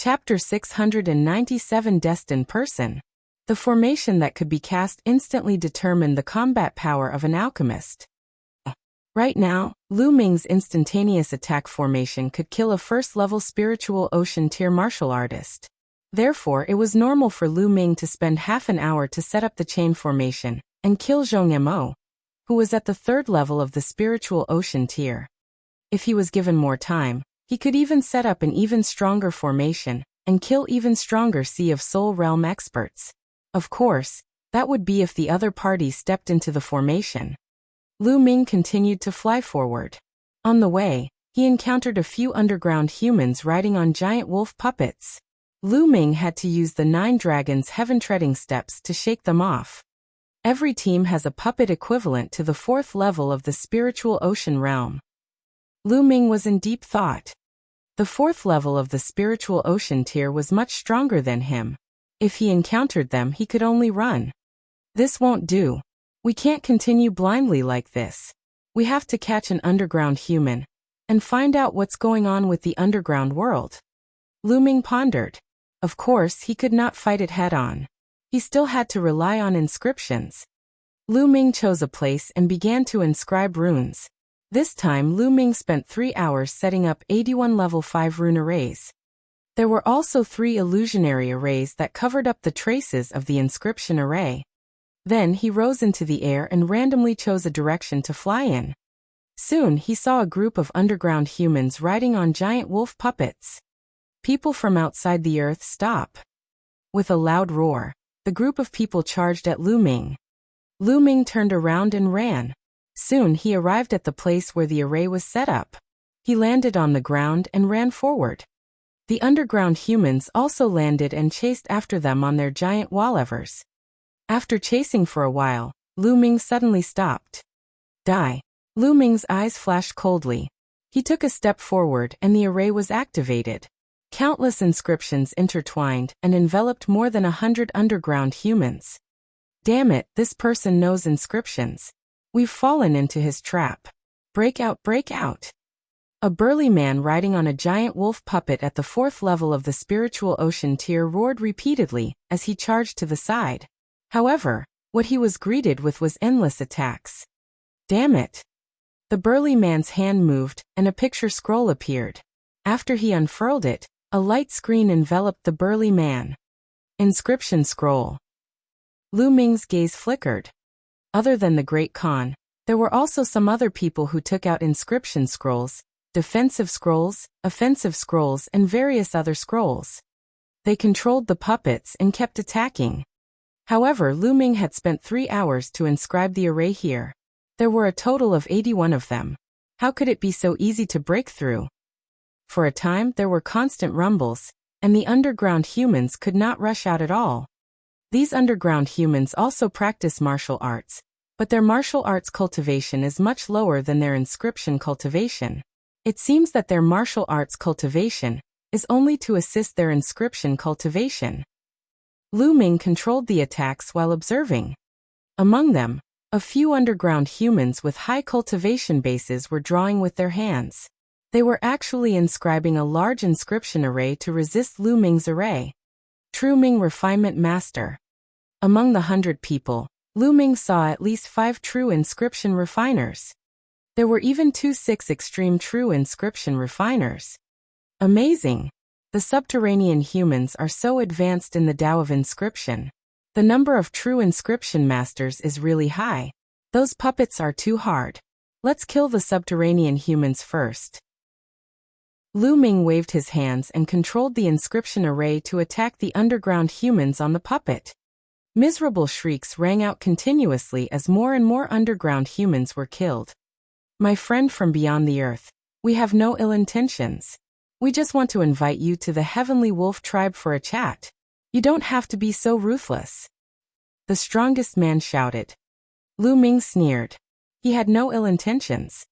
Chapter 697 Destined Person. The formation that could be cast instantly determined the combat power of an alchemist. Right now, Lu Ming's instantaneous attack formation could kill a first-level spiritual ocean tier martial artist. Therefore, it was normal for Lu Ming to spend half an hour to set up the chain formation and kill Zhong Mo, who was at the third level of the spiritual ocean tier. If he was given more time, he could even set up an even stronger formation and kill even stronger Sea of Soul Realm experts. Of course, that would be if the other party stepped into the formation. Lu Ming continued to fly forward. On the way, he encountered a few underground humans riding on giant wolf puppets. Lu Ming had to use the 9 dragons' heaven-treading steps to shake them off. Every team has a puppet equivalent to the 4th level of the spiritual ocean realm. Lu Ming was in deep thought. The 4th level of the spiritual ocean tier was much stronger than him. If he encountered them, he could only run. This won't do. We can't continue blindly like this. We have to catch an underground human and find out what's going on with the underground world. Lu Ming pondered. Of course, he could not fight it head-on. He still had to rely on inscriptions. Lu Ming chose a place and began to inscribe runes. This time, Lu Ming spent 3 hours setting up 81 level 5 rune arrays. There were also 3 illusionary arrays that covered up the traces of the inscription array. Then he rose into the air and randomly chose a direction to fly in. Soon he saw a group of underground humans riding on giant wolf puppets. People from outside the earth stop. With a loud roar, the group of people charged at Lu Ming. Lu Ming turned around and ran. Soon he arrived at the place where the array was set up. He landed on the ground and ran forward. The underground humans also landed and chased after them on their giant wall-evers. After chasing for a while, Lu Ming suddenly stopped. Die. Lu Ming's eyes flashed coldly. He took a step forward and the array was activated. Countless inscriptions intertwined and enveloped more than 100 underground humans. Damn it, this person knows inscriptions. We've fallen into his trap. Break out, break out. A burly man riding on a giant wolf puppet at the 4th level of the spiritual ocean tier roared repeatedly as he charged to the side. However, what he was greeted with was endless attacks. Damn it. The burly man's hand moved and a picture scroll appeared. After he unfurled it, a light screen enveloped the burly man. Inscription scroll. Lu Ming's gaze flickered. Other than the Great Khan, there were also some other people who took out inscription scrolls, defensive scrolls, offensive scrolls, and various other scrolls. They controlled the puppets and kept attacking. However, Lu Ming had spent 3 hours to inscribe the array here. There were a total of 81 of them. How could it be so easy to break through? For a time, there were constant rumbles, and the underground humans could not rush out at all. These underground humans also practice martial arts, but their martial arts cultivation is much lower than their inscription cultivation. It seems that their martial arts cultivation is only to assist their inscription cultivation. Lu Ming controlled the attacks while observing. Among them, a few underground humans with high cultivation bases were drawing with their hands. They were actually inscribing a large inscription array to resist Lu Ming's array. True Ming Refinement Master. Among the 100 people, Lu Ming saw at least 5 true inscription refiners. There were even 2 6 extreme true inscription refiners. Amazing! The subterranean humans are so advanced in the Tao of inscription. The number of true inscription masters is really high. Those puppets are too hard. Let's kill the subterranean humans first. Lu Ming waved his hands and controlled the inscription array to attack the underground humans on the puppet. Miserable shrieks rang out continuously as more and more underground humans were killed. My friend from beyond the earth, we have no ill intentions. We just want to invite you to the Heavenly Wolf tribe for a chat. You don't have to be so ruthless. The strongest man shouted. Lu Ming sneered. He had no ill intentions.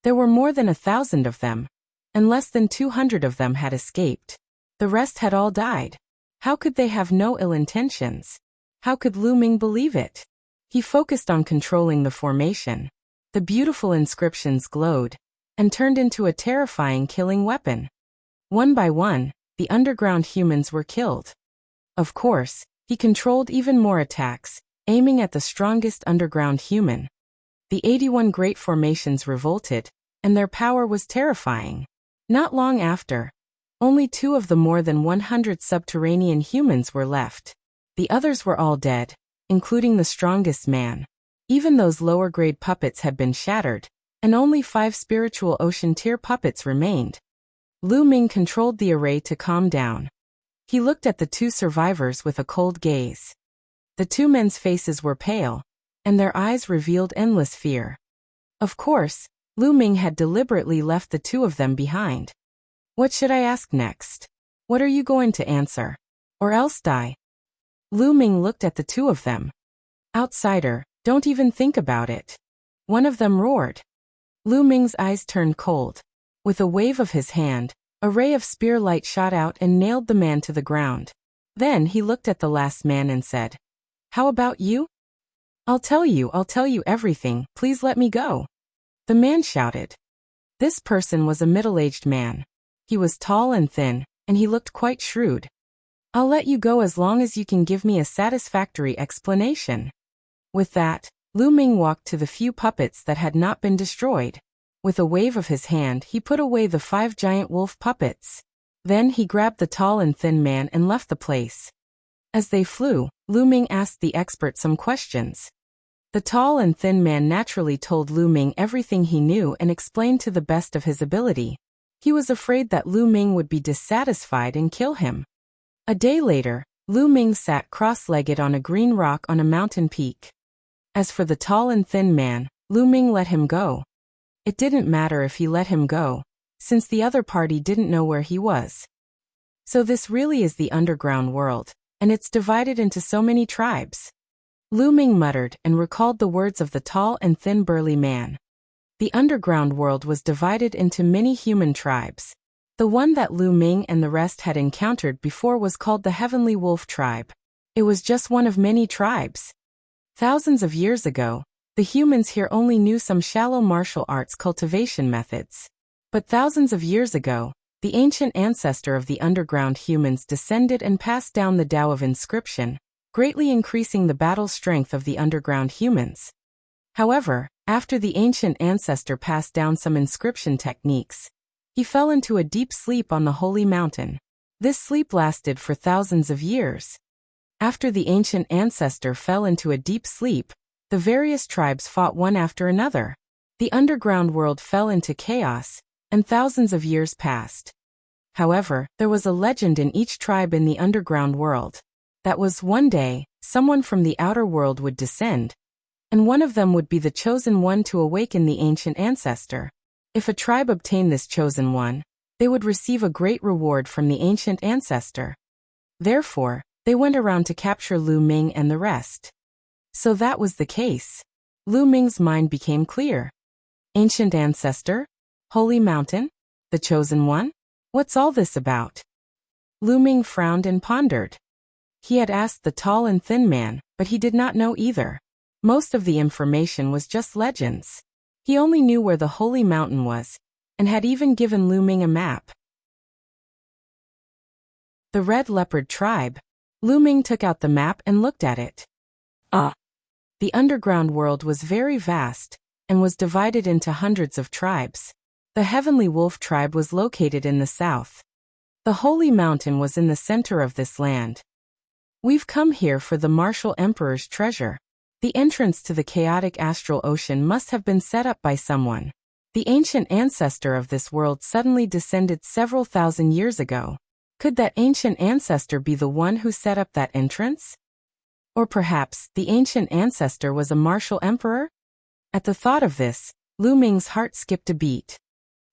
There were more than 1,000 of them, and less than 200 of them had escaped. The rest had all died. How could they have no ill intentions? How could Lu Ming believe it? He focused on controlling the formation. The beautiful inscriptions glowed and turned into a terrifying killing weapon. One by one, the underground humans were killed. Of course, he controlled even more attacks, aiming at the strongest underground human. The 81 great formations revolted, and their power was terrifying. Not long after, only 2 of the more than 100 subterranean humans were left. The others were all dead, including the strongest man. Even those lower-grade puppets had been shattered, and only 5 spiritual ocean tier puppets remained. Lu Ming controlled the array to calm down. He looked at the 2 survivors with a cold gaze. The 2 men's faces were pale, and their eyes revealed endless fear. Of course, Lu Ming had deliberately left the 2 of them behind. What should I ask next? What are you going to answer? Or else die? Lu Ming looked at the 2 of them. Outsider, don't even think about it. One of them roared. Lu Ming's eyes turned cold. With a wave of his hand, a ray of spear light shot out and nailed the man to the ground. Then he looked at the last man and said, "How about you?" I'll tell you everything, please let me go." The man shouted. This person was a middle-aged man. He was tall and thin, and he looked quite shrewd. "I'll let you go as long as you can give me a satisfactory explanation." With that, Lu Ming walked to the few puppets that had not been destroyed. With a wave of his hand, he put away the 5 giant wolf puppets. Then he grabbed the tall and thin man and left the place. As they flew, Lu Ming asked the expert some questions. The tall and thin man naturally told Lu Ming everything he knew and explained to the best of his ability. He was afraid that Lu Ming would be dissatisfied and kill him. A day later, Lu Ming sat cross-legged on a green rock on a mountain peak. As for the tall and thin man, Lu Ming let him go. It didn't matter if he let him go, since the other party didn't know where he was. So this really is the underground world, and it's divided into so many tribes. Lu Ming muttered and recalled the words of the tall and thin burly man. The underground world was divided into many human tribes. The one that Lu Ming and the rest had encountered before was called the Heavenly Wolf tribe. It was just one of many tribes. Thousands of years ago, the humans here only knew some shallow martial arts cultivation methods. But thousands of years ago, the ancient ancestor of the underground humans descended and passed down the Tao of inscription, greatly increasing the battle strength of the underground humans. However, after the ancient ancestor passed down some inscription techniques, he fell into a deep sleep on the holy mountain. This sleep lasted for thousands of years. After the ancient ancestor fell into a deep sleep, the various tribes fought one after another. The underground world fell into chaos, and thousands of years passed. However, there was a legend in each tribe in the underground world. That was one day, someone from the outer world would descend, and one of them would be the chosen one to awaken the ancient ancestor. If a tribe obtained this chosen one, they would receive a great reward from the ancient ancestor. Therefore, they went around to capture Lu Ming and the rest. So that was the case. Lu Ming's mind became clear. Ancient ancestor? Holy mountain? The chosen one? What's all this about? Lu Ming frowned and pondered. He had asked the tall and thin man, but he did not know either. Most of the information was just legends. He only knew where the holy mountain was, and had even given Lu Ming a map. The Red Leopard Tribe. Lu Ming took out the map and looked at it. The underground world was very vast, and was divided into hundreds of tribes. The Heavenly Wolf tribe was located in the south. The Holy Mountain was in the center of this land. We've come here for the Martial Emperor's treasure. The entrance to the chaotic astral ocean must have been set up by someone. The ancient ancestor of this world suddenly descended several thousand years ago. Could that ancient ancestor be the one who set up that entrance? Or perhaps the ancient ancestor was a martial emperor? At the thought of this, Lu Ming's heart skipped a beat.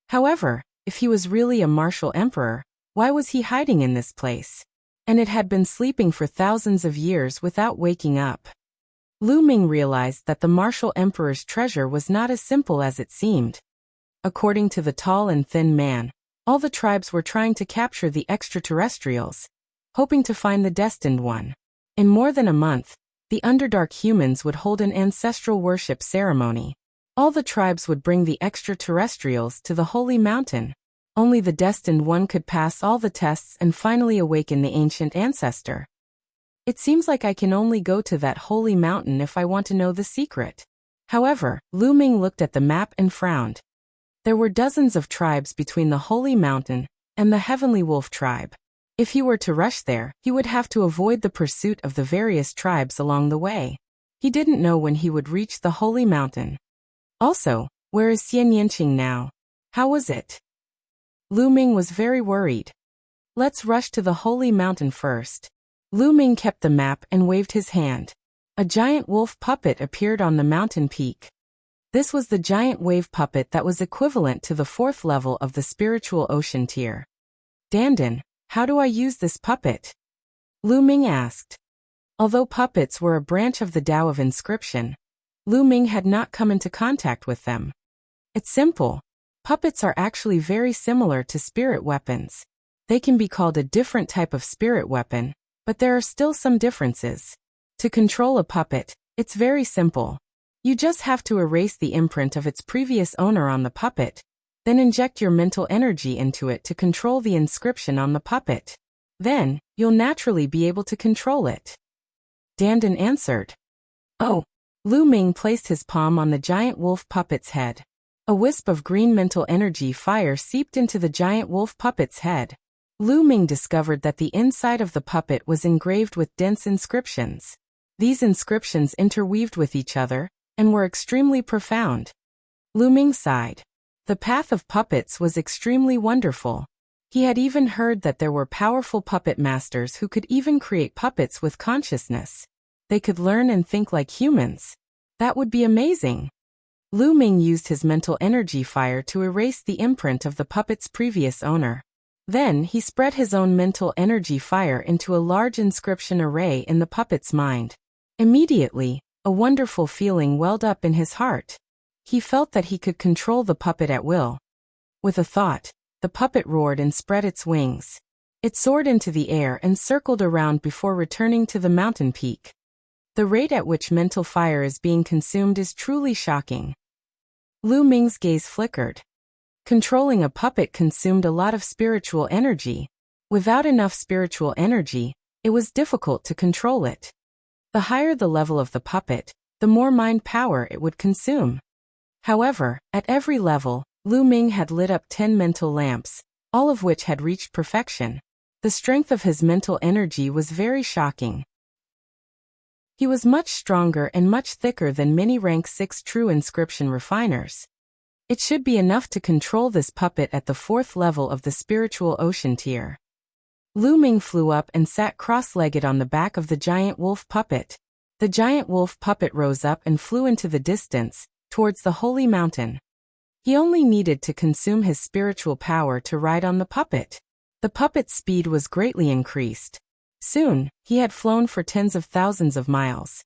However, if he was really a martial emperor, why was he hiding in this place? And it had been sleeping for thousands of years without waking up. Lu Ming realized that the martial emperor's treasure was not as simple as it seemed. According to the tall and thin man, all the tribes were trying to capture the extraterrestrials, hoping to find the destined one. In more than a month, the Underdark humans would hold an ancestral worship ceremony. All the tribes would bring the extraterrestrials to the Holy Mountain. Only the destined one could pass all the tests and finally awaken the ancient ancestor. It seems like I can only go to that holy mountain if I want to know the secret. However, Lu Ming looked at the map and frowned. There were dozens of tribes between the holy mountain and the heavenly wolf tribe. If he were to rush there, he would have to avoid the pursuit of the various tribes along the way. He didn't know when he would reach the holy mountain. Also, where is Xian Yanqing now? How was it? Lu Ming was very worried. Let's rush to the holy mountain first. Lu Ming kept the map and waved his hand. A giant wolf puppet appeared on the mountain peak. This was the giant wave puppet that was equivalent to the 4th level of the spiritual ocean tier. Dandan, how do I use this puppet? Lu Ming asked. Although puppets were a branch of the Tao of inscription, Lu Ming had not come into contact with them. It's simple. Puppets are actually very similar to spirit weapons. They can be called a different type of spirit weapon, but there are still some differences. To control a puppet, it's very simple. You just have to erase the imprint of its previous owner on the puppet, then inject your mental energy into it to control the inscription on the puppet. Then, you'll naturally be able to control it. Dandan answered. Oh. Lu Ming placed his palm on the giant wolf puppet's head. A wisp of green mental energy fire seeped into the giant wolf puppet's head. Lu Ming discovered that the inside of the puppet was engraved with dense inscriptions. These inscriptions interweaved with each other and were extremely profound. Lu Ming sighed. The path of puppets was extremely wonderful. He had even heard that there were powerful puppet masters who could even create puppets with consciousness. They could learn and think like humans. That would be amazing. Lu Ming used his mental energy fire to erase the imprint of the puppet's previous owner. Then he spread his own mental energy fire into a large inscription array in the puppet's mind. Immediately, a wonderful feeling welled up in his heart. He felt that he could control the puppet at will. With a thought, the puppet roared and spread its wings. It soared into the air and circled around before returning to the mountain peak. The rate at which mental fire is being consumed is truly shocking. Lu Ming's gaze flickered. Controlling a puppet consumed a lot of spiritual energy. Without enough spiritual energy, it was difficult to control it. The higher the level of the puppet, the more mind power it would consume. However, at every level, Lu Ming had lit up 10 mental lamps, all of which had reached perfection. The strength of his mental energy was very shocking. He was much stronger and much thicker than many rank 6 true inscription refiners. It should be enough to control this puppet at the 4th level of the spiritual ocean tier. Lu Ming flew up and sat cross-legged on the back of the giant wolf puppet. The giant wolf puppet rose up and flew into the distance, towards the holy mountain. He only needed to consume his spiritual power to ride on the puppet. The puppet's speed was greatly increased. Soon, he had flown for tens of thousands of miles.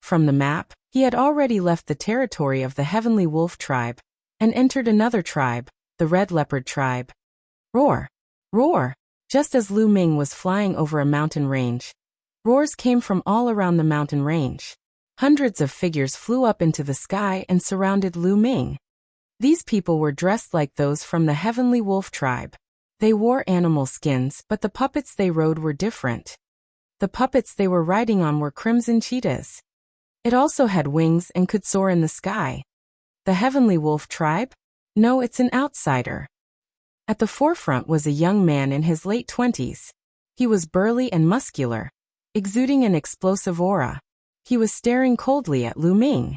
From the map, he had already left the territory of the heavenly wolf tribe, and entered another tribe, the red leopard tribe. Roar! Roar! Just as Lu Ming was flying over a mountain range, roars came from all around the mountain range. Hundreds of figures flew up into the sky and surrounded Lu Ming. These people were dressed like those from the heavenly wolf tribe. They wore animal skins, but the puppets they rode were different. The puppets they were riding on were crimson cheetahs. It also had wings and could soar in the sky. The heavenly wolf tribe? No, it's an outsider. At the forefront was a young man in his late 20s. He was burly and muscular, exuding an explosive aura. He was staring coldly at Lu Ming.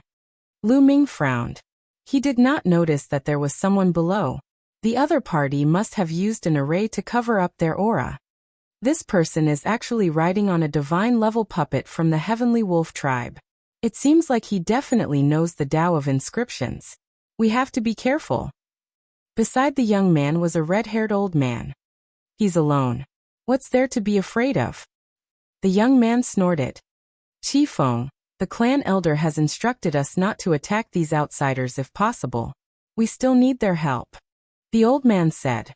Lu Ming frowned. He did not notice that there was someone below. The other party must have used an array to cover up their aura. This person is actually riding on a divine-level puppet from the heavenly wolf tribe. It seems like he definitely knows the Tao of inscriptions. We have to be careful. Beside the young man was a red-haired old man. He's alone. What's there to be afraid of? The young man snorted. Chi Feng, the clan elder has instructed us not to attack these outsiders if possible. We still need their help. The old man said.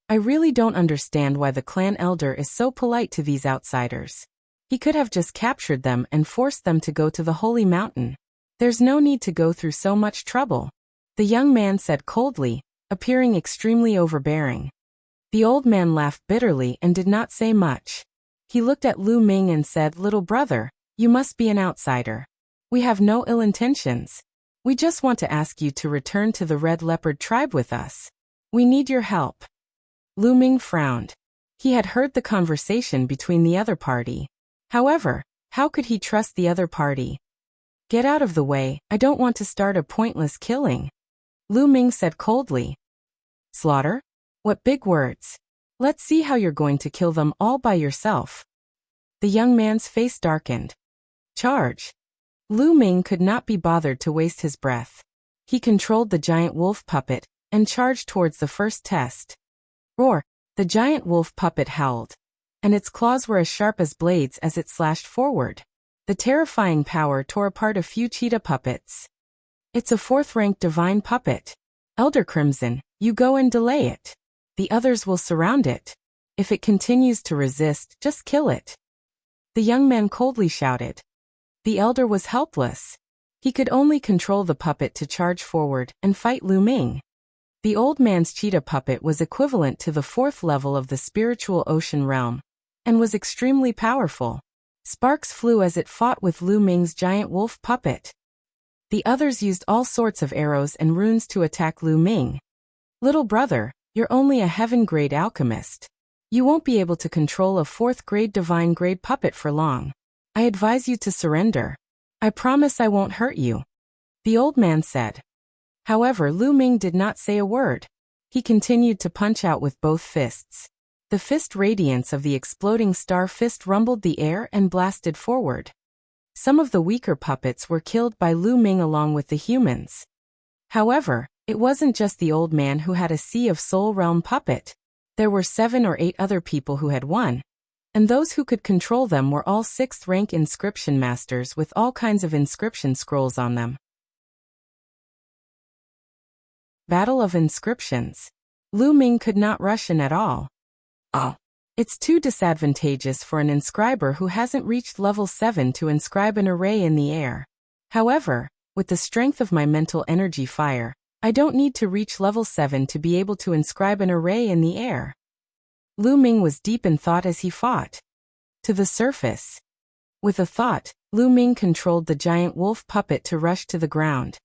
I really don't understand why the clan elder is so polite to these outsiders. He could have just captured them and forced them to go to the holy mountain. There's no need to go through so much trouble. The young man said coldly, appearing extremely overbearing. The old man laughed bitterly and did not say much. He looked at Lu Ming and said, "Little brother, you must be an outsider. We have no ill intentions. We just want to ask you to return to the Red Leopard tribe with us. We need your help." Lu Ming frowned. He had heard the conversation between the other party. However, how could he trust the other party? "Get out of the way, I don't want to start a pointless killing," Lu Ming said coldly. "Slaughter? What big words. Let's see how you're going to kill them all by yourself." The young man's face darkened. "Charge." Lu Ming could not be bothered to waste his breath. He controlled the giant wolf puppet and charged towards the first test. Roar! The giant wolf puppet howled, and its claws were as sharp as blades as it slashed forward. The terrifying power tore apart a few cheetah puppets. "It's a 4th-ranked divine puppet. Elder Crimson, you go and delay it. The others will surround it. If it continues to resist, just kill it," the young man coldly shouted. The elder was helpless. He could only control the puppet to charge forward and fight Lu Ming. The old man's cheetah puppet was equivalent to the 4th level of the spiritual ocean realm, and was extremely powerful. Sparks flew as it fought with Lu Ming's giant wolf puppet. The others used all sorts of arrows and runes to attack Lu Ming. "Little brother, you're only a heaven-grade alchemist. You won't be able to control a 4th-grade divine-grade puppet for long. I advise you to surrender. I promise I won't hurt you," the old man said. However, Lu Ming did not say a word. He continued to punch out with both fists. The fist radiance of the exploding star fist rumbled the air and blasted forward. Some of the weaker puppets were killed by Lu Ming along with the humans. However, it wasn't just the old man who had a Sea of Soul Realm puppet. There were 7 or 8 other people who had won, and those who could control them were all 6th-rank inscription masters with all kinds of inscription scrolls on them. Battle of Inscriptions. Lu Ming could not rush in at all. "Oh, it's too disadvantageous for an inscriber who hasn't reached level 7 to inscribe an array in the air. However, with the strength of my mental energy fire, I don't need to reach level 7 to be able to inscribe an array in the air." Lu Ming was deep in thought as he fought. To the surface. With a thought, Lu Ming controlled the giant wolf puppet to rush to the ground.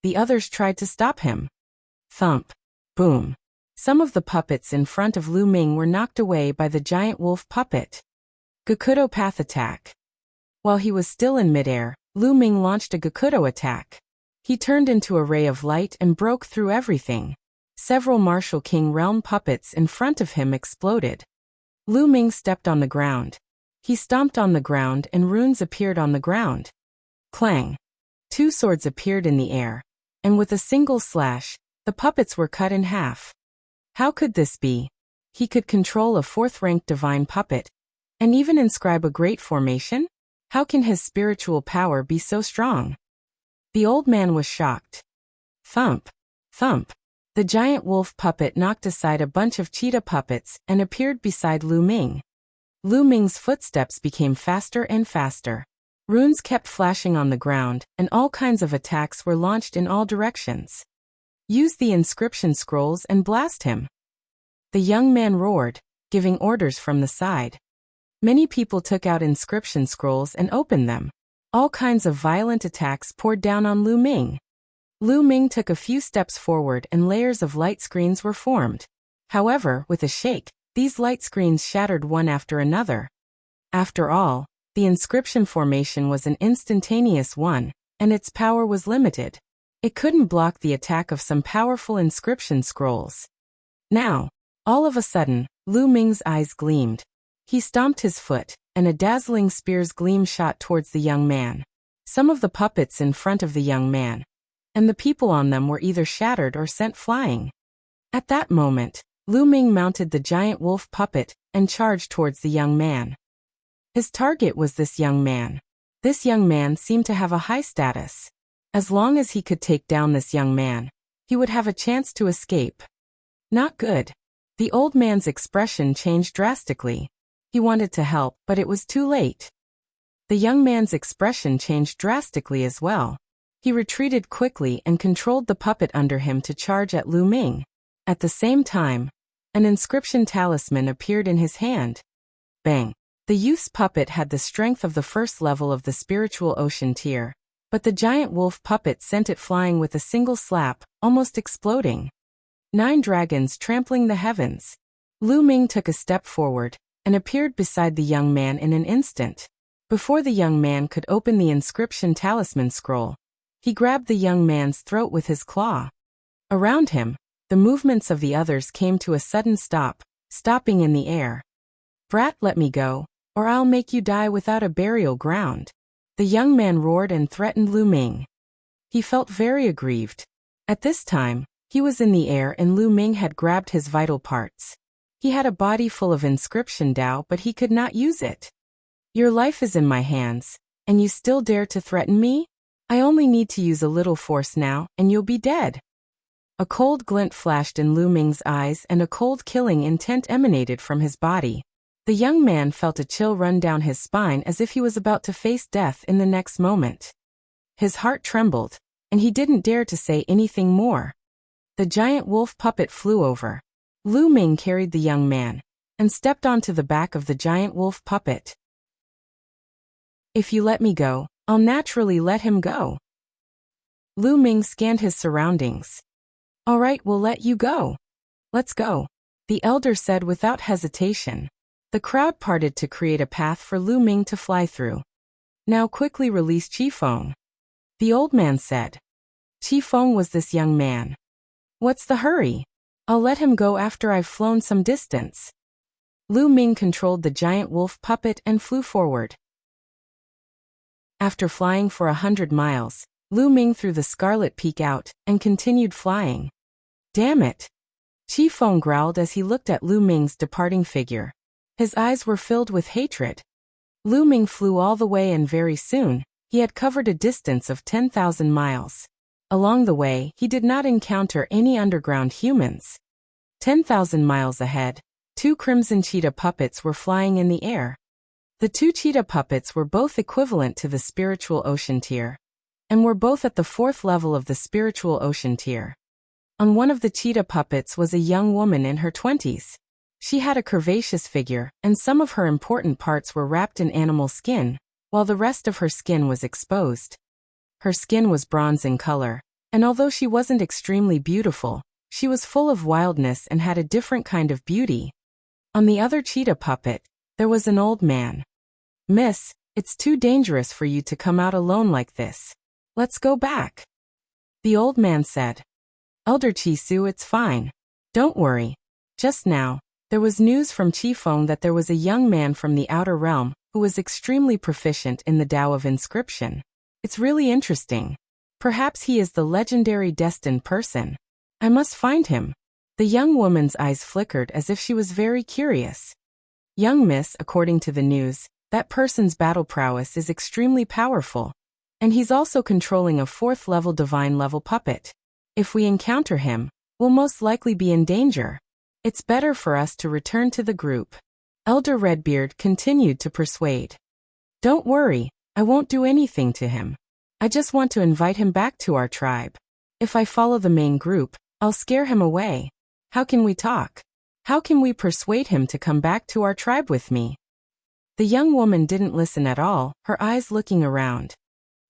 The others tried to stop him. Thump. Boom. Some of the puppets in front of Lu Ming were knocked away by the giant wolf puppet. Gakudo Path Attack. While he was still in midair, Lu Ming launched a Gakudo attack. He turned into a ray of light and broke through everything. Several Martial King Realm puppets in front of him exploded. Lu Ming stepped on the ground. He stomped on the ground and runes appeared on the ground. Clang. 2 swords appeared in the air, and with a single slash, the puppets were cut in half. How could this be? He could control a 4th-ranked divine puppet, and even inscribe a great formation? How can his spiritual power be so strong? The old man was shocked. Thump. Thump. The giant wolf puppet knocked aside a bunch of cheetah puppets and appeared beside Lu Ming. Lu Ming's footsteps became faster and faster. Runes kept flashing on the ground, and all kinds of attacks were launched in all directions. "Use the inscription scrolls and blast him," the young man roared, giving orders from the side. Many people took out inscription scrolls and opened them. All kinds of violent attacks poured down on Lu Ming. Lu Ming took a few steps forward and layers of light screens were formed. However, with a shake, these light screens shattered one after another. After all, the inscription formation was an instantaneous one, and its power was limited. It couldn't block the attack of some powerful inscription scrolls. Now, all of a sudden, Lu Ming's eyes gleamed. He stomped his foot, and a dazzling spear's gleam shot towards the young man. Some of the puppets in front of the young man, and the people on them were either shattered or sent flying. At that moment, Lu Ming mounted the giant wolf puppet and charged towards the young man. His target was this young man. This young man seemed to have a high status. As long as he could take down this young man, he would have a chance to escape. Not good. The old man's expression changed drastically. He wanted to help, but it was too late. The young man's expression changed drastically as well. He retreated quickly and controlled the puppet under him to charge at Lu Ming. At the same time, an inscription talisman appeared in his hand. Bang! The youth's puppet had the strength of the first level of the spiritual ocean tier, but the giant wolf puppet sent it flying with a single slap, almost exploding. 9 dragons trampling the heavens. Lu Ming took a step forward and appeared beside the young man in an instant. Before the young man could open the inscription talisman scroll, he grabbed the young man's throat with his claw. Around him, the movements of the others came to a sudden stop, stopping in the air. Brat, let me go, or I'll make you die without a burial ground. The young man roared and threatened Lu Ming. He felt very aggrieved. At this time, he was in the air and Lu Ming had grabbed his vital parts. He had a body full of inscription Dao, but he could not use it. Your life is in my hands, and you still dare to threaten me? I only need to use a little force now, and you'll be dead. A cold glint flashed in Lu Ming's eyes and a cold killing intent emanated from his body. The young man felt a chill run down his spine as if he was about to face death in the next moment. His heart trembled, and he didn't dare to say anything more. The giant wolf puppet flew over. Lu Ming carried the young man and stepped onto the back of the giant wolf puppet. If you let me go, I'll naturally let him go. Lu Ming scanned his surroundings. All right, we'll let you go. Let's go, the elder said without hesitation. The crowd parted to create a path for Lu Ming to fly through. Now quickly release Qifeng. The old man said. Qifeng was this young man. What's the hurry? I'll let him go after I've flown some distance. Lu Ming controlled the giant wolf puppet and flew forward. After flying for 100 miles, Lu Ming threw the scarlet peak out and continued flying. Damn it! Qifeng growled as he looked at Lu Ming's departing figure. His eyes were filled with hatred. Lu Ming flew all the way and very soon, he had covered a distance of 10,000 miles. Along the way, he did not encounter any underground humans. 10,000 miles ahead, 2 crimson cheetah puppets were flying in the air. The 2 cheetah puppets were both equivalent to the spiritual ocean tier, and were both at the 4th level of the spiritual ocean tier. On one of the cheetah puppets was a young woman in her 20s. She had a curvaceous figure, and some of her important parts were wrapped in animal skin, while the rest of her skin was exposed. Her skin was bronze in color, and although she wasn't extremely beautiful, she was full of wildness and had a different kind of beauty. On the other cheetah puppet, there was an old man. Miss, it's too dangerous for you to come out alone like this. Let's go back. The old man said. Elder Chisu, it's fine. Don't worry. Just now, there was news from Qifeng that there was a young man from the outer realm who was extremely proficient in the Tao of inscription. It's really interesting. Perhaps he is the legendary destined person. I must find him. The young woman's eyes flickered as if she was very curious. Young miss, according to the news, that person's battle prowess is extremely powerful. And he's also controlling a 4th level divine level puppet. If we encounter him, we'll most likely be in danger. It's better for us to return to the group. Elder Redbeard continued to persuade. Don't worry, I won't do anything to him. I just want to invite him back to our tribe. If I follow the main group, I'll scare him away. How can we talk? How can we persuade him to come back to our tribe with me? The young woman didn't listen at all, her eyes looking around.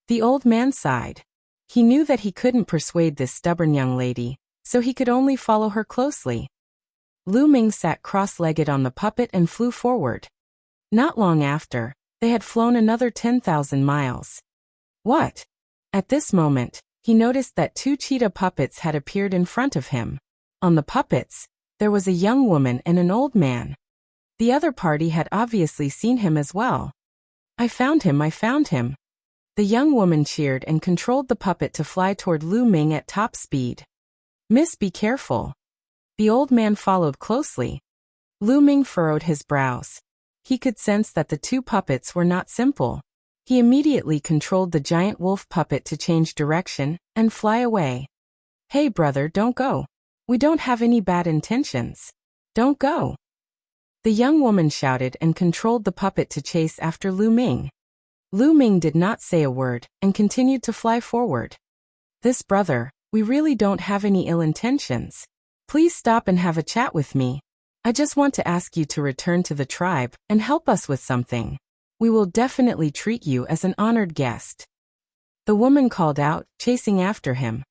The old man sighed. He knew that he couldn't persuade this stubborn young lady, so he could only follow her closely. Lu Ming sat cross-legged on the puppet and flew forward. Not long after, they had flown another 10,000 miles. What? At this moment, he noticed that 2 cheetah puppets had appeared in front of him. On the puppets, there was a young woman and an old man. The other party had obviously seen him as well. I found him, I found him. The young woman cheered and controlled the puppet to fly toward Lu Ming at top speed. Miss, be careful. The old man followed closely. Lu Ming furrowed his brows. He could sense that the 2 puppets were not simple. He immediately controlled the giant wolf puppet to change direction and fly away. Hey brother, don't go. We don't have any bad intentions. Don't go. The young woman shouted and controlled the puppet to chase after Lu Ming. Lu Ming did not say a word and continued to fly forward. This brother, we really don't have any ill intentions. Please stop and have a chat with me. I just want to ask you to return to the tribe and help us with something. We will definitely treat you as an honored guest." The woman called out, chasing after him.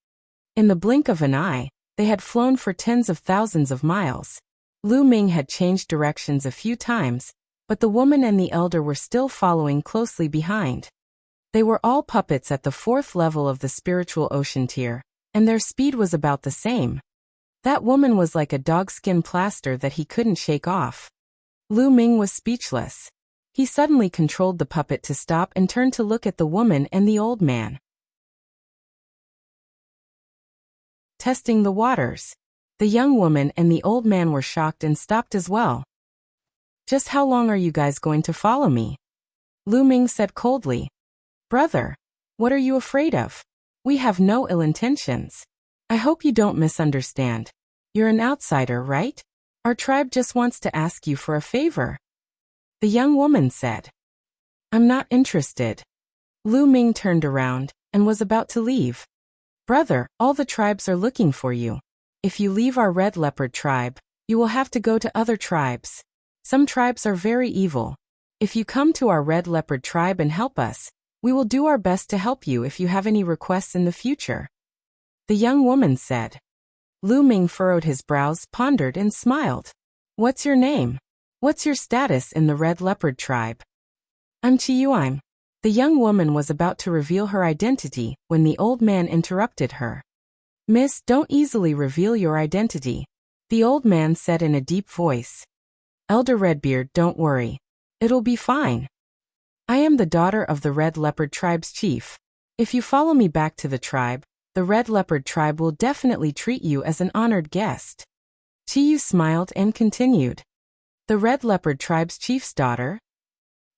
In the blink of an eye, they had flown for tens of thousands of miles. Lu Ming had changed directions a few times, but the woman and the elder were still following closely behind. They were all puppets at the 4th level of the spiritual ocean tier, and their speed was about the same. That woman was like a dogskin plaster that he couldn't shake off. Lu Ming was speechless. He suddenly controlled the puppet to stop and turned to look at the woman and the old man. Testing the waters. The young woman and the old man were shocked and stopped as well. "Just how long are you guys going to follow me?" Lu Ming said coldly. "Brother, what are you afraid of? We have no ill intentions. I hope you don't misunderstand. You're an outsider, right? Our tribe just wants to ask you for a favor." The young woman said. "I'm not interested." Lu Ming turned around and was about to leave. "Brother, all the tribes are looking for you. If you leave our red leopard tribe, you will have to go to other tribes. Some tribes are very evil. If you come to our red leopard tribe and help us, we will do our best to help you if you have any requests in the future," the young woman said. Lu Ming furrowed his brows, pondered, and smiled. "What's your name? What's your status in the red leopard tribe?" "I'm Chiyuime." The young woman was about to reveal her identity when the old man interrupted her. "Miss, don't easily reveal your identity," the old man said in a deep voice. "Elder Redbeard, don't worry. It'll be fine. I am the daughter of the Red Leopard tribe's chief. If you follow me back to the tribe, the Red Leopard tribe will definitely treat you as an honored guest." Chiyu smiled and continued. "The Red Leopard tribe's chief's daughter?"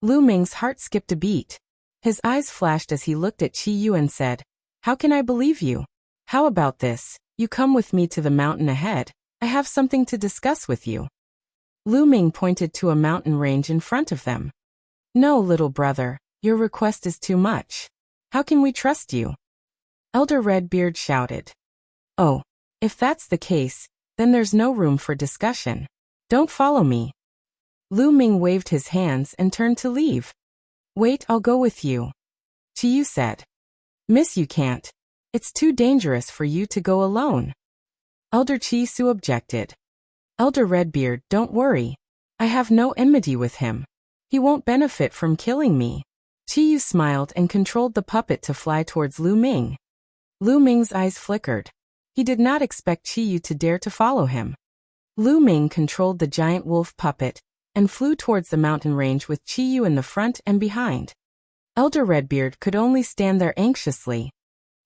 Lu Ming's heart skipped a beat. His eyes flashed as he looked at Chiyu and said, "How can I believe you? How about this? You come with me to the mountain ahead. I have something to discuss with you." Lu Ming pointed to a mountain range in front of them. "No, little brother, your request is too much. How can we trust you?" Elder Redbeard shouted. "Oh, if that's the case, then there's no room for discussion. Don't follow me." Lu Ming waved his hands and turned to leave. "Wait, I'll go with you," Chiyu said. "Miss, you can't. It's too dangerous for you to go alone." Elder Chisu objected. "Elder Redbeard, don't worry. I have no enmity with him. He won't benefit from killing me." Chiyu smiled and controlled the puppet to fly towards Lu Ming. Lu Ming's eyes flickered. He did not expect Chiyu to dare to follow him. Lu Ming controlled the giant wolf puppet and flew towards the mountain range with Chiyu in the front and behind. Elder Redbeard could only stand there anxiously.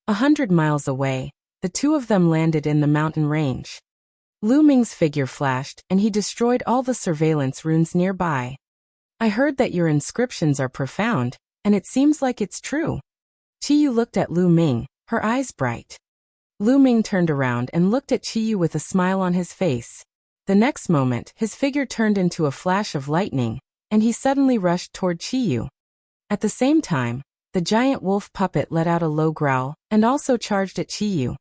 100 miles away, the two of them landed in the mountain range. Lu Ming's figure flashed and he destroyed all the surveillance runes nearby. "I heard that your inscriptions are profound, and it seems like it's true." Chiyu looked at Lu Ming, her eyes bright. Lu Ming turned around and looked at Chiyu with a smile on his face. The next moment, his figure turned into a flash of lightning, and he suddenly rushed toward Chiyu. At the same time, the giant wolf puppet let out a low growl and also charged at Chiyu.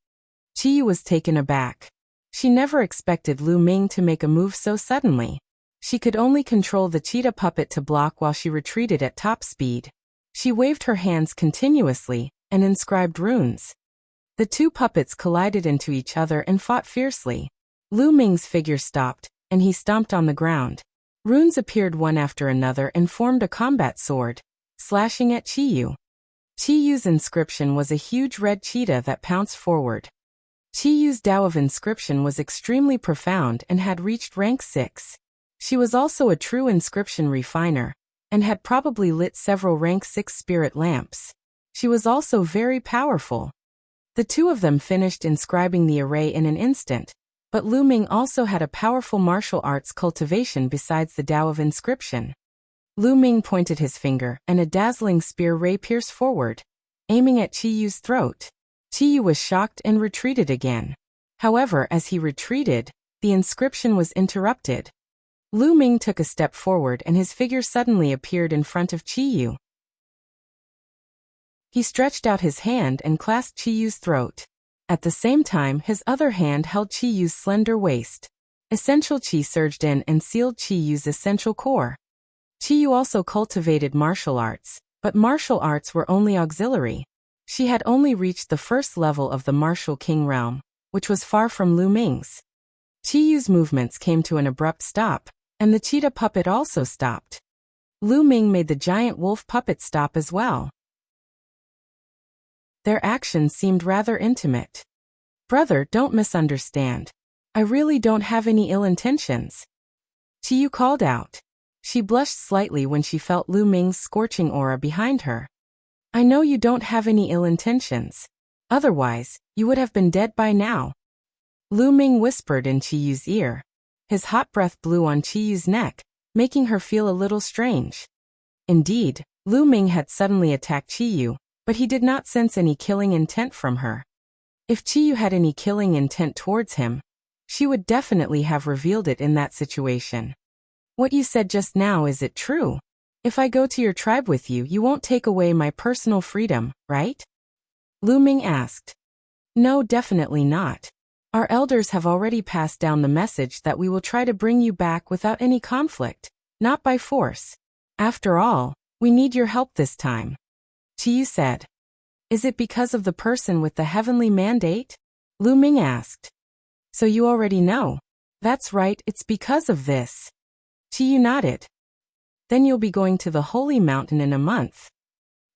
Chiyu was taken aback. She never expected Lu Ming to make a move so suddenly. She could only control the cheetah puppet to block while she retreated at top speed. She waved her hands continuously and inscribed runes. The two puppets collided into each other and fought fiercely. Lu Ming's figure stopped, and he stomped on the ground. Runes appeared one after another and formed a combat sword, slashing at Chiyu. Chiyu's inscription was a huge red cheetah that pounced forward. Chiyu's Tao of inscription was extremely profound and had reached rank 6. She was also a true inscription refiner, and had probably lit several rank 6 spirit lamps. She was also very powerful. The two of them finished inscribing the array in an instant, but Lu Ming also had a powerful martial arts cultivation besides the Tao of inscription. Lu Ming pointed his finger, and a dazzling spear ray pierced forward, aiming at Chiyu's throat. Chiyu was shocked and retreated again. However, as he retreated, the inscription was interrupted. Lu Ming took a step forward and his figure suddenly appeared in front of Chiyu. He stretched out his hand and clasped Chiyu's throat. At the same time, his other hand held Qi-Yu's slender waist. Essential Qi surged in and sealed Qi-Yu's essential core. Qi-Yu also cultivated martial arts, but martial arts were only auxiliary. She had only reached the first level of the martial king realm, which was far from Lu Ming's. Qi-Yu's movements came to an abrupt stop, and the cheetah puppet also stopped. Lu Ming made the giant wolf puppet stop as well. Their actions seemed rather intimate. "Brother, don't misunderstand. I really don't have any ill intentions," Qi-Yu called out. She blushed slightly when she felt Lu Ming's scorching aura behind her. "I know you don't have any ill intentions. Otherwise, you would have been dead by now," Lu Ming whispered in Qi-Yu's ear. His hot breath blew on Qi-Yu's neck, making her feel a little strange. Indeed, Lu Ming had suddenly attacked Qi-Yu, but he did not sense any killing intent from her. If Qi-Yu had any killing intent towards him, she would definitely have revealed it in that situation. "What you said just now, is it true? If I go to your tribe with you, you won't take away my personal freedom, right?" Lu Ming asked. "No, definitely not. Our elders have already passed down the message that we will try to bring you back without any conflict, not by force. After all, we need your help this time," Qi-Yu said. "Is it because of the person with the heavenly mandate?" Lu Ming asked. "So you already know." "That's right, it's because of this." Qi-Yu nodded. "Then you'll be going to the Holy Mountain in a month."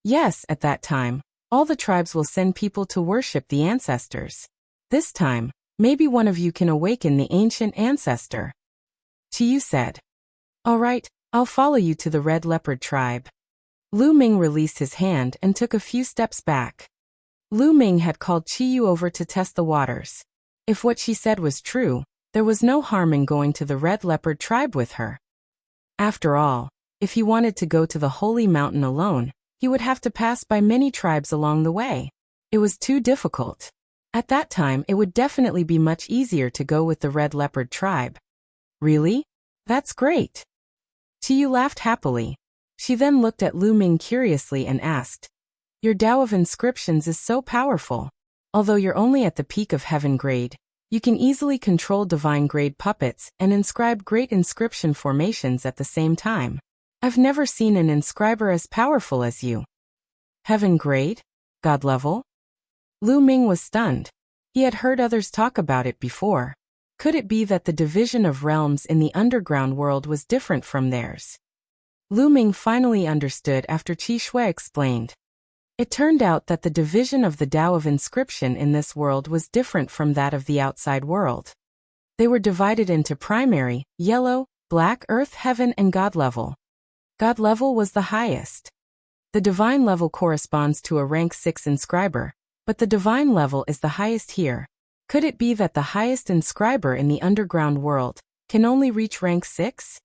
"Yes, at that time, all the tribes will send people to worship the ancestors. This time, maybe one of you can awaken the ancient ancestor," Qi-Yu said. "All right, I'll follow you to the Red Leopard tribe." Lu Ming released his hand and took a few steps back. Lu Ming had called Qi-Yu over to test the waters. If what she said was true, there was no harm in going to the Red Leopard tribe with her. After all, if he wanted to go to the Holy Mountain alone, he would have to pass by many tribes along the way. It was too difficult. At that time, it would definitely be much easier to go with the Red Leopard tribe. "Really? That's great." Qi-Yu laughed happily. She then looked at Lu Ming curiously and asked, "Your Tao of inscriptions is so powerful. Although you're only at the peak of heaven grade, you can easily control divine grade puppets and inscribe great inscription formations at the same time. I've never seen an inscriber as powerful as you." "Heaven grade? God level?" Lu Ming was stunned. He had heard others talk about it before. Could it be that the division of realms in the underground world was different from theirs? Lu Ming finally understood after Qi Shui explained. It turned out that the division of the Tao of inscription in this world was different from that of the outside world. They were divided into primary, yellow, black, earth, heaven, and God level. God level was the highest. The divine level corresponds to a rank 6 inscriber, but the divine level is the highest here. Could it be that the highest inscriber in the underground world can only reach rank 6?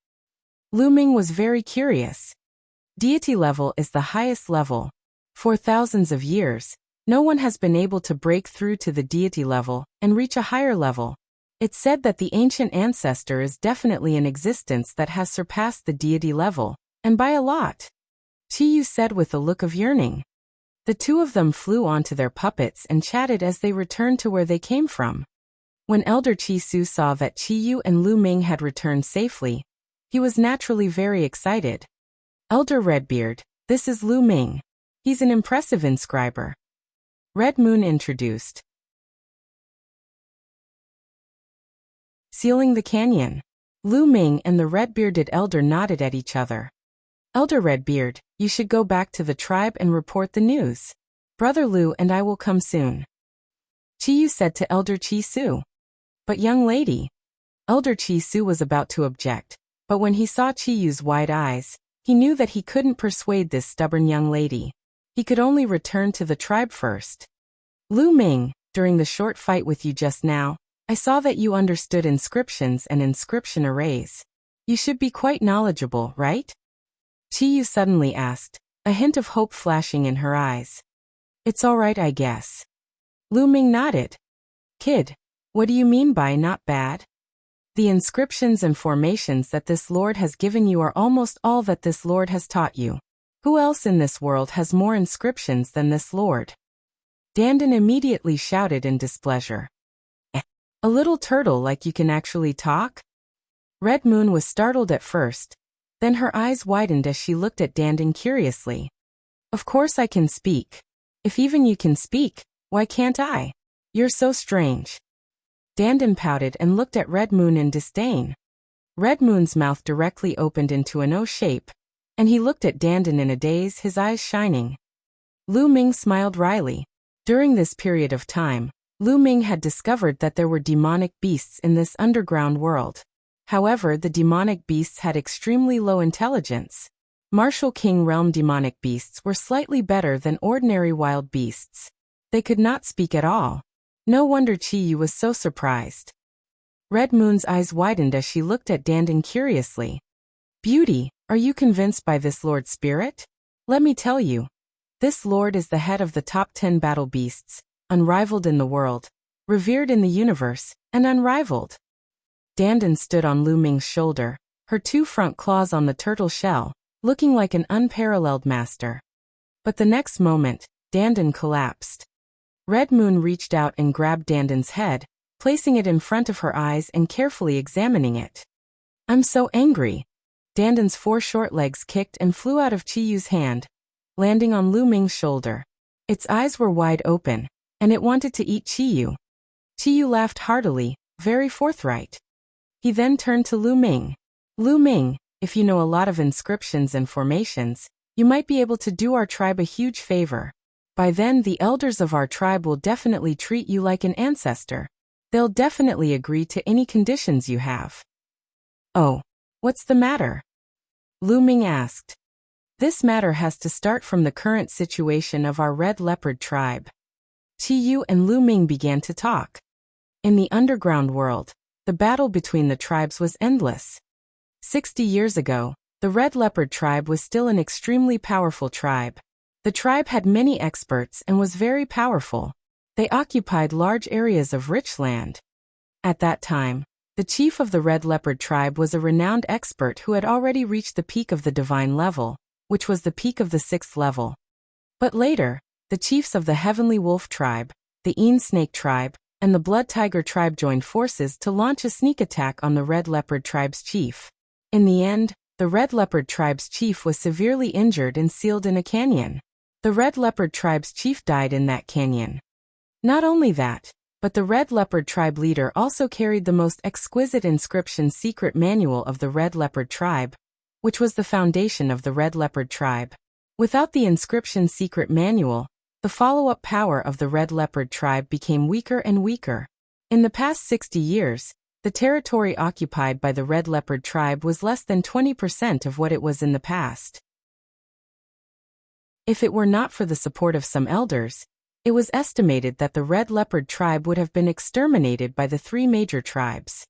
Lu Ming was very curious. Deity level is the highest level. For thousands of years, no one has been able to break through to the deity level and reach a higher level. It's said that the ancient ancestor is definitely in existence that has surpassed the deity level, and by a lot, Qi-Yu said with a look of yearning. The two of them flew onto their puppets and chatted as they returned to where they came from. When Elder Qi-Su saw that Qi-Yu and Lu Ming had returned safely, he was naturally very excited. "Elder Redbeard, this is Lu Ming. He's an impressive inscriber," Red Moon introduced. Sealing the canyon. Lu Ming and the red-bearded elder nodded at each other. "Elder Redbeard, you should go back to the tribe and report the news. Brother Lu and I will come soon," Qi-Yu said to Elder Qi-Su. "But young lady," Elder Qi-Su was about to object, but when he saw Qi-Yu's wide eyes, he knew that he couldn't persuade this stubborn young lady. He could only return to the tribe first. "Lu Ming, during the short fight with you just now, I saw that you understood inscriptions and inscription arrays. You should be quite knowledgeable, right?" Qi-Yu suddenly asked, a hint of hope flashing in her eyes. "It's all right, I guess." Lu Ming nodded. "Kid, what do you mean by not bad? The inscriptions and formations that this Lord has given you are almost all that this Lord has taught you. Who else in this world has more inscriptions than this Lord?" Dandan immediately shouted in displeasure. A little turtle like you can actually talk? Red Moon was startled at first, then her eyes widened as she looked at Dandan curiously. Of course I can speak. If even you can speak, why can't I? You're so strange. Dandan pouted and looked at Red Moon in disdain. Red Moon's mouth directly opened into an O shape, and he looked at Dandan in a daze, his eyes shining. Lu Ming smiled wryly. During this period of time, Lu Ming had discovered that there were demonic beasts in this underground world. However, the demonic beasts had extremely low intelligence. Martial King Realm demonic beasts were slightly better than ordinary wild beasts. They could not speak at all. No wonder Chi Yu was so surprised. Red Moon's eyes widened as she looked at Dandan curiously. Beauty, are you convinced by this Lord Spirit? Let me tell you. This Lord is the head of the top 10 battle beasts, unrivaled in the world, revered in the universe, and unrivaled. Dandan stood on Lu Ming's shoulder, her two front claws on the turtle shell, looking like an unparalleled master. But the next moment, Dandan collapsed. Red Moon reached out and grabbed Dandan's head, placing it in front of her eyes and carefully examining it. I'm so angry. Dandan's 4 short legs kicked and flew out of Chi Yu's hand, landing on Lu Ming's shoulder. Its eyes were wide open, and it wanted to eat Chi Yu. Chi Yu laughed heartily, very forthright. He then turned to Lu Ming. Lu Ming, if you know a lot of inscriptions and formations, you might be able to do our tribe a huge favor. By then the elders of our tribe will definitely treat you like an ancestor. They'll definitely agree to any conditions you have. Oh, what's the matter? Lu Ming asked. This matter has to start from the current situation of our Red Leopard tribe. Chi Yu and Lu Ming began to talk. In the underground world, the battle between the tribes was endless. 60 years ago, the Red Leopard tribe was still an extremely powerful tribe. The tribe had many experts and was very powerful. They occupied large areas of rich land. At that time, the chief of the Red Leopard tribe was a renowned expert who had already reached the peak of the divine level, which was the peak of the 6th level. But later, the chiefs of the Heavenly Wolf tribe, the Een Snake tribe, and the Blood Tiger tribe joined forces to launch a sneak attack on the Red Leopard tribe's chief. In the end, the Red Leopard tribe's chief was severely injured and sealed in a canyon. The Red Leopard tribe's chief died in that canyon. Not only that, but the Red Leopard tribe leader also carried the most exquisite inscription secret manual of the Red Leopard tribe, which was the foundation of the Red Leopard tribe. Without the inscription secret manual, the follow-up power of the Red Leopard tribe became weaker and weaker. In the past 60 years, the territory occupied by the Red Leopard tribe was less than 20% of what it was in the past. If it were not for the support of some elders, it was estimated that the Red Leopard tribe would have been exterminated by the 3 major tribes.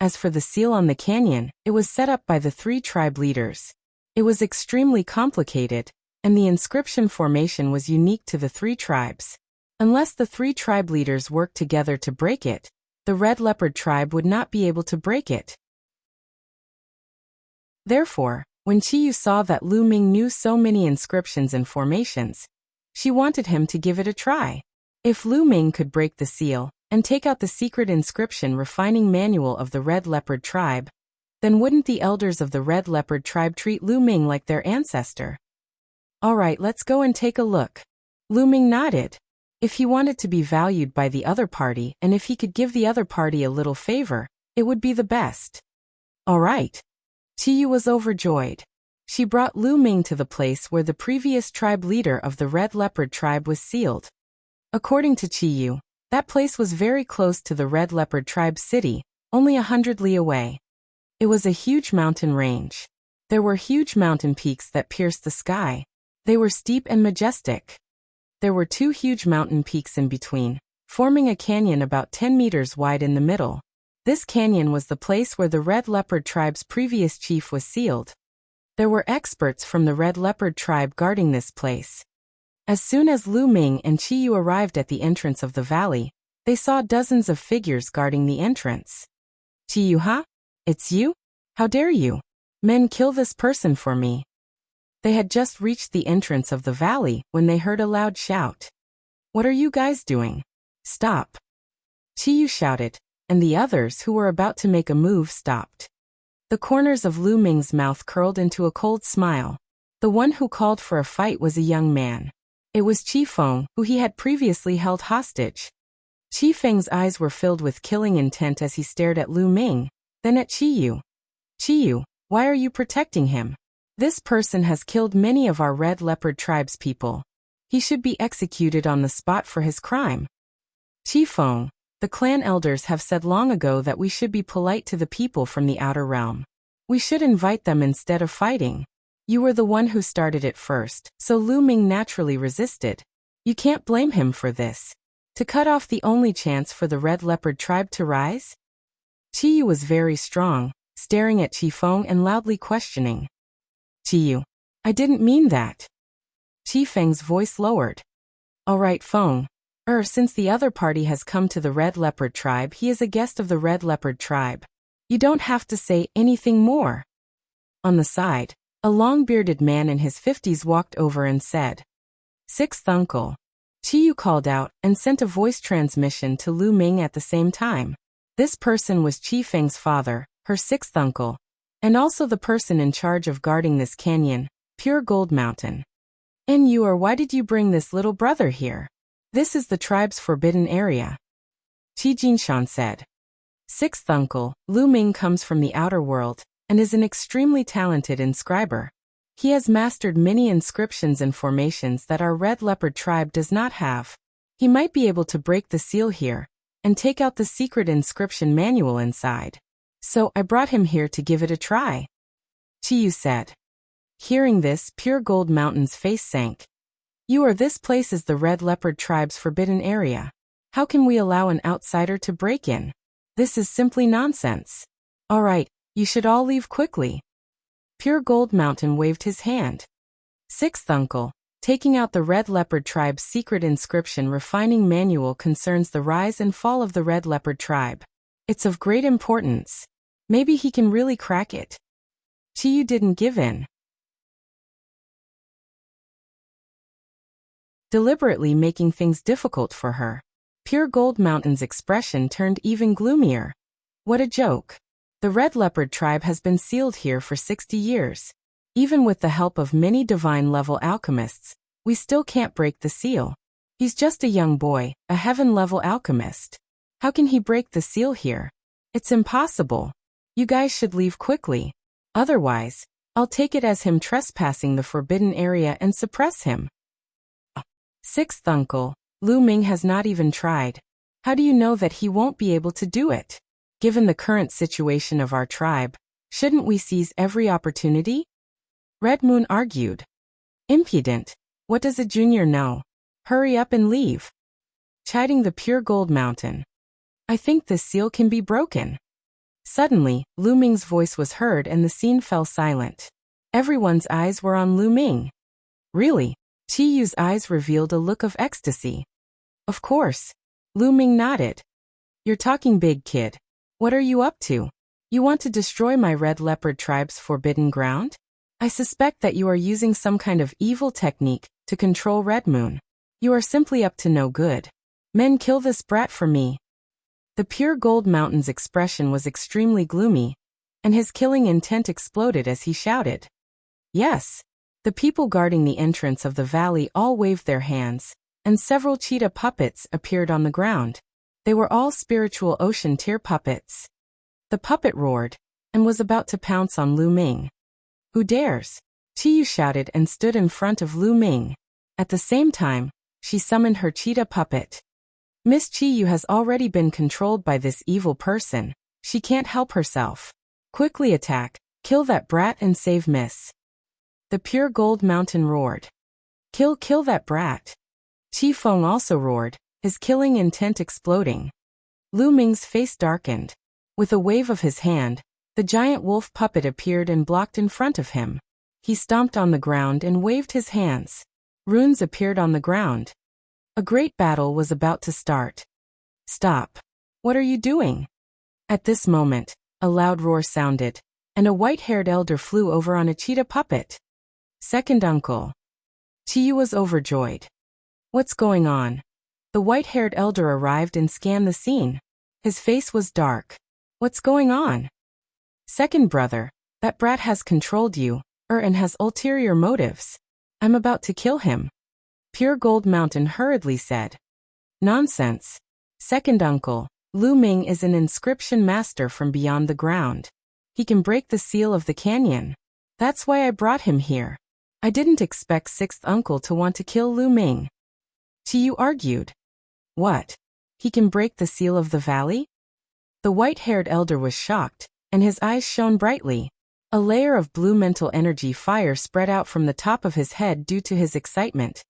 As for the seal on the canyon, it was set up by the 3 tribe leaders. It was extremely complicated, and the inscription formation was unique to the 3 tribes. Unless the 3 tribe leaders worked together to break it, the Red Leopard tribe would not be able to break it. Therefore, when Chi Yu saw that Lu Ming knew so many inscriptions and formations, she wanted him to give it a try. If Lu Ming could break the seal and take out the secret inscription refining manual of the Red Leopard tribe, then wouldn't the elders of the Red Leopard tribe treat Lu Ming like their ancestor? Alright, let's go and take a look. Lu Ming nodded. If he wanted to be valued by the other party and if he could give the other party a little favor, it would be the best. Alright. Chi Yu was overjoyed. She brought Lu Ming to the place where the previous tribe leader of the Red Leopard tribe was sealed. According to Chi Yu, that place was very close to the Red Leopard tribe's city, only 100 li away. It was a huge mountain range. There were huge mountain peaks that pierced the sky. They were steep and majestic. There were 2 huge mountain peaks in between, forming a canyon about 10 meters wide in the middle. This canyon was the place where the Red Leopard tribe's previous chief was sealed. There were experts from the Red Leopard tribe guarding this place. As soon as Lu Ming and Chi Yu arrived at the entrance of the valley, they saw dozens of figures guarding the entrance. Chi Yu, huh? It's you? How dare you? Men, kill this person for me. They had just reached the entrance of the valley when they heard a loud shout. What are you guys doing? Stop! Qiyu shouted, and the others who were about to make a move stopped. The corners of Lu Ming's mouth curled into a cold smile. The one who called for a fight was a young man. It was Qi Feng, who he had previously held hostage. Qi Feng's eyes were filled with killing intent as he stared at Lu Ming, then at Qiyu. Qiyu, why are you protecting him? This person has killed many of our Red Leopard tribe's people. He should be executed on the spot for his crime. Qi Feng, the clan elders have said long ago that we should be polite to the people from the outer realm. We should invite them instead of fighting. You were the one who started it first, so Lu Ming naturally resisted. You can't blame him for this. To cut off the only chance for the Red Leopard tribe to rise? Qiyu was very strong, staring at Qi Feng and loudly questioning. Qiyu, I didn't mean that. Qi Feng's voice lowered. All right, Feng. Since the other party has come to the Red Leopard tribe, he is a guest of the Red Leopard tribe. You don't have to say anything more. On the side, a long-bearded man in his 50s walked over and said, Sixth uncle. Qiyu called out and sent a voice transmission to Lu Ming at the same time. This person was Qi Feng's father, her sixth uncle, and also the person in charge of guarding this canyon, Pure Gold Mountain. And you, or why did you bring this little brother here? This is the tribe's forbidden area. Qi Jinshan said. Sixth uncle, Lu Ming comes from the outer world, and is an extremely talented inscriber. He has mastered many inscriptions and formations that our Red Leopard tribe does not have. He might be able to break the seal here, and take out the secret inscription manual inside. So I brought him here to give it a try. Qiyu said. Hearing this, Pure Gold Mountain's face sank. This place is the Red Leopard tribe's forbidden area. How can we allow an outsider to break in? This is simply nonsense. All right, you should all leave quickly. Pure Gold Mountain waved his hand. Sixth uncle, taking out the Red Leopard tribe's secret inscription refining manual concerns the rise and fall of the Red Leopard tribe. It's of great importance. Maybe he can really crack it. Qiyu didn't give in. Deliberately making things difficult for her. Pure Gold Mountain's expression turned even gloomier. What a joke. The Red Leopard tribe has been sealed here for 60 years. Even with the help of many divine-level alchemists, we still can't break the seal. He's just a young boy, a heaven-level alchemist. How can he break the seal here? It's impossible. You guys should leave quickly. Otherwise, I'll take it as him trespassing the forbidden area and suppress him. Sixth uncle, Lu Ming has not even tried. How do you know that he won't be able to do it? Given the current situation of our tribe, shouldn't we seize every opportunity? Red Moon argued. Impudent. What does a junior know? Hurry up and leave. Chiding the Pure Gold Mountain. I think this seal can be broken. Suddenly, Lu Ming's voice was heard and the scene fell silent. Everyone's eyes were on Lu Ming. Really? Qiyu's eyes revealed a look of ecstasy. Of course. Lu Ming nodded. You're talking big, kid. What are you up to? You want to destroy my Red Leopard tribe's forbidden ground? I suspect that you are using some kind of evil technique to control Red Moon. You are simply up to no good. Men, kill this brat for me. The Pure Gold Mountain's expression was extremely gloomy, and his killing intent exploded as he shouted. Yes. The people guarding the entrance of the valley all waved their hands, and several cheetah puppets appeared on the ground. They were all spiritual ocean tear puppets. The puppet roared, and was about to pounce on Lu Ming. Who dares? Qiyu shouted and stood in front of Lu Ming. At the same time, she summoned her cheetah puppet. Miss Qiyu has already been controlled by this evil person. She can't help herself. Quickly attack, kill that brat and save Miss. The Pure Gold Mountain roared. Kill that brat. Qi Feng also roared, his killing intent exploding. Lu Ming's face darkened. With a wave of his hand, the giant wolf puppet appeared and blocked in front of him. He stomped on the ground and waved his hands. Runes appeared on the ground. A great battle was about to start. Stop. What are you doing? At this moment, a loud roar sounded, and a white-haired elder flew over on a cheetah puppet. Second uncle. Qiyu was overjoyed. What's going on? The white-haired elder arrived and scanned the scene. His face was dark. What's going on? Second brother, that brat has controlled you, and has ulterior motives. I'm about to kill him. Pure Gold Mountain hurriedly said. Nonsense. Second uncle, Lu Ming is an inscription master from beyond the ground. He can break the seal of the canyon. That's why I brought him here. I didn't expect sixth uncle to want to kill Lu Ming. Chiyu argued. What? He can break the seal of the valley? The white-haired elder was shocked, and his eyes shone brightly. A layer of blue mental energy fire spread out from the top of his head due to his excitement,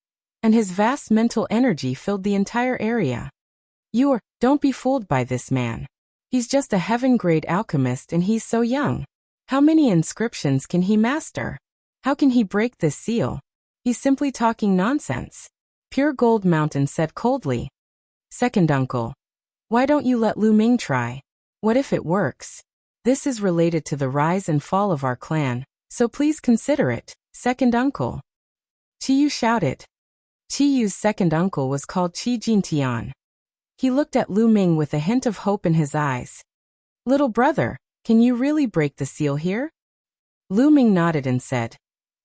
and his vast mental energy filled the entire area. Don't be fooled by this man. He's just a heaven-grade alchemist and he's so young. How many inscriptions can he master? How can he break this seal? He's simply talking nonsense. Pure Gold Mountain said coldly. Second uncle, why don't you let Lu Ming try? What if it works? This is related to the rise and fall of our clan, so please consider it, second uncle. Chiyu shouted. Chiyu's second uncle was called Chi Jintian. He looked at Lu Ming with a hint of hope in his eyes. Little brother, can you really break the seal here? Lu Ming nodded and said,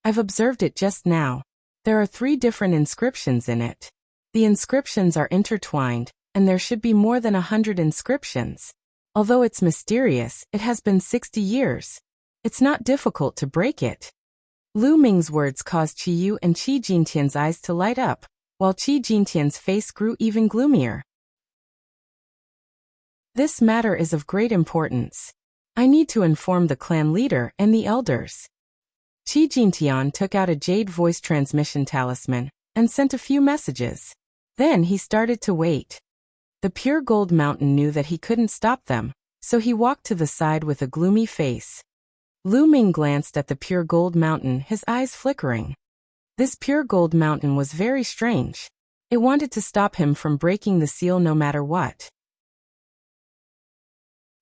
I've observed it just now. There are 3 different inscriptions in it. The inscriptions are intertwined, and there should be more than 100 inscriptions. Although it's mysterious, it has been 60 years. It's not difficult to break it. Lu Ming's words caused Chiyu and Chi Jintian's eyes to light up, while Chi Jintian's face grew even gloomier. This matter is of great importance. I need to inform the clan leader and the elders. Chi Jintian took out a jade voice transmission talisman and sent a few messages. Then he started to wait. The Pure Gold Mountain knew that he couldn't stop them, so he walked to the side with a gloomy face. Lu Ming glanced at the Pure Gold Mountain, his eyes flickering. This Pure Gold Mountain was very strange. It wanted to stop him from breaking the seal no matter what.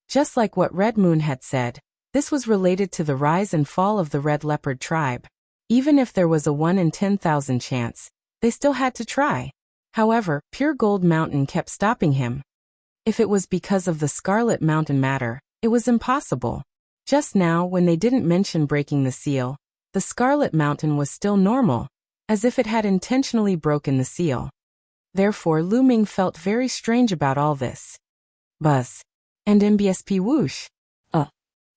Just like what Red Moon had said, this was related to the rise and fall of the Red Leopard tribe. Even if there was a 1 in 10,000 chance, they still had to try. However, Pure Gold Mountain kept stopping him. If it was because of the Scarlet Mountain matter, it was impossible. Just now, when they didn't mention breaking the seal, the Scarlet Mountain was still normal, as if it had intentionally broken the seal. Therefore, Lu Ming felt very strange about all this. Buzz. And MBSP whoosh.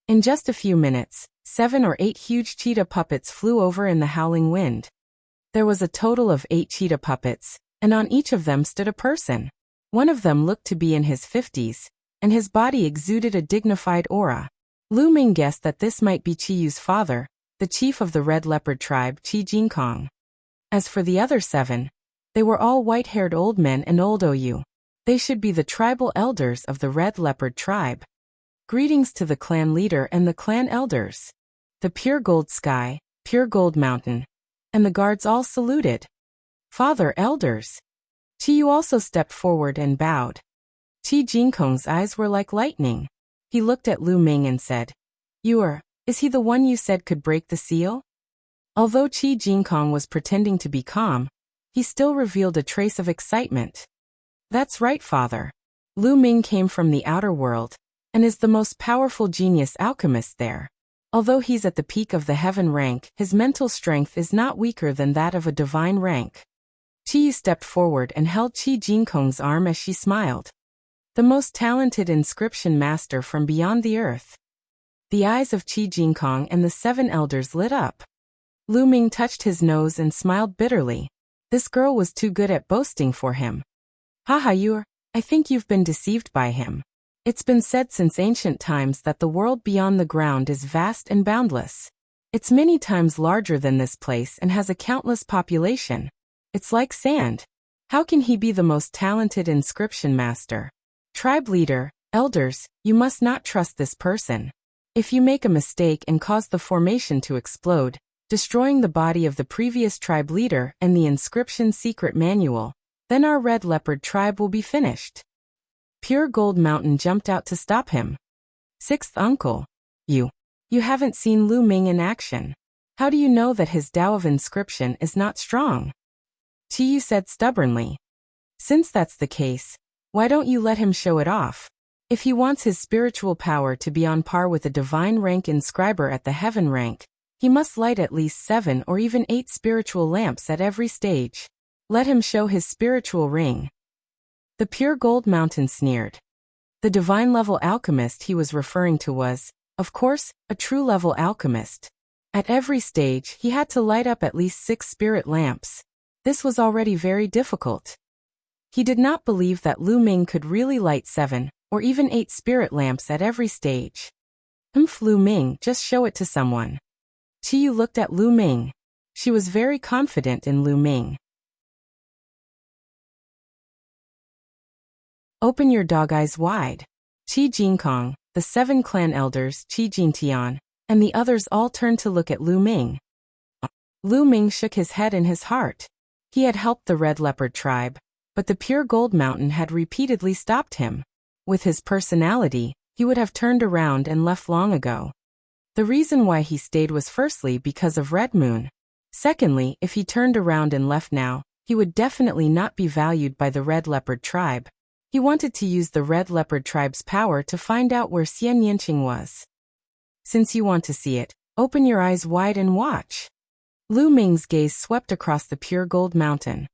In just a few minutes, 7 or 8 huge cheetah puppets flew over in the howling wind. There was a total of 8 cheetah puppets, and on each of them stood a person. One of them looked to be in his 50s, and his body exuded a dignified aura. Lu Ming guessed that this might be Chiyu's father, the chief of the Red Leopard tribe, Chi Jinkong. As for the other 7, they were all white-haired old men and old OU. They should be the tribal elders of the Red Leopard tribe. Greetings to the clan leader and the clan elders. The Pure Gold Sky, Pure Gold Mountain, and the guards all saluted. Father, elders. Chiyu also stepped forward and bowed. Chi Jinkong's eyes were like lightning. He looked at Lu Ming and said, Is he the one you said could break the seal? Although Chi Jinkong was pretending to be calm, he still revealed a trace of excitement. That's right, father. Lu Ming came from the outer world, and is the most powerful genius alchemist there. Although he's at the peak of the heaven rank, his mental strength is not weaker than that of a divine rank. Chi stepped forward and held Chi Jinkong's arm as she smiled. The most talented inscription master from beyond the earth. The eyes of Chi Jinkong and the 7 elders lit up. Lu Ming touched his nose and smiled bitterly. This girl was too good at boasting for him. Haha, I think you've been deceived by him. It's been said since ancient times that the world beyond the ground is vast and boundless. It's many times larger than this place and has a countless population. It's like sand. How can he be the most talented inscription master? Tribe leader, elders, you must not trust this person. If you make a mistake and cause the formation to explode, destroying the body of the previous tribe leader and the inscription secret manual, then our Red Leopard tribe will be finished. Pure Gold Mountain jumped out to stop him. Sixth uncle. You haven't seen Lu Ming in action. How do you know that his Tao of inscription is not strong? Chiyu said stubbornly. Since that's the case, why don't you let him show it off? If he wants his spiritual power to be on par with a divine rank inscriber at the heaven rank, he must light at least 7 or even 8 spiritual lamps at every stage. Let him show his spiritual ring. The pure gold mountain sneered. The divine level alchemist he was referring to was, of course, a true level alchemist. At every stage, he had to light up at least 6 spirit lamps. This was already very difficult. He did not believe that Lu Ming could really light 7 or even 8 spirit lamps at every stage. Lu Ming, just show it to someone. Qiyu looked at Lu Ming. She was very confident in Lu Ming. Open your dog eyes wide. Qi Jinkong, the 7 clan elders, Qi Jintian, and the others all turned to look at Lu Ming. Lu Ming shook his head in his heart. He had helped the Red Leopard tribe, but the pure gold mountain had repeatedly stopped him. With his personality, he would have turned around and left long ago. The reason why he stayed was firstly because of Red Moon. Secondly, if he turned around and left now, he would definitely not be valued by the Red Leopard tribe. He wanted to use the Red Leopard tribe's power to find out where Xian Yinqing was. Since you want to see it, open your eyes wide and watch. Lu Ming's gaze swept across the pure gold mountain.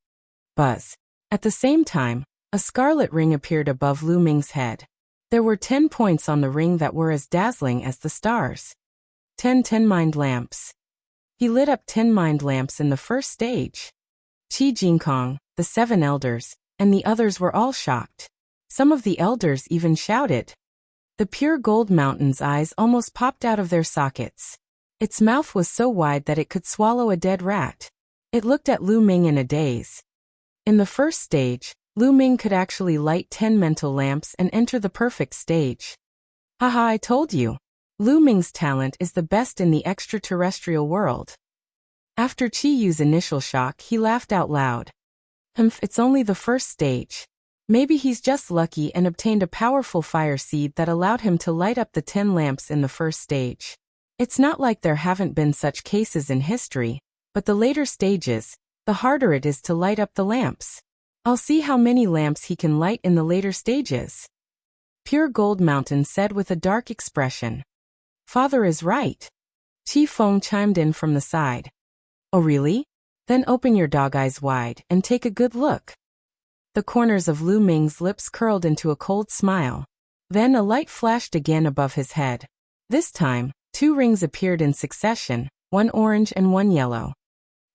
Buzz. At the same time, a scarlet ring appeared above Lu Ming's head. There were 10 points on the ring that were as dazzling as the stars. 10 mind lamps. He lit up 10 mind lamps in the first stage. Qi Jinkong, the 7 elders, and the others were all shocked. Some of the elders even shouted. The pure gold mountain's eyes almost popped out of their sockets. Its mouth was so wide that it could swallow a dead rat. It looked at Lu Ming in a daze. In the first stage, Lu Ming could actually light 10 mental lamps and enter the perfect stage. Haha, I told you. Lu Ming's talent is the best in the extraterrestrial world. After Qiyu's initial shock, he laughed out loud. It's only the first stage. Maybe he's just lucky and obtained a powerful fire seed that allowed him to light up the 10 lamps in the first stage. It's not like there haven't been such cases in history, but the later stages, the harder it is to light up the lamps. I'll see how many lamps he can light in the later stages. Pure Gold Mountain said with a dark expression. Father is right. Qi Feng chimed in from the side. Oh really? Then open your dog eyes wide and take a good look. The corners of Lu Ming's lips curled into a cold smile. Then a light flashed again above his head. This time, 2 rings appeared in succession, one orange and one yellow.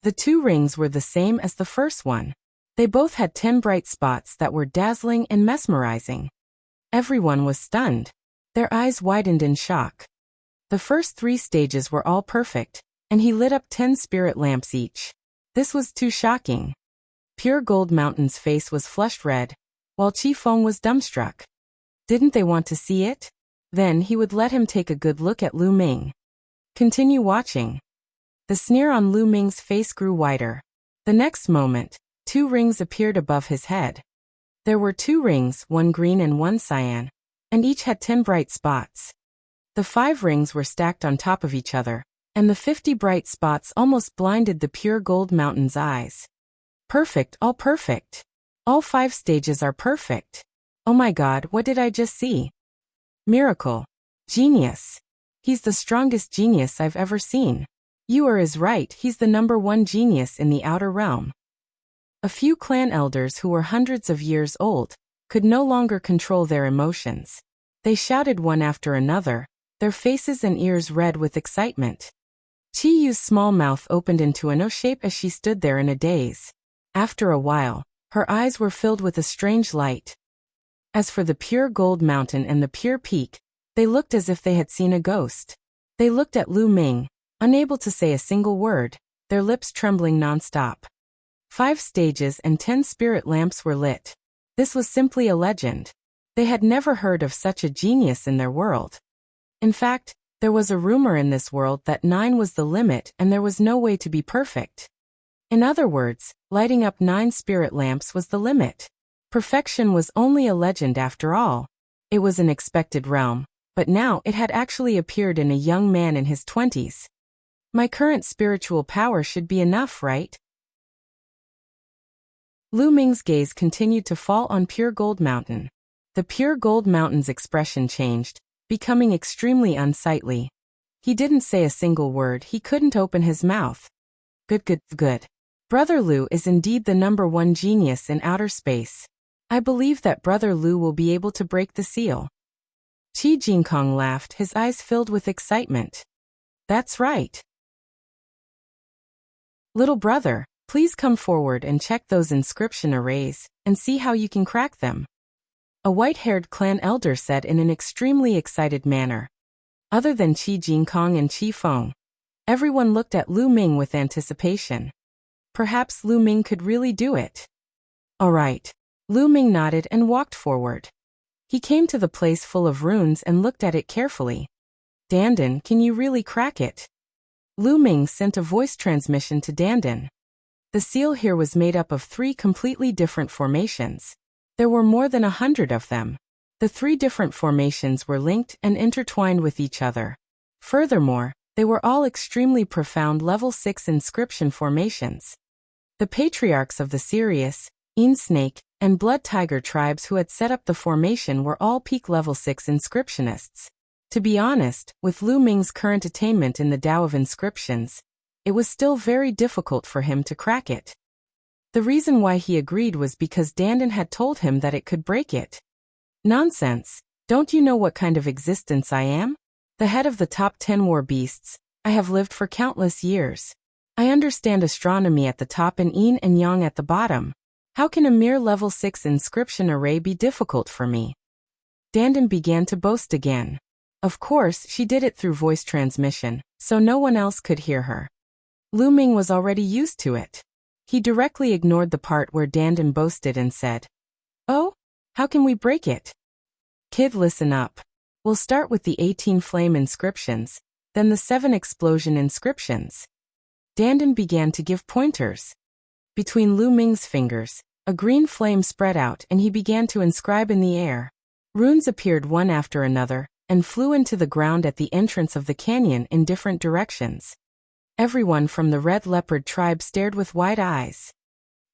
The 2 rings were the same as the first one. They both had 10 bright spots that were dazzling and mesmerizing. Everyone was stunned. Their eyes widened in shock. The first 3 stages were all perfect, and he lit up 10 spirit lamps each. This was too shocking. Pure Gold Mountain's face was flushed red, while Qi Feng was dumbstruck. Didn't they want to see it? Then he would let him take a good look at Lu Ming. Continue watching. The sneer on Lu Ming's face grew wider. The next moment, 2 rings appeared above his head. There were 2 rings, one green and one cyan, and each had 10 bright spots. The 5 rings were stacked on top of each other, and the 50 bright spots almost blinded the Pure Gold Mountain's eyes. Perfect, all perfect. All 5 stages are perfect. Oh my God, what did I just see? Miracle. Genius. He's the strongest genius I've ever seen. Yuer is right, he's the #1 genius in the outer realm. A few clan elders who were hundreds of years old could no longer control their emotions. They shouted one after another, their faces and ears red with excitement. Qiyu's small mouth opened into an O shape as she stood there in a daze. After a while, her eyes were filled with a strange light. As for the Pure Gold Mountain and the Pure Peak, they looked as if they had seen a ghost. They looked at Lu Ming, unable to say a single word, their lips trembling non-stop. 5 stages and 10 spirit lamps were lit. This was simply a legend. They had never heard of such a genius in their world. In fact, there was a rumor in this world that 9 was the limit and there was no way to be perfect. In other words, lighting up 9 spirit lamps was the limit. Perfection was only a legend after all. It was an expected realm, but now it had actually appeared in a young man in his 20s. My current spiritual power should be enough, right? Lu Ming's gaze continued to fall on Pure Gold Mountain. The Pure Gold Mountain's expression changed, becoming extremely unsightly. He didn't say a single word, he couldn't open his mouth. Good. Brother Lu is indeed the #1 genius in outer space. I believe that Brother Lu will be able to break the seal. Qi Jingkong laughed, his eyes filled with excitement. That's right. Little brother, please come forward and check those inscription arrays, and see how you can crack them. A white-haired clan elder said in an extremely excited manner. Other than Qi Jingkong and Qi Feng, everyone looked at Lu Ming with anticipation. Perhaps Lu Ming could really do it. All right. Lu Ming nodded and walked forward. He came to the place full of runes and looked at it carefully. Dandan, can you really crack it? Lu Ming sent a voice transmission to Dandan. The seal here was made up of 3 completely different formations. There were more than 100 of them. The 3 different formations were linked and intertwined with each other. Furthermore, they were all extremely profound level 6 inscription formations. The patriarchs of the Sirius, Yin Snake, and Blood Tiger tribes who had set up the formation were all peak level 6 inscriptionists. To be honest, with Lu Ming's current attainment in the Tao of inscriptions, it was still very difficult for him to crack it. The reason why he agreed was because Dandan had told him that it could break it. Nonsense! Don't you know what kind of existence I am? The head of the top 10 war beasts, I have lived for countless years. I understand astronomy at the top and yin and yang at the bottom. How can a mere level 6 inscription array be difficult for me? Dandan began to boast again. Of course, she did it through voice transmission, so no one else could hear her. Lu Ming was already used to it. He directly ignored the part where Dandan boasted and said, "Oh? How can we break it?" Kid, listen up. We'll start with the 18 flame inscriptions, then the 7 explosion inscriptions. Dandan began to give pointers. Between Lu Ming's fingers, a green flame spread out and he began to inscribe in the air. Runes appeared one after another, and flew into the ground at the entrance of the canyon in different directions. Everyone from the Red Leopard tribe stared with wide eyes.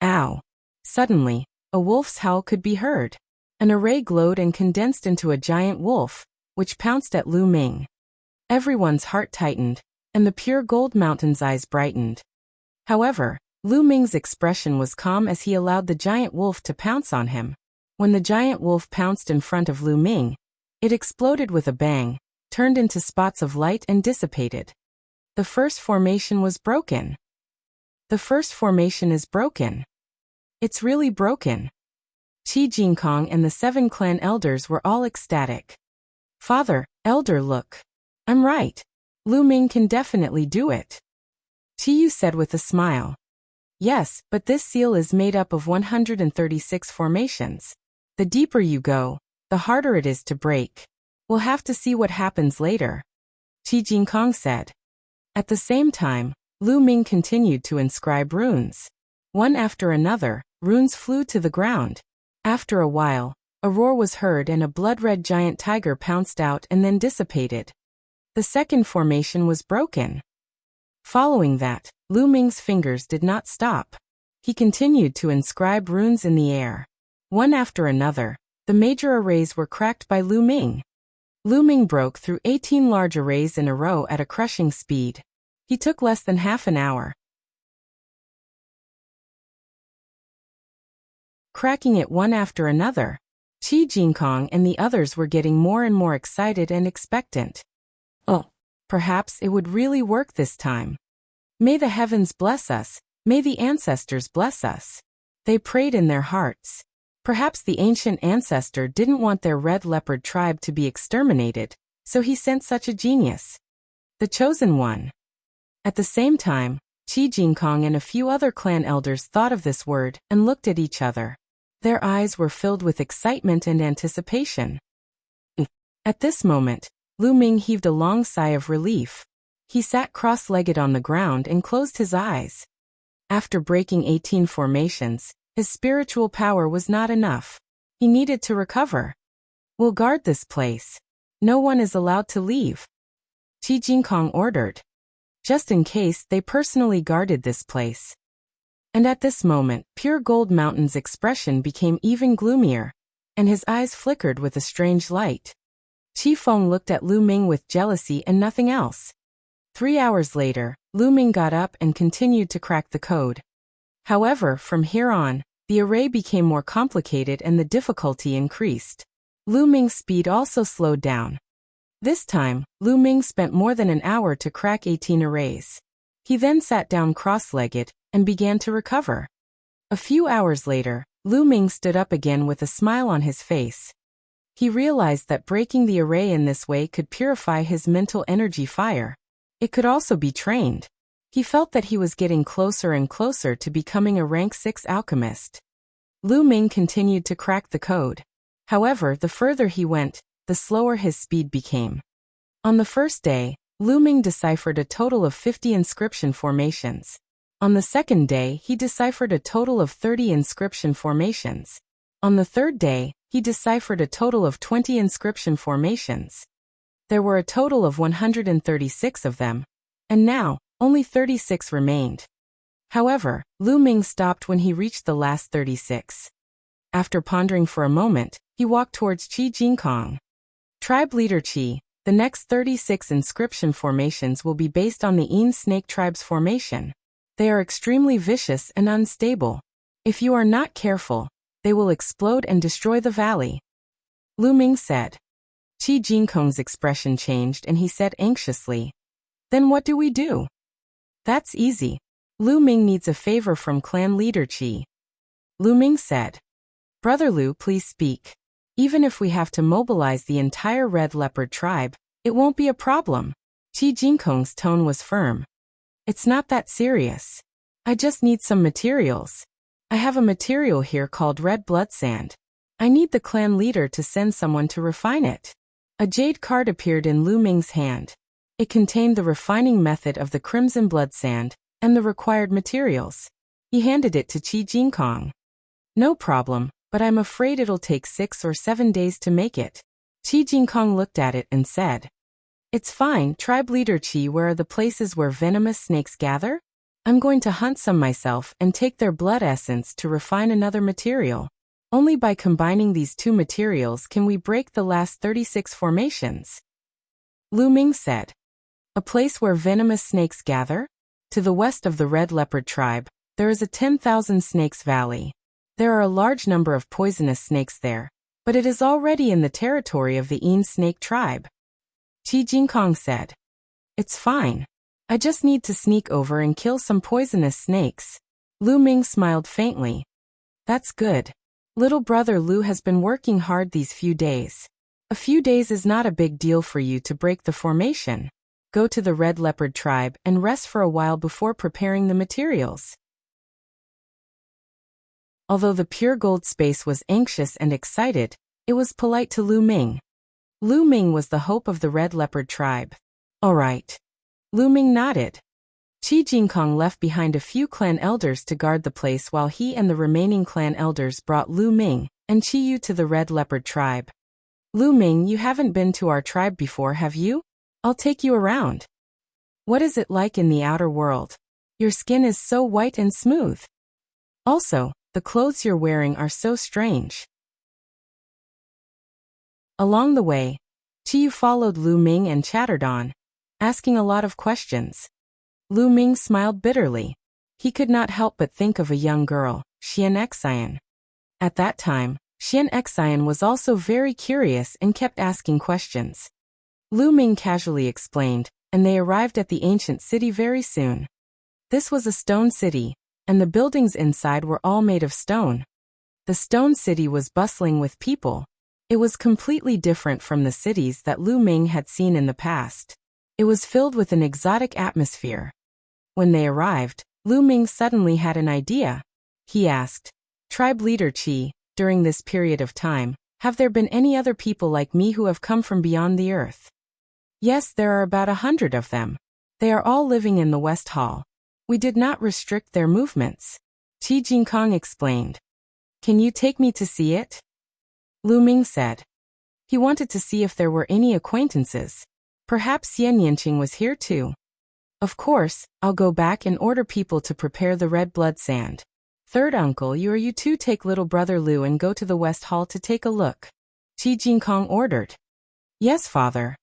Ow! Suddenly, a wolf's howl could be heard. An array glowed and condensed into a giant wolf, which pounced at Lu Ming. Everyone's heart tightened, and the Pure Gold Mountain's eyes brightened. However, Lu Ming's expression was calm as he allowed the giant wolf to pounce on him. When the giant wolf pounced in front of Lu Ming, it exploded with a bang, turned into spots of light and dissipated. The first formation was broken. The first formation is broken. It's really broken. Qi Jingkong and the 7 clan elders were all ecstatic. Father, elder, look. I'm right. Lu Ming can definitely do it. Qiyu said with a smile. Yes, but this seal is made up of 136 formations. The deeper you go, the harder it is to break. We'll have to see what happens later. Qi Jingkong said. At the same time, Lu Ming continued to inscribe runes. One after another, runes flew to the ground. After a while, a roar was heard and a blood-red giant tiger pounced out and then dissipated. The second formation was broken. Following that, Lu Ming's fingers did not stop. He continued to inscribe runes in the air. One after another, the major arrays were cracked by Lu Ming. Lu Ming broke through 18 large arrays in a row at a crushing speed. He took less than half an hour, cracking it one after another. Qi Jingkong and the others were getting more and more excited and expectant. Oh, perhaps it would really work this time. May the heavens bless us, may the ancestors bless us. They prayed in their hearts. Perhaps the ancient ancestor didn't want their Red Leopard tribe to be exterminated, so he sent such a genius. The chosen one. At the same time, Qi Jingkong and a few other clan elders thought of this word and looked at each other. Their eyes were filled with excitement and anticipation. At this moment, Lu Ming heaved a long sigh of relief. He sat cross-legged on the ground and closed his eyes. After breaking 18 formations, his spiritual power was not enough. He needed to recover. We'll guard this place. No one is allowed to leave. Qi Jingkong ordered. Just in case, they personally guarded this place. And at this moment, Pure Gold Mountain's expression became even gloomier, and his eyes flickered with a strange light. Qi Feng looked at Lu Ming with jealousy and nothing else. 3 hours later, Lu Ming got up and continued to crack the code. However, from here on, the array became more complicated and the difficulty increased. Lu Ming's speed also slowed down. This time, Lu Ming spent more than an hour to crack 18 arrays. He then sat down cross-legged and began to recover. A few hours later, Lu Ming stood up again with a smile on his face. He realized that breaking the array in this way could purify his mental energy fire. It could also be trained. He felt that he was getting closer and closer to becoming a rank 6 alchemist. Lu Ming continued to crack the code. However, the further he went, the slower his speed became. On the first day, Lu Ming deciphered a total of 50 inscription formations. On the second day, he deciphered a total of 30 inscription formations. On the third day, he deciphered a total of 20 inscription formations. There were a total of 136 of them, and now, only 36 remained. However, Lu Ming stopped when he reached the last 36. After pondering for a moment, he walked towards Qi Jinkong. Tribe Leader Qi, the next 36 inscription formations will be based on the Yin Snake Tribe's formation. They are extremely vicious and unstable. If you are not careful, they will explode and destroy the valley. Lu Ming said. Qi Jinkong's expression changed and he said anxiously, "Then what do we do?" "That's easy. Lu Ming needs a favor from clan leader Qi." Lu Ming said. "Brother Lu, please speak. Even if we have to mobilize the entire Red Leopard tribe, it won't be a problem." Qi Jinkong's tone was firm. "It's not that serious. I just need some materials. I have a material here called red blood sand. I need the clan leader to send someone to refine it." A jade card appeared in Lu Ming's hand. It contained the refining method of the crimson blood sand and the required materials. He handed it to Qi Jinkong. "No problem, but I'm afraid it'll take 6 or 7 days to make it." Qi Jinkong looked at it and said, "It's fine, Tribe Leader Qi. Where are the places where venomous snakes gather? I'm going to hunt some myself and take their blood essence to refine another material. Only by combining these two materials can we break the last 36 formations." Lu Ming said. "A place where venomous snakes gather? To the west of the Red Leopard tribe, there is a 10,000 snakes valley. There are a large number of poisonous snakes there, but it is already in the territory of the Yin Snake tribe." Qi Jinkong said. "It's fine. I just need to sneak over and kill some poisonous snakes." Lu Ming smiled faintly. "That's good. Little brother Lu has been working hard these few days. A few days is not a big deal for you to break the formation. Go to the Red Leopard tribe and rest for a while before preparing the materials." Although the pure gold space was anxious and excited, it was polite to Lu Ming. Lu Ming was the hope of the Red Leopard tribe. "All right." Lu Ming nodded. Qi Jinkong left behind a few clan elders to guard the place while he and the remaining clan elders brought Lu Ming and Qi Yu to the Red Leopard tribe. "Lu Ming, you haven't been to our tribe before, have you? I'll take you around. What is it like in the outer world? Your skin is so white and smooth. Also, the clothes you're wearing are so strange." Along the way, Qi Yu followed Lu Ming and chattered on, asking a lot of questions. Lu Ming smiled bitterly. He could not help but think of a young girl, Xian Xian. At that time, Xian Xian was also very curious and kept asking questions. Lu Ming casually explained, and they arrived at the ancient city very soon. This was a stone city, and the buildings inside were all made of stone. The stone city was bustling with people. It was completely different from the cities that Lu Ming had seen in the past. It was filled with an exotic atmosphere. When they arrived, Lu Ming suddenly had an idea. He asked, "Tribe Leader Qi, during this period of time, have there been any other people like me who have come from beyond the earth?" "Yes, there are about 100 of them. They are all living in the West Hall. We did not restrict their movements," Qi Jinkong explained. "Can you take me to see it?" Lu Ming said. He wanted to see if there were any acquaintances. Perhaps Xian Yinqing was here too. Of course, I'll go back and order people to prepare the red blood sand. Third uncle, you two take little brother Lu and go to the West Hall to take a look. Qi Jingkong ordered. Yes, father.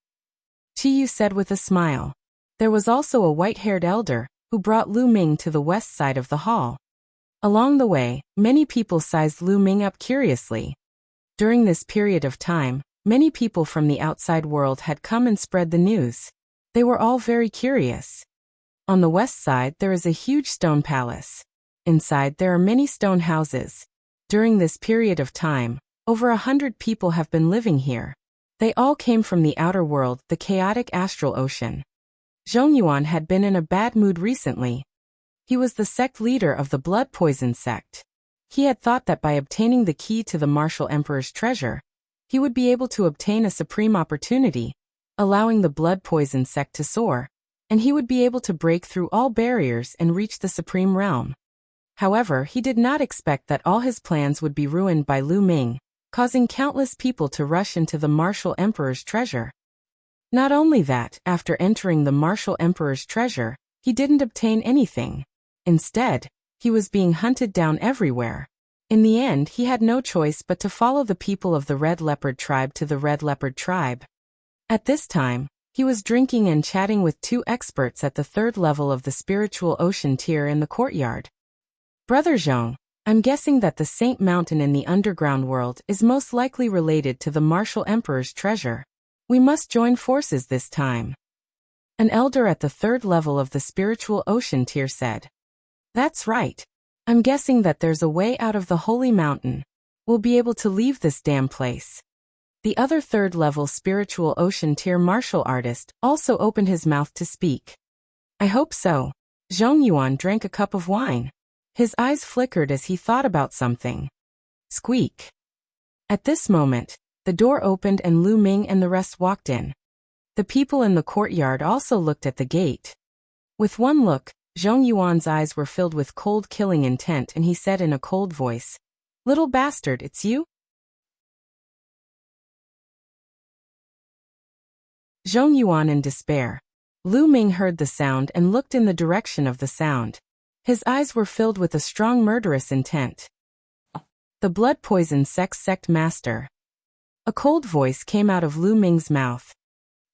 Qi Yu said with a smile. There was also a white-haired elder, who brought Lu Ming to the west side of the hall. Along the way, many people sized Lu Ming up curiously. During this period of time, many people from the outside world had come and spread the news. They were all very curious. On the west side there is a huge stone palace. Inside there are many stone houses. During this period of time, over 100 people have been living here. They all came from the outer world, the chaotic astral ocean. Zhongyuan had been in a bad mood recently. He was the sect leader of the blood poison sect. He had thought that by obtaining the key to the martial emperor's treasure, he would be able to obtain a supreme opportunity, allowing the blood poison sect to soar, and he would be able to break through all barriers and reach the supreme realm. However, he did not expect that all his plans would be ruined by Lu Ming, causing countless people to rush into the martial emperor's treasure. Not only that, after entering the martial emperor's treasure, he didn't obtain anything. Instead, he was being hunted down everywhere. In the end, he had no choice but to follow the people of the Red Leopard tribe to the Red Leopard tribe. At this time, he was drinking and chatting with two experts at the third level of the spiritual ocean tier in the courtyard. Brother Zhong, I'm guessing that the Saint Mountain in the underground world is most likely related to the martial emperor's treasure. We must join forces this time. An elder at the third level of the spiritual ocean tier said. That's right. I'm guessing that there's a way out of the holy mountain. We'll be able to leave this damn place. The other third-level spiritual ocean tier martial artist also opened his mouth to speak. I hope so. Zhongyuan drank a cup of wine. His eyes flickered as he thought about something. Squeak. At this moment, the door opened and Lu Ming and the rest walked in. The people in the courtyard also looked at the gate. With one look, Zhongyuan's eyes were filled with cold killing intent and he said in a cold voice, "Little bastard, it's you?" Zhongyuan in despair. Lu Ming heard the sound and looked in the direction of the sound. His eyes were filled with a strong murderous intent. The blood poison sect master. A cold voice came out of Lu Ming's mouth.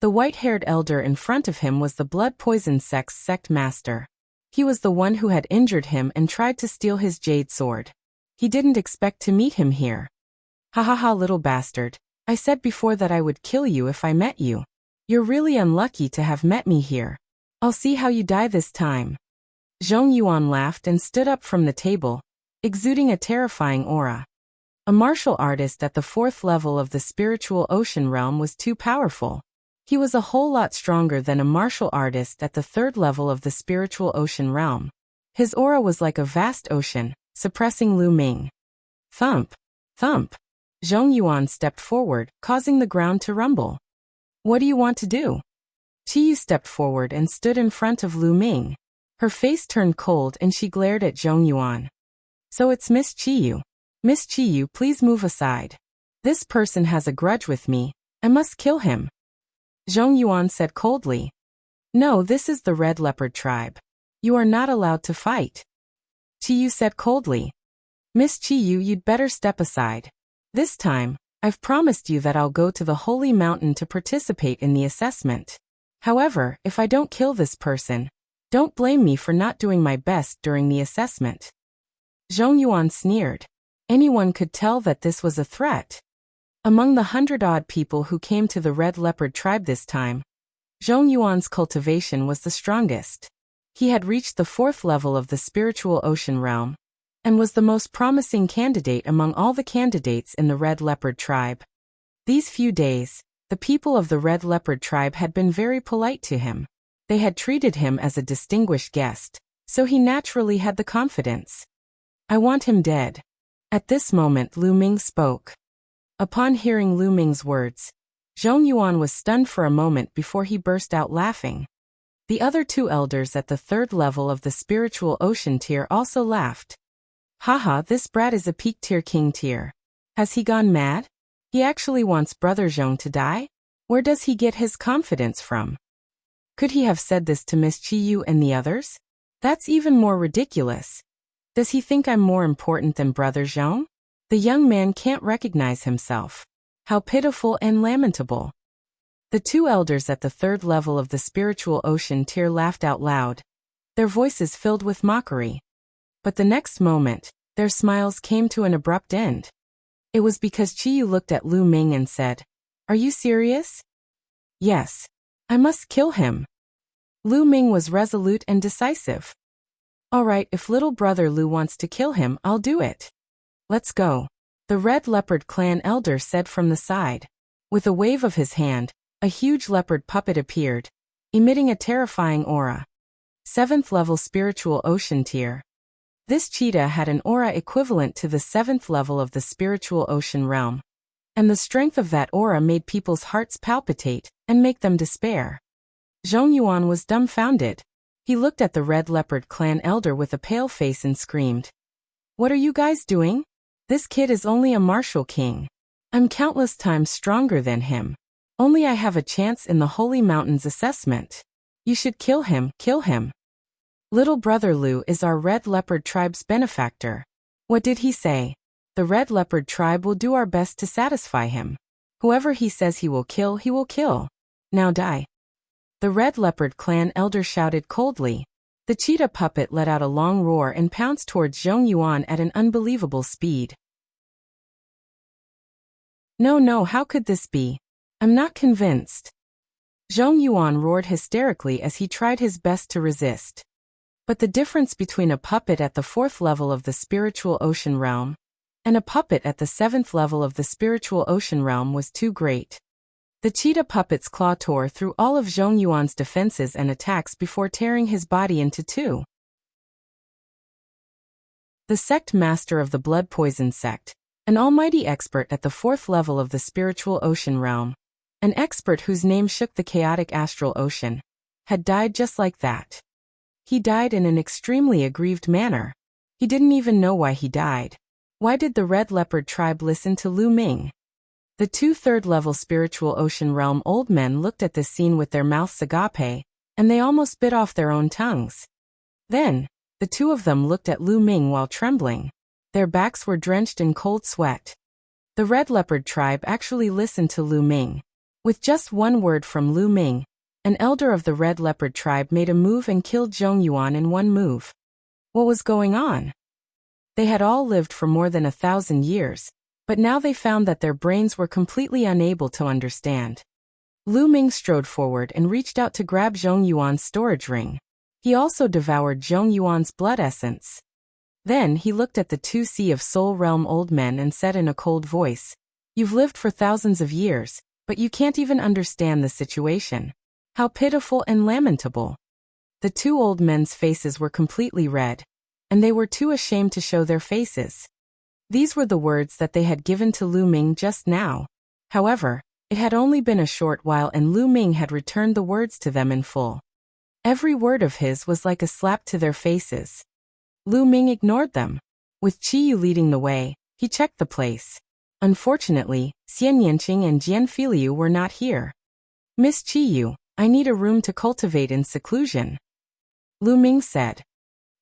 The white-haired elder in front of him was the blood poison sect master. He was the one who had injured him and tried to steal his jade sword. He didn't expect to meet him here. Ha ha ha, little bastard. I said before that I would kill you if I met you. You're really unlucky to have met me here. I'll see how you die this time. Zhongyuan laughed and stood up from the table, exuding a terrifying aura. A martial artist at the fourth level of the spiritual ocean realm was too powerful. He was a whole lot stronger than a martial artist at the third level of the spiritual ocean realm. His aura was like a vast ocean, suppressing Lu Ming. Thump! Thump! Zhongyuan stepped forward, causing the ground to rumble. What do you want to do? Qi Yu stepped forward and stood in front of Lu Ming. Her face turned cold and she glared at Zhongyuan. So it's Miss Qi Yu. Miss Qi Yu, please move aside. This person has a grudge with me. I must kill him. Zhongyuan said coldly. No, this is the Red Leopard tribe. You are not allowed to fight. Qi Yu said coldly. Miss Qi Yu, you'd better step aside. This time, I've promised you that I'll go to the Holy Mountain to participate in the assessment. However, if I don't kill this person, don't blame me for not doing my best during the assessment. Zhongyuan sneered. Anyone could tell that this was a threat. Among the 100-odd people who came to the Red Leopard tribe this time, Zhongyuan's cultivation was the strongest. He had reached the fourth level of the spiritual ocean realm, and was the most promising candidate among all the candidates in the Red Leopard tribe. These few days, the people of the Red Leopard tribe had been very polite to him. They had treated him as a distinguished guest, so he naturally had the confidence. I want him dead. At this moment Lu Ming spoke. Upon hearing Lu Ming's words, Zhongyuan was stunned for a moment before he burst out laughing. The other two elders at the third level of the spiritual ocean tier also laughed. Haha, this brat is a peak tier king tier. Has he gone mad? He actually wants Brother Zhong to die? Where does he get his confidence from? Could he have said this to Miss Qiyu and the others? That's even more ridiculous. Does he think I'm more important than Brother Zhong? The young man can't recognize himself. How pitiful and lamentable. The two elders at the third level of the spiritual ocean tier laughed out loud, their voices filled with mockery. But the next moment, their smiles came to an abrupt end. It was because Qiyu looked at Lu Ming and said, "Are you serious?" "Yes. I must kill him." Lu Ming was resolute and decisive. "All right, if little brother Lu wants to kill him, I'll do it. Let's go," the Red Leopard clan elder said from the side. With a wave of his hand, a huge leopard puppet appeared, emitting a terrifying aura. 7th level spiritual ocean tier. This cheetah had an aura equivalent to the 7th level of the spiritual ocean realm. And the strength of that aura made people's hearts palpitate and make them despair. Zhong Yuan was dumbfounded. He looked at the Red Leopard clan elder with a pale face and screamed, "What are you guys doing? This kid is only a martial king. I'm countless times stronger than him. Only I have a chance in the Holy Mountains assessment. You should kill him, kill him. Little brother Lu is our Red Leopard tribe's benefactor. What did he say? The Red Leopard tribe will do our best to satisfy him. Whoever he says he will kill, he will kill. Now die." The Red Leopard clan elder shouted coldly. The cheetah puppet let out a long roar and pounced towards Zhong Yuan at an unbelievable speed. No, how could this be? I'm not convinced." Zhong Yuan roared hysterically as he tried his best to resist. But the difference between a puppet at the 4th level of the spiritual ocean realm and a puppet at the 7th level of the spiritual ocean realm was too great. The cheetah puppet's claw tore through all of Zhong Yuan's defenses and attacks before tearing his body into two. The sect master of the blood poison sect, an almighty expert at the 4th level of the spiritual ocean realm, an expert whose name shook the chaotic astral ocean, had died just like that. He died in an extremely aggrieved manner. He didn't even know why he died. Why did the Red Leopard tribe listen to Lu Ming? The two 3rd-level spiritual ocean realm old men looked at this scene with their mouths agape, and they almost bit off their own tongues. Then, the two of them looked at Lu Ming while trembling. Their backs were drenched in cold sweat. The Red Leopard tribe actually listened to Lu Ming. With just one word from Lu Ming, an elder of the Red Leopard tribe made a move and killed Zhong Yuan in one move. What was going on? They had all lived for more than 1,000 years, but now they found that their brains were completely unable to understand. Lu Ming strode forward and reached out to grab Zhong Yuan's storage ring. He also devoured Zhong Yuan's blood essence. Then he looked at the two Sea of Soul realm old men and said in a cold voice, "You've lived for thousands of years, but you can't even understand the situation. How pitiful and lamentable." The two old men's faces were completely red, and they were too ashamed to show their faces. These were the words that they had given to Lu Ming just now. However, it had only been a short while and Lu Ming had returned the words to them in full. Every word of his was like a slap to their faces. Lu Ming ignored them. With Qiyu leading the way, he checked the place. Unfortunately, Xian Yanqing and Jian Filiu were not here. "Miss Qiyu, I need a room to cultivate in seclusion," Lu Ming said.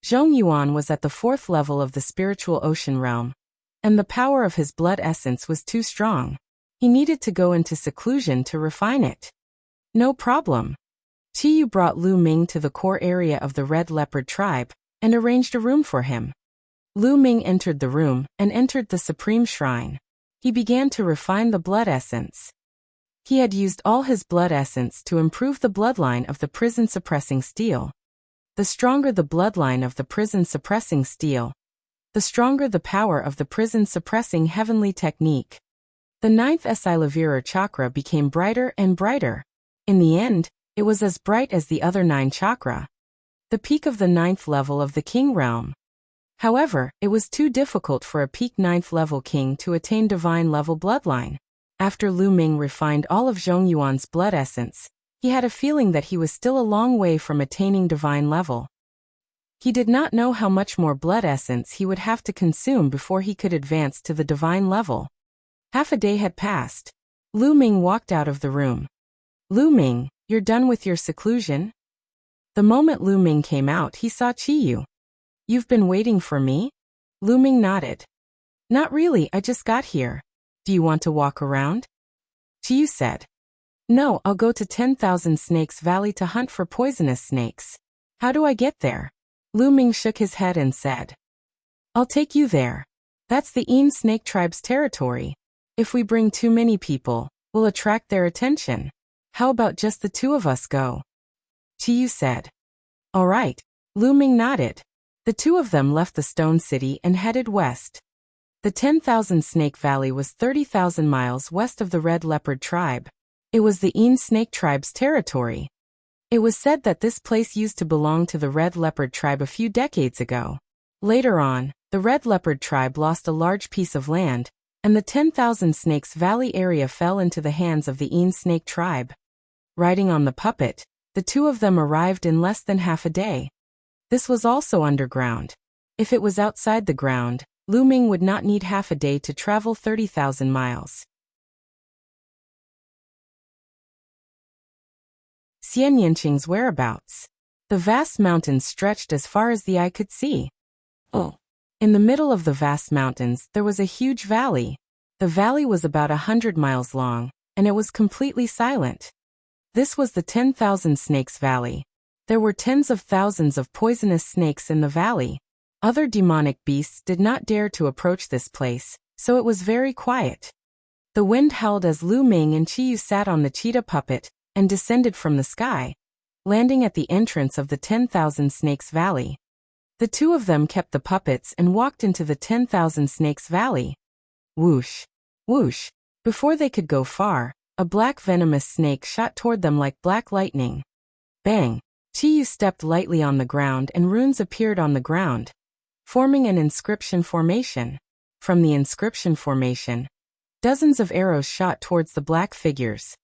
Zhong Yuan was at the 4th level of the spiritual ocean realm, and the power of his blood essence was too strong. He needed to go into seclusion to refine it. No problem. Qiyu brought Lu Ming to the core area of the Red Leopard tribe and arranged a room for him. Lu Ming entered the room and entered the supreme shrine. He began to refine the blood essence. He had used all his blood essence to improve the bloodline of the prison-suppressing steel. The stronger the bloodline of the prison-suppressing steel, the stronger the power of the prison-suppressing heavenly technique. The 9th Esilavira chakra became brighter and brighter. In the end, it was as bright as the other 9 chakra. The peak of the 9th level of the king realm. However, it was too difficult for a peak 9th level king to attain divine level bloodline. After Lu Ming refined all of Zhong Yuan's blood essence, he had a feeling that he was still a long way from attaining divine level. He did not know how much more blood essence he would have to consume before he could advance to the divine level. Half a day had passed. Lu Ming walked out of the room. "Lu Ming, You're done with your seclusion? The moment Lu Ming came out, he saw Qiyu. You've been waiting for me? Lu Ming nodded. Not really, I just got here. Do you want to walk around? Qiyu said. No, I'll go to 10,000 Snakes Valley to hunt for poisonous snakes. How do I get there? Lu Ming shook his head and said. I'll take you there. That's the Een Snake Tribe's territory. If we bring too many people, we'll attract their attention. How about just the two of us go? Qiyu said. All right. Lu Ming nodded. The two of them left the Stone City and headed west. The 10,000 Snake Valley was 30,000 miles west of the Red Leopard Tribe. It was the Een Snake Tribe's territory. It was said that this place used to belong to the Red Leopard Tribe a few decades ago. Later on, the Red Leopard Tribe lost a large piece of land, and the 10,000 Snakes Valley area fell into the hands of the Een Snake Tribe. Riding on the puppet, the two of them arrived in less than half a day. This was also underground. If it was outside the ground, Lu Ming would not need half a day to travel 30,000 miles. Xian Yinqing's whereabouts. The vast mountains stretched as far as the eye could see. In the middle of the vast mountains, there was a huge valley. The valley was about 100 miles long, and it was completely silent. This was the 10,000 Snakes Valley. There were tens of thousands of poisonous snakes in the valley. Other demonic beasts did not dare to approach this place, so it was very quiet. The wind howled as Lu Ming and Qiyu sat on the cheetah puppet and descended from the sky, landing at the entrance of the 10,000 Snakes Valley. The two of them kept the puppets and walked into the 10,000 Snakes Valley. Whoosh! Whoosh! Before they could go far, a black venomous snake shot toward them like black lightning. Bang! Qiyu stepped lightly on the ground and runes appeared on the ground, forming an inscription formation. From the inscription formation, dozens of arrows shot towards the black figures.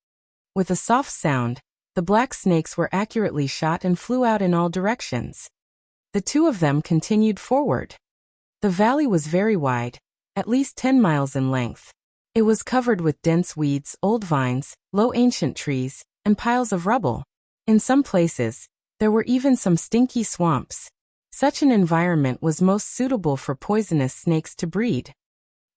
With a soft sound, the black snakes were accurately shot and flew out in all directions. The two of them continued forward. The valley was very wide, at least 10 miles in length. It was covered with dense weeds, old vines, low ancient trees, and piles of rubble. In some places, there were even some stinky swamps. Such an environment was most suitable for poisonous snakes to breed.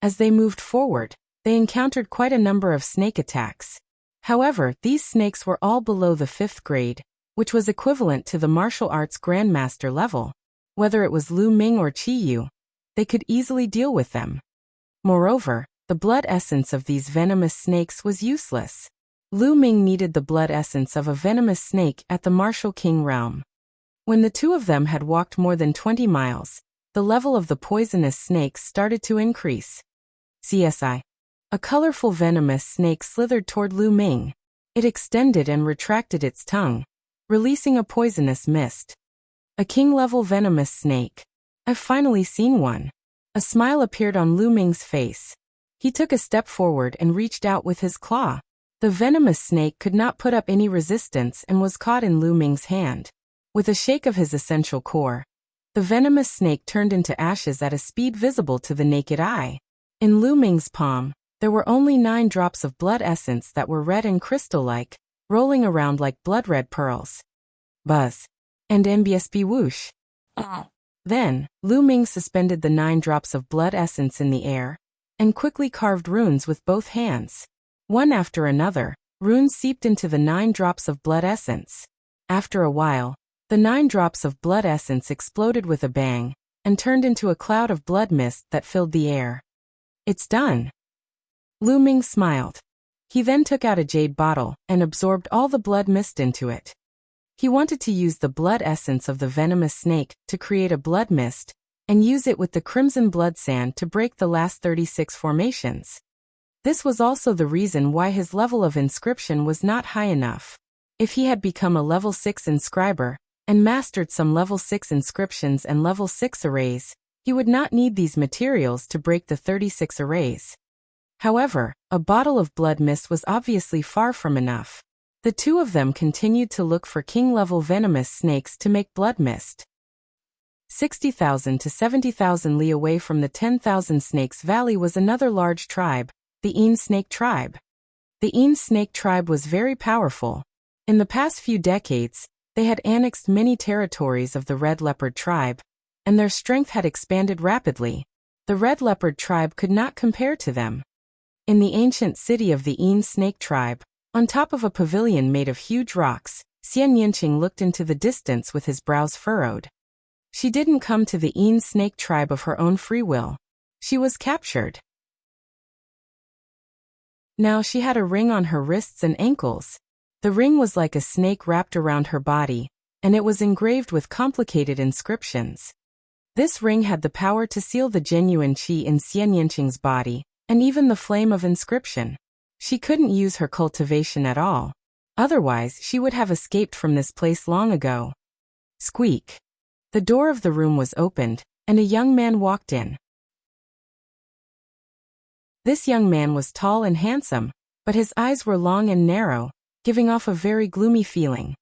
As they moved forward, they encountered quite a number of snake attacks. However, these snakes were all below the 5th grade, which was equivalent to the martial arts grandmaster level. Whether it was Lu Ming or Qiyu, they could easily deal with them. Moreover, the blood essence of these venomous snakes was useless. Lu Ming needed the blood essence of a venomous snake at the Martial King realm. When the two of them had walked more than 20 miles, the level of the poisonous snakes started to increase. CSI. A colorful venomous snake slithered toward Lu Ming. It extended and retracted its tongue, releasing a poisonous mist. A king-level venomous snake. I've finally seen one. A smile appeared on Lu Ming's face. He took a step forward and reached out with his claw. The venomous snake could not put up any resistance and was caught in Lu Ming's hand. With a shake of his essential core, the venomous snake turned into ashes at a speed visible to the naked eye. In Lu Ming's palm, there were only 9 drops of blood essence that were red and crystal-like, rolling around like blood-red pearls. Buzz. And MBSB whoosh. Then, Lu Ming suspended the 9 drops of blood essence in the air, and quickly carved runes with both hands. One after another, runes seeped into the 9 drops of blood essence. After a while, the 9 drops of blood essence exploded with a bang, and turned into a cloud of blood mist that filled the air. It's done. Lu Ming smiled. He then took out a jade bottle and absorbed all the blood mist into it. He wanted to use the blood essence of the venomous snake to create a blood mist, and use it with the crimson blood sand to break the last 36 formations. This was also the reason why his level of inscription was not high enough. If he had become a level 6 inscriber, and mastered some level 6 inscriptions and level 6 arrays, he would not need these materials to break the 36 arrays. However, a bottle of blood mist was obviously far from enough. The two of them continued to look for king-level venomous snakes to make blood mist. 60,000 to 70,000 li away from the 10,000 Snakes Valley was another large tribe, the Een Snake Tribe. The Een Snake Tribe was very powerful. In the past few decades, they had annexed many territories of the Red Leopard tribe, and their strength had expanded rapidly. The Red Leopard tribe could not compare to them. In the ancient city of the Snake tribe, on top of a pavilion made of huge rocks, Xian Yinqing looked into the distance with his brows furrowed. She didn't come to the Snake tribe of her own free will. She was captured. Now she had a ring on her wrists and ankles. The ring was like a snake wrapped around her body, and it was engraved with complicated inscriptions. This ring had the power to seal the genuine qi in Xian Yinqing's body, and even the flame of inscription. She couldn't use her cultivation at all. Otherwise, she would have escaped from this place long ago. Squeak. The door of the room was opened, and a young man walked in. This young man was tall and handsome, but his eyes were long and narrow, giving off a very gloomy feeling.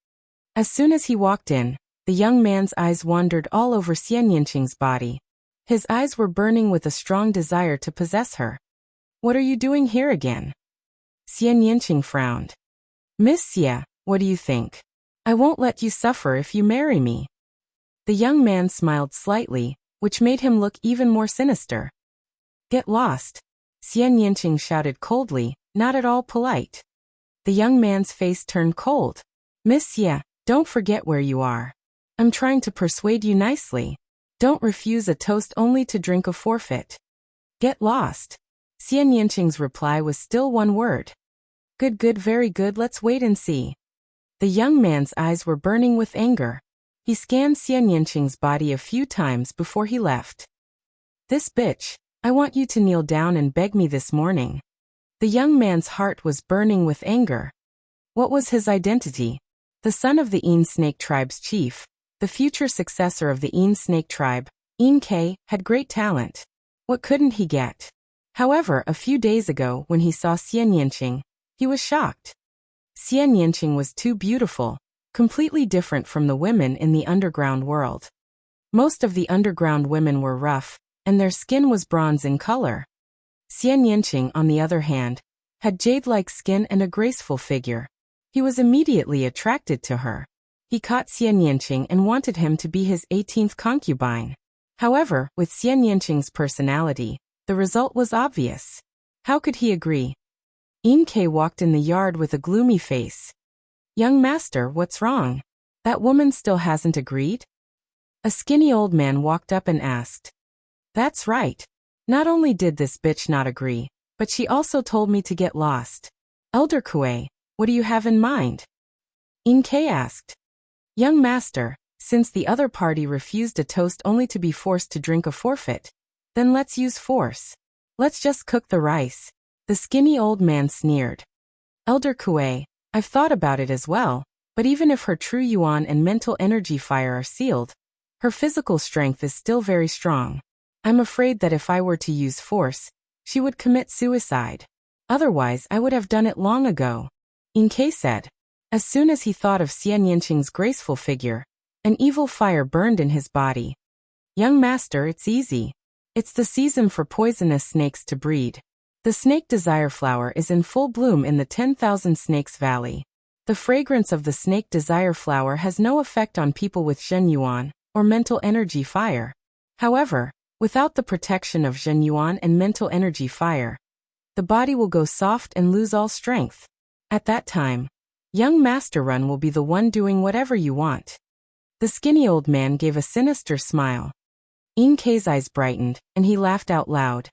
As soon as he walked in, the young man's eyes wandered all over Xian Yinqing's body. His eyes were burning with a strong desire to possess her. "What are you doing here again?" Xian Yinqing frowned. "Miss Xia, what do you think? I won't let you suffer if you marry me." The young man smiled slightly, which made him look even more sinister. "Get lost," Xian Yinqing shouted coldly, not at all polite. The young man's face turned cold. "Miss Xia, don't forget where you are. I'm trying to persuade you nicely. Don't refuse a toast only to drink a forfeit. Get lost." Xian Yinqing's reply was still one word. Good, very good, let's wait and see." The young man's eyes were burning with anger. He scanned Xian Yinqing's body a few times before he left. "This bitch, I want you to kneel down and beg me this morning." The young man's heart was burning with anger. What was his identity? The son of the Snake tribe's chief, the future successor of the Snake tribe, Ke, had great talent. What couldn't he get? However, a few days ago when he saw Xian Yinqing, he was shocked. Xian Yinqing was too beautiful, completely different from the women in the underground world. Most of the underground women were rough, and their skin was bronze in color. Xian Yinqing, on the other hand, had jade-like skin and a graceful figure. He was immediately attracted to her. He caught Xian Yinqing and wanted him to be his 18th concubine. However, with Xian Yinqing's personality, the result was obvious. How could he agree? Ke walked in the yard with a gloomy face. "Young master, what's wrong? That woman still hasn't agreed?" A skinny old man walked up and asked. "That's right. Not only did this bitch not agree, but she also told me to get lost." "Elder Kuei, what do you have in mind?" Ke asked. "Young master, since the other party refused a toast only to be forced to drink a forfeit, then let's use force. Let's just cook the rice." The skinny old man sneered. "Elder Kuei, I've thought about it as well, but even if her true yuan and mental energy fire are sealed, her physical strength is still very strong. I'm afraid that if I were to use force, she would commit suicide. Otherwise, I would have done it long ago," Ke said. As soon as he thought of Xian Yinqing's graceful figure, an evil fire burned in his body. "Young master, it's easy. It's the season for poisonous snakes to breed. The snake desire flower is in full bloom in the 10,000 Snakes Valley. The fragrance of the snake desire flower has no effect on people with Zhen Yuan, or mental energy fire. However, without the protection of Zhen Yuan and mental energy fire, the body will go soft and lose all strength. At that time, young Master Run will be the one doing whatever you want." The skinny old man gave a sinister smile. Ke's eyes brightened, and he laughed out loud.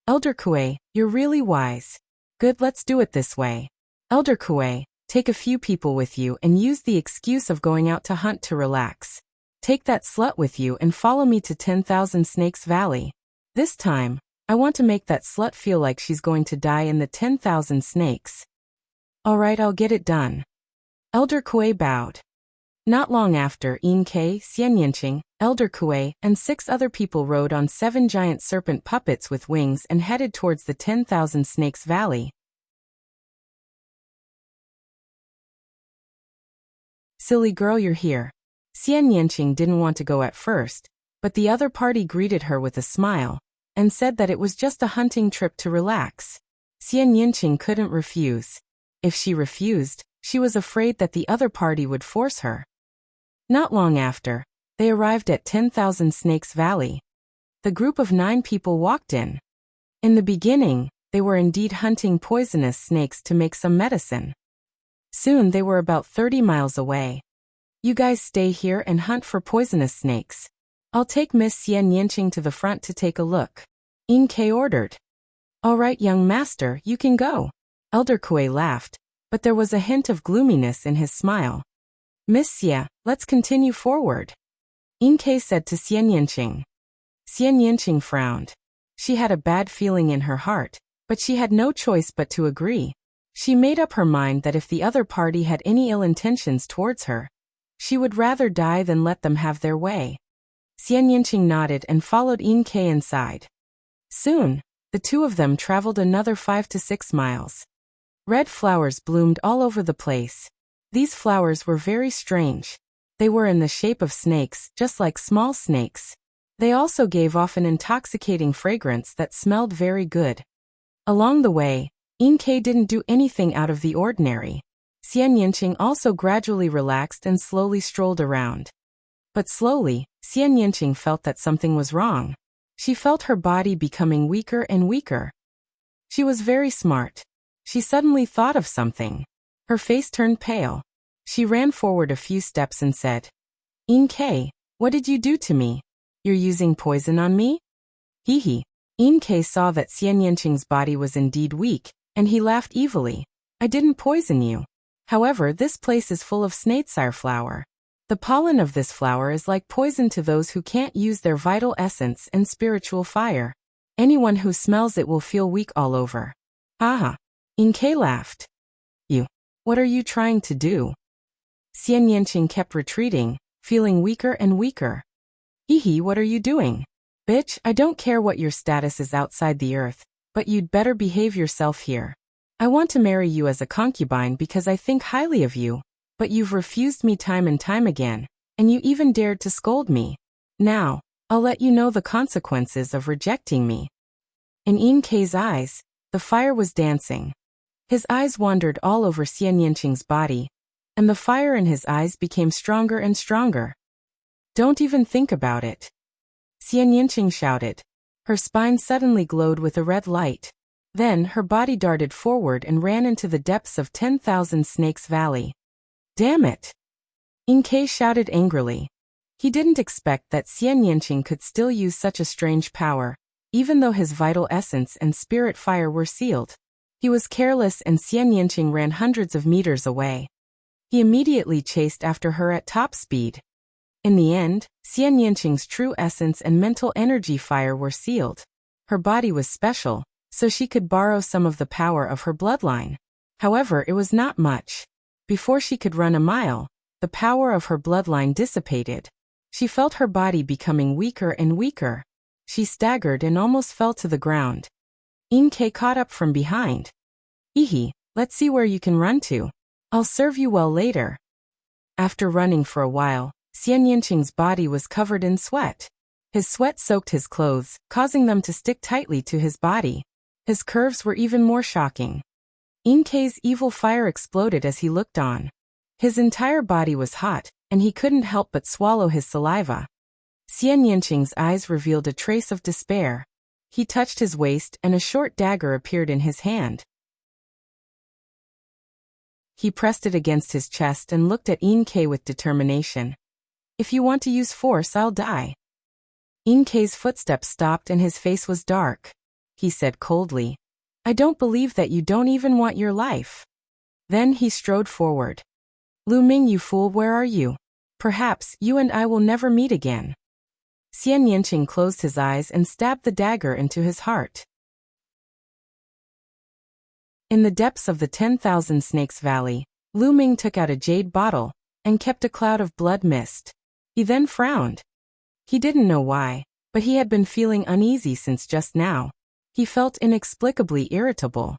"Elder Kuei, you're really wise. Good, let's do it this way. Elder Kuei, take a few people with you and use the excuse of going out to hunt to relax. Take that slut with you and follow me to 10,000 Snakes Valley. This time, I want to make that slut feel like she's going to die in the 10,000 snakes." "All right, I'll get it done." Elder Kuei bowed. Not long after, Ke, Xian Yinqing, Elder Kuei, and 6 other people rode on 7 giant serpent puppets with wings and headed towards the 10,000 Snakes Valley. "Silly girl, you're here." Xian Yinqing didn't want to go at first, but the other party greeted her with a smile, and said that it was just a hunting trip to relax. Xian Yinqing couldn't refuse. If she refused, She was afraid that the other party would force her. Not long after, they arrived at 10,000 Snakes Valley. The group of 9 people walked in. In the beginning, they were indeed hunting poisonous snakes to make some medicine. Soon they were about 30 miles away. You guys stay here and hunt for poisonous snakes. I'll take Miss Xian Yanqing to the front to take a look. Yin Ke ordered. All right, young master, you can go. Elder Kuei laughed, but there was a hint of gloominess in his smile. Miss Xia, let's continue forward. Yin Ke said to Xian Yanqing. Xian Yanqing frowned. She had a bad feeling in her heart, but she had no choice but to agree. She made up her mind that if the other party had any ill intentions towards her, she would rather die than let them have their way. Xian Yanqing nodded and followed Yin Ke inside. Soon, the two of them traveled another 5 to 6 miles. Red flowers bloomed all over the place. These flowers were very strange. They were in the shape of snakes, just like small snakes. They also gave off an intoxicating fragrance that smelled very good. Along the way, Yin Ke didn't do anything out of the ordinary. Xian Yanqing also gradually relaxed and slowly strolled around. But slowly, Xian Yanqing felt that something was wrong. She felt her body becoming weaker and weaker. She was very smart. She suddenly thought of something. Her face turned pale. She ran forward a few steps and said, Yin Ke, what did you do to me? You're using poison on me? Hee hee. Yin Ke saw that Xian Yanqing's body was indeed weak, and he laughed evilly. I didn't poison you. However, this place is full of snakesire flower. The pollen of this flower is like poison to those who can't use their vital essence and spiritual fire. Anyone who smells it will feel weak all over. Haha. Yin Ke laughed. You. What are you trying to do? Xian Yanqing kept retreating, feeling weaker and weaker. Hee hee, what are you doing? Bitch, I don't care what your status is outside the earth, but you'd better behave yourself here. I want to marry you as a concubine because I think highly of you, but you've refused me time and time again, and you even dared to scold me. Now, I'll let you know the consequences of rejecting me. In Yin Ke's eyes, the fire was dancing. His eyes wandered all over Xian Yanqing's body, and the fire in his eyes became stronger and stronger. Don't even think about it. Xian Yanqing shouted. Her spine suddenly glowed with a red light. Then her body darted forward and ran into the depths of 10,000 Snakes Valley. Damn it! Yin Ke shouted angrily. He didn't expect that Xian Yanqing could still use such a strange power, even though his vital essence and spirit fire were sealed. He was careless and Xian Yanqing ran hundreds of meters away. He immediately chased after her at top speed. In the end, Xian Yanqing's true essence and mental energy fire were sealed. Her body was special, so she could borrow some of the power of her bloodline. However, it was not much. Before she could run a mile, the power of her bloodline dissipated. She felt her body becoming weaker and weaker. She staggered and almost fell to the ground. Yin Ke caught up from behind. Hee hee, let's see where you can run to. I'll serve you well later. After running for a while, Xian Yanqing's body was covered in sweat. His sweat soaked his clothes, causing them to stick tightly to his body. His curves were even more shocking. Yin Ke's evil fire exploded as he looked on. His entire body was hot, and he couldn't help but swallow his saliva. Xian Yanqing's eyes revealed a trace of despair. He touched his waist and a short dagger appeared in his hand. He pressed it against his chest and looked at Yin Ke with determination. If you want to use force, I'll die. Yin Ke's footsteps stopped and his face was dark. He said coldly, I don't believe that you don't even want your life. Then he strode forward. Lu Ming, you fool, where are you? Perhaps you and I will never meet again. Xian Yanqing closed his eyes and stabbed the dagger into his heart. In the depths of the 10,000 Snakes Valley, Lu Ming took out a jade bottle and kept a cloud of blood mist. He then frowned. He didn't know why, but he had been feeling uneasy since just now. He felt inexplicably irritable.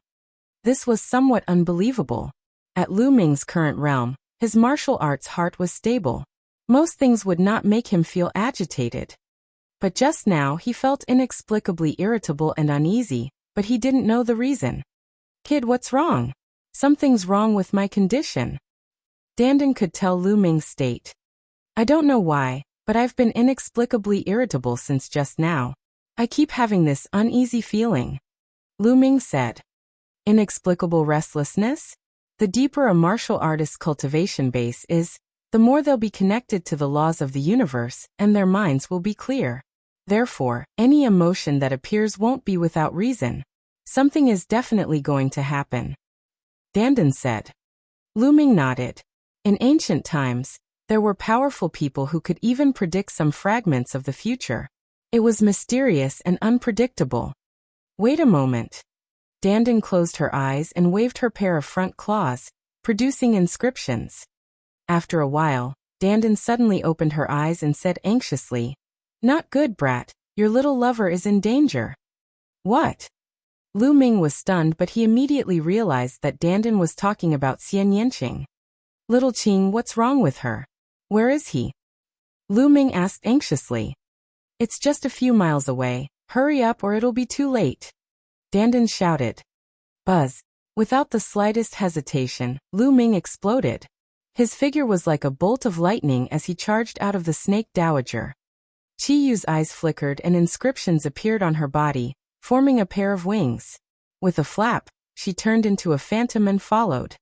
This was somewhat unbelievable. At Lu Ming's current realm, his martial arts heart was stable. Most things would not make him feel agitated. But just now he felt inexplicably irritable and uneasy, but he didn't know the reason. Kid, what's wrong? Something's wrong with my condition. Dandan could tell Lu Ming's state. I don't know why, but I've been inexplicably irritable since just now. I keep having this uneasy feeling. Lu Ming said. Inexplicable restlessness? The deeper a martial artist's cultivation base is, the more they'll be connected to the laws of the universe, and their minds will be clear. Therefore, any emotion that appears won't be without reason. Something is definitely going to happen. Dandan said. Lu Ming nodded. In ancient times, there were powerful people who could even predict some fragments of the future. It was mysterious and unpredictable. Wait a moment. Dandan closed her eyes and waved her pair of front claws, producing inscriptions. After a while, Dandan suddenly opened her eyes and said anxiously, Not good, brat, your little lover is in danger. What? Lu Ming was stunned, but he immediately realized that Dandan was talking about Xian Yanqing. Little Qing, what's wrong with her? Where is he? Lu Ming asked anxiously. It's just a few miles away, hurry up or it'll be too late. Dandan shouted. Buzz. Without the slightest hesitation, Lu Ming exploded. His figure was like a bolt of lightning as he charged out of the snake dowager. Qi Yu's eyes flickered and inscriptions appeared on her body, forming a pair of wings. With a flap, she turned into a phantom and followed.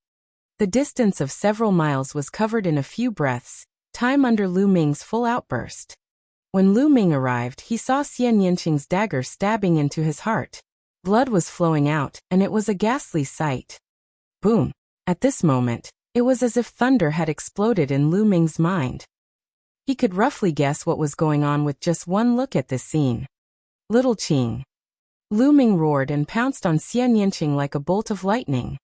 The distance of several miles was covered in a few breaths, time under Lu Ming's full outburst. When Lu Ming arrived, he saw Xian Yanqing's dagger stabbing into his heart. Blood was flowing out, and it was a ghastly sight. Boom! At this moment, it was as if thunder had exploded in Lu Ming's mind. He could roughly guess what was going on with just one look at this scene. Little Qing. Lu Ming roared and pounced on Xian Yanqing like a bolt of lightning.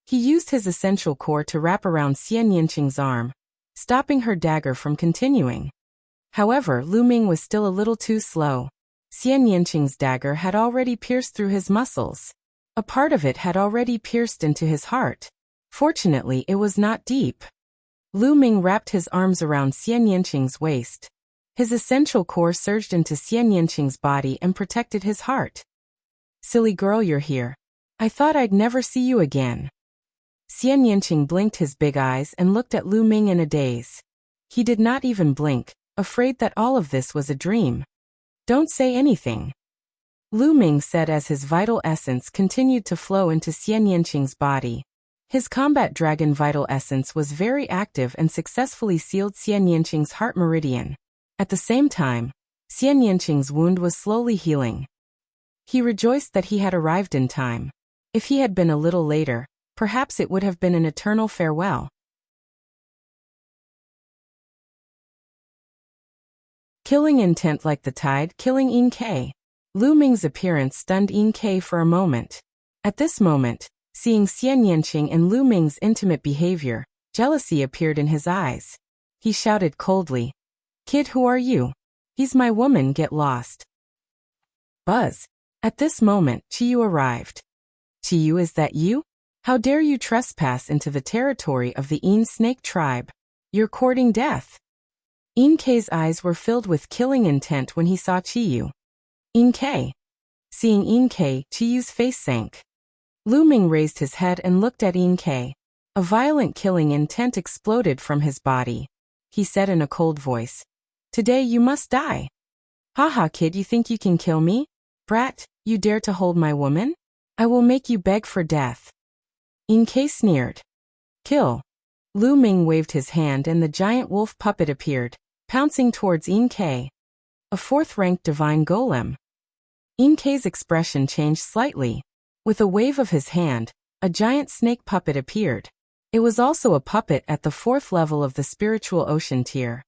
He used his essential core to wrap around Xian Yanqing's arm, stopping her dagger from continuing. However, Lu Ming was still a little too slow. Xian Yanqing's dagger had already pierced through his muscles. A part of it had already pierced into his heart. Fortunately, it was not deep. Lu Ming wrapped his arms around Xian Yanqing's waist. His essential core surged into Xian Yanqing's body and protected his heart. Silly girl, you're here. I thought I'd never see you again. Xian Yanqing blinked his big eyes and looked at Lu Ming in a daze. He did not even blink, afraid that all of this was a dream. Don't say anything. Lu Ming said as his vital essence continued to flow into Xian Yanqing's body. His combat dragon vital essence was very active and successfully sealed Xian Yanqing's heart meridian. At the same time, Xian Yanqing's wound was slowly healing. He rejoiced that he had arrived in time. If he had been a little later, perhaps it would have been an eternal farewell. Killing intent like the tide, killing Yin Ke. Lu Ming's appearance stunned Yin Ke for a moment. At this moment, seeing Xian Yanqing and Lu Ming's intimate behavior, jealousy appeared in his eyes. He shouted coldly, Kid, who are you? He's my woman, get lost. Buzz. At this moment, Qi Yu arrived. Qi Yu, is that you? How dare you trespass into the territory of the Yin snake tribe? You're courting death. Yin Ke's eyes were filled with killing intent when he saw Qi Yu. Yin Ke. Seeing Yin Ke, Qi Yu's face sank. Lu Ming raised his head and looked at Yin Ke. A violent killing intent exploded from his body. He said in a cold voice, Today you must die. Haha, kid, you think you can kill me? Brat, you dare to hold my woman? I will make you beg for death. Yin Ke sneered. Kill. Lu Ming waved his hand and the giant wolf puppet appeared, pouncing towards Yin Ke. A fourth-ranked divine golem. Yin Ke's expression changed slightly. With a wave of his hand, a giant snake puppet appeared. It was also a puppet at the 4th level of the spiritual ocean tier.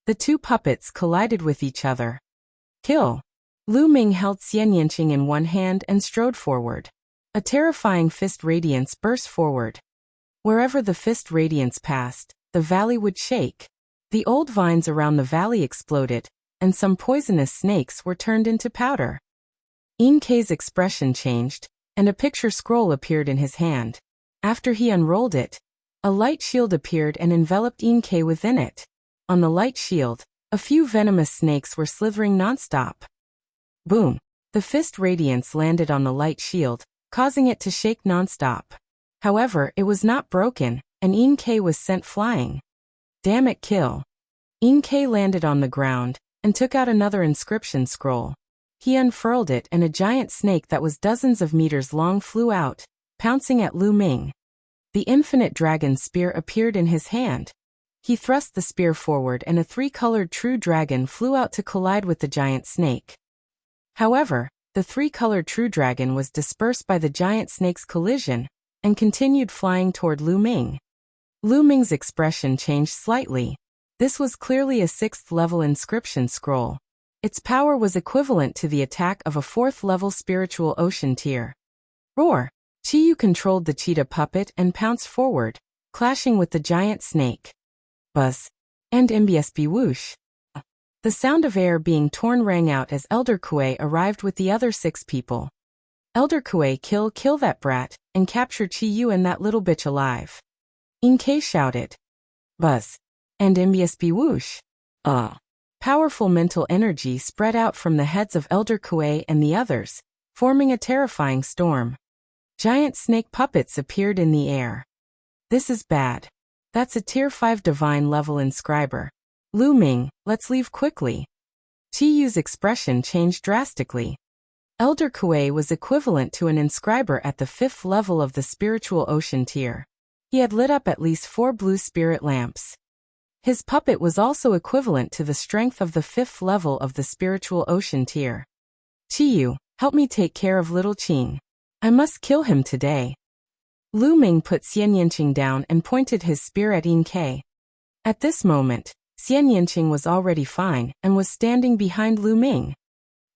The two puppets collided with each other. Kill. Lu Ming held Xian Yanqing in one hand and strode forward. A terrifying fist radiance burst forward. Wherever the fist radiance passed, the valley would shake. The old vines around the valley exploded, and some poisonous snakes were turned into powder. Yin Ke's expression changed, and a picture scroll appeared in his hand. After he unrolled it, a light shield appeared and enveloped Yin Ke within it. On the light shield, a few venomous snakes were slithering nonstop. Boom! The fist radiance landed on the light shield, causing it to shake nonstop. However, it was not broken, and Inkei was sent flying. Damn it, kill. Inkei landed on the ground and took out another inscription scroll. He unfurled it and a giant snake that was dozens of meters long flew out, pouncing at Lu Ming. The infinite dragon spear appeared in his hand. He thrust the spear forward and a three-colored true dragon flew out to collide with the giant snake. However, the three-colored true dragon was dispersed by the giant snake's collision and continued flying toward Lu Ming. Lu Ming's expression changed slightly. This was clearly a 6th-level inscription scroll. Its power was equivalent to the attack of a 4th-level spiritual ocean tier. Roar! Chiyu controlled the cheetah puppet and pounced forward, clashing with the giant snake. Buzz! And MBSB whoosh! The sound of air being torn rang out as Elder Kuei arrived with the other 6 people. Elder Kuei, kill that brat, and capture Chiyu and that little bitch alive. Inkei shouted. Buzz! And MBSB whoosh! Powerful mental energy spread out from the heads of Elder Kuei and the others, forming a terrifying storm. Giant snake puppets appeared in the air. This is bad. That's a Tier 5 divine level inscriber. Lu Ming, let's leave quickly. Chiyu's expression changed drastically. Elder Kuei was equivalent to an inscriber at the 5th level of the spiritual ocean tier. He had lit up at least 4 blue spirit lamps. His puppet was also equivalent to the strength of the 5th level of the spiritual ocean tier. Chiyu, help me take care of little Qing. I must kill him today. Lu Ming put Xian Yanqing down and pointed his spear at Inkei. At this moment, Xian Yanqing was already fine and was standing behind Lu Ming.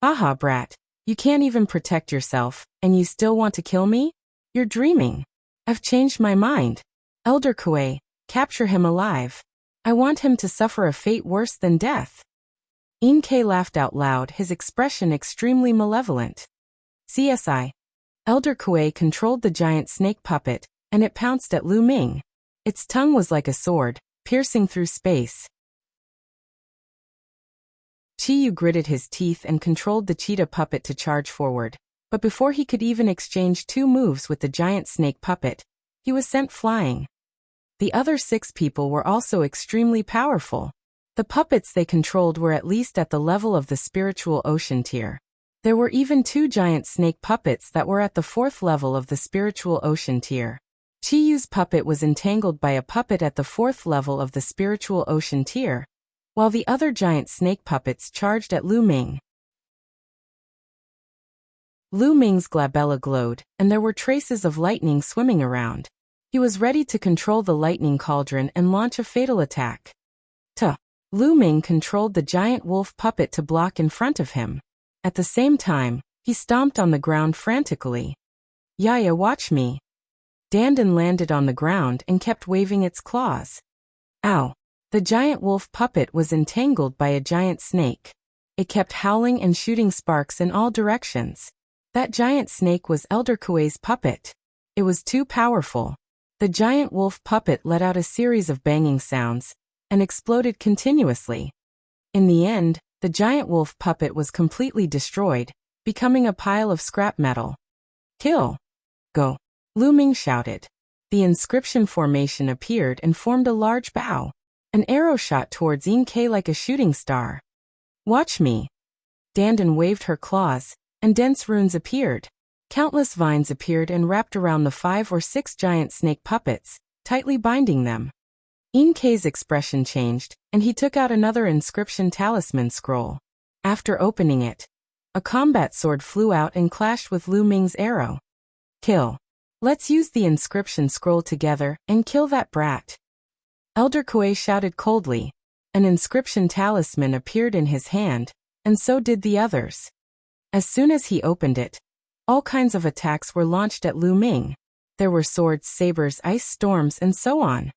Aha, brat. You can't even protect yourself, and you still want to kill me? You're dreaming. I've changed my mind. Elder Kuei, capture him alive. I want him to suffer a fate worse than death. Inkei laughed out loud, his expression extremely malevolent. CSI. Elder Kuei controlled the giant snake puppet, and it pounced at Lu Ming. Its tongue was like a sword, piercing through space. Chiyu gritted his teeth and controlled the cheetah puppet to charge forward, but before he could even exchange 2 moves with the giant snake puppet, he was sent flying. The other 6 people were also extremely powerful. The puppets they controlled were at least at the level of the spiritual ocean tier. There were even 2 giant snake puppets that were at the 4th level of the spiritual ocean tier. Chiyu's puppet was entangled by a puppet at the 4th level of the spiritual ocean tier, while the other giant snake puppets charged at Lu Ming. Lu Ming's glabella glowed, and there were traces of lightning swimming around. He was ready to control the lightning cauldron and launch a fatal attack. Lu Ming controlled the giant wolf puppet to block in front of him. At the same time, he stomped on the ground frantically. Yaya, watch me. Dandan landed on the ground and kept waving its claws. Ow! The giant wolf puppet was entangled by a giant snake. It kept howling and shooting sparks in all directions. That giant snake was Elder Kuei's puppet. It was too powerful. The giant wolf puppet let out a series of banging sounds and exploded continuously. In the end, the giant wolf puppet was completely destroyed, becoming a pile of scrap metal. Kill! Go! Lu Ming shouted. The inscription formation appeared and formed a large bow. An arrow shot towards Inkei like a shooting star. Watch me! Dandan waved her claws, and dense runes appeared. Countless vines appeared and wrapped around the 5 or 6 giant snake puppets, tightly binding them. Inkei's expression changed, and he took out another inscription talisman scroll. After opening it, a combat sword flew out and clashed with Lu Ming's arrow. Kill! Let's use the inscription scroll together and kill that brat. Elder Kuei shouted coldly. An inscription talisman appeared in his hand, and so did the others. As soon as he opened it, all kinds of attacks were launched at Lu Ming. There were swords, sabers, ice storms, and so on.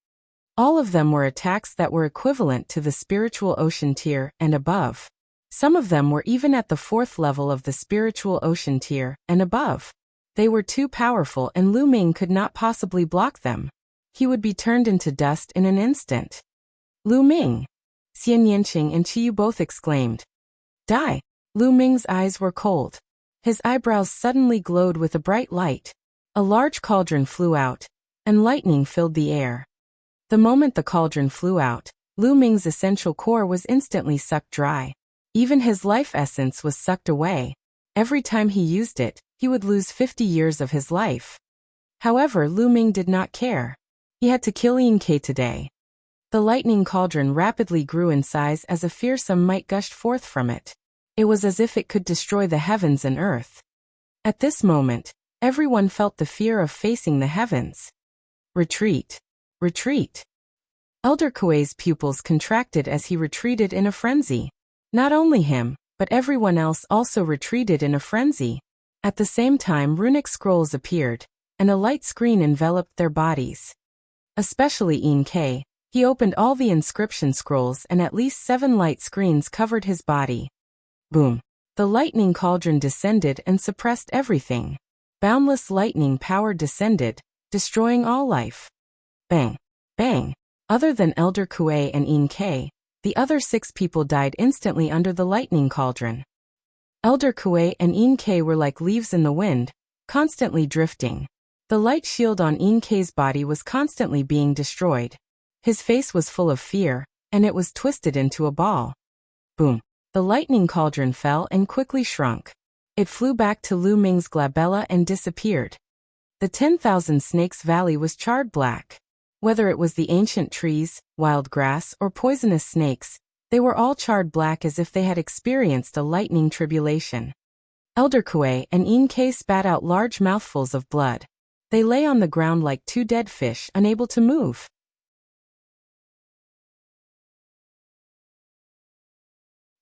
All of them were attacks that were equivalent to the spiritual ocean tier and above. Some of them were even at the 4th level of the spiritual ocean tier and above. They were too powerful and Lu Ming could not possibly block them. He would be turned into dust in an instant. Lu Ming! Xian Yanqing and Chiyu both exclaimed. Die! Lu Ming's eyes were cold. His eyebrows suddenly glowed with a bright light. A large cauldron flew out, and lightning filled the air. The moment the cauldron flew out, Lu Ming's essential core was instantly sucked dry. Even his life essence was sucked away. Every time he used it, he would lose 50 years of his life. However, Lu Ming did not care. He had to kill Yin Ke today. The lightning cauldron rapidly grew in size as a fearsome might gushed forth from it. It was as if it could destroy the heavens and earth. At this moment, everyone felt the fear of facing the heavens. Retreat. Retreat. Elder Kuei's pupils contracted as he retreated in a frenzy. Not only him, but everyone else also retreated in a frenzy. At the same time, runic scrolls appeared, and a light screen enveloped their bodies. Especially Yin Ke, he opened all the inscription scrolls and at least 7 light screens covered his body. Boom. The lightning cauldron descended and suppressed everything. Boundless lightning power descended, destroying all life. Bang. Bang. Other than Elder Kuei and Yin Ke, the other 6 people died instantly under the lightning cauldron. Elder Kuei and Yin Ke were like leaves in the wind, constantly drifting. The light shield on Yin Ke's body was constantly being destroyed. His face was full of fear, and it was twisted into a ball. Boom. The lightning cauldron fell and quickly shrunk. It flew back to Lu Ming's glabella and disappeared. The 10,000 Snakes Valley was charred black. Whether it was the ancient trees, wild grass, or poisonous snakes, they were all charred black as if they had experienced a lightning tribulation. Elder Kuei and Yin Ke spat out large mouthfuls of blood. They lay on the ground like 2 dead fish, unable to move.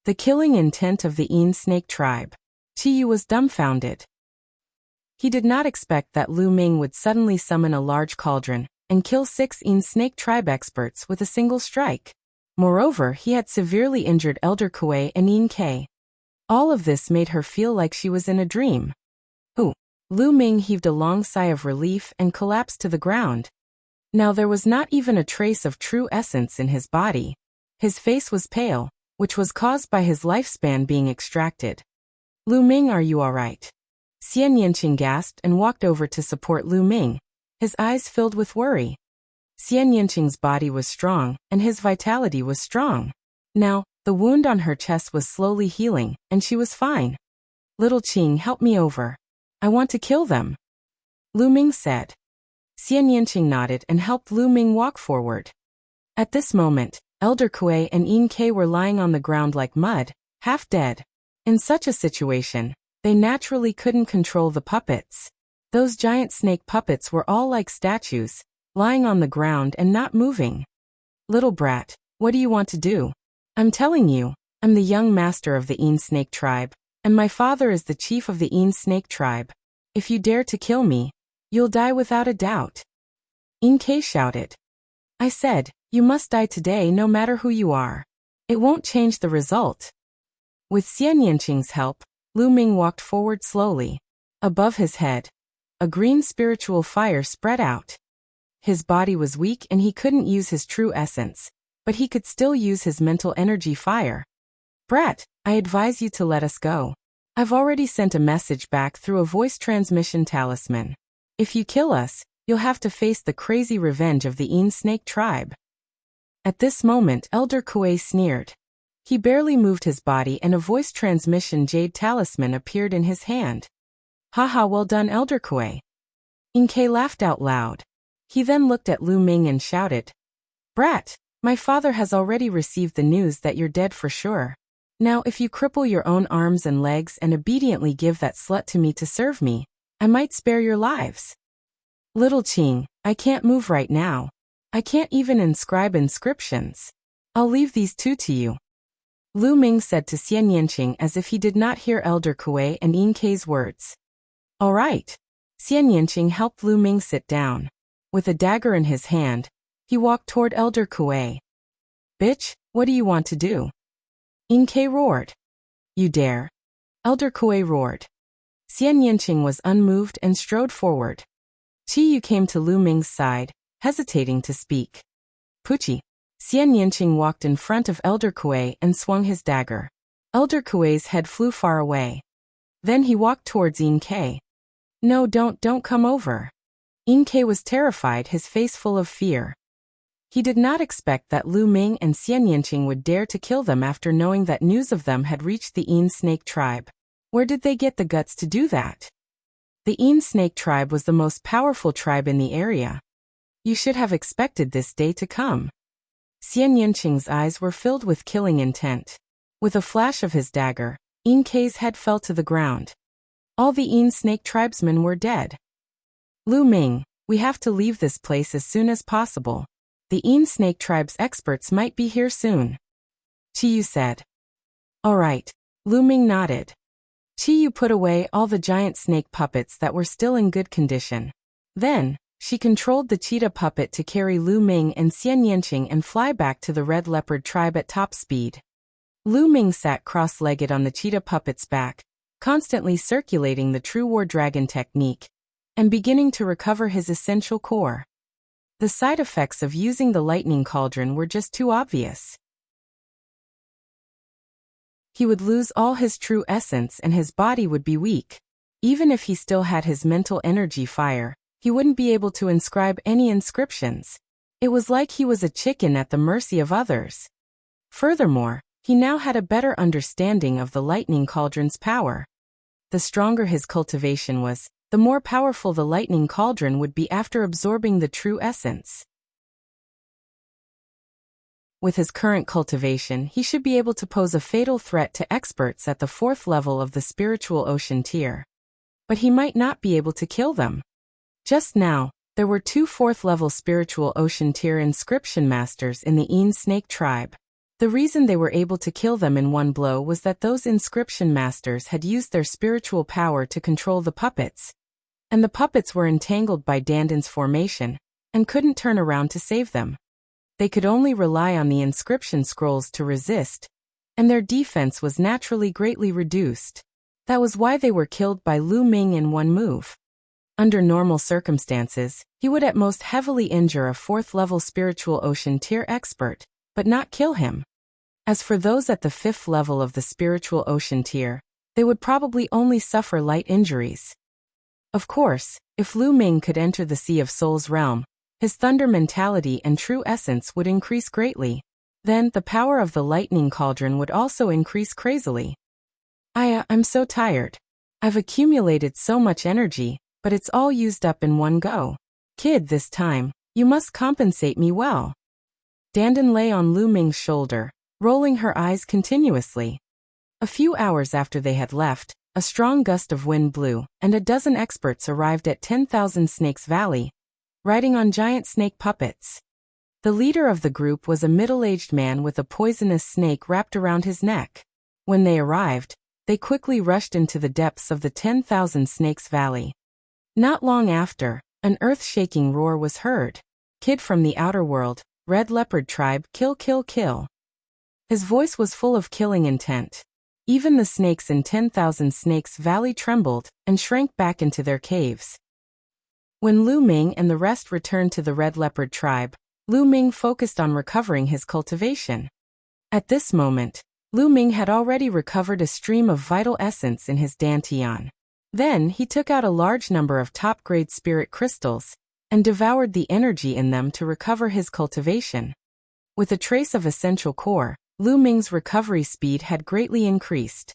The killing intent of the Yin snake tribe. Qiyu was dumbfounded. He did not expect that Lu Ming would suddenly summon a large cauldron and kill 6 Yin snake tribe experts with a single strike. Moreover, he had severely injured Elder Kuei and Yin Ke. All of this made her feel like she was in a dream. Ooh! Lu Ming heaved a long sigh of relief and collapsed to the ground. Now there was not even a trace of true essence in his body. His face was pale, which was caused by his lifespan being extracted. Lu Ming, are you alright? Xian Yanqing gasped and walked over to support Lu Ming, his eyes filled with worry. Xian Yanqing's body was strong, and his vitality was strong. Now, the wound on her chest was slowly healing, and she was fine. Little Qing, help me over. I want to kill them. Lu Ming said. Xian Yanqing nodded and helped Lu Ming walk forward. At this moment, Elder Kuei and Yin Ke were lying on the ground like mud, half dead. In such a situation, they naturally couldn't control the puppets. Those giant snake puppets were all like statues, lying on the ground and not moving. Little brat, what do you want to do? I'm telling you, I'm the young master of the Yin snake tribe, and my father is the chief of the Yin snake tribe. If you dare to kill me, you'll die without a doubt. Yin Ke shouted. I said, you must die today no matter who you are. It won't change the result. With Xian Yanqing's help, Lu Ming walked forward slowly. Above his head, a green spiritual fire spread out. His body was weak and he couldn't use his true essence, but he could still use his mental energy fire. Brat, I advise you to let us go. I've already sent a message back through a voice transmission talisman. If you kill us, you'll have to face the crazy revenge of the Yin snake tribe. At this moment, Elder Kuei sneered. He barely moved his body and a voice transmission jade talisman appeared in his hand. Haha, well done, Elder Kuei. Yin Ke laughed out loud. He then looked at Lu Ming and shouted, Brat, my father has already received the news that you're dead for sure. Now if you cripple your own arms and legs and obediently give that slut to me to serve me, I might spare your lives. Little Qing, I can't move right now. I can't even inscribe inscriptions. I'll leave these 2 to you. Lu Ming said to Xian Yanqing as if he did not hear Elder Kuei and Yin Ke's words. All right. Xian Yanqing helped Lu Ming sit down. With a dagger in his hand, he walked toward Elder Kuei. Bitch, what do you want to do? Yin Ke roared. You dare? Elder Kuei roared. Xian Yanqing was unmoved and strode forward. Qiyu came to Lu Ming's side, hesitating to speak. Puchi. Xian Yanqing walked in front of Elder Kuei and swung his dagger. Elder Kuei's head flew far away. Then he walked towards Yin Ke. No, don't come over. Inkei was terrified, his face full of fear. He did not expect that Lu Ming and Xian Yanqing would dare to kill them after knowing that news of them had reached the Yin Snake tribe. Where did they get the guts to do that? The Yin Snake tribe was the most powerful tribe in the area. You should have expected this day to come. Xian Yanqing's eyes were filled with killing intent. With a flash of his dagger, Inkei's head fell to the ground. All the Yin Snake tribesmen were dead. Lu Ming, we have to leave this place as soon as possible. The Yin Snake tribe's experts might be here soon. Qiyu said. All right. Lu Ming nodded. Qiyu put away all the giant snake puppets that were still in good condition. Then, she controlled the cheetah puppet to carry Lu Ming and Xian Yanqing and fly back to the red leopard tribe at top speed. Lu Ming sat cross-legged on the cheetah puppet's back, constantly circulating the true war dragon technique, and beginning to recover his essential core. The side effects of using the lightning cauldron were just too obvious. He would lose all his true essence and his body would be weak. Even if he still had his mental energy fire, he wouldn't be able to inscribe any inscriptions. It was like he was a chicken at the mercy of others. Furthermore, he now had a better understanding of the lightning cauldron's power. The stronger his cultivation was, the more powerful the lightning cauldron would be after absorbing the true essence. With his current cultivation, he should be able to pose a fatal threat to experts at the 4th level of the spiritual ocean tier. But he might not be able to kill them. Just now, there were 2 4th-level spiritual ocean tier inscription masters in the Yin Snake tribe. The reason they were able to kill them in one blow was that those inscription masters had used their spiritual power to control the puppets. And the puppets were entangled by Dandan's formation, and couldn't turn around to save them. They could only rely on the inscription scrolls to resist, and their defense was naturally greatly reduced. That was why they were killed by Lu Ming in one move. Under normal circumstances, he would at most heavily injure a 4th-level spiritual ocean tier expert, but not kill him. As for those at the 5th level of the spiritual ocean tier, they would probably only suffer light injuries. Of course, if Lu Ming could enter the Sea of Souls realm, his thunder mentality and true essence would increase greatly. Then, the power of the lightning cauldron would also increase crazily. I'm so tired. I've accumulated so much energy, but it's all used up in one go. Kid, this time, you must compensate me well. Dandan lay on Lu Ming's shoulder, rolling her eyes continuously. A few hours after they had left, a strong gust of wind blew, and a dozen experts arrived at 10,000 Snakes Valley, riding on giant snake puppets. The leader of the group was a middle-aged man with a poisonous snake wrapped around his neck. When they arrived, they quickly rushed into the depths of the 10,000 Snakes Valley. Not long after, an earth-shaking roar was heard. Kid from the outer world, Red Leopard Tribe, kill, kill, kill. His voice was full of killing intent. Even the snakes in 10,000 Snakes Valley trembled and shrank back into their caves. When Lu Ming and the rest returned to the Red Leopard Tribe, Lu Ming focused on recovering his cultivation. At this moment, Lu Ming had already recovered a stream of vital essence in his dantian. Then he took out a large number of top-grade spirit crystals and devoured the energy in them to recover his cultivation. With a trace of essential core, Lu Ming's recovery speed had greatly increased.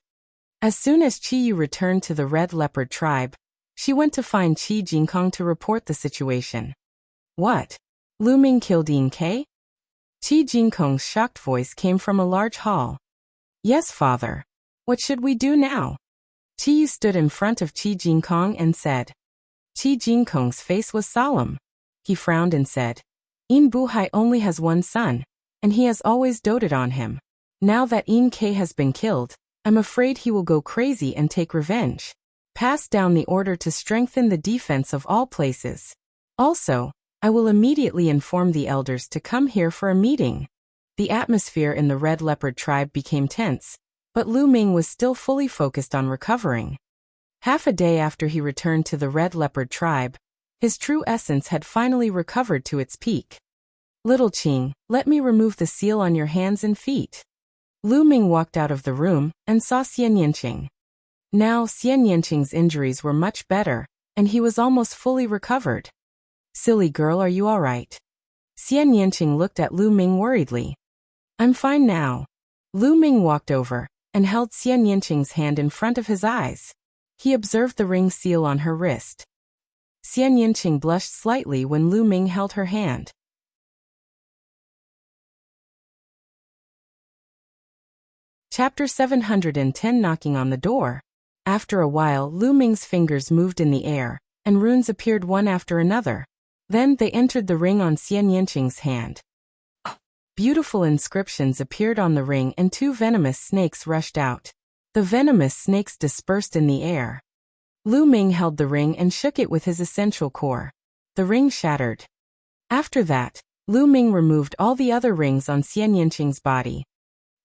As soon as Qiyu returned to the Red Leopard Tribe, she went to find Qi Jingkong to report the situation. What? Lu Ming killed Yin Ke? Qi Jingkong's shocked voice came from a large hall. Yes, father. What should we do now? Qiyu stood in front of Qi Jingkong and said. Qi Jingkong's face was solemn. He frowned and said, Yin Buhai only has one son, and he has always doted on him. Now that Yin Ke has been killed, I'm afraid he will go crazy and take revenge. Pass down the order to strengthen the defense of all places. Also, I will immediately inform the elders to come here for a meeting. The atmosphere in the Red Leopard Tribe became tense, but Lu Ming was still fully focused on recovering. Half a day after he returned to the Red Leopard Tribe, his true essence had finally recovered to its peak. Little Qing, let me remove the seal on your hands and feet. Lu Ming walked out of the room and saw Xian Yanqing. Now Xian Yanqing's injuries were much better, and he was almost fully recovered. Silly girl, are you all right? Xian Yanqing looked at Lu Ming worriedly. I'm fine now. Lu Ming walked over and held Xian Yanqing's hand in front of his eyes. He observed the ring seal on her wrist. Xian Yanqing blushed slightly when Lu Ming held her hand. Chapter 710, Knocking on the Door. After a while, Lu Ming's fingers moved in the air, and runes appeared one after another. Then they entered the ring on Xian Yanqing's hand. Beautiful inscriptions appeared on the ring and 2 venomous snakes rushed out. The venomous snakes dispersed in the air. Lu Ming held the ring and shook it with his essential core. The ring shattered. After that, Lu Ming removed all the other rings on Xian Yanqing's body.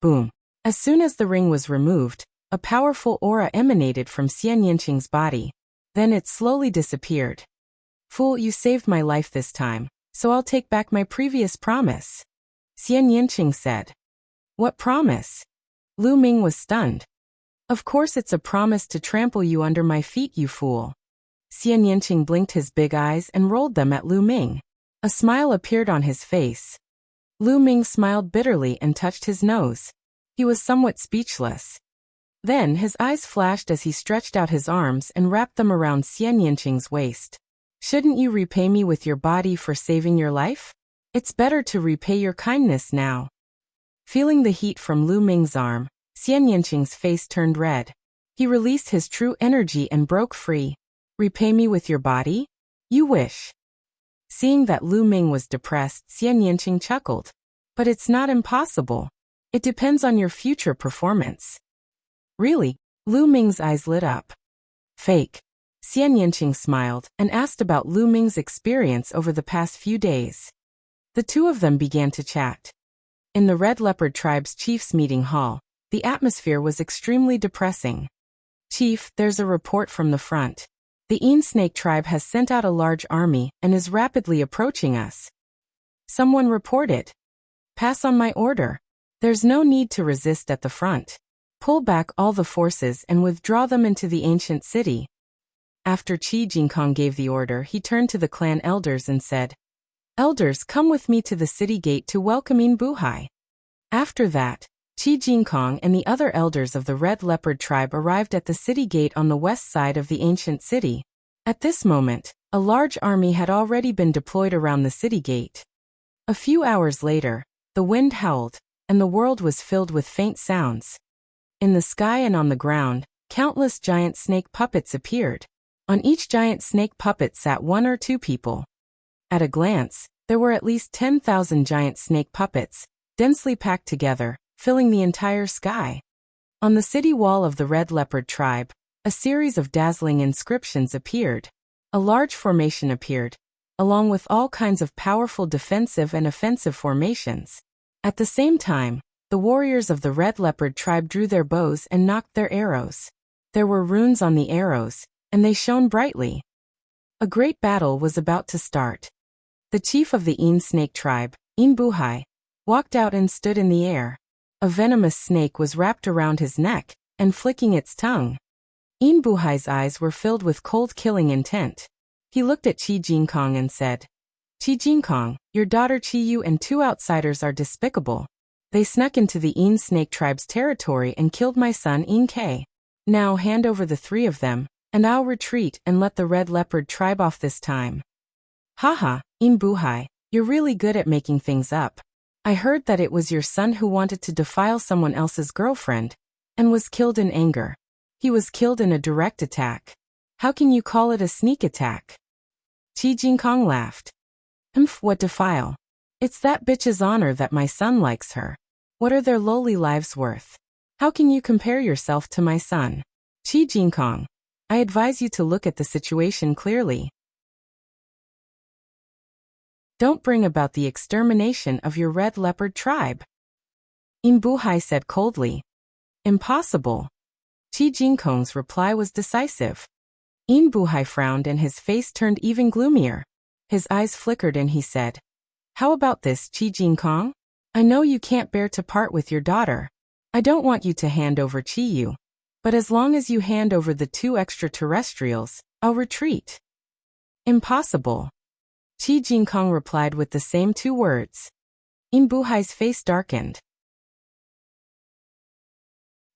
Boom. As soon as the ring was removed, a powerful aura emanated from Xian Yanqing's body. Then it slowly disappeared. Fool, you saved my life this time, so I'll take back my previous promise. Xian Yanqing said. What promise? Lu Ming was stunned. Of course it's a promise to trample you under my feet, you fool. Xian Yanqing blinked his big eyes and rolled them at Lu Ming. A smile appeared on his face. Lu Ming smiled bitterly and touched his nose. He was somewhat speechless. Then his eyes flashed as he stretched out his arms and wrapped them around Xian Yanqing's waist. Shouldn't you repay me with your body for saving your life? It's better to repay your kindness now. Feeling the heat from Lu Ming's arm, Xian Yanqing's face turned red. He released his true energy and broke free. Repay me with your body? You wish. Seeing that Lu Ming was depressed, Xian Yanqing chuckled. But it's not impossible. It depends on your future performance. Really? Lu Ming's eyes lit up. Fake. Xian Yanqing smiled and asked about Lu Ming's experience over the past few days. The two of them began to chat. In the Red Leopard Tribe's chief's meeting hall, the atmosphere was extremely depressing. Chief, there's a report from the front. The Snake Tribe has sent out a large army and is rapidly approaching us. Someone reported. Pass on my order. There's no need to resist at the front. Pull back all the forces and withdraw them into the ancient city. After Qi Jingkong gave the order, he turned to the clan elders and said, Elders, come with me to the city gate to welcome Buhai. After that, Qi Jingkong and the other elders of the Red Leopard Tribe arrived at the city gate on the west side of the ancient city. At this moment, a large army had already been deployed around the city gate. A few hours later, the wind howled, and the world was filled with faint sounds. In the sky and on the ground, countless giant snake puppets appeared. On each giant snake puppet sat 1 or 2 people. At a glance, there were at least 10,000 giant snake puppets, densely packed together, filling the entire sky. On the city wall of the Red Leopard Tribe, a series of dazzling inscriptions appeared. A large formation appeared, along with all kinds of powerful defensive and offensive formations. At the same time, the warriors of the Red Leopard Tribe drew their bows and nocked their arrows. There were runes on the arrows, and they shone brightly. A great battle was about to start. The chief of the Snake Tribe, Buhai, walked out and stood in the air. A venomous snake was wrapped around his neck and flicking its tongue. Buhai's eyes were filled with cold killing intent. He looked at Qi Jingkong and said, Qi Jingkong, your daughter Qi Yu and 2 outsiders are despicable. They snuck into the Snake Tribe's territory and killed my son Ke. Now hand over the 3 of them, and I'll retreat and let the Red Leopard Tribe off this time. Haha, Buhai, you're really good at making things up. I heard that it was your son who wanted to defile someone else's girlfriend, and was killed in anger. He was killed in a direct attack. How can you call it a sneak attack? Qi Jingkong laughed. What defile? It's that bitch's honor that my son likes her. What are their lowly lives worth? How can you compare yourself to my son? Qi Jingkong, I advise you to look at the situation clearly. Don't bring about the extermination of your Red Leopard Tribe. Buhai said coldly. Impossible. Qi Jingkong's reply was decisive. Buhai frowned and his face turned even gloomier. His eyes flickered and he said, How about this, Qi Jingkong? I know you can't bear to part with your daughter. I don't want you to hand over Qi Yu. But as long as you hand over the 2 extraterrestrials, I'll retreat. Impossible. Qi Jingkong replied with the same two words. Buhai's face darkened.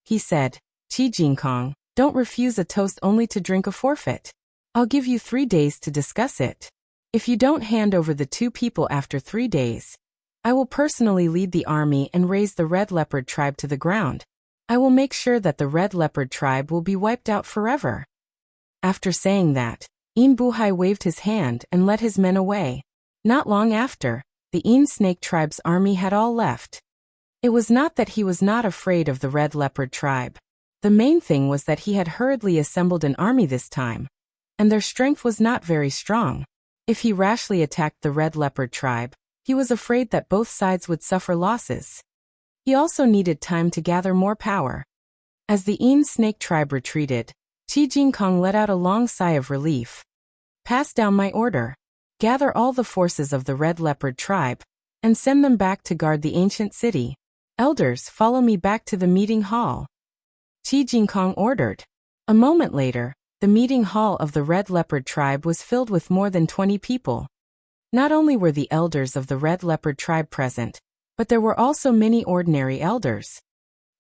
He said, Qi Jingkong, don't refuse a toast only to drink a forfeit. I'll give you 3 days to discuss it. If you don't hand over the 2 people after 3 days, I will personally lead the army and raze the Red Leopard tribe to the ground. I will make sure that the Red Leopard tribe will be wiped out forever. After saying that, Buhai waved his hand and led his men away. Not long after, the Snake tribe's army had all left. It was not that he was not afraid of the Red Leopard tribe. The main thing was that he had hurriedly assembled an army this time, and their strength was not very strong. If he rashly attacked the Red Leopard tribe, he was afraid that both sides would suffer losses. He also needed time to gather more power. As the Snake tribe retreated, Qi Jingkong let out a long sigh of relief. Pass down my order. Gather all the forces of the Red Leopard tribe, and send them back to guard the ancient city. Elders, follow me back to the meeting hall. Qi Jingkong ordered. A moment later, the meeting hall of the Red Leopard tribe was filled with more than 20 people. Not only were the elders of the Red Leopard tribe present, but there were also many ordinary elders.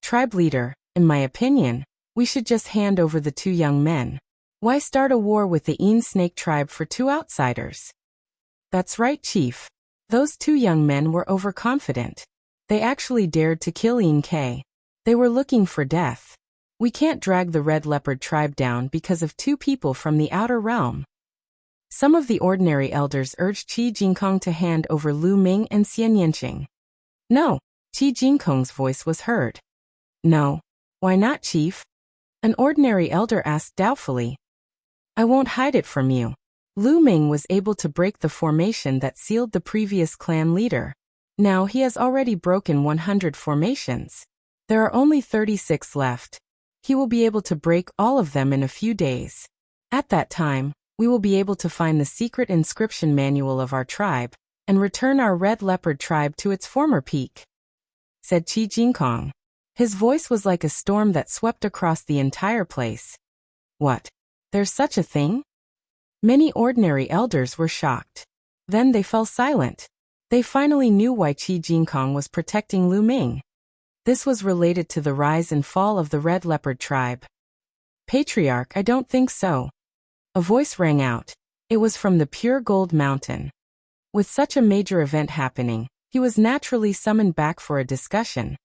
Tribe leader, in my opinion, we should just hand over the 2 young men. Why start a war with the Snake tribe for 2 outsiders? That's right, Chief. Those 2 young men were overconfident. They actually dared to kill K. They were looking for death. We can't drag the Red Leopard tribe down because of 2 people from the outer realm. Some of the ordinary elders urged Qi Jingkong to hand over Lu Ming and Xian Yanqing. No, Qi Jingkong's voice was heard. No. Why not, Chief? An ordinary elder asked doubtfully. I won't hide it from you. Lu Ming was able to break the formation that sealed the previous clan leader. Now he has already broken 100 formations. There are only 36 left. He will be able to break all of them in a few days. At that time, we will be able to find the secret inscription manual of our tribe, and return our Red Leopard tribe to its former peak, said Qi Jingkong. His voice was like a storm that swept across the entire place. What? There's such a thing? Many ordinary elders were shocked. Then they fell silent. They finally knew why Qi Jingkong was protecting Lu Ming. This was related to the rise and fall of the Red Leopard tribe. Patriarch, I don't think so. A voice rang out. It was from the Pure Gold Mountain. With such a major event happening, he was naturally summoned back for a discussion.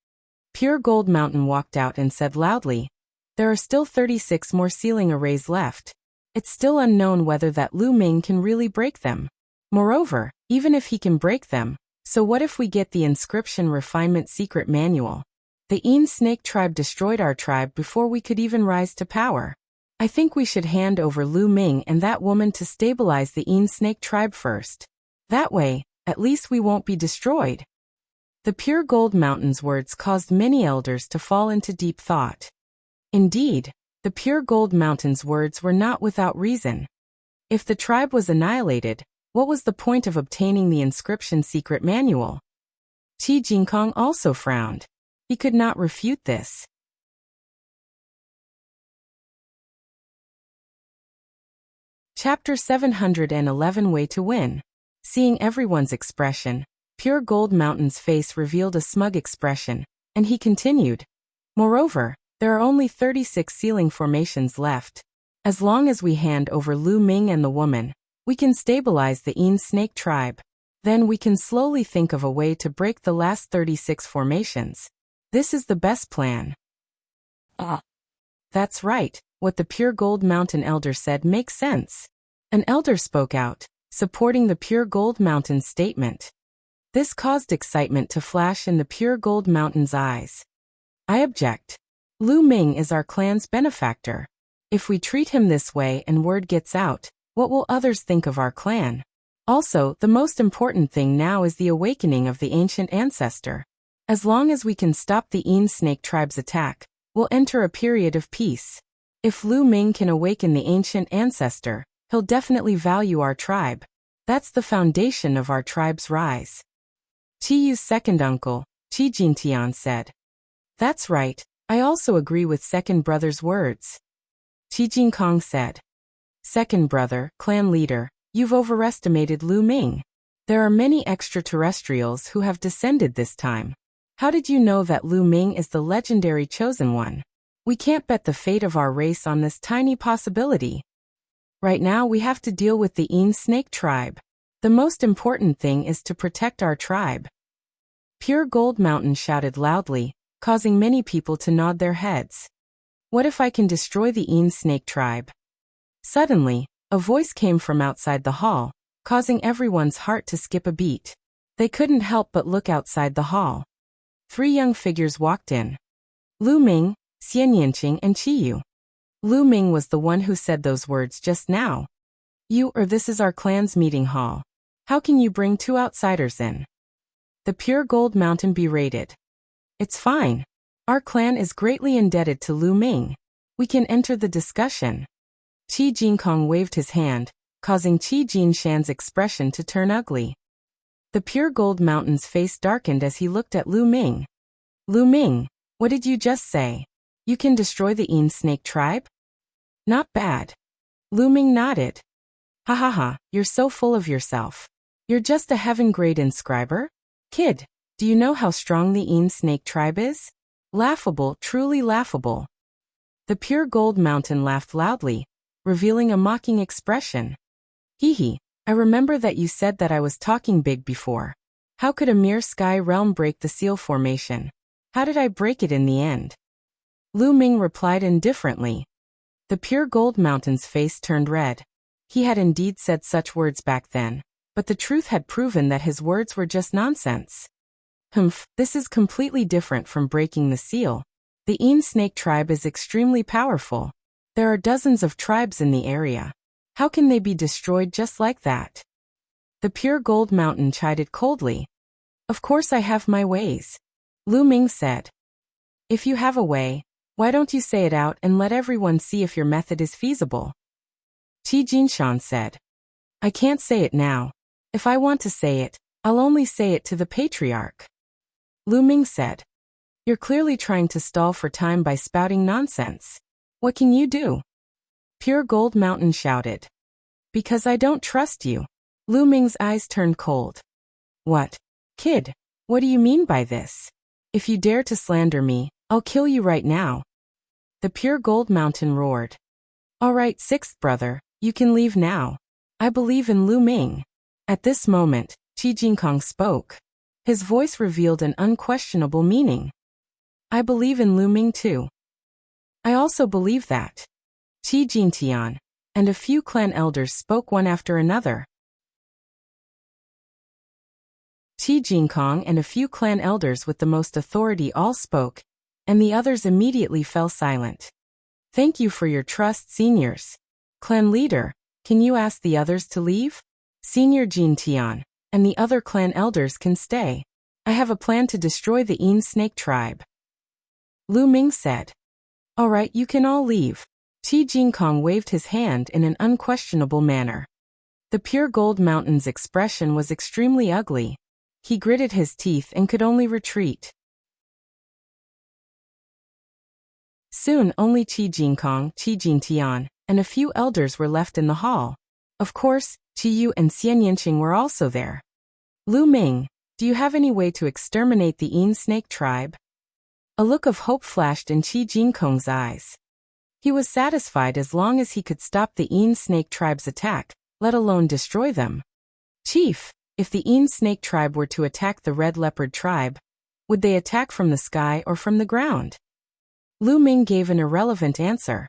Pure Gold Mountain walked out and said loudly, there are still 36 more sealing arrays left. It's still unknown whether that Lu Ming can really break them. Moreover, even if he can break them, so what if we get the inscription refinement secret manual? The Snake tribe destroyed our tribe before we could even rise to power. I think we should hand over Lu Ming and that woman to stabilize the Snake tribe first. That way, at least we won't be destroyed. The Pure Gold Mountain's words caused many elders to fall into deep thought. Indeed, the Pure Gold Mountain's words were not without reason. If the tribe was annihilated, what was the point of obtaining the inscription secret manual? Qi Jingkong also frowned. He could not refute this. Chapter 711 Way to Win. Seeing everyone's expression, Pure Gold Mountain's face revealed a smug expression, and he continued. Moreover, there are only 36 sealing formations left. As long as we hand over Lu Ming and the woman, we can stabilize the Snake tribe. Then we can slowly think of a way to break the last 36 formations. This is the best plan. That's right, what the Pure Gold Mountain elder said makes sense. An elder spoke out, supporting the Pure Gold Mountain's statement. This caused excitement to flash in the Pure Gold Mountain's eyes. I object. Lu Ming is our clan's benefactor. If we treat him this way and word gets out, what will others think of our clan? Also, the most important thing now is the awakening of the ancient ancestor. As long as we can stop the Snake tribe's attack, we'll enter a period of peace. If Lu Ming can awaken the ancient ancestor, he'll definitely value our tribe. That's the foundation of our tribe's rise. Qiyu's second uncle, Qi Jingtian said. That's right, I also agree with second brother's words. Qi Jingkong said. Second brother, clan leader, You've overestimated Lu Ming. There are many extraterrestrials who have descended this time. How did you know that Lu Ming is the legendary chosen one? We can't bet the fate of our race on this tiny possibility. Right now we have to deal with the Yin Snake tribe. The most important thing is to protect our tribe. Pure Gold Mountain shouted loudly, causing many people to nod their heads. What if I can destroy the Yin Snake tribe? Suddenly, a voice came from outside the hall, causing everyone's heart to skip a beat. They couldn't help but look outside the hall. 3 young figures walked in. Lu Ming, Xian Yinqing and Qiyu. Lu Ming was the one who said those words just now. This is our clan's meeting hall. How can you bring 2 outsiders in? The Pure Gold Mountain berated. It's fine. Our clan is greatly indebted to Lu Ming. We can enter the discussion. Qi Jinkong waved his hand, causing Qi Jinshan's expression to turn ugly. The Pure Gold Mountain's face darkened as he looked at Lu Ming. Lu Ming, what did you just say? You can destroy the Yin Snake tribe? Not bad. Lu Ming nodded. Ha ha ha, you're so full of yourself. You're just a heaven-grade inscriber? Kid, do you know how strong the Yin Snake tribe is? Laughable, truly laughable. The Pure Gold Mountain laughed loudly, revealing a mocking expression. Hee hee, I remember that you said that I was talking big before. How could a mere sky realm break the seal formation? How did I break it in the end? Lu Ming replied indifferently. The Pure Gold Mountain's face turned red. He had indeed said such words back then, but the truth had proven that his words were just nonsense. Humph, this is completely different from breaking the seal. The Yin Snake tribe is extremely powerful. There are dozens of tribes in the area. How can they be destroyed just like that? The Pure Gold Mountain chided coldly. Of course I have my ways. Lu Ming said. If you have a way, why don't you say it out and let everyone see if your method is feasible? Qi Jinshan said. I can't say it now. If I want to say it, I'll only say it to the patriarch. Lu Ming said. You're clearly trying to stall for time by spouting nonsense. What can you do? Pure Gold Mountain shouted. Because I don't trust you. Lu Ming's eyes turned cold. What? Kid, what do you mean by this? If you dare to slander me, I'll kill you right now. The Pure Gold Mountain roared. All right, 6th brother, you can leave now. I believe in Lu Ming. At this moment, Qi Jinkong spoke. His voice revealed an unquestionable meaning. I believe in Lu Ming too. I also believe that. Qi Jintian and a few clan elders spoke one after another. Qi Jinkong and a few clan elders with the most authority all spoke, and the others immediately fell silent. Thank you for your trust, seniors. Clan leader, can you ask the others to leave? Senior Jintian and the other clan elders can stay. I have a plan to destroy the Yin Snake tribe. Lu Ming said. All right, you can all leave. Qi Jinkong waved his hand in an unquestionable manner. The Pure Gold Mountain's expression was extremely ugly. He gritted his teeth and could only retreat. Soon only Qi Jinkong, Qi Jintian, and a few elders were left in the hall. Of course, Qiyu and Xian Yinqing were also there. Lu Ming, do you have any way to exterminate the Yin Snake tribe? A look of hope flashed in Qi Jinkong's eyes. He was satisfied as long as he could stop the Yin Snake tribe's attack, let alone destroy them. Chief, if the Yin Snake tribe were to attack the Red Leopard tribe, would they attack from the sky or from the ground? Lu Ming gave an irrelevant answer.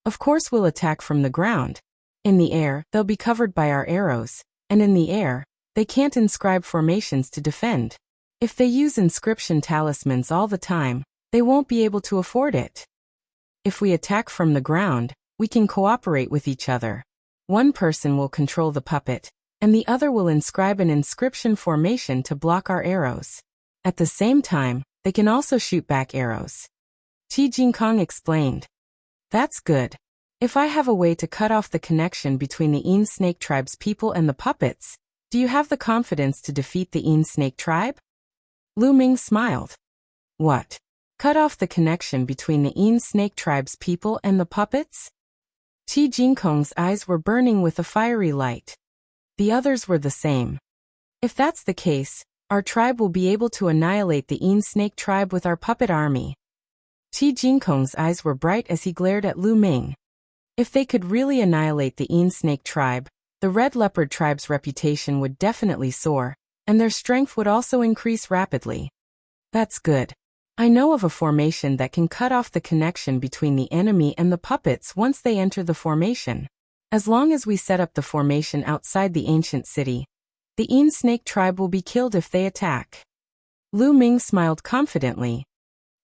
Of course we'll attack from the ground. In the air, they'll be covered by our arrows, and in the air, they can't inscribe formations to defend. If they use inscription talismans all the time, they won't be able to afford it. If we attack from the ground, we can cooperate with each other. One person will control the puppet, and the other will inscribe an inscription formation to block our arrows. At the same time, they can also shoot back arrows. Qi Jinkong explained. That's good. If I have a way to cut off the connection between the Yin Snake tribe's people and the puppets, do you have the confidence to defeat the Yin Snake tribe? Lu Ming smiled. What? Cut off the connection between the Yin Snake tribe's people and the puppets? Qi Jinkong's eyes were burning with a fiery light. The others were the same. If that's the case, our tribe will be able to annihilate the snake tribe with our puppet army. Qi Jinkong's eyes were bright as he glared at Lu Ming. If they could really annihilate the snake tribe, the red leopard tribe's reputation would definitely soar, and their strength would also increase rapidly. That's good. I know of a formation that can cut off the connection between the enemy and the puppets once they enter the formation. As long as we set up the formation outside the ancient city, the snake tribe will be killed if they attack. Lu Ming smiled confidently.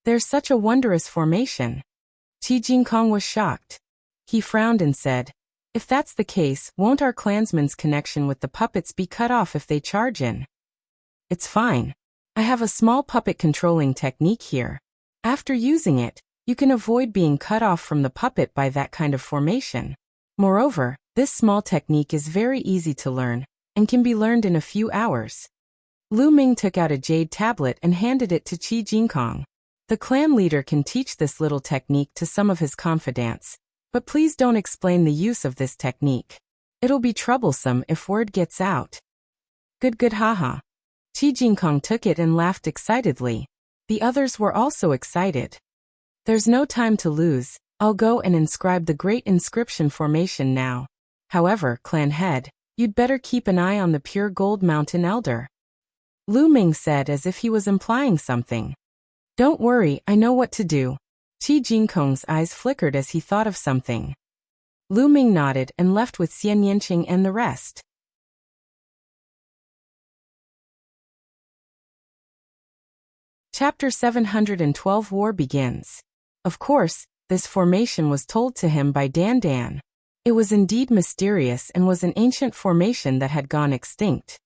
There's such a wondrous formation. Qi Jinkong was shocked. He frowned and said, if that's the case, won't our clansmen's connection with the puppets be cut off if they charge in? It's fine. I have a small puppet controlling technique here. After using it, you can avoid being cut off from the puppet by that kind of formation. Moreover, this small technique is very easy to learn, and can be learned in a few hours. Lu Ming took out a jade tablet and handed it to Qi Jinkong. The clan leader can teach this little technique to some of his confidants, but please don't explain the use of this technique. It'll be troublesome if word gets out. Good haha. Qi Jinkong took it and laughed excitedly. The others were also excited. There's no time to lose. I'll go and inscribe the great inscription formation now. However, clan head, you'd better keep an eye on the pure gold mountain elder. Lu Ming said as if he was implying something. Don't worry, I know what to do. Qi Jinkong's eyes flickered as he thought of something. Lu Ming nodded and left with Xian Yanqing and the rest. Chapter 712 War begins. Of course, this formation was told to him by Dan Dan. It was indeed mysterious and was an ancient formation that had gone extinct.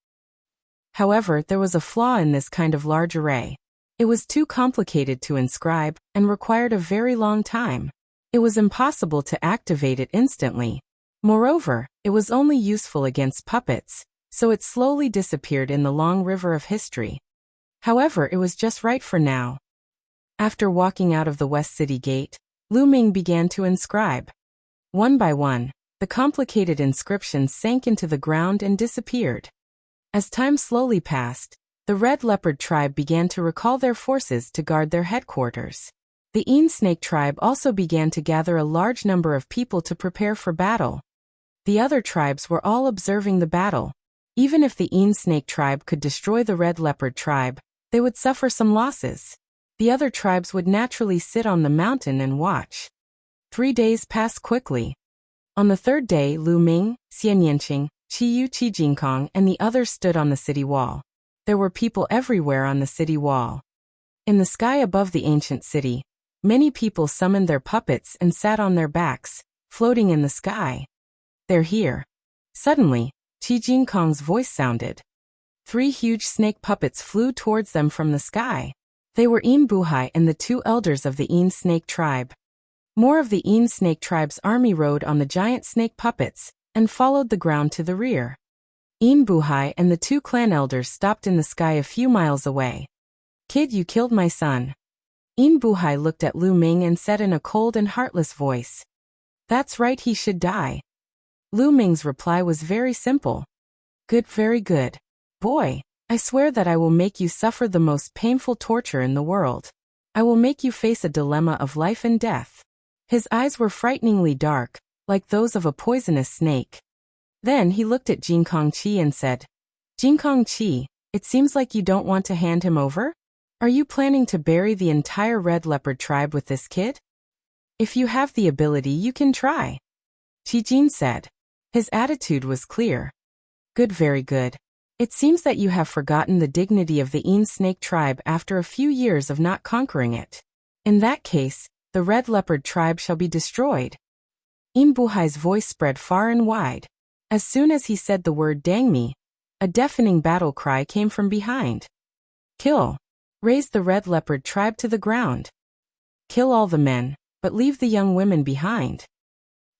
However, there was a flaw in this kind of large array. It was too complicated to inscribe, and required a very long time. It was impossible to activate it instantly. Moreover, it was only useful against puppets, so it slowly disappeared in the long river of history. However, it was just right for now. After walking out of the West City Gate, Lu Ming began to inscribe. One by one, the complicated inscriptions sank into the ground and disappeared. As time slowly passed, the Red Leopard tribe began to recall their forces to guard their headquarters. The Snake tribe also began to gather a large number of people to prepare for battle. The other tribes were all observing the battle. Even if the Snake tribe could destroy the Red Leopard tribe, they would suffer some losses. The other tribes would naturally sit on the mountain and watch. 3 days passed quickly. On the third day, Lu Ming, Xian Yanqing, Qi Jinkong, and the others stood on the city wall. There were people everywhere on the city wall. In the sky above the ancient city, many people summoned their puppets and sat on their backs, floating in the sky. They're here. Suddenly, Qi Jinkong's voice sounded. 3 huge snake puppets flew towards them from the sky. They were Buhai and the 2 elders of the Snake tribe. More of the Snake tribe's army rode on the giant snake puppets, and followed the ground to the rear. Buhai and the 2 clan elders stopped in the sky a few miles away. Kid, you killed my son. Buhai looked at Lu Ming and said in a cold and heartless voice. That's right, he should die. Lu Ming's reply was very simple. Good, very good. Boy, I swear that I will make you suffer the most painful torture in the world. I will make you face a dilemma of life and death. His eyes were frighteningly dark, like those of a poisonous snake. Then he looked at Jinkong Qi and said, Jinkong Qi, it seems like you don't want to hand him over? Are you planning to bury the entire Red Leopard tribe with this kid? If you have the ability, you can try. Qi Jin said. His attitude was clear. Good, very good. It seems that you have forgotten the dignity of the Snake tribe after a few years of not conquering it. In that case, the Red Leopard tribe shall be destroyed. Buhai's voice spread far and wide. As soon as he said the word dang me, a deafening battle cry came from behind. Kill. Raise the Red Leopard tribe to the ground. Kill all the men, but leave the young women behind.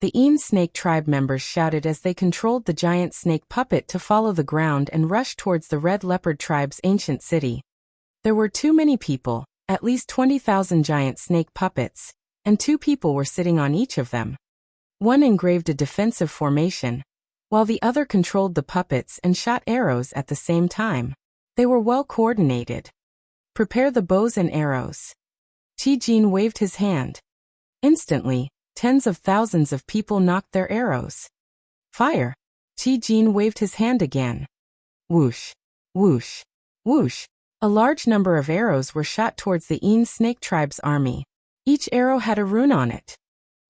The Snake tribe members shouted as they controlled the giant snake puppet to follow the ground and rush towards the Red Leopard tribe's ancient city. There were too many people, at least 20,000 giant snake puppets, and 2 people were sitting on each of them. One engraved a defensive formation, while the other controlled the puppets and shot arrows at the same time. They were well coordinated. Prepare the bows and arrows. Qi Jin waved his hand. Instantly, tens of thousands of people knocked their arrows. Fire! Qi Jin waved his hand again. Whoosh! Whoosh! Whoosh! A large number of arrows were shot towards the Een Snake Tribe's army. Each arrow had a rune on it.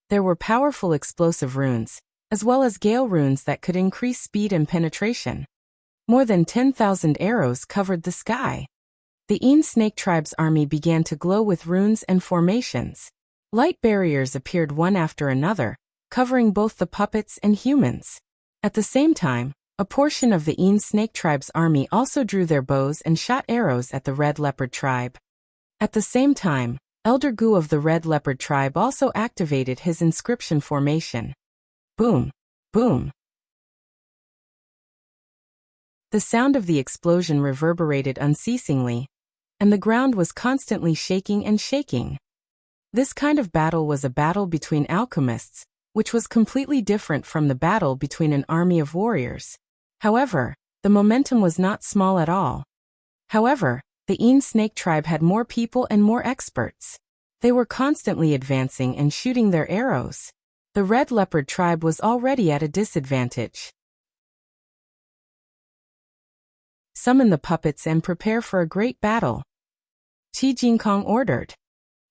There were powerful explosive runes, as well as gale runes that could increase speed and penetration. More than 10,000 arrows covered the sky. The Een Snake Tribe's army began to glow with runes and formations. Light barriers appeared one after another, covering both the puppets and humans. At the same time, a portion of the Een Snake Tribe's army also drew their bows and shot arrows at the Red Leopard Tribe. At the same time, Elder Gu of the Red Leopard Tribe also activated his inscription formation. Boom! Boom! The sound of the explosion reverberated unceasingly, and the ground was constantly shaking and shaking. This kind of battle was a battle between alchemists, which was completely different from the battle between an army of warriors. However, the momentum was not small at all. However, the Een Snake Tribe had more people and more experts. They were constantly advancing and shooting their arrows. The Red Leopard Tribe was already at a disadvantage. Summon the puppets and prepare for a great battle. Qi Jinkong ordered.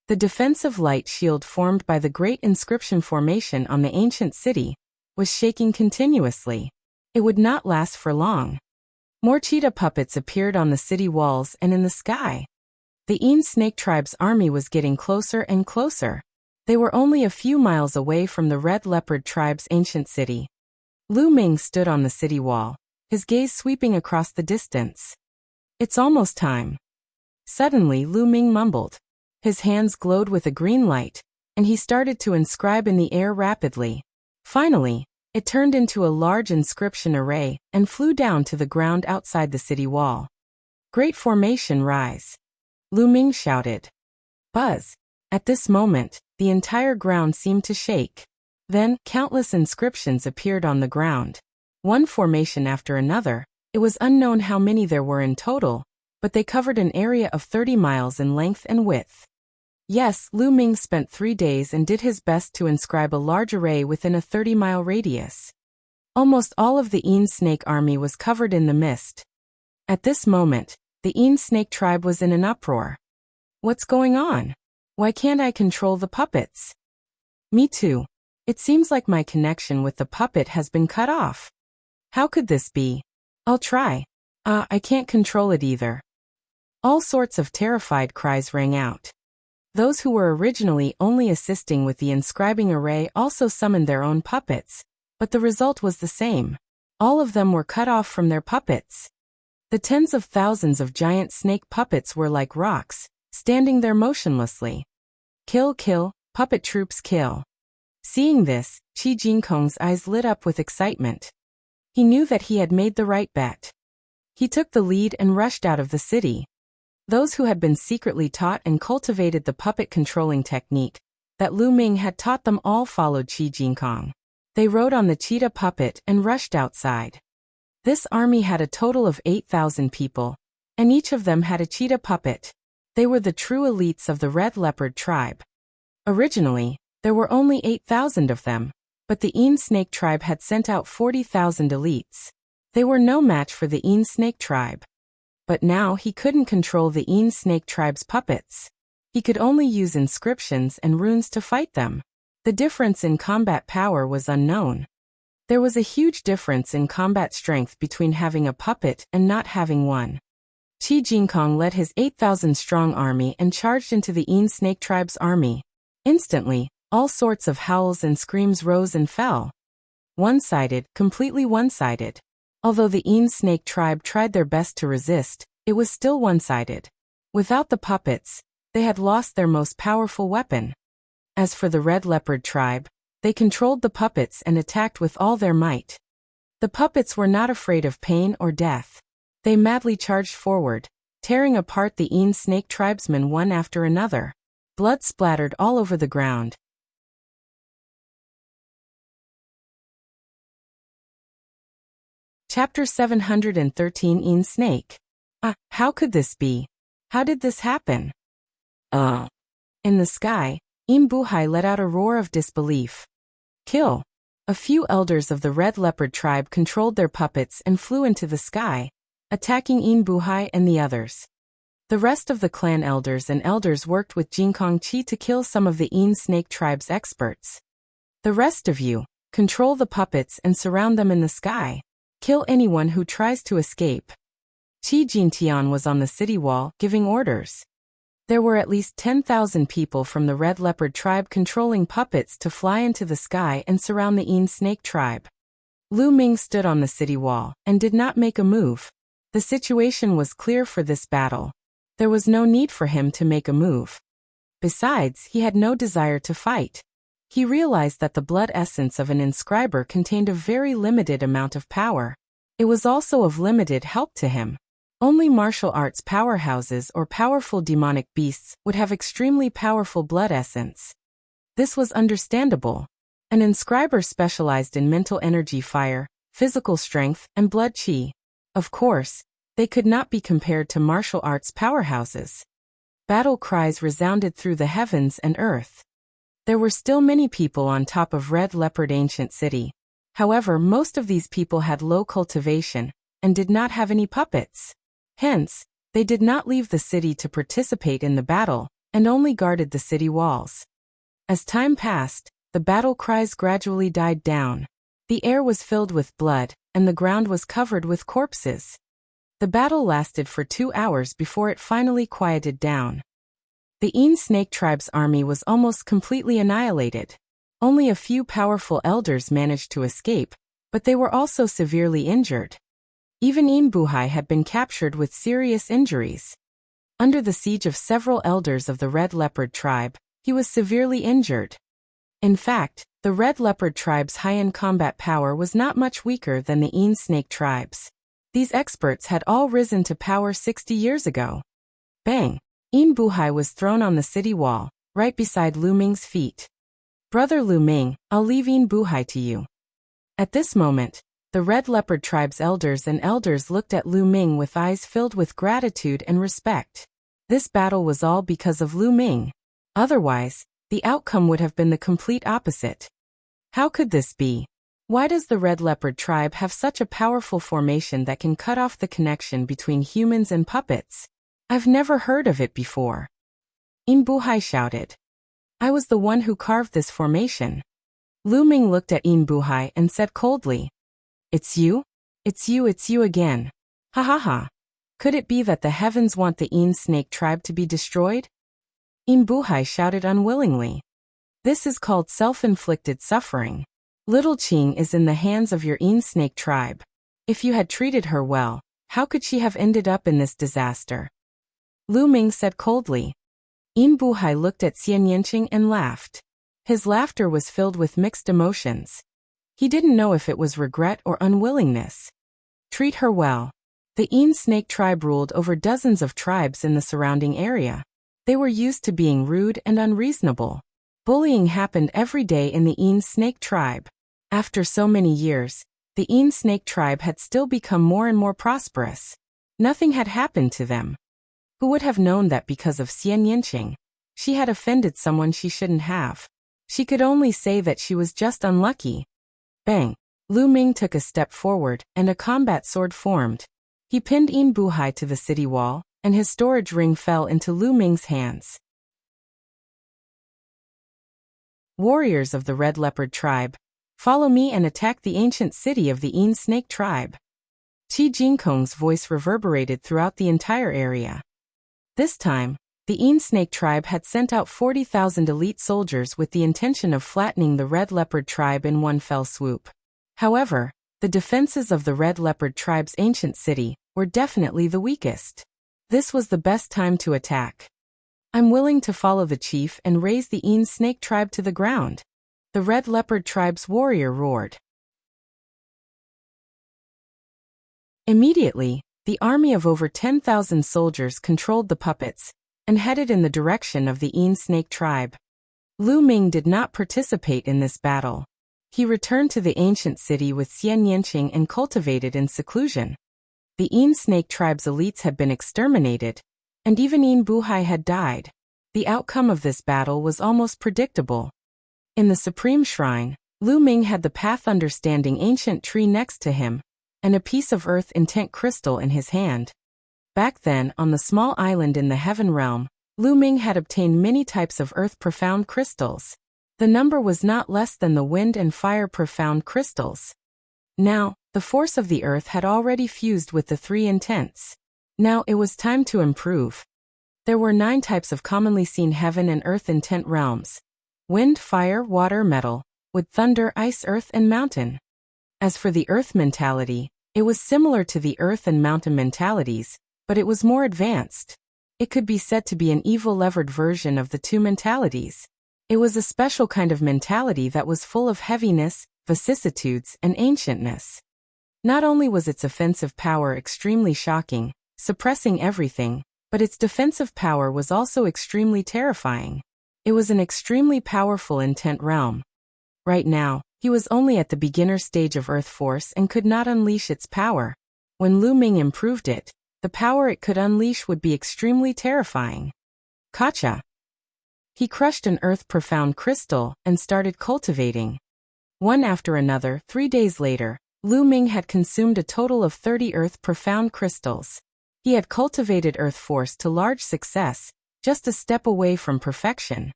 The defensive light shield formed by the great inscription formation on the ancient city was shaking continuously. It would not last for long. More cheetah puppets appeared on the city walls and in the sky. The Een Snake Tribe's army was getting closer and closer. They were only a few miles away from the Red Leopard Tribe's ancient city. Lu Ming stood on the city wall, his gaze sweeping across the distance. It's almost time. Suddenly Lu Ming mumbled. His hands glowed with a green light, and he started to inscribe in the air rapidly. Finally, it turned into a large inscription array and flew down to the ground outside the city wall. Great formation rise! Lu Ming shouted. Buzz! At this moment, the entire ground seemed to shake. Then, countless inscriptions appeared on the ground. One formation after another. It was unknown how many there were in total, but they covered an area of 30 miles in length and width. Yes, Lu Ming spent 3 days and did his best to inscribe a large array within a 30-mile radius. Almost all of the Een Snake army was covered in the mist. At this moment, the Een Snake Tribe was in an uproar. What's going on? Why can't I control the puppets? Me too. It seems like my connection with the puppet has been cut off. How could this be? I'll try. I can't control it either. All sorts of terrified cries rang out. Those who were originally only assisting with the inscribing array also summoned their own puppets, but the result was the same. All of them were cut off from their puppets. The tens of thousands of giant snake puppets were like rocks, standing there motionlessly. Kill, kill, puppet troops kill. Seeing this, Qi Jinkong's eyes lit up with excitement. He knew that he had made the right bet. He took the lead and rushed out of the city. Those who had been secretly taught and cultivated the puppet controlling technique that Lu Ming had taught them all followed Qi Jinkong. They rode on the cheetah puppet and rushed outside. This army had a total of 8,000 people, and each of them had a cheetah puppet. They were the true elites of the Red Leopard Tribe. Originally, there were only 8,000 of them, but the Een Snake Tribe had sent out 40,000 elites. They were no match for the Een Snake Tribe. But now he couldn't control the Een Snake Tribe's puppets. He could only use inscriptions and runes to fight them. The difference in combat power was unknown. There was a huge difference in combat strength between having a puppet and not having one. Qi Jinkong led his 8,000-strong army and charged into the Een Snake Tribe's army. Instantly, all sorts of howls and screams rose and fell. One-sided, completely one-sided. Although the Een Snake Tribe tried their best to resist, it was still one-sided. Without the puppets, they had lost their most powerful weapon. As for the Red Leopard Tribe, they controlled the puppets and attacked with all their might. The puppets were not afraid of pain or death. They madly charged forward, tearing apart the Een Snake tribesmen one after another. Blood splattered all over the ground. Chapter 713 Een Snake. How could this be? How did this happen? In the sky, Een Buhai let out a roar of disbelief. Kill! A few elders of the Red Leopard tribe controlled their puppets and flew into the sky, attacking Een Buhai and the others. The rest of the clan elders and elders worked with Jinkong Chi to kill some of the Een Snake tribe's experts. The rest of you, control the puppets and surround them in the sky. Kill anyone who tries to escape. Chi Jintian was on the city wall, giving orders. There were at least 10,000 people from the Red Leopard tribe controlling puppets to fly into the sky and surround the Een Snake tribe. Lu Ming stood on the city wall and did not make a move. The situation was clear for this battle. There was no need for him to make a move. Besides, he had no desire to fight. He realized that the blood essence of an inscriber contained a very limited amount of power. It was also of limited help to him. Only martial arts powerhouses or powerful demonic beasts would have extremely powerful blood essence. This was understandable. An inscriber specialized in mental energy fire, physical strength, and blood chi. Of course, they could not be compared to martial arts powerhouses. Battle cries resounded through the heavens and earth. There were still many people on top of Red Leopard Ancient City. However, most of these people had low cultivation and did not have any puppets. Hence, they did not leave the city to participate in the battle and only guarded the city walls. As time passed, the battle cries gradually died down. The air was filled with blood, and the ground was covered with corpses. The battle lasted for 2 hours before it finally quieted down. The Een Snake tribe's army was almost completely annihilated. Only a few powerful elders managed to escape, but they were also severely injured. Even Een Buhai had been captured with serious injuries. Under the siege of several elders of the Red Leopard tribe, he was severely injured. In fact, the Red Leopard tribe's high-end combat power was not much weaker than the Een Snake tribe's. These experts had all risen to power 60 years ago. Bang! Een Buhai was thrown on the city wall, right beside Lu Ming's feet. Brother Lu Ming, I'll leave Een Buhai to you. At this moment, the Red Leopard tribe's elders and elders looked at Lu Ming with eyes filled with gratitude and respect. This battle was all because of Lu Ming. Otherwise, the outcome would have been the complete opposite. How could this be? Why does the Red Leopard tribe have such a powerful formation that can cut off the connection between humans and puppets? I've never heard of it before. Een Buhai shouted. I was the one who carved this formation. Lu Ming looked at Een Buhai and said coldly, It's you? It's you again. Ha ha ha. Could it be that the heavens want the Een Snake tribe to be destroyed? Een Buhai shouted unwillingly. This is called self-inflicted suffering. Little Qing is in the hands of your Een Snake tribe. If you had treated her well, how could she have ended up in this disaster? Lu Ming said coldly. Een Buhai looked at Xian Yanqing and laughed. His laughter was filled with mixed emotions. He didn't know if it was regret or unwillingness. Treat her well. The Een Snake tribe ruled over dozens of tribes in the surrounding area. They were used to being rude and unreasonable. Bullying happened every day in the Een Snake tribe. After so many years, the Een Snake tribe had still become more and more prosperous. Nothing had happened to them. Who would have known that because of Xian Yanqing, she had offended someone she shouldn't have? She could only say that she was just unlucky. Bang! Lu Ming took a step forward, and a combat sword formed. He pinned Een Buhai to the city wall, and his storage ring fell into Lu Ming's hands. Warriors of the Red Leopard tribe, follow me and attack the ancient city of the Een Snake tribe. Qi Jinkong's voice reverberated throughout the entire area. This time, the Een Snake tribe had sent out 40,000 elite soldiers with the intention of flattening the Red Leopard tribe in one fell swoop. However, the defenses of the Red Leopard tribe's ancient city were definitely the weakest. This was the best time to attack. I'm willing to follow the chief and raise the Een Snake tribe to the ground. The Red Leopard tribe's warrior roared. Immediately, the army of over 10,000 soldiers controlled the puppets and headed in the direction of the Een Snake tribe. Lu Ming did not participate in this battle. He returned to the ancient city with Xian Yanqing and cultivated in seclusion. The Yin snake tribe's elites had been exterminated, and even Yin Buhai had died. The outcome of this battle was almost predictable. In the Supreme Shrine, Lu Ming had the path understanding ancient tree next to him, and a piece of earth intent crystal in his hand. Back then, on the small island in the Heaven Realm, Lu Ming had obtained many types of earth profound crystals. The number was not less than the wind and fire profound crystals. Now, the force of the earth had already fused with the three intents. Now it was time to improve. There were 9 types of commonly seen heaven and earth intent realms: wind, fire, water, metal, wood, thunder, ice, earth, and mountain. As for the earth mentality, it was similar to the earth and mountain mentalities, but it was more advanced. It could be said to be an evil-levered version of the two mentalities. It was a special kind of mentality that was full of heaviness, vicissitudes, and ancientness. Not only was its offensive power extremely shocking, suppressing everything, but its defensive power was also extremely terrifying. It was an extremely powerful intent realm. Right now, he was only at the beginner stage of Earth Force and could not unleash its power. When Lu Ming improved it, the power it could unleash would be extremely terrifying. Gotcha! He crushed an earth profound crystal and started cultivating. One after another, 3 days later, Lu Ming had consumed a total of 30 earth profound crystals. He had cultivated earth force to large success, just a step away from perfection.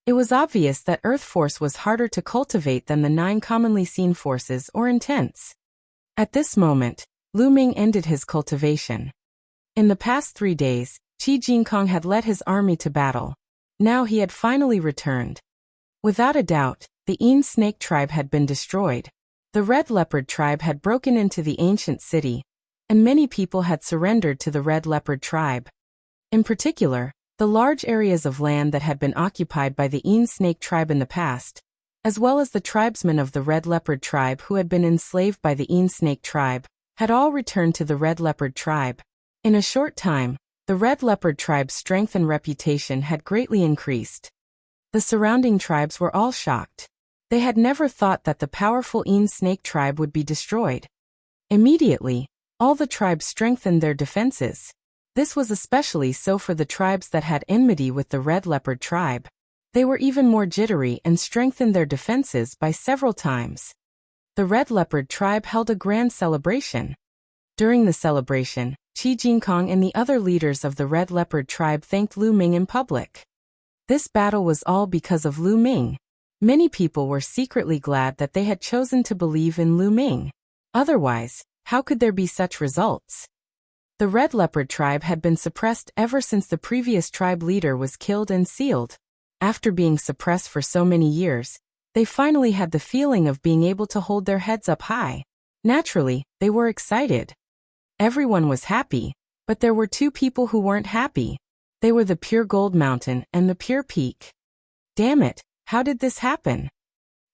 It was obvious that earth force was harder to cultivate than the 9 commonly seen forces or intents. At this moment, Lu Ming ended his cultivation. In the past 3 days, Qi Jinkong had led his army to battle. Now he had finally returned. Without a doubt, the Yin snake tribe had been destroyed. The red leopard tribe had broken into the ancient city, and many people had surrendered to the red leopard tribe. In particular, the large areas of land that had been occupied by the Yin snake tribe in the past, as well as the tribesmen of the red leopard tribe who had been enslaved by the Yin snake tribe, had all returned to the red leopard tribe. In a short time, the red leopard tribe's strength and reputation had greatly increased. The surrounding tribes were all shocked. They had never thought that the powerful Yin snake tribe would be destroyed. Immediately, all the tribes strengthened their defenses. This was especially so for the tribes that had enmity with the red leopard tribe. They were even more jittery and strengthened their defenses by several times. The red leopard tribe held a grand celebration. During the celebration, Qi Jinkong and the other leaders of the red leopard tribe thanked Lu Ming in public. This battle was all because of Lu Ming. Many people were secretly glad that they had chosen to believe in Lu Ming. Otherwise, how could there be such results? The red leopard tribe had been suppressed ever since the previous tribe leader was killed and sealed. After being suppressed for so many years, they finally had the feeling of being able to hold their heads up high. Naturally, they were excited. Everyone was happy, but there were 2 people who weren't happy. They were the Pure Gold Mountain and the Pure Peak. Damn it, how did this happen?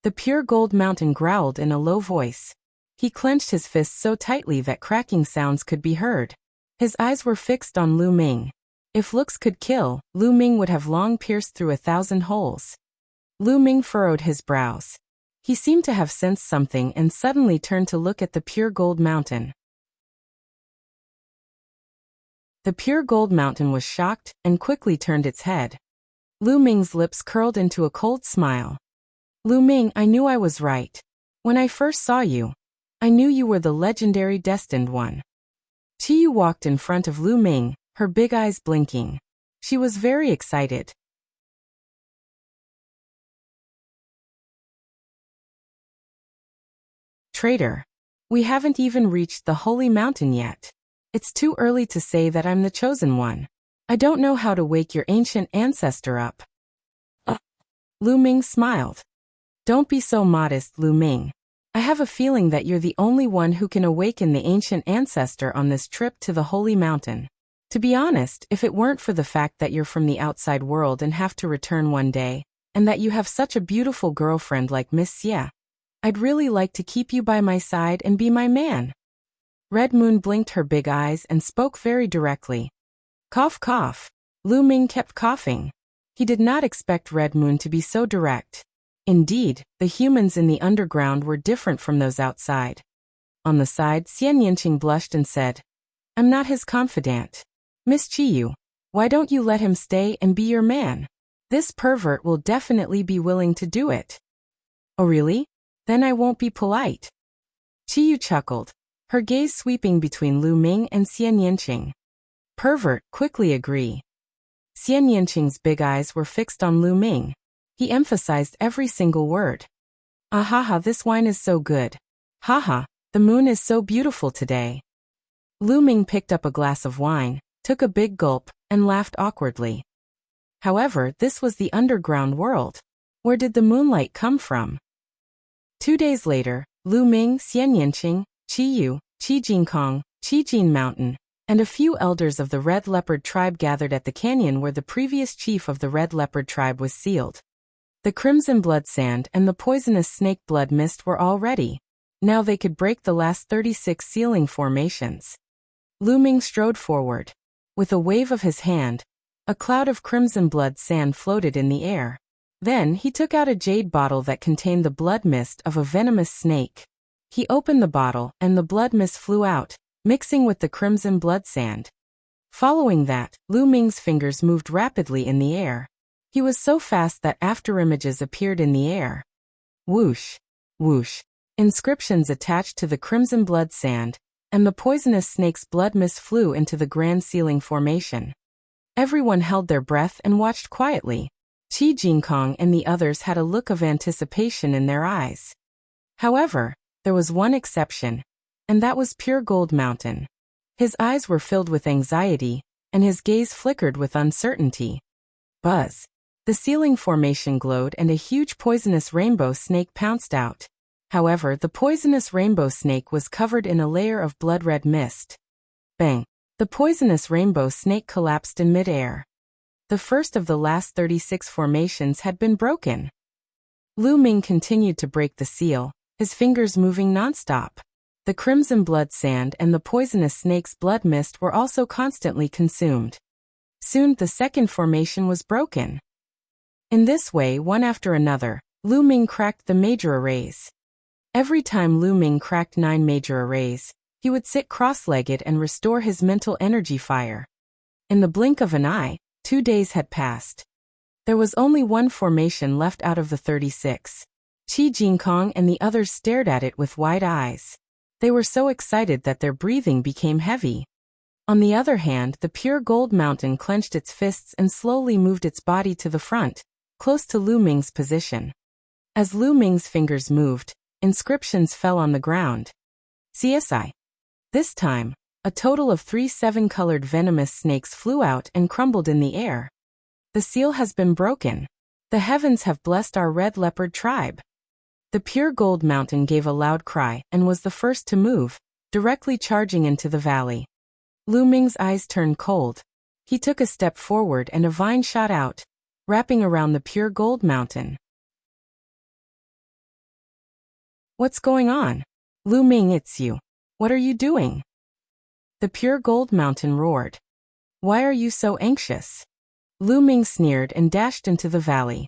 The Pure Gold Mountain growled in a low voice. He clenched his fists so tightly that cracking sounds could be heard. His eyes were fixed on Lu Ming. If looks could kill, Lu Ming would have long pierced through 1,000 holes. Lu Ming furrowed his brows. He seemed to have sensed something and suddenly turned to look at the Pure Gold Mountain. The Pure Gold Mountain was shocked and quickly turned its head. Lu Ming's lips curled into a cold smile. Lu Ming, I knew I was right. When I first saw you, I knew you were the legendary destined one. Qiyu walked in front of Lu Ming, her big eyes blinking. She was very excited. Traitor. We haven't even reached the Holy Mountain yet. It's too early to say that I'm the chosen one. I don't know how to wake your ancient ancestor up. Lu Ming smiled. Don't be so modest, Lu Ming. I have a feeling that you're the only one who can awaken the ancient ancestor on this trip to the Holy Mountain. To be honest, if it weren't for the fact that you're from the outside world and have to return one day, and that you have such a beautiful girlfriend like Miss Xie, I'd really like to keep you by my side and be my man. Red Moon blinked her big eyes and spoke very directly. Cough cough. Lu Ming kept coughing. He did not expect Red Moon to be so direct. Indeed, the humans in the underground were different from those outside. On the side, Xian Yinqing blushed and said, "I'm not his confidant. Miss Chiyu, why don't you let him stay and be your man? This pervert will definitely be willing to do it." "Oh really? Then I won't be polite." Chiyu chuckled, her gaze sweeping between Lu Ming and Xian Yinqing. "Pervert, quickly agree." Xian Yinqing's big eyes were fixed on Lu Ming. He emphasized every single word. "Ahaha, this wine is so good. Haha, the moon is so beautiful today." Lu Ming picked up a glass of wine, took a big gulp, and laughed awkwardly. However, this was the underground world. Where did the moonlight come from? 2 days later, Lu Ming, Xian Yinqing, Qi Yu, Qi Jinkong, Qi Jin Mountain, and a few elders of the Red Leopard tribe gathered at the canyon where the previous chief of the Red Leopard tribe was sealed. The crimson blood sand and the poisonous snake blood mist were all ready. Now they could break the last 36 sealing formations. Lu Ming strode forward. With a wave of his hand, a cloud of crimson blood sand floated in the air. Then he took out a jade bottle that contained the blood mist of a venomous snake. He opened the bottle and the blood mist flew out, mixing with the crimson blood sand. Following that, Lu Ming's fingers moved rapidly in the air. He was so fast that afterimages appeared in the air. Whoosh, whoosh. Inscriptions attached to the crimson blood sand, and the poisonous snake's blood mist flew into the grand sealing formation. Everyone held their breath and watched quietly. Qi Jinkong and the others had a look of anticipation in their eyes. However, there was one exception, and that was Pure Gold Mountain. His eyes were filled with anxiety, and his gaze flickered with uncertainty. Buzz. The sealing formation glowed and a huge poisonous rainbow snake pounced out. However, the poisonous rainbow snake was covered in a layer of blood-red mist. Bang! The poisonous rainbow snake collapsed in midair. The first of the last 36 formations had been broken. Lu Ming continued to break the seal, his fingers moving nonstop. The crimson blood sand and the poisonous snake's blood mist were also constantly consumed. Soon the second formation was broken. In this way, one after another, Lu Ming cracked the major arrays. Every time Lu Ming cracked 9 major arrays, he would sit cross-legged and restore his mental energy fire. In the blink of an eye, 2 days had passed. There was only one formation left out of the 36. Qi Jinkong and the others stared at it with wide eyes. They were so excited that their breathing became heavy. On the other hand, the Pure Gold Mountain clenched its fists and slowly moved its body to the front, close to Lu Ming's position. As Lu Ming's fingers moved, inscriptions fell on the ground. CSI. This time, a total of 3 7-colored venomous snakes flew out and crumbled in the air. The seal has been broken. The heavens have blessed our Red Leopard tribe. The Pure Gold Mountain gave a loud cry and was the first to move, directly charging into the valley. Lu Ming's eyes turned cold. He took a step forward and a vine shot out, wrapping around the Pure Gold Mountain. What's going on? Lu Ming, it's you. What are you doing? The Pure Gold Mountain roared. Why are you so anxious? Lu Ming sneered and dashed into the valley.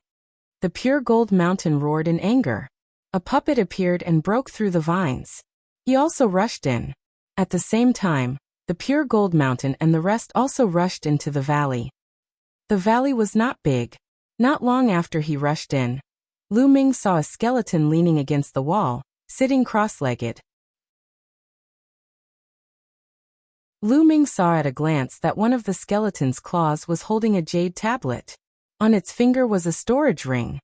The Pure Gold Mountain roared in anger. A puppet appeared and broke through the vines. He also rushed in. At the same time, the Pure Gold Mountain and the rest also rushed into the valley. The valley was not big. Not long after he rushed in, Lu Ming saw a skeleton leaning against the wall, sitting cross-legged. Lu Ming saw at a glance that one of the skeleton's claws was holding a jade tablet. On its finger was a storage ring.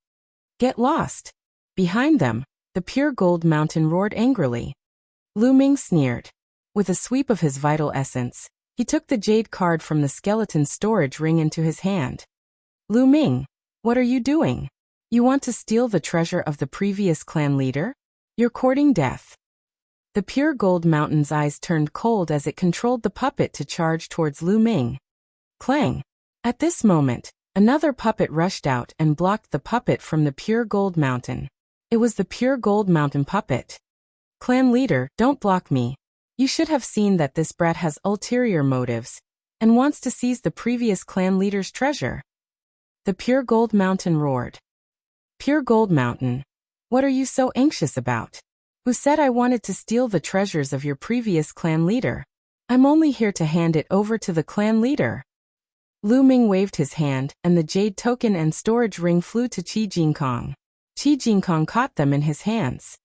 Get lost! Behind them, the Pure Gold Mountain roared angrily. Lu Ming sneered. With a sweep of his vital essence, he took the jade card from the skeleton's storage ring into his hand. Lu Ming, what are you doing? You want to steal the treasure of the previous clan leader? You're courting death. The Pure Gold Mountain's eyes turned cold as it controlled the puppet to charge towards Lu Ming. Clang! At this moment, another puppet rushed out and blocked the puppet from the Pure Gold Mountain. It was the Pure Gold Mountain puppet. Clan leader, don't block me. You should have seen that this brat has ulterior motives and wants to seize the previous clan leader's treasure. The Pure Gold Mountain roared. Pure Gold Mountain. What are you so anxious about? Who said I wanted to steal the treasures of your previous clan leader? I'm only here to hand it over to the clan leader. Lu Ming waved his hand, and the jade token and storage ring flew to Qi Jingkong. Qi Jingkong caught them in his hands.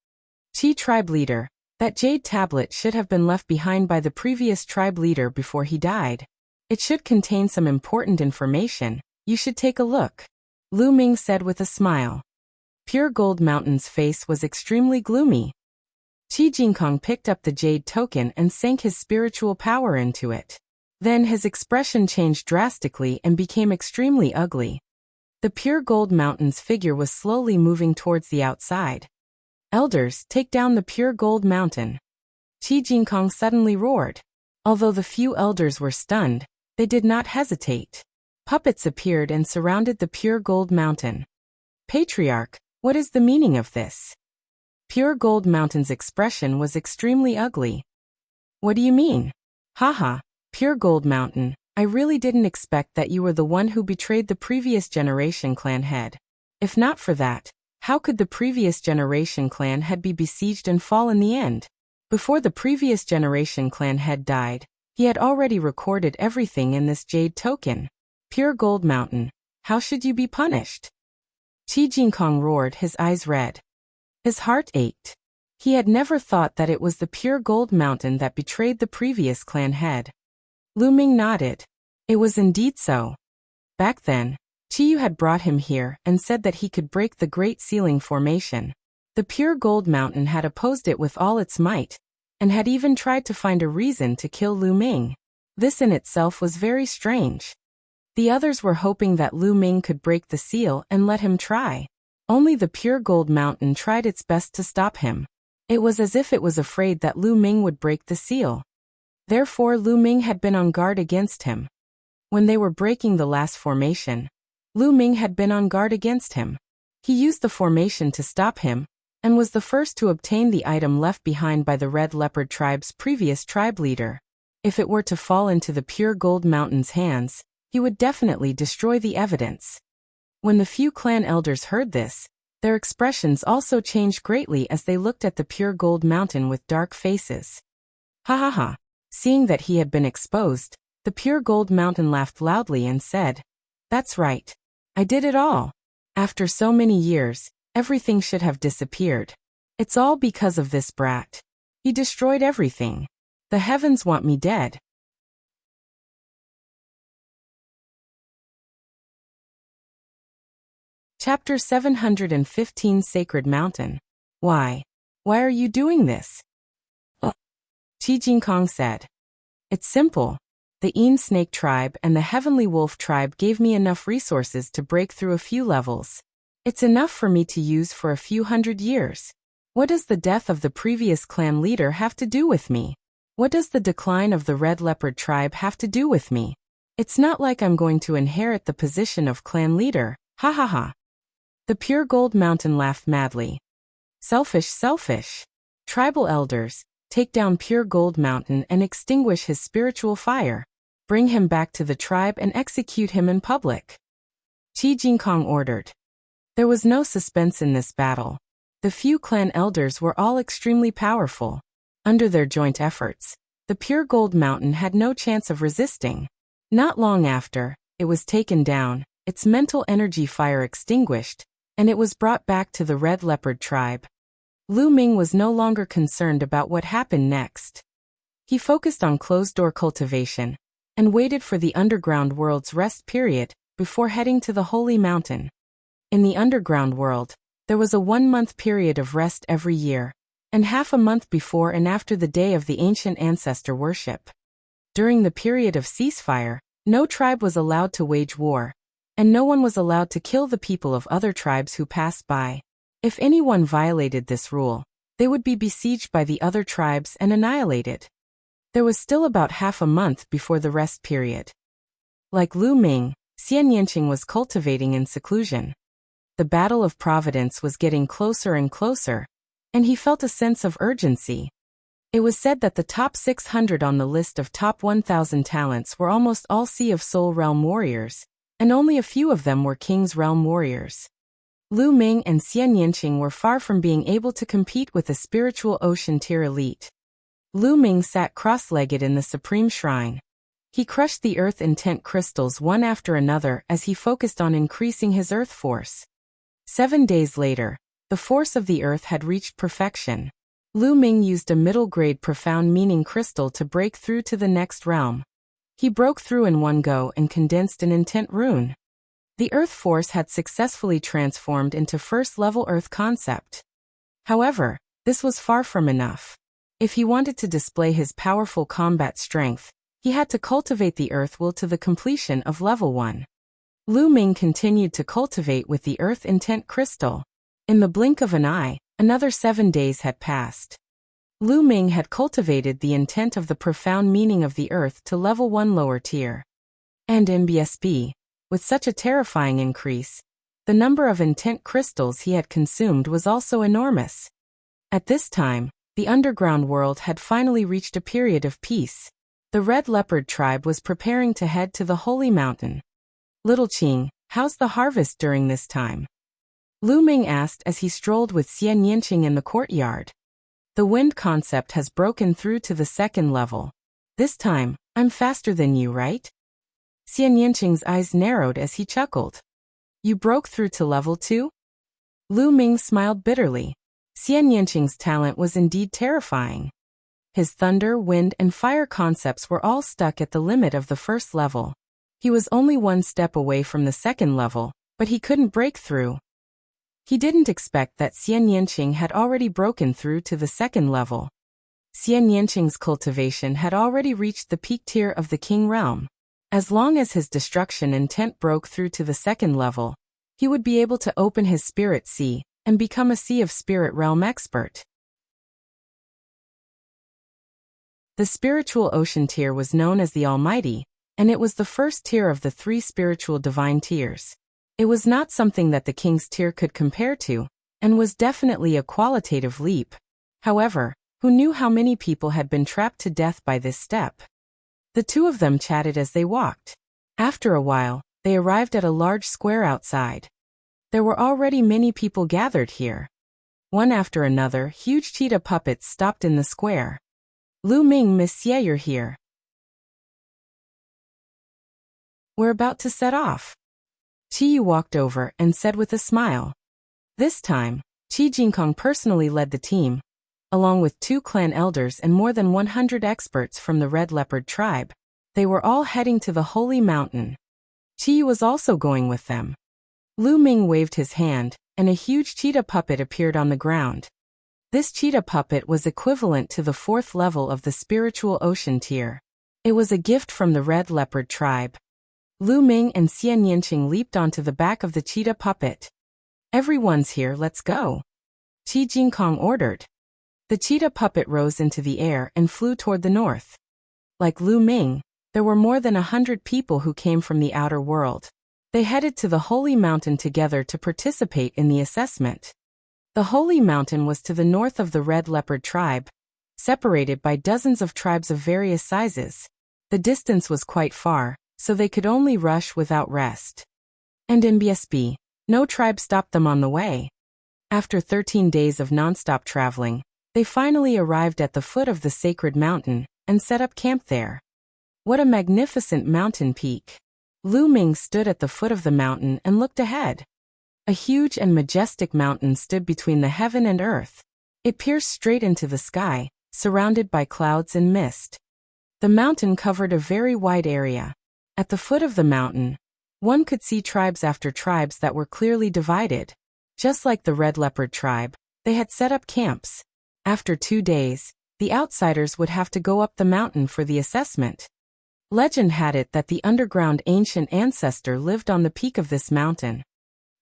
Qi tribe leader, that jade tablet should have been left behind by the previous tribe leader before he died. It should contain some important information. You should take a look. Lu Ming said with a smile. Pure Gold Mountain's face was extremely gloomy. Qi Jingkong picked up the jade token and sank his spiritual power into it. Then his expression changed drastically and became extremely ugly. The Pure Gold Mountain's figure was slowly moving towards the outside. Elders, take down the Pure Gold Mountain. Qi Jingkong suddenly roared. Although the few elders were stunned, they did not hesitate. Puppets appeared and surrounded the Pure Gold Mountain. Patriarch, what is the meaning of this? Pure Gold Mountain's expression was extremely ugly. What do you mean? Haha, Pure Gold Mountain, I really didn't expect that you were the one who betrayed the previous generation clan head. If not for that, how could the previous generation clan head be besieged and fall in the end? Before the previous generation clan head died, he had already recorded everything in this jade token. Pure Gold Mountain, how should you be punished? Qi Jingkong roared, his eyes red. His heart ached. He had never thought that it was the Pure Gold Mountain that betrayed the previous clan head. Lu Ming nodded. It was indeed so. Back then, Qiyu had brought him here and said that he could break the Great Ceiling Formation. The Pure Gold Mountain had opposed it with all its might, and had even tried to find a reason to kill Lu Ming. This in itself was very strange. The others were hoping that Lu Ming could break the seal and let him try. Only the Pure Gold Mountain tried its best to stop him. It was as if it was afraid that Lu Ming would break the seal. Therefore Lu Ming had been on guard against him. When they were breaking the last formation, Lu Ming had been on guard against him. He used the formation to stop him, and was the first to obtain the item left behind by the Red Leopard tribe's previous tribe leader. If it were to fall into the Pure Gold Mountain's hands, he would definitely destroy the evidence. When the few clan elders heard this, their expressions also changed greatly as they looked at the Pure Gold Mountain with dark faces. Ha ha ha. Seeing that he had been exposed, the Pure Gold Mountain laughed loudly and said, "That's right. I did it all. After so many years, everything should have disappeared. It's all because of this brat. He destroyed everything. The heavens want me dead." Chapter 715 Sacred Mountain. Why? Why are you doing this? Qi Jingkong said. It's simple. The Een Snake tribe and the Heavenly Wolf tribe gave me enough resources to break through a few levels. It's enough for me to use for a few hundred years. What does the death of the previous clan leader have to do with me? What does the decline of the Red Leopard tribe have to do with me? It's not like I'm going to inherit the position of clan leader. Ha ha ha. The Pure Gold Mountain laughed madly. Selfish, selfish. Tribal elders, take down Pure Gold Mountain and extinguish his spiritual fire. Bring him back to the tribe and execute him in public. Qi Jingkong ordered. There was no suspense in this battle. The few clan elders were all extremely powerful. Under their joint efforts, the Pure Gold Mountain had no chance of resisting. Not long after, it was taken down, its mental energy fire extinguished, and it was brought back to the Red Leopard tribe. Lu Ming was no longer concerned about what happened next. He focused on closed-door cultivation, and waited for the underground world's rest period, before heading to the Holy Mountain. In the underground world, there was a 1-month period of rest every year, and half a month before and after the day of the ancient ancestor worship. During the period of ceasefire, no tribe was allowed to wage war, and no one was allowed to kill the people of other tribes who passed by. If anyone violated this rule, they would be besieged by the other tribes and annihilated. There was still about half a month before the rest period. Like Lu Ming, Xian Yanqing was cultivating in seclusion. The Battle of Providence was getting closer and closer, and he felt a sense of urgency. It was said that the top 600 on the list of top 1,000 talents were almost all Sea of Soul Realm warriors, and only a few of them were King's Realm warriors. Lu Ming and Xian Yinqing were far from being able to compete with the spiritual ocean tier elite. Lu Ming sat cross-legged in the supreme shrine. He crushed the earth intent crystals one after another as he focused on increasing his earth force. 7 days later, the force of the earth had reached perfection. Lu Ming used a middle-grade profound meaning crystal to break through to the next realm. He broke through in one go and condensed an intent rune. The earth force had successfully transformed into first-level earth concept. However, this was far from enough. If he wanted to display his powerful combat strength, he had to cultivate the earth will to the completion of level 1. Lu Ming continued to cultivate with the earth intent crystal. In the blink of an eye, another 7 days had passed. Lu Ming had cultivated the intent of the profound meaning of the earth to level 1 lower tier. And in BSB, with such a terrifying increase, the number of intent crystals he had consumed was also enormous. At this time, the underground world had finally reached a period of peace. The Red Leopard tribe was preparing to head to the Holy Mountain. Little Qing, how's the harvest during this time? Lu Ming asked as he strolled with Xian Yinqing in the courtyard. The wind concept has broken through to the 2nd level. This time, I'm faster than you, right? Xian Yinqing's eyes narrowed as he chuckled. You broke through to level 2? Lu Ming smiled bitterly. Xian Yinqing's talent was indeed terrifying. His thunder, wind, and fire concepts were all stuck at the limit of the 1st level. He was only 1 step away from the 2nd level, but he couldn't break through. He didn't expect that Xian Yinqing had already broken through to the 2nd level. Xian Yinqing's cultivation had already reached the peak tier of the King Realm. As long as his destruction intent broke through to the 2nd level, he would be able to open his spirit sea and become a Sea of Spirit Realm expert. The spiritual ocean tier was known as the Almighty, and it was the 1st tier of the 3 spiritual divine tiers. It was not something that the King's tier could compare to, and was definitely a qualitative leap. However, who knew how many people had been trapped to death by this step? The two of them chatted as they walked. After a while, they arrived at a large square outside. There were already many people gathered here. One after another, huge cheetah puppets stopped in the square. Lu Ming, Monsieur, you're here. We're about to set off. Qi walked over and said with a smile. This time, Qi Jingkong personally led the team, along with 2 clan elders and more than 100 experts from the Red Leopard tribe. They were all heading to the Holy Mountain. Qi was also going with them. Lu Ming waved his hand, and a huge cheetah puppet appeared on the ground. This cheetah puppet was equivalent to the 4th level of the spiritual ocean tier. It was a gift from the Red Leopard tribe. Lu Ming and Xian Yinqing leaped onto the back of the cheetah puppet. Everyone's here, let's go. Qi Jingkong ordered. The cheetah puppet rose into the air and flew toward the north. Like Lu Ming, there were more than 100 people who came from the outer world. They headed to the Holy Mountain together to participate in the assessment. The Holy Mountain was to the north of the Red Leopard tribe, separated by dozens of tribes of various sizes. The distance was quite far, so they could only rush without rest. And in BSB, no tribe stopped them on the way. After 13 days of non-stop traveling, they finally arrived at the foot of the sacred mountain and set up camp there. What a magnificent mountain peak! Lu Ming stood at the foot of the mountain and looked ahead. A huge and majestic mountain stood between the heaven and earth. It pierced straight into the sky, surrounded by clouds and mist. The mountain covered a very wide area. At the foot of the mountain, one could see tribes after tribes that were clearly divided. Just like the Red Leopard tribe, they had set up camps. After 2 days, the outsiders would have to go up the mountain for the assessment. Legend had it that the underground ancient ancestor lived on the peak of this mountain.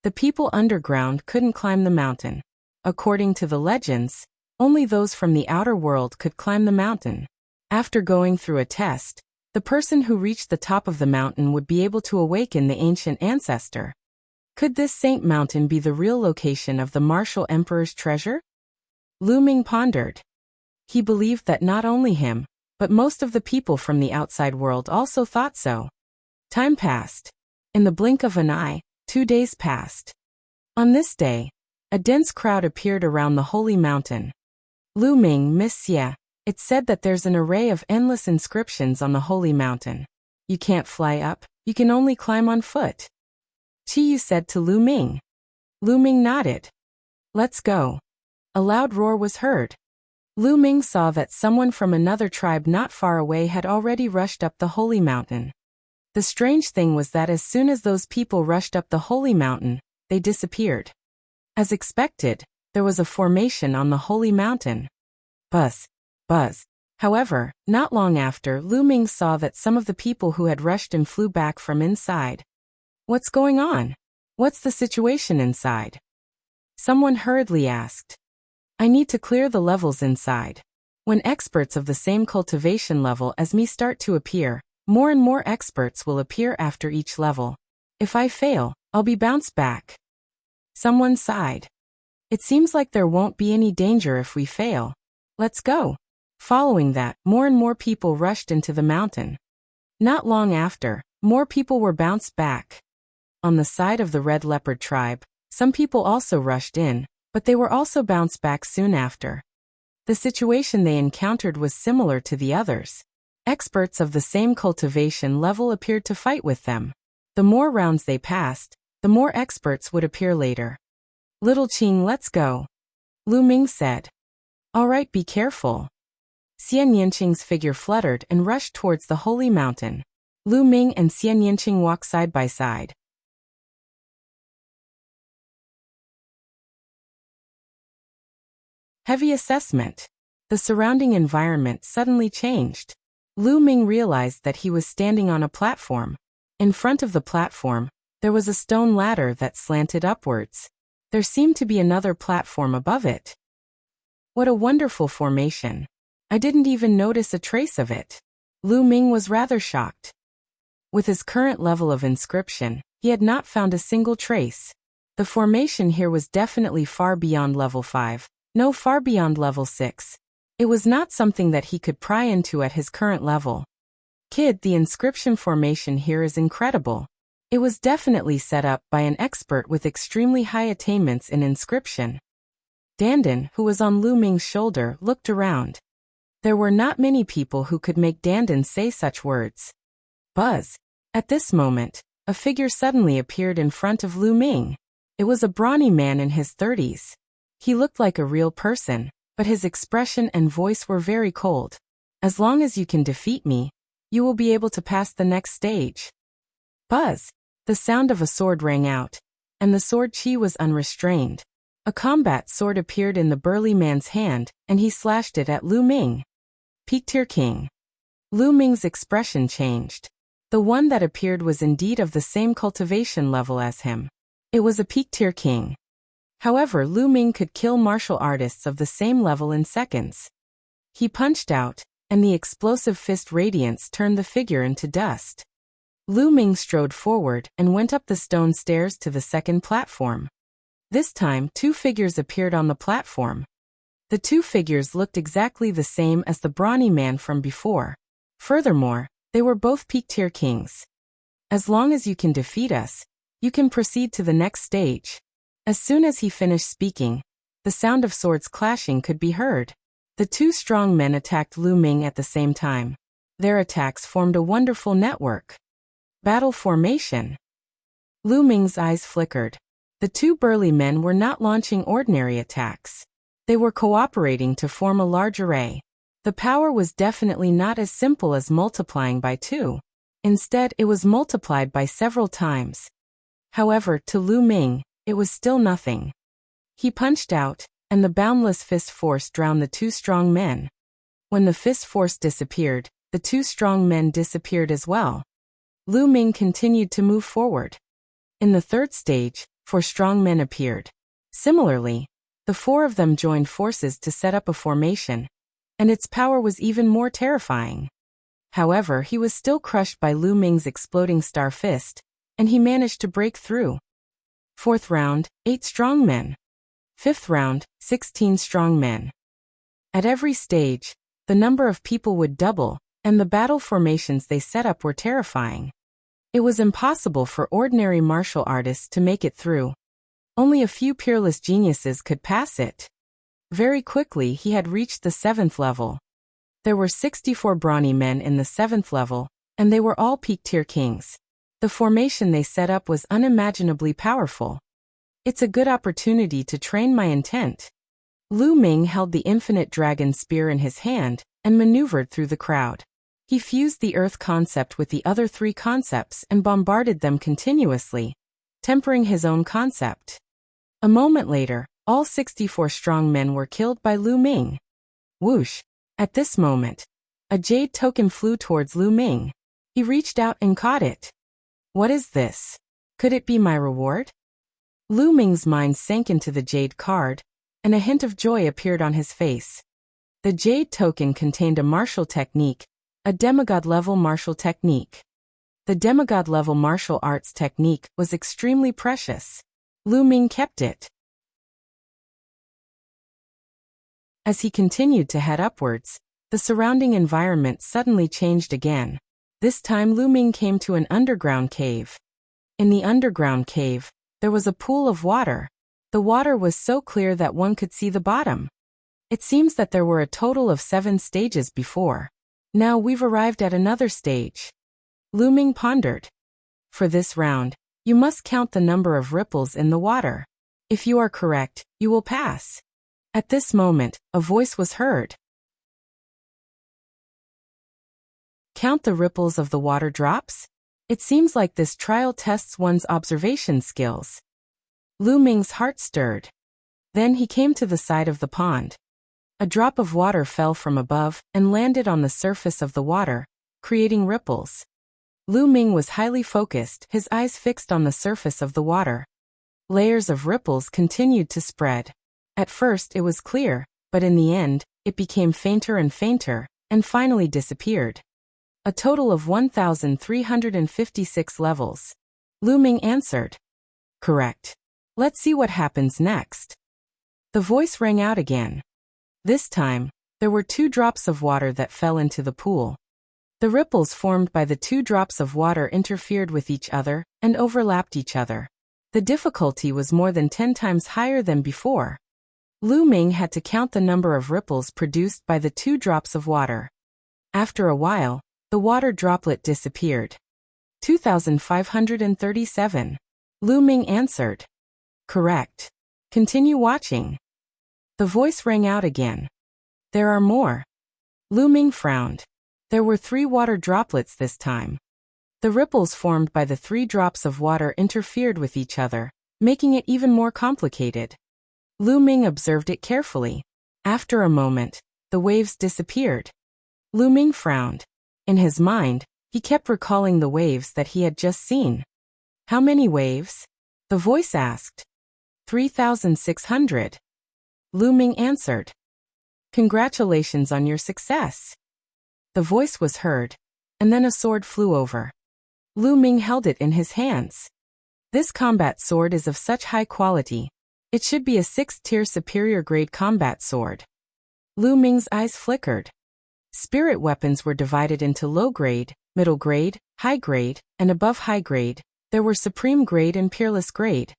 The people underground couldn't climb the mountain. According to the legends, only those from the outer world could climb the mountain. After going through a test, the person who reached the top of the mountain would be able to awaken the ancient ancestor. Could this Saint Mountain be the real location of the martial emperor's treasure? Lu Ming pondered. He believed that not only him, but most of the people from the outside world also thought so. Time passed. In the blink of an eye, 2 days passed. On this day, a dense crowd appeared around the holy mountain. Lu Ming, Miss Xie, it's said that there's an array of endless inscriptions on the holy mountain. You can't fly up, you can only climb on foot. Qiyu said to Lu Ming. Lu Ming nodded. Let's go. A loud roar was heard. Lu Ming saw that someone from another tribe not far away had already rushed up the holy mountain. The strange thing was that as soon as those people rushed up the holy mountain, they disappeared. As expected, there was a formation on the holy mountain. Buzz, buzz. However, not long after, Lu Ming saw that some of the people who had rushed in flew back from inside. What's going on? What's the situation inside? Someone hurriedly asked. I need to clear the levels inside. When experts of the same cultivation level as me start to appear, more and more experts will appear after each level. If I fail, I'll be bounced back. Someone sighed. It seems like there won't be any danger if we fail. Let's go. Following that, more and more people rushed into the mountain. Not long after, more people were bounced back. On the side of the Red Leopard tribe, some people also rushed in, but they were also bounced back soon after. The situation they encountered was similar to the others. Experts of the same cultivation level appeared to fight with them. The more rounds they passed, the more experts would appear later. Little Qing, let's go. Lu Ming said. All right, be careful. Xian Yanqing's figure fluttered and rushed towards the holy mountain. Lu Ming and Xian Yanqing walked side by side. Heavy assessment. The surrounding environment suddenly changed. Lu Ming realized that he was standing on a platform. In front of the platform, there was a stone ladder that slanted upwards. There seemed to be another platform above it. What a wonderful formation. I didn't even notice a trace of it. Lu Ming was rather shocked. With his current level of inscription, he had not found a single trace. The formation here was definitely far beyond level 5. No, far beyond level 6. It was not something that he could pry into at his current level. Kid, the inscription formation here is incredible. It was definitely set up by an expert with extremely high attainments in inscription. Dandan, who was on Lu Ming's shoulder, looked around. There were not many people who could make Dandan say such words. Buzz. At this moment, a figure suddenly appeared in front of Lu Ming. It was a brawny man in his 30s. He looked like a real person, but his expression and voice were very cold. As long as you can defeat me, you will be able to pass the next stage. Buzz. The sound of a sword rang out, and the sword chi was unrestrained. A combat sword appeared in the burly man's hand, and he slashed it at Lu Ming. Peak Tier King. Lu Ming's expression changed. The one that appeared was indeed of the same cultivation level as him. It was a Peak Tier King. However, Lu Ming could kill martial artists of the same level in seconds. He punched out, and the explosive fist radiance turned the figure into dust. Lu Ming strode forward and went up the stone stairs to the second platform. This time, two figures appeared on the platform. The two figures looked exactly the same as the brawny man from before. Furthermore, they were both Peak Tier Kings. As long as you can defeat us, you can proceed to the next stage. As soon as he finished speaking, the sound of swords clashing could be heard. The two strong men attacked Lu Ming at the same time. Their attacks formed a wonderful network. Battle formation. Lu Ming's eyes flickered. The two burly men were not launching ordinary attacks. They were cooperating to form a large array. The power was definitely not as simple as multiplying by 2. Instead, it was multiplied by several times. However, to Lu Ming, it was still nothing. He punched out, and the boundless fist force drowned the two strong men. When the fist force disappeared, the two strong men disappeared as well. Lu Ming continued to move forward. In the third stage, 4 strong men appeared. Similarly, the 4 of them joined forces to set up a formation, and its power was even more terrifying. However, he was still crushed by Lu Ming's exploding star fist, and he managed to break through. 4th round, 8 strong men. 5th round, 16 strong men. At every stage, the number of people would double, and the battle formations they set up were terrifying. It was impossible for ordinary martial artists to make it through. Only a few peerless geniuses could pass it. Very quickly he had reached the 7th level. There were 64 brawny men in the 7th level, and they were all peak-tier kings. The formation they set up was unimaginably powerful. It's a good opportunity to train my intent. Lu Ming held the infinite dragon spear in his hand and maneuvered through the crowd. He fused the earth concept with the other 3 concepts and bombarded them continuously, tempering his own concept. A moment later, all 64 strong men were killed by Lu Ming. Whoosh! At this moment, a jade token flew towards Lu Ming. He reached out and caught it. What is this? Could it be my reward? Lu Ming's mind sank into the jade card, and a hint of joy appeared on his face. The jade token contained a martial technique, a demigod-level martial technique. The demigod-level martial arts technique was extremely precious. Lu Ming kept it. As he continued to head upwards, the surrounding environment suddenly changed again. This time Lu Ming came to an underground cave. In the underground cave, there was a pool of water. The water was so clear that one could see the bottom. It seems that there were a total of 7 stages before. Now we've arrived at another stage. Lu Ming pondered. For this round, you must count the number of ripples in the water. If you are correct, you will pass. At this moment, a voice was heard. Count the ripples of the water drops? It seems like this trial tests one's observation skills. Lu Ming's heart stirred. Then he came to the side of the pond. A drop of water fell from above and landed on the surface of the water, creating ripples. Lu Ming was highly focused, his eyes fixed on the surface of the water. Layers of ripples continued to spread. At first it was clear, but in the end, it became fainter and fainter, and finally disappeared. A total of 1,356 levels. Lu Ming answered. Correct. Let's see what happens next. The voice rang out again. This time, there were 2 drops of water that fell into the pool. The ripples formed by the 2 drops of water interfered with each other and overlapped each other. The difficulty was more than 10 times higher than before. Lu Ming had to count the number of ripples produced by the 2 drops of water. After a while, the water droplet disappeared. 2,537. Lu Ming answered. Correct. Continue watching. The voice rang out again. There are more. Lu Ming frowned. There were 3 water droplets this time. The ripples formed by the 3 drops of water interfered with each other, making it even more complicated. Lu Ming observed it carefully. After a moment, the waves disappeared. Lu Ming frowned. In his mind, he kept recalling the waves that he had just seen. How many waves? The voice asked. 3,600. Lu Ming answered. Congratulations on your success. The voice was heard, and then a sword flew over. Lu Ming held it in his hands. This combat sword is of such high quality. It should be a 6th-tier superior grade combat sword. Lu Ming's eyes flickered. Spirit weapons were divided into low grade, middle grade, high grade, and above high grade. There were supreme grade and peerless grade.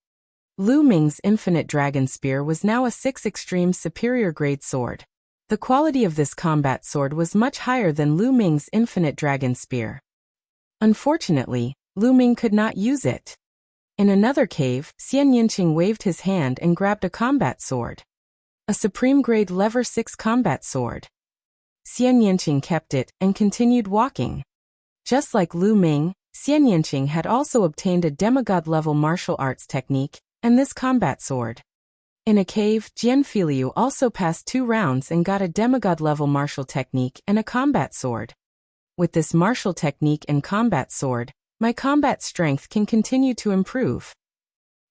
Lu Ming's infinite dragon spear was now a 6 extreme superior grade sword. The quality of this combat sword was much higher than Lu Ming's infinite dragon spear. Unfortunately, Lu Ming could not use it. In another cave, Xian Yinqing waved his hand and grabbed a combat sword. A supreme grade lever 6 combat sword. Xian Yinqing kept it and continued walking. Just like Lu Ming, Xian Yinqing had also obtained a demigod-level martial arts technique and this combat sword. In a cave, Jian Filiu also passed 2 rounds and got a demigod-level martial technique and a combat sword. With this martial technique and combat sword, my combat strength can continue to improve.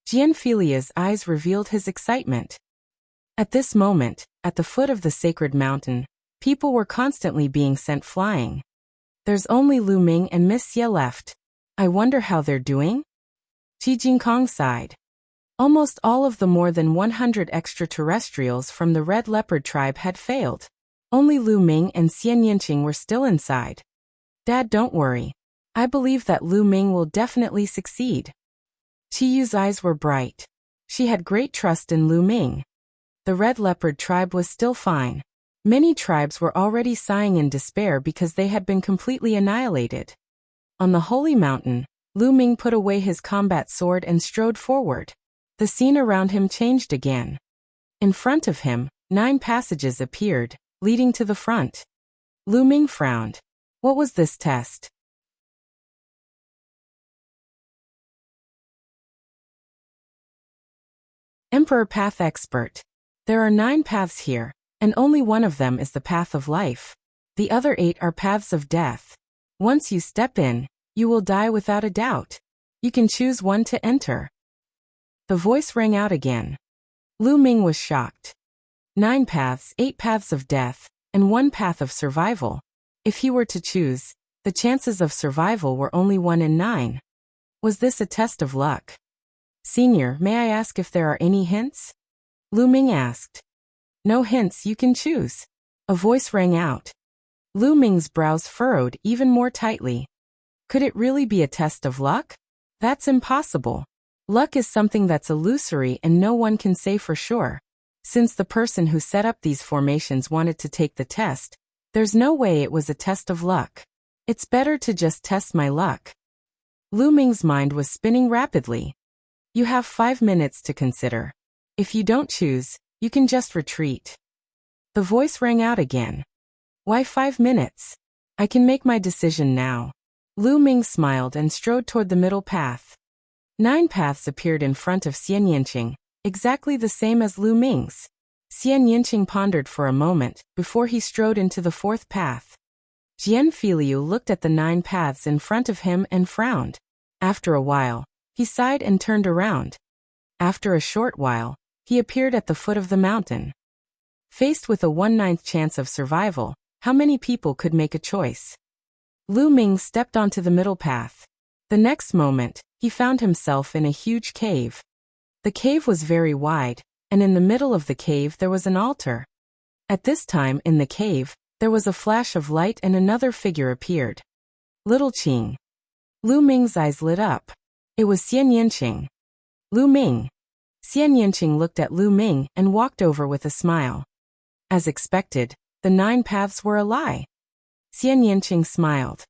Jian Filiu's eyes revealed his excitement. At this moment, at the foot of the sacred mountain, people were constantly being sent flying. There's only Lu Ming and Miss Xie left. I wonder how they're doing? Qi Jingkong sighed. Almost all of the more than 100 extraterrestrials from the Red Leopard tribe had failed. Only Lu Ming and Xian Yinqing were still inside. Dad, don't worry. I believe that Lu Ming will definitely succeed. Qi Yu's eyes were bright. She had great trust in Lu Ming. The Red Leopard tribe was still fine. Many tribes were already sighing in despair because they had been completely annihilated. On the holy mountain, Lu Ming put away his combat sword and strode forward. The scene around him changed again. In front of him, 9 passages appeared, leading to the front. Lu Ming frowned. What was this test? Emperor Path Expert. There are 9 paths here, and only one of them is the path of life. The other 8 are paths of death. Once you step in, you will die without a doubt. You can choose one to enter. The voice rang out again. Lu Ming was shocked. 9 paths, 8 paths of death, and 1 path of survival. If he were to choose, the chances of survival were only 1 in 9. Was this a test of luck? Senior, may I ask if there are any hints? Lu Ming asked. No hints, you can choose. A voice rang out. Lu Ming's brows furrowed even more tightly. Could it really be a test of luck? That's impossible. Luck is something that's illusory and no one can say for sure. Since the person who set up these formations wanted to take the test, there's no way it was a test of luck. It's better to just test my luck. Lu Ming's mind was spinning rapidly. You have 5 minutes to consider. If you don't choose, you can just retreat. The voice rang out again. Why 5 minutes? I can make my decision now. Lu Ming smiled and strode toward the middle path. 9 paths appeared in front of Xian Yinqing, exactly the same as Lu Ming's. Xian Yinqing pondered for a moment before he strode into the 4th path. Jian Filiu looked at the 9 paths in front of him and frowned. After a while, he sighed and turned around. After a short while, he appeared at the foot of the mountain. Faced with a 1/9 chance of survival, how many people could make a choice? Lu Ming stepped onto the middle path. The next moment, he found himself in a huge cave. The cave was very wide, and in the middle of the cave there was an altar. At this time in the cave, there was a flash of light and another figure appeared. Little Qing. Lu Ming's eyes lit up. It was Xian Yinqing. Lu Ming. Xian Yinqing looked at Lu Ming and walked over with a smile. As expected, the 9 paths were a lie. Xian Yinqing smiled.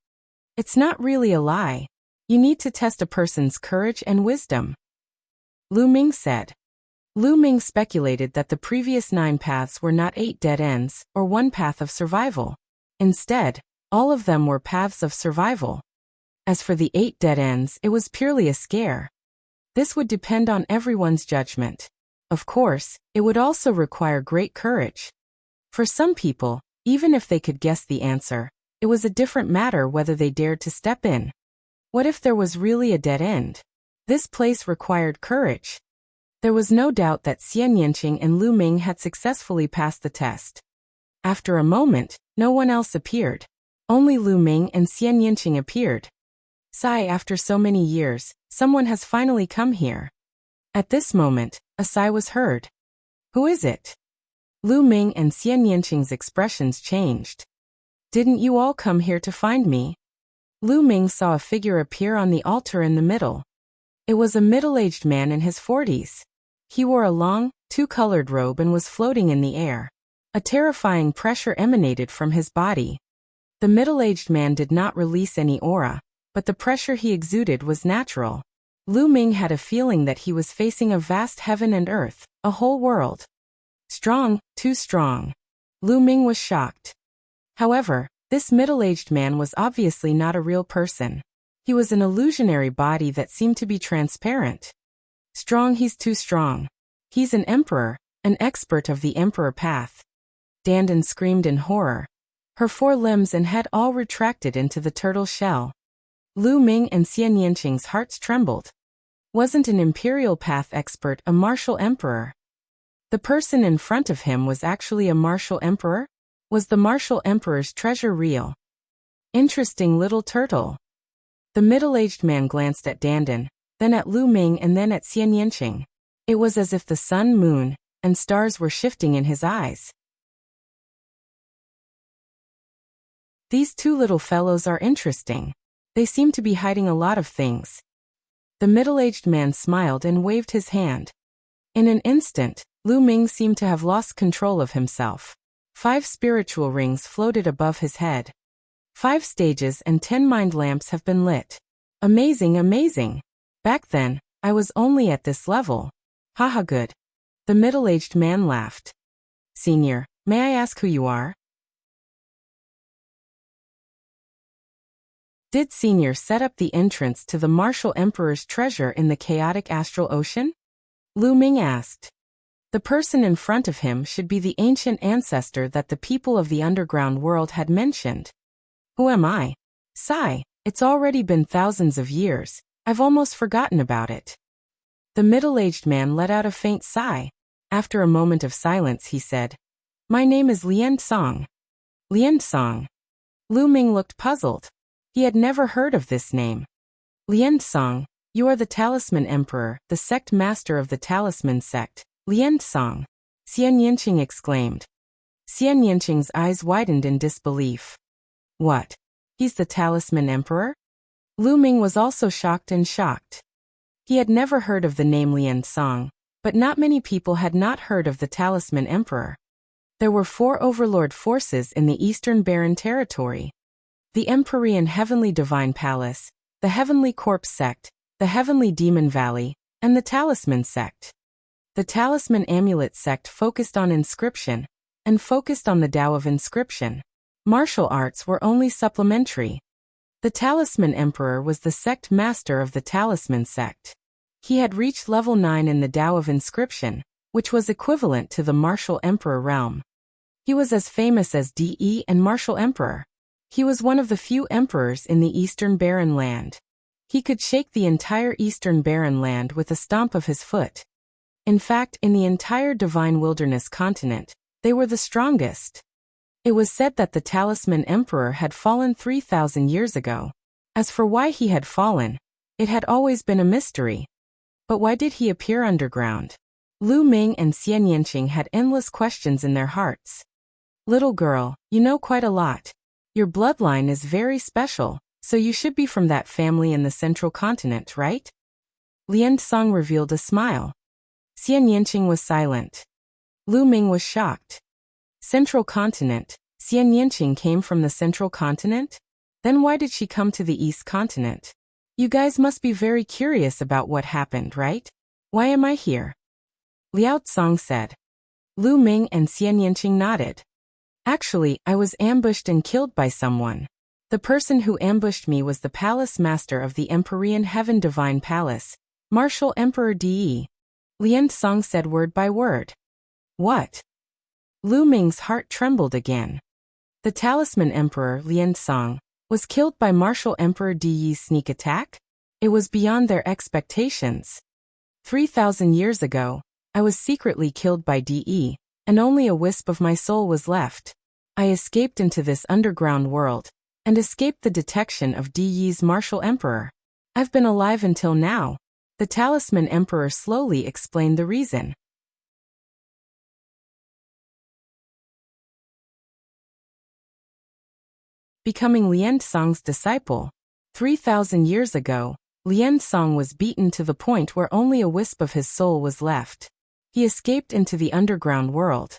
It's not really a lie. You need to test a person's courage and wisdom. Lu Ming said. Lu Ming speculated that the previous 9 paths were not 8 dead ends or 1 path of survival. Instead, all of them were paths of survival. As for the 8 dead ends, it was purely a scare. This would depend on everyone's judgment. Of course, it would also require great courage. For some people, even if they could guess the answer, it was a different matter whether they dared to step in. What if there was really a dead end? This place required courage. There was no doubt that Xian Yinqing and Lu Ming had successfully passed the test. After a moment, no one else appeared. Only Lu Ming and Xian Yinqing appeared. Sigh, after so many years, someone has finally come here. At this moment, a sigh was heard. Who is it? Lu Ming and Xian Yinqing's expressions changed. Didn't you all come here to find me? Lu Ming saw a figure appear on the altar in the middle. It was a middle-aged man in his 40s. He wore a long, 2-colored robe and was floating in the air. A terrifying pressure emanated from his body. The middle-aged man did not release any aura, but the pressure he exuded was natural. Lu Ming had a feeling that he was facing a vast heaven and earth, a whole world. Strong, too strong. Lu Ming was shocked. However, this middle-aged man was obviously not a real person. He was an illusionary body that seemed to be transparent. Strong, he's too strong. He's an emperor, an expert of the emperor path. Dandan screamed in horror. Her 4 limbs and head all retracted into the turtle shell. Lu Ming and Xian Yinqing's hearts trembled. Wasn't an imperial path expert a martial emperor? The person in front of him was actually a martial emperor? Was the martial emperor's treasure real? Interesting little turtle. The middle-aged man glanced at Dandan, then at Lu Ming and then at Xian Yinqing. It was as if the sun, moon, and stars were shifting in his eyes. These 2 little fellows are interesting. They seem to be hiding a lot of things. The middle-aged man smiled and waved his hand. In an instant, Lu Ming seemed to have lost control of himself. 5 spiritual rings floated above his head. 5 stages and 10 mind lamps have been lit. Amazing, amazing. Back then, I was only at this level. Haha, good. The middle-aged man laughed. Senior, may I ask who you are? Did Senior set up the entrance to the Martial Emperor's treasure in the chaotic astral ocean? Lu Ming asked. The person in front of him should be the ancient ancestor that the people of the underground world had mentioned. Who am I? Sigh, it's already been thousands of years, I've almost forgotten about it. The middle-aged man let out a faint sigh. After a moment of silence he said, My name is Lian Song. Lian Song. Lu Ming looked puzzled. He had never heard of this name. Lian Song, you are the Talisman Emperor, the sect master of the Talisman sect. Lian Song. Xian Yinqing exclaimed. Xian Yinqing's eyes widened in disbelief. What? He's the Talisman Emperor? Lu Ming was also shocked and shocked. He had never heard of the name Lian Song, but not many people had not heard of the Talisman Emperor. There were 4 overlord forces in the Eastern Barren Territory. The Empyrean Heavenly Divine Palace, the Heavenly Corpse Sect, the Heavenly Demon Valley, and the Talisman Sect. The Talisman Amulet Sect focused on inscription, and focused on the Tao of inscription. Martial arts were only supplementary. The Talisman Emperor was the sect master of the Talisman Sect. He had reached level 9 in the Tao of inscription, which was equivalent to the Martial Emperor realm. He was as famous as De and Martial Emperor. He was one of the few emperors in the Eastern Barren Land. He could shake the entire Eastern Barren Land with a stomp of his foot. In fact, in the entire Divine Wilderness continent, they were the strongest. It was said that the Talisman Emperor had fallen 3,000 years ago. As for why he had fallen, it had always been a mystery. But why did he appear underground? Lu Ming and Xian Yinqing had endless questions in their hearts. Little girl, you know quite a lot. Your bloodline is very special, so you should be from that family in the central continent, right? Lian Song revealed a smile. Xian Yinqing was silent. Lu Ming was shocked. Central continent? Xian Yinqing came from the central continent? Then why did she come to the east continent? You guys must be very curious about what happened, right? Why am I here? Liao Tsong said. Lu Ming and Xian Yinqing nodded. Actually, I was ambushed and killed by someone. The person who ambushed me was the palace master of the Empyrean Heaven Divine Palace, Martial Emperor De. Lian Song said word by word. What? Lu Ming's heart trembled again. The Talisman Emperor, Lian Song, was killed by Martial Emperor De's sneak attack? It was beyond their expectations. 3,000 years ago, I was secretly killed by De, and only a wisp of my soul was left. I escaped into this underground world, and escaped the detection of De's Martial Emperor. I've been alive until now. The Talisman Emperor slowly explained the reason. Becoming Lian Song's disciple. 3,000 years ago, Lian Song was beaten to the point where only a wisp of his soul was left. He escaped into the underground world.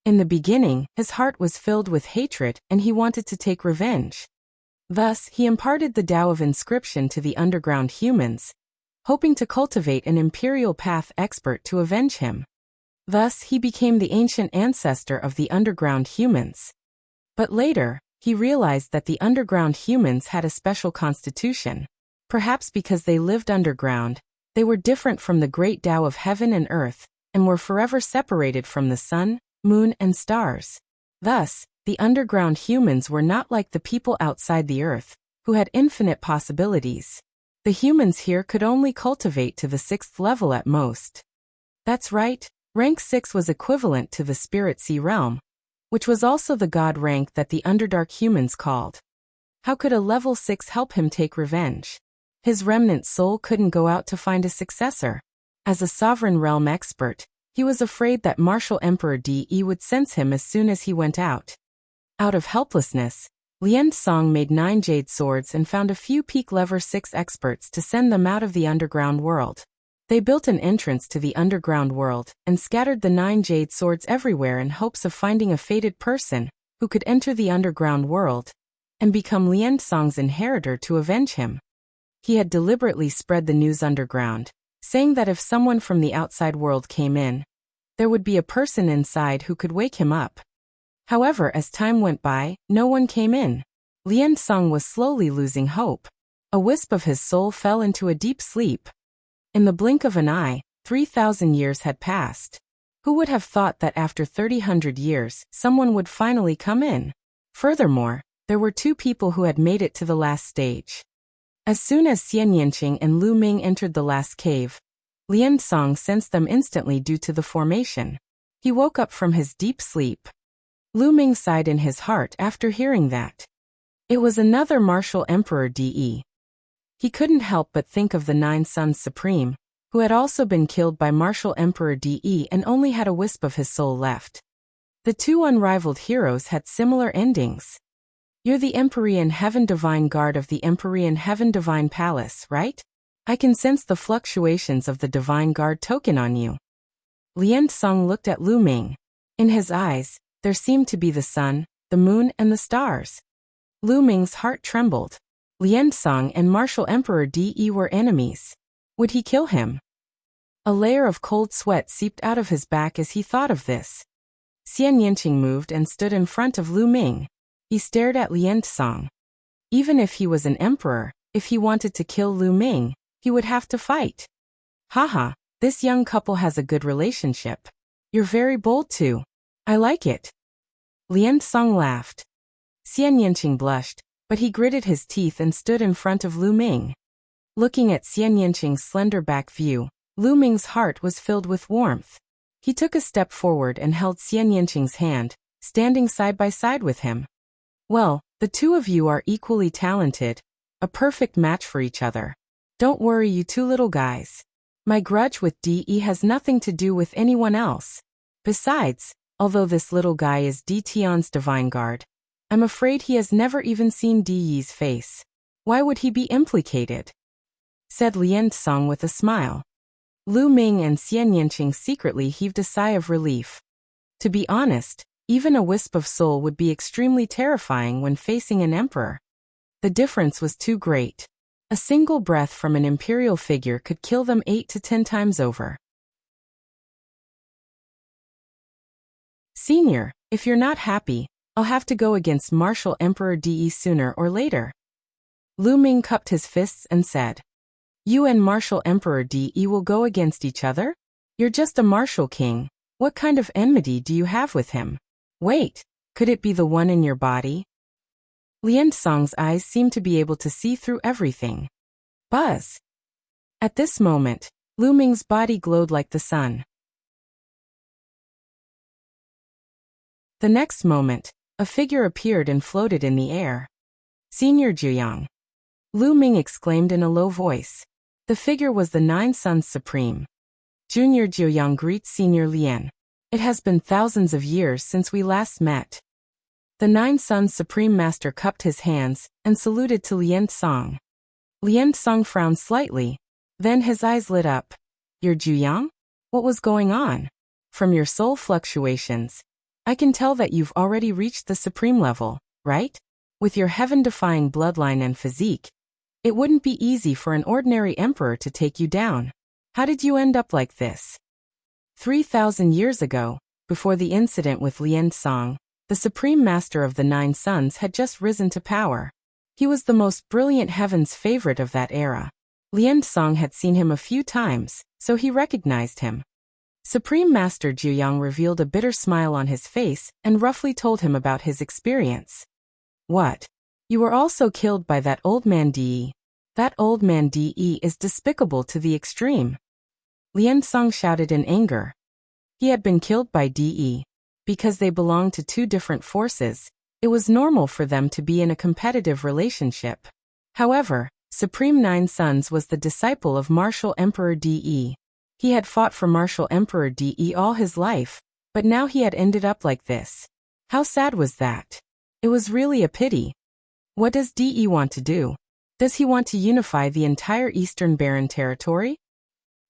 In the beginning, his heart was filled with hatred and he wanted to take revenge. Thus, he imparted the Tao of inscription to the underground humans, hoping to cultivate an imperial path expert to avenge him. Thus, he became the ancient ancestor of the underground humans. But later, he realized that the underground humans had a special constitution. Perhaps because they lived underground, they were different from the great Tao of heaven and earth, and were forever separated from the sun, moon, and stars. Thus, the underground humans were not like the people outside the earth, who had infinite possibilities. The humans here could only cultivate to the 6th level at most. That's right, rank 6 was equivalent to the Spirit Sea realm, which was also the god rank that the Underdark humans called. How could a level 6 help him take revenge? His remnant soul couldn't go out to find a successor. As a sovereign realm expert, he was afraid that Martial Emperor De would sense him as soon as he went out. Out of helplessness, Lian Song made 9 jade swords and found a few peak level 6 experts to send them out of the underground world. They built an entrance to the underground world and scattered the 9 jade swords everywhere in hopes of finding a fated person who could enter the underground world and become Lian Song's inheritor to avenge him. He had deliberately spread the news underground, saying that if someone from the outside world came in, there would be a person inside who could wake him up. However, as time went by, no one came in. Lian Song was slowly losing hope. A wisp of his soul fell into a deep sleep. In the blink of an eye, 3,000 years had passed. Who would have thought that after 300 years, someone would finally come in? Furthermore, there were 2 people who had made it to the last stage. As soon as Xian Yanqing and Lu Ming entered the last cave, Lian Song sensed them instantly due to the formation. He woke up from his deep sleep. Lu Ming sighed in his heart after hearing that. It was another martial emperor De. He couldn't help but think of the 9 Sons Supreme, who had also been killed by martial emperor De and only had a wisp of his soul left. The 2 unrivaled heroes had similar endings. You're the Empyrean Heaven Divine Guard of the Empyrean Heaven Divine Palace, right? I can sense the fluctuations of the Divine Guard token on you. Lian Song looked at Lu Ming. In his eyes, there seemed to be the sun, the moon, and the stars. Lu Ming's heart trembled. Lian Song and martial emperor De were enemies. Would he kill him? A layer of cold sweat seeped out of his back as he thought of this. Xian Yanqing moved and stood in front of Lu Ming. He stared at Lian Song. Even if he was an emperor, if he wanted to kill Lu Ming, he would have to fight. Haha, this young couple has a good relationship. You're very bold too. I like it. Lian Song laughed. Xian Yanqing blushed, but he gritted his teeth and stood in front of Lu Ming. Looking at Xian Yanqing's slender back view, Lu Ming's heart was filled with warmth. He took a step forward and held Xian Yanqing's hand, standing side by side with him. Well, the 2 of you are equally talented, a perfect match for each other. Don't worry, you 2 little guys. My grudge with De has nothing to do with anyone else. Besides, although this little guy is De Tian's divine guard, I'm afraid he has never even seen De Yi's face. Why would he be implicated? Said Lian Song with a smile. Lu Ming and Xian Yanqing secretly heaved a sigh of relief. To be honest, even a wisp of soul would be extremely terrifying when facing an emperor. The difference was too great. A single breath from an imperial figure could kill them 8 to 10 times over. Senior, if you're not happy, I'll have to go against martial emperor De sooner or later. Lu Ming cupped his fists and said. You and martial emperor De will go against each other? You're just a martial king. What kind of enmity do you have with him? Wait, could it be the one in your body? Lian Song's eyes seemed to be able to see through everything. Buzz! At this moment, Lu Ming's body glowed like the sun. The next moment, a figure appeared and floated in the air. Senior Zhuyang. Lu Ming exclaimed in a low voice. The figure was the 9 Sons Supreme. Junior Zhuyang greets Senior Lian. It has been thousands of years since we last met. The 9 Sons Supreme Master cupped his hands and saluted to Lian Song. Lian Song frowned slightly. Then his eyes lit up. You're Zhuyang? What was going on? From your soul fluctuations, I can tell that you've already reached the supreme level, right? With your heaven-defying bloodline and physique, it wouldn't be easy for an ordinary emperor to take you down. How did you end up like this? 3,000 years ago, before the incident with Lian Song, the Supreme Master of the 9 Sons had just risen to power. He was the most brilliant heaven's favorite of that era. Lian Song had seen him a few times, so he recognized him. Supreme Master Zhuyang revealed a bitter smile on his face and roughly told him about his experience. What? You were also killed by that old man De. That old man De is despicable to the extreme. Lian Song shouted in anger. He had been killed by De. Because they belonged to 2 different forces, it was normal for them to be in a competitive relationship. However, Supreme 9 Sons was the disciple of martial emperor De. He had fought for martial emperor De all his life, but now he had ended up like this. How sad was that? It was really a pity. What does De want to do? Does he want to unify the entire Eastern Barren territory?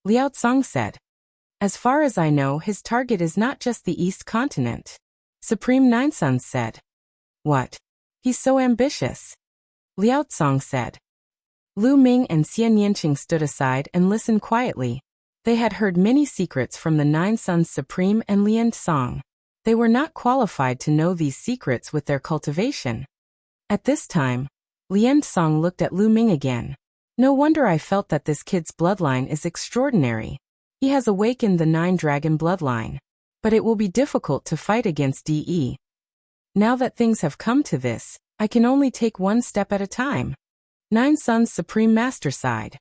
Liao Cong said. As far as I know, his target is not just the East Continent. Supreme Nine Suns said. What? He's so ambitious. Liao Cong said. Lu Ming and Xian Yanqing stood aside and listened quietly. They had heard many secrets from the Nine Suns Supreme and Lian Song. They were not qualified to know these secrets with their cultivation. At this time, Lian Song looked at Lu Ming again. No wonder I felt that this kid's bloodline is extraordinary. He has awakened the Nine-Dragon bloodline. But it will be difficult to fight against DE. Now that things have come to this, I can only take one step at a time. Nine Suns Supreme Master sighed.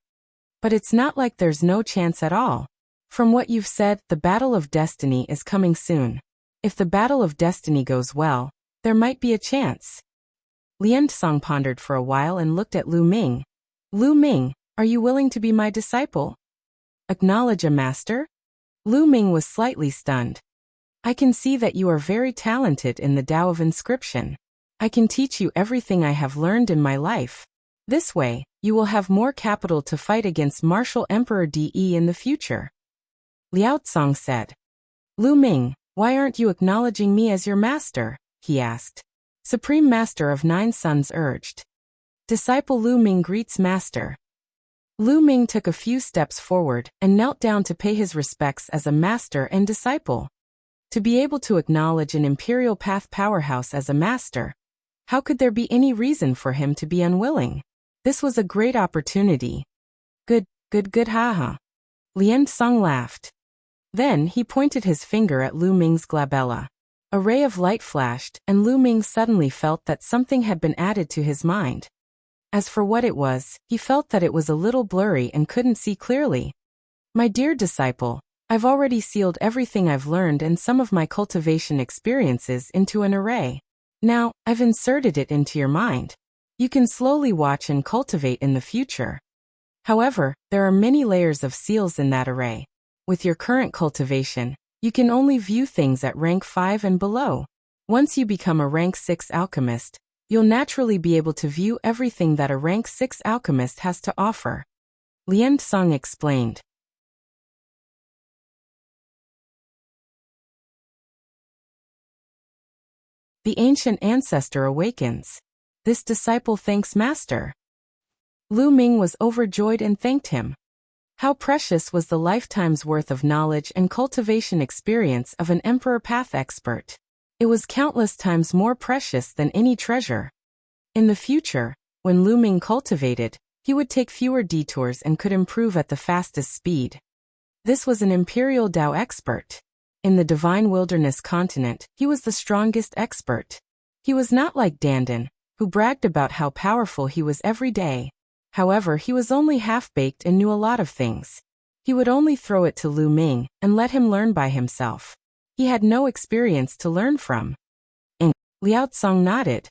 But it's not like there's no chance at all. From what you've said, the Battle of Destiny is coming soon. If the Battle of Destiny goes well, there might be a chance. Lian Song pondered for a while and looked at Lu Ming. Lu Ming, are you willing to be my disciple? Acknowledge a master? Lu Ming was slightly stunned. I can see that you are very talented in the Tao of Inscription. I can teach you everything I have learned in my life. This way, you will have more capital to fight against Martial Emperor DE in the future. Liao Cong said. Lu Ming, why aren't you acknowledging me as your master? He asked. Supreme Master of Nine Suns urged. Disciple Lu Ming greets Master. Lu Ming took a few steps forward and knelt down to pay his respects as a master and disciple. To be able to acknowledge an Imperial Path powerhouse as a master, how could there be any reason for him to be unwilling? This was a great opportunity. Good, haha. Lian Song laughed. Then he pointed his finger at Lu Ming's glabella. A ray of light flashed, and Lu Ming suddenly felt that something had been added to his mind. As for what it was, he felt that it was a little blurry and couldn't see clearly. My dear disciple, I've already sealed everything I've learned and some of my cultivation experiences into an array. Now, I've inserted it into your mind. You can slowly watch and cultivate in the future. However, there are many layers of seals in that array. With your current cultivation, you can only view things at rank 5 and below. Once you become a rank 6 alchemist, you'll naturally be able to view everything that a rank 6 alchemist has to offer. Lian Song explained. The ancient ancestor awakens. This disciple thanks Master. Lu Ming was overjoyed and thanked him. How precious was the lifetime's worth of knowledge and cultivation experience of an Emperor Path expert. It was countless times more precious than any treasure. In the future, when Lu Ming cultivated, he would take fewer detours and could improve at the fastest speed. This was an Imperial Tao expert. In the Divine Wilderness continent, he was the strongest expert. He was not like Dandan, who bragged about how powerful he was every day. However, he was only half-baked and knew a lot of things. He would only throw it to Lu Ming and let him learn by himself. He had no experience to learn from. Liao Cong nodded.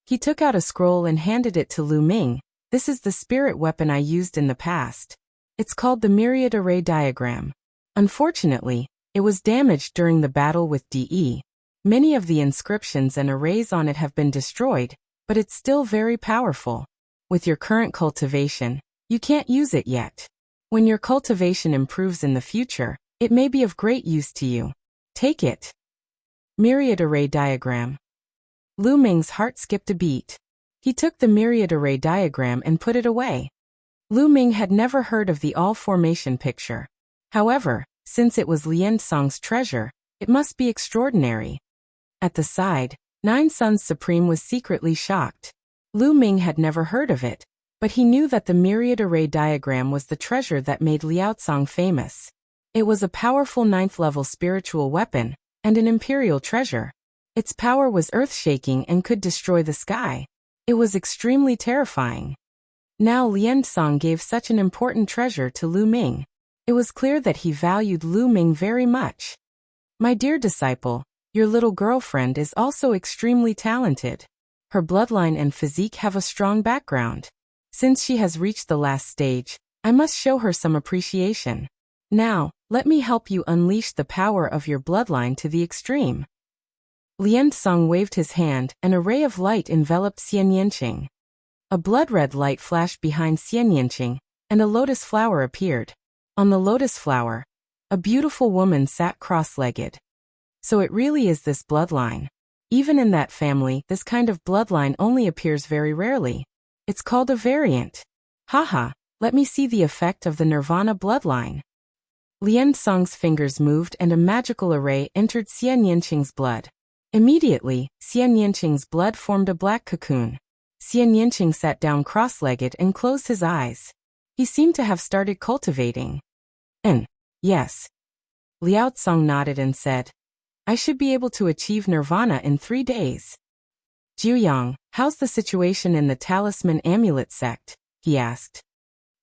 He took out a scroll and handed it to Lu Ming. This is the spirit weapon I used in the past. It's called the Myriad Array Diagram. Unfortunately, it was damaged during the battle with DE. Many of the inscriptions and arrays on it have been destroyed, but it's still very powerful. With your current cultivation, you can't use it yet. When your cultivation improves in the future, it may be of great use to you. Take it. Myriad Array Diagram. Lu Ming's heart skipped a beat. He took the Myriad Array Diagram and put it away. Lu Ming had never heard of the all-formation picture. However, since it was Lian Song's treasure, it must be extraordinary. At the side, Nine Suns Supreme was secretly shocked. Lu Ming had never heard of it, but he knew that the Myriad Array Diagram was the treasure that made Liao Cong famous. It was a powerful 9th-level spiritual weapon, and an imperial treasure. Its power was earth-shaking and could destroy the sky. It was extremely terrifying. Now Lian Song gave such an important treasure to Lu Ming. It was clear that he valued Lu Ming very much. My dear disciple, your little girlfriend is also extremely talented. Her bloodline and physique have a strong background. Since she has reached the last stage, I must show her some appreciation. Now, let me help you unleash the power of your bloodline to the extreme. Lian Song waved his hand, and a ray of light enveloped Xian Yanqing. A blood-red light flashed behind Xian Yanqing, and a lotus flower appeared. On the lotus flower, a beautiful woman sat cross-legged. So it really is this bloodline. Even in that family, this kind of bloodline only appears very rarely. It's called a variant. Haha, let me see the effect of the Nirvana bloodline. Lian Song's fingers moved and a magical array entered Xian Yanqing's blood. Immediately, Xian Yanqing's blood formed a black cocoon. Xian Yanqing sat down cross-legged and closed his eyes. He seemed to have started cultivating. Yes. Liao Tsong nodded and said, I should be able to achieve nirvana in 3 days. Jiuyang, how's the situation in the Talisman Amulet sect? He asked.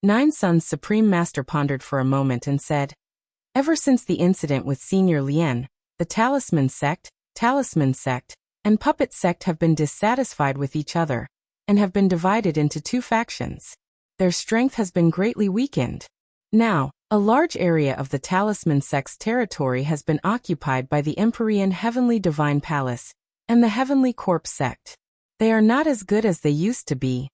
Nine Sun's Supreme Master pondered for a moment and said, ever since the incident with Senior Lien, the Talisman sect, and Puppet sect have been dissatisfied with each other, and have been divided into 2 factions. Their strength has been greatly weakened. Now, a large area of the Talisman sect's territory has been occupied by the Empyrean Heavenly Divine Palace and the Heavenly Corpse sect. They are not as good as they used to be.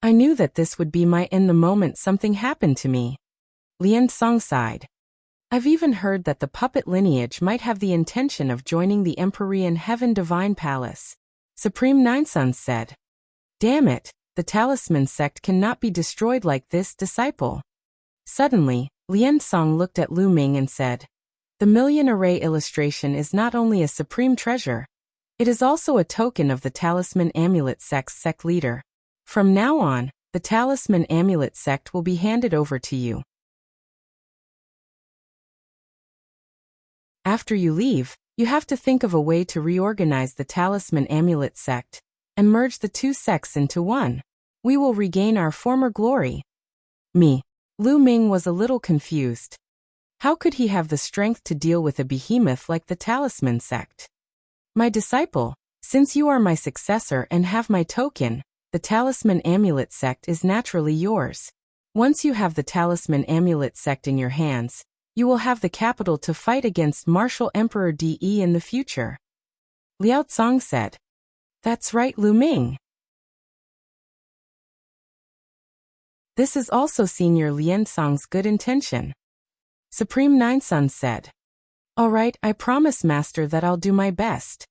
I knew that this would be my end the moment something happened to me. Lian Song sighed. I've even heard that the puppet lineage might have the intention of joining the Empyrean Heaven Divine Palace. Supreme Nine Suns said. Damn it, the Talisman sect cannot be destroyed like this, disciple. Suddenly, Lian Song looked at Lu Ming and said, the million array illustration is not only a supreme treasure, it is also a token of the Talisman Amulet sect's sect leader. From now on, the Talisman Amulet sect will be handed over to you. After you leave, you have to think of a way to reorganize the Talisman Amulet sect and merge the 2 sects into one. We will regain our former glory. Lu Ming was a little confused. How could he have the strength to deal with a behemoth like the Talisman sect? My disciple, since you are my successor and have my token, the Talisman Amulet sect is naturally yours. Once you have the Talisman Amulet sect in your hands, you will have the capital to fight against Martial Emperor De in the future. Liao Tsong said. That's right, Lu Ming. This is also Senior Lian Song's good intention. Supreme Nine Suns said. All right, I promise, Master, that I'll do my best.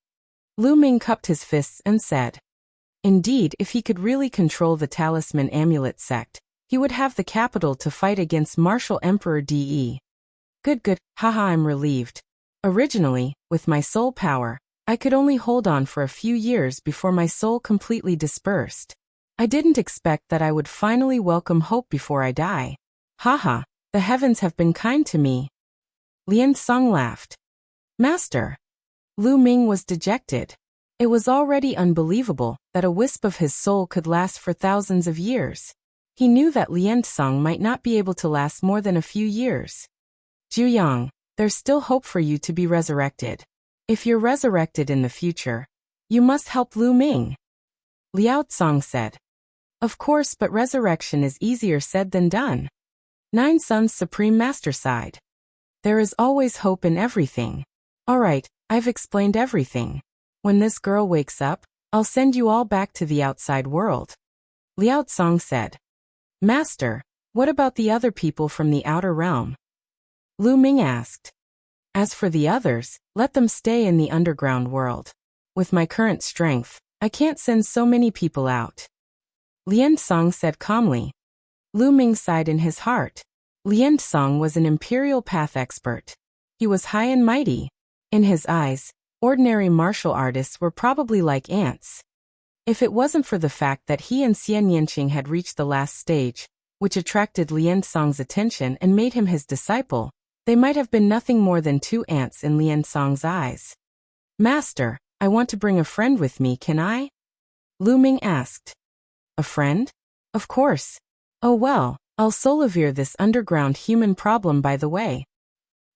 Lu Ming cupped his fists and said. Indeed, if he could really control the Talisman Amulet sect, he would have the capital to fight against Martial Emperor De. Good, haha, I'm relieved. Originally, with my soul power, I could only hold on for a few years before my soul completely dispersed. I didn't expect that I would finally welcome hope before I die. Haha, the heavens have been kind to me. Lian Song laughed. Master. Lu Ming was dejected. It was already unbelievable that a wisp of his soul could last for thousands of years. He knew that Lian Song might not be able to last more than a few years. Jiuyang, there's still hope for you to be resurrected. If you're resurrected in the future, you must help Lu Ming. Liao Tsong said. Of course, but resurrection is easier said than done. Nine Suns Supreme Master sighed. There is always hope in everything. All right, I've explained everything. When this girl wakes up, I'll send you all back to the outside world. Liao Tsong said. Master, what about the other people from the outer realm? Lu Ming asked. As for the others, let them stay in the underground world. With my current strength, I can't send so many people out. Lian Song said calmly. Lu Ming sighed in his heart. Lian Song was an imperial path expert. He was high and mighty. In his eyes, ordinary martial artists were probably like ants. If it wasn't for the fact that he and Xian Yanqing had reached the last stage, which attracted Lian Song's attention and made him his disciple, they might have been nothing more than 2 ants in Lian Song's eyes. Master, I want to bring a friend with me, can I? Lu Ming asked. A friend? Of course. Oh well, I'll solve this underground human problem by the way.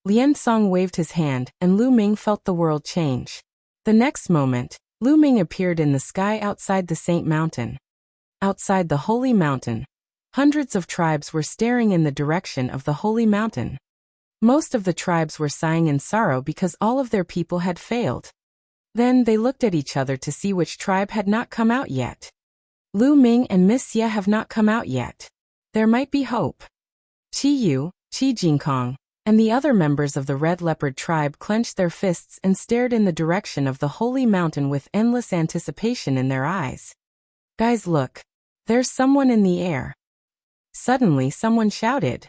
Lian Song waved his hand and Lu Ming felt the world change. The next moment, Lu Ming appeared in the sky outside the Saint Mountain. Outside the Holy Mountain, hundreds of tribes were staring in the direction of the Holy Mountain. Most of the tribes were sighing in sorrow because all of their people had failed. Then they looked at each other to see which tribe had not come out yet. Lu Ming and Miss Xie have not come out yet. There might be hope. Qi Yu, Qi Jingkong, and the other members of the Red Leopard tribe clenched their fists and stared in the direction of the holy mountain with endless anticipation in their eyes. Guys, look. There's someone in the air. Suddenly someone shouted.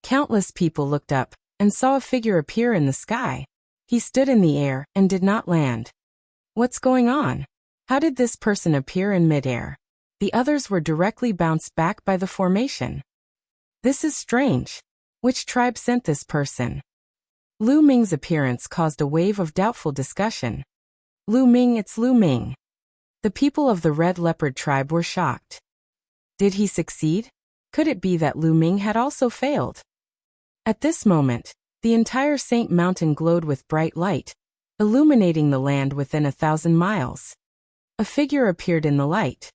Countless people looked up and saw a figure appear in the sky. He stood in the air and did not land. What's going on? How did this person appear in midair? The others were directly bounced back by the formation. This is strange. Which tribe sent this person? Lu Ming's appearance caused a wave of doubtful discussion. Lu Ming, it's Lu Ming. The people of the Red Leopard tribe were shocked. Did he succeed? Could it be that Lu Ming had also failed? At this moment, the entire Saint Mountain glowed with bright light, illuminating the land within 1,000 miles. A figure appeared in the light.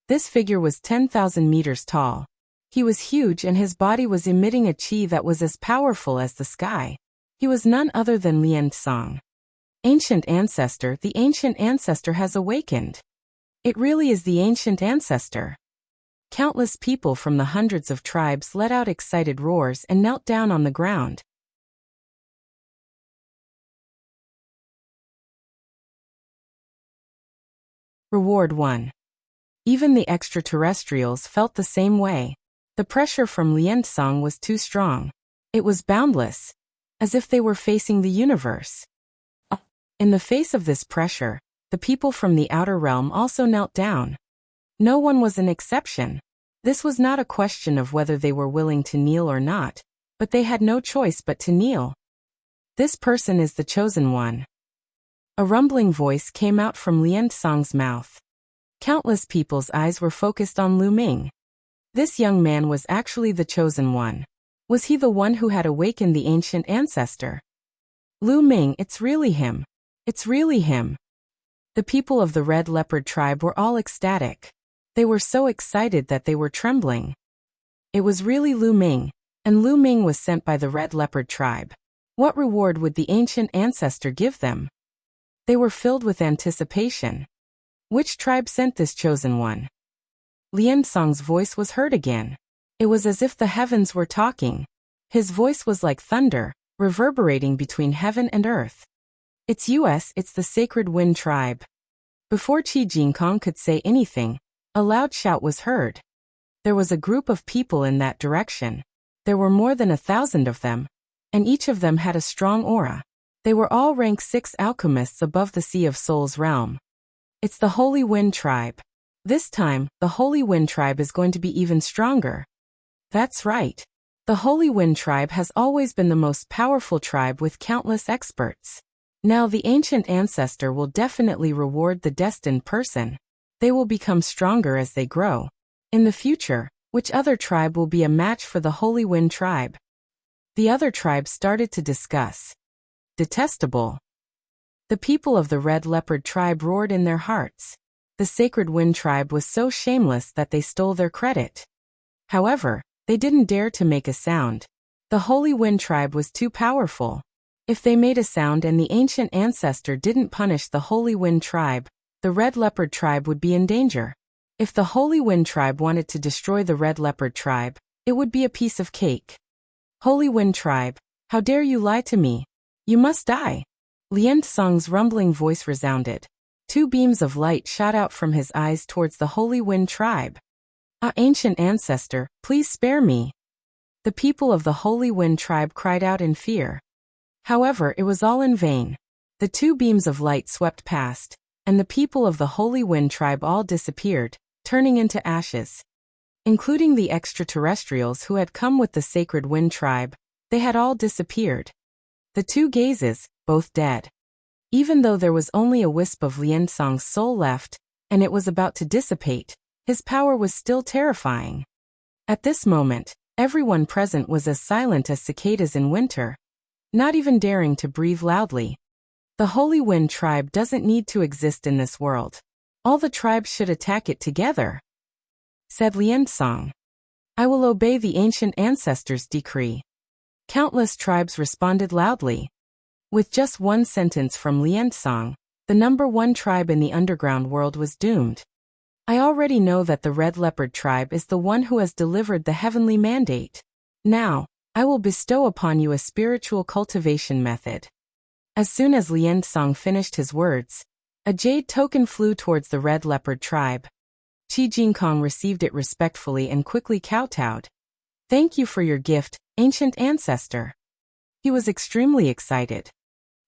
This figure was 10,000 meters tall. He was huge and his body was emitting a qi that was as powerful as the sky. He was none other than Lian Song. Ancient Ancestor, the Ancient Ancestor has awakened. It really is the Ancient Ancestor. Countless people from the hundreds of tribes let out excited roars and knelt down on the ground. Reward 1. Even the extraterrestrials felt the same way. The pressure from Liansong was too strong. It was boundless, as if they were facing the universe. In the face of this pressure, the people from the outer realm also knelt down. No one was an exception. This was not a question of whether they were willing to kneel or not, but they had no choice but to kneel. This person is the chosen one. A rumbling voice came out from Liansong's mouth. Countless people's eyes were focused on Lu Ming. This young man was actually the chosen one. Was he the one who had awakened the Ancient Ancestor? Lu Ming, it's really him. It's really him. The people of the Red Leopard tribe were all ecstatic. They were so excited that they were trembling. It was really Lu Ming, and Lu Ming was sent by the Red Leopard tribe. What reward would the Ancient Ancestor give them? They were filled with anticipation. Which tribe sent this chosen one? Liansong's voice was heard again. It was as if the heavens were talking. His voice was like thunder, reverberating between heaven and earth. It's the Sacred Wind tribe. Before Qi Jingkong could say anything, a loud shout was heard. There was a group of people in that direction. There were more than 1,000 of them, and each of them had a strong aura. They were all rank 6 alchemists above the Sea of Souls realm. It's the Holy Wind tribe. This time, the Holy Wind tribe is going to be even stronger. That's right. The Holy Wind tribe has always been the most powerful tribe with countless experts. Now the Ancient Ancestor will definitely reward the destined person. They will become stronger as they grow. In the future, which other tribe will be a match for the Holy Wind tribe? The other tribes started to discuss. Detestable. The people of the Red Leopard tribe roared in their hearts. The Sacred Wind tribe was so shameless that they stole their credit. However, they didn't dare to make a sound. The Holy Wind tribe was too powerful. If they made a sound and the Ancient Ancestor didn't punish the Holy Wind tribe, the Red Leopard tribe would be in danger. If the Holy Wind tribe wanted to destroy the Red Leopard tribe, it would be a piece of cake. Holy Wind tribe, how dare you lie to me? You must die. Lian Song's rumbling voice resounded. 2 beams of light shot out from his eyes towards the Holy Wind tribe. Ancient Ancestor, please spare me. The people of the Holy Wind tribe cried out in fear. However, it was all in vain. The 2 beams of light swept past, and the people of the Holy Wind tribe all disappeared, turning into ashes. Including the extraterrestrials who had come with the Sacred Wind tribe, they had all disappeared. The 2 gazes, both dead. Even though there was only a wisp of Liansong's soul left, and it was about to dissipate, his power was still terrifying. At this moment, everyone present was as silent as cicadas in winter, not even daring to breathe loudly. The Holy Wind tribe doesn't need to exist in this world. All the tribes should attack it together, said Liansong. I will obey the Ancient Ancestor's decree. Countless tribes responded loudly. With just one sentence from Liansong, the number 1 tribe in the underground world was doomed. I already know that the Red Leopard tribe is the one who has delivered the heavenly mandate. Now, I will bestow upon you a spiritual cultivation method. As soon as Lien Song finished his words, a jade token flew towards the red leopard tribe. Qi Jinkong received it respectfully and quickly kowtowed. Thank you for your gift, ancient ancestor. He was extremely excited.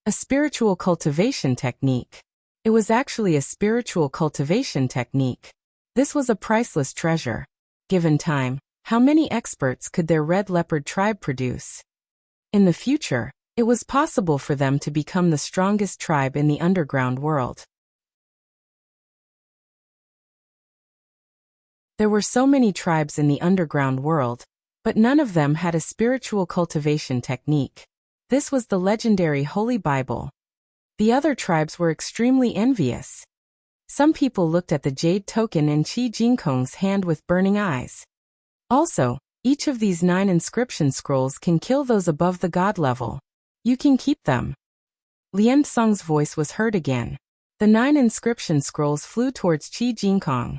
A spiritual cultivation technique. It was actually a spiritual cultivation technique. This was a priceless treasure. Given time, how many experts could their red leopard tribe produce? In the future, it was possible for them to become the strongest tribe in the underground world. There were so many tribes in the underground world, but none of them had a spiritual cultivation technique. This was the legendary Holy Bible. The other tribes were extremely envious. Some people looked at the jade token in Qi Jinkong's hand with burning eyes. Also, each of these 9 inscription scrolls can kill those above the god level. You can keep them. Lien Song's voice was heard again. The 9 inscription scrolls flew towards Qi Jinkong.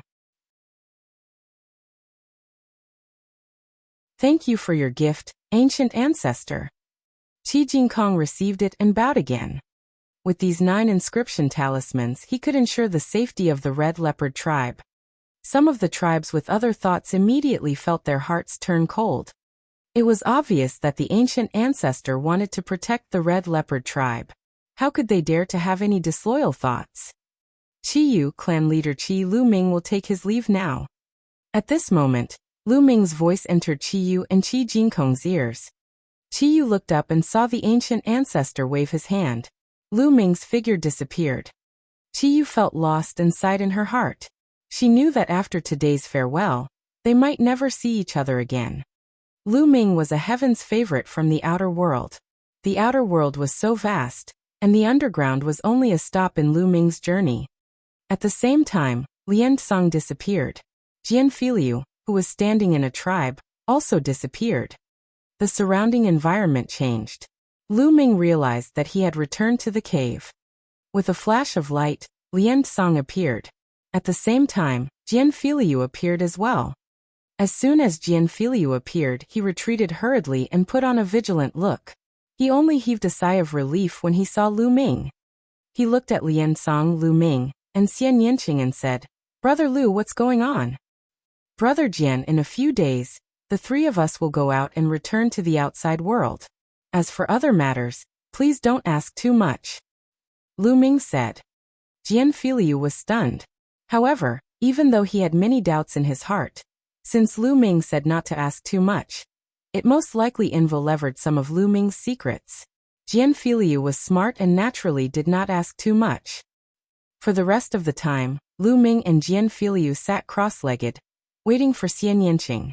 Thank you for your gift, ancient ancestor. Qi Jinkong received it and bowed again. With these 9 inscription talismans, he could ensure the safety of the red leopard tribe. Some of the tribes with other thoughts immediately felt their hearts turn cold. It was obvious that the ancient ancestor wanted to protect the red leopard tribe. How could they dare to have any disloyal thoughts? Qiyu clan leader Qi Luming will take his leave now. At this moment, Luming's voice entered Qiyu and Qi Jinkong's ears. Qiyu looked up and saw the ancient ancestor wave his hand. Luming's figure disappeared. Qiyu felt lost and sighed in her heart. She knew that after today's farewell, they might never see each other again. Lu Ming was a heaven's favorite from the outer world. The outer world was so vast, and the underground was only a stop in Lu Ming's journey. At the same time, Lien Song disappeared. Jian Filiu, who was standing in a tribe, also disappeared. The surrounding environment changed. Lu Ming realized that he had returned to the cave. With a flash of light, Lien Song appeared. At the same time, Jian Filiu appeared as well. As soon as Jian Filiu appeared, he retreated hurriedly and put on a vigilant look. He only heaved a sigh of relief when he saw Lu Ming. He looked at Lien Song, Lu Ming, and Xian Yanqing and said, "Brother Lu, what's going on?" "Brother Jian, in a few days, the 3 of us will go out and return to the outside world. As for other matters, please don't ask too much," Lu Ming said. Jian Filiu was stunned. However, even though he had many doubts in his heart, since Lu Ming said not to ask too much, it most likely levered some of Lu Ming's secrets. Jian Filiu was smart and naturally did not ask too much. For the rest of the time, Lu Ming and Jian Filiu sat cross-legged, waiting for Xian Yanqing.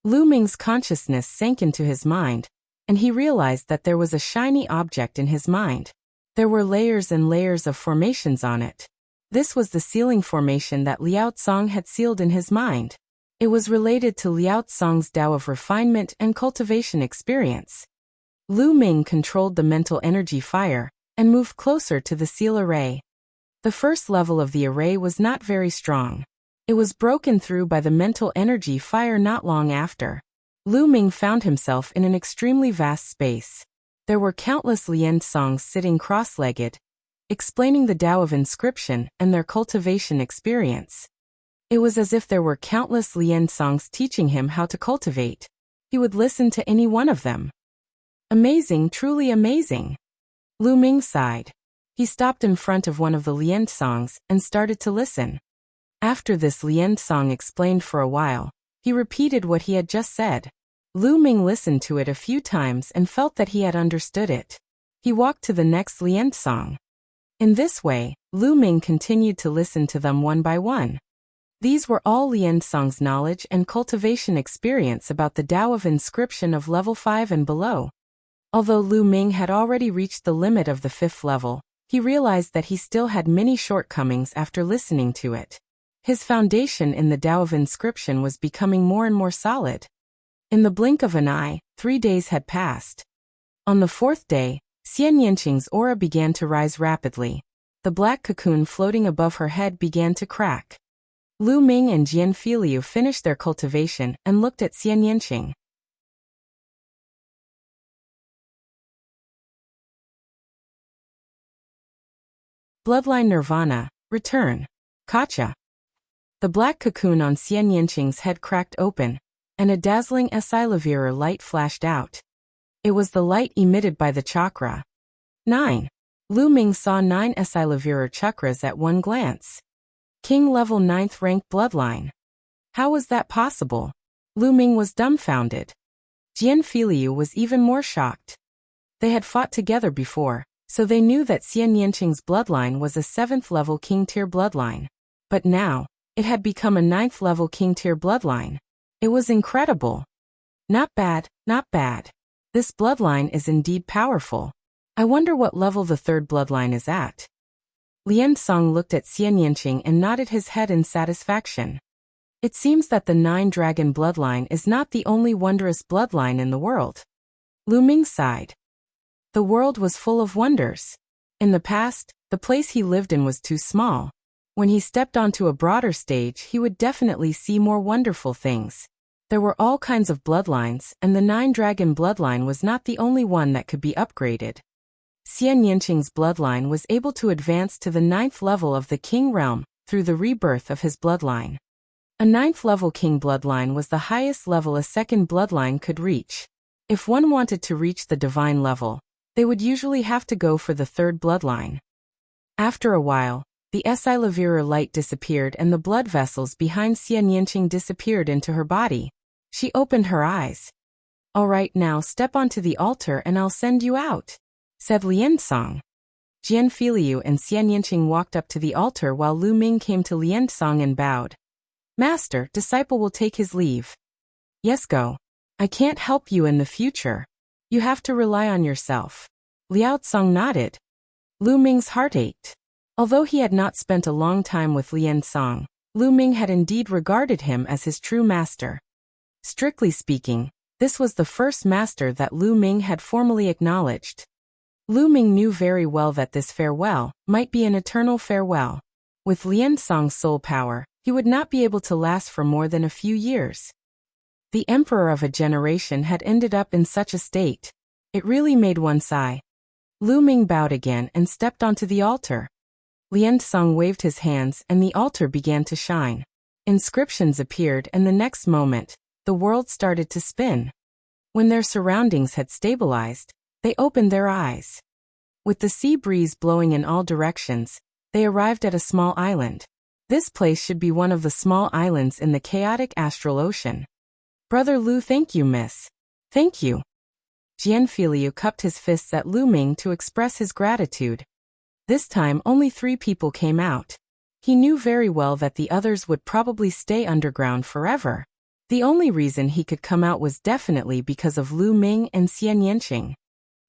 Lu Ming's consciousness sank into his mind, and he realized that there was a shiny object in his mind. There were layers and layers of formations on it. This was the sealing formation that Liao Tsong had sealed in his mind. It was related to Liao Tsong's Tao of refinement and cultivation experience. Lu Ming controlled the mental energy fire and moved closer to the seal array. The first level of the array was not very strong. It was broken through by the mental energy fire not long after. Lu Ming found himself in an extremely vast space. There were countless Lien Songs sitting cross-legged, explaining the Tao of inscription and their cultivation experience. It was as if there were countless Lien Songs teaching him how to cultivate. He would listen to any one of them. Amazing, truly amazing. Lu Ming sighed. He stopped in front of one of the Lien Songs and started to listen. After this, Lien Song explained for a while. He repeated what he had just said. Lu Ming listened to it a few times and felt that he had understood it. He walked to the next Lien Song. In this way, Lu Ming continued to listen to them one by one. These were all Lien Song's knowledge and cultivation experience about the Tao of inscription of level 5 and below. Although Lu Ming had already reached the limit of the 5th level, he realized that he still had many shortcomings after listening to it. His foundation in the Tao of inscription was becoming more and more solid. In the blink of an eye, 3 days had passed. On the 4th day, Xian Yanqing's aura began to rise rapidly. The black cocoon floating above her head began to crack. Lu Ming and Jian Filiu finished their cultivation and looked at Xian Yanqing. Bloodline Nirvana, return. Gotcha. The black cocoon on Xian Yanqing's head cracked open, and a dazzling Esilavira light flashed out. It was the light emitted by the chakra. 9. Lu Ming saw 9 Esilavira chakras at one glance. King level 9th rank bloodline. How was that possible? Lu Ming was dumbfounded. Jian Filiu was even more shocked. They had fought together before, so they knew that Xian Yanqing's bloodline was a 7th level king tier bloodline. But now, it had become a 9th level king tier bloodline. It was incredible. Not bad, not bad. This bloodline is indeed powerful. I wonder what level the 3rd bloodline is at. Lian Song looked at Xian Yanqing and nodded his head in satisfaction. It seems that the 9-dragon bloodline is not the only wondrous bloodline in the world. Lu Ming sighed. The world was full of wonders. In the past, the place he lived in was too small. When he stepped onto a broader stage, he would definitely see more wonderful things. There were all kinds of bloodlines, and the 9-dragon bloodline was not the only one that could be upgraded. Xian Yanqing's bloodline was able to advance to the 9th level of the king realm through the rebirth of his bloodline. A 9th level king bloodline was the highest level a second bloodline could reach. If one wanted to reach the divine level, they would usually have to go for the 3rd bloodline. After a while, the Esilavira light disappeared and the blood vessels behind Xian Yanqing disappeared into her body. She opened her eyes. All right, now step onto the altar and I'll send you out, said Lian Song. Jian Filiu and Xian Yanqing walked up to the altar while Lu Ming came to Lian Song and bowed. Master, disciple will take his leave. Yes, go. I can't help you in the future. You have to rely on yourself. Liao Song nodded. Lu Ming's heart ached. Although he had not spent a long time with Lian Song, Lu Ming had indeed regarded him as his true master. Strictly speaking, this was the first master that Lu Ming had formally acknowledged. Lu Ming knew very well that this farewell might be an eternal farewell. With Lian Song's soul power, he would not be able to last for more than a few years. The emperor of a generation had ended up in such a state. It really made one sigh. Lu Ming bowed again and stepped onto the altar. Lian Song waved his hands and the altar began to shine. Inscriptions appeared and the next moment, the world started to spin. When their surroundings had stabilized, they opened their eyes. With the sea breeze blowing in all directions, they arrived at a small island. This place should be one of the small islands in the chaotic astral ocean. Brother Lu, thank you, miss. Thank you. Jian Filiu cupped his fists at Lu Ming to express his gratitude. This time only 3 people came out. He knew very well that the others would probably stay underground forever. The only reason he could come out was definitely because of Lu Ming and Xian Yanqing.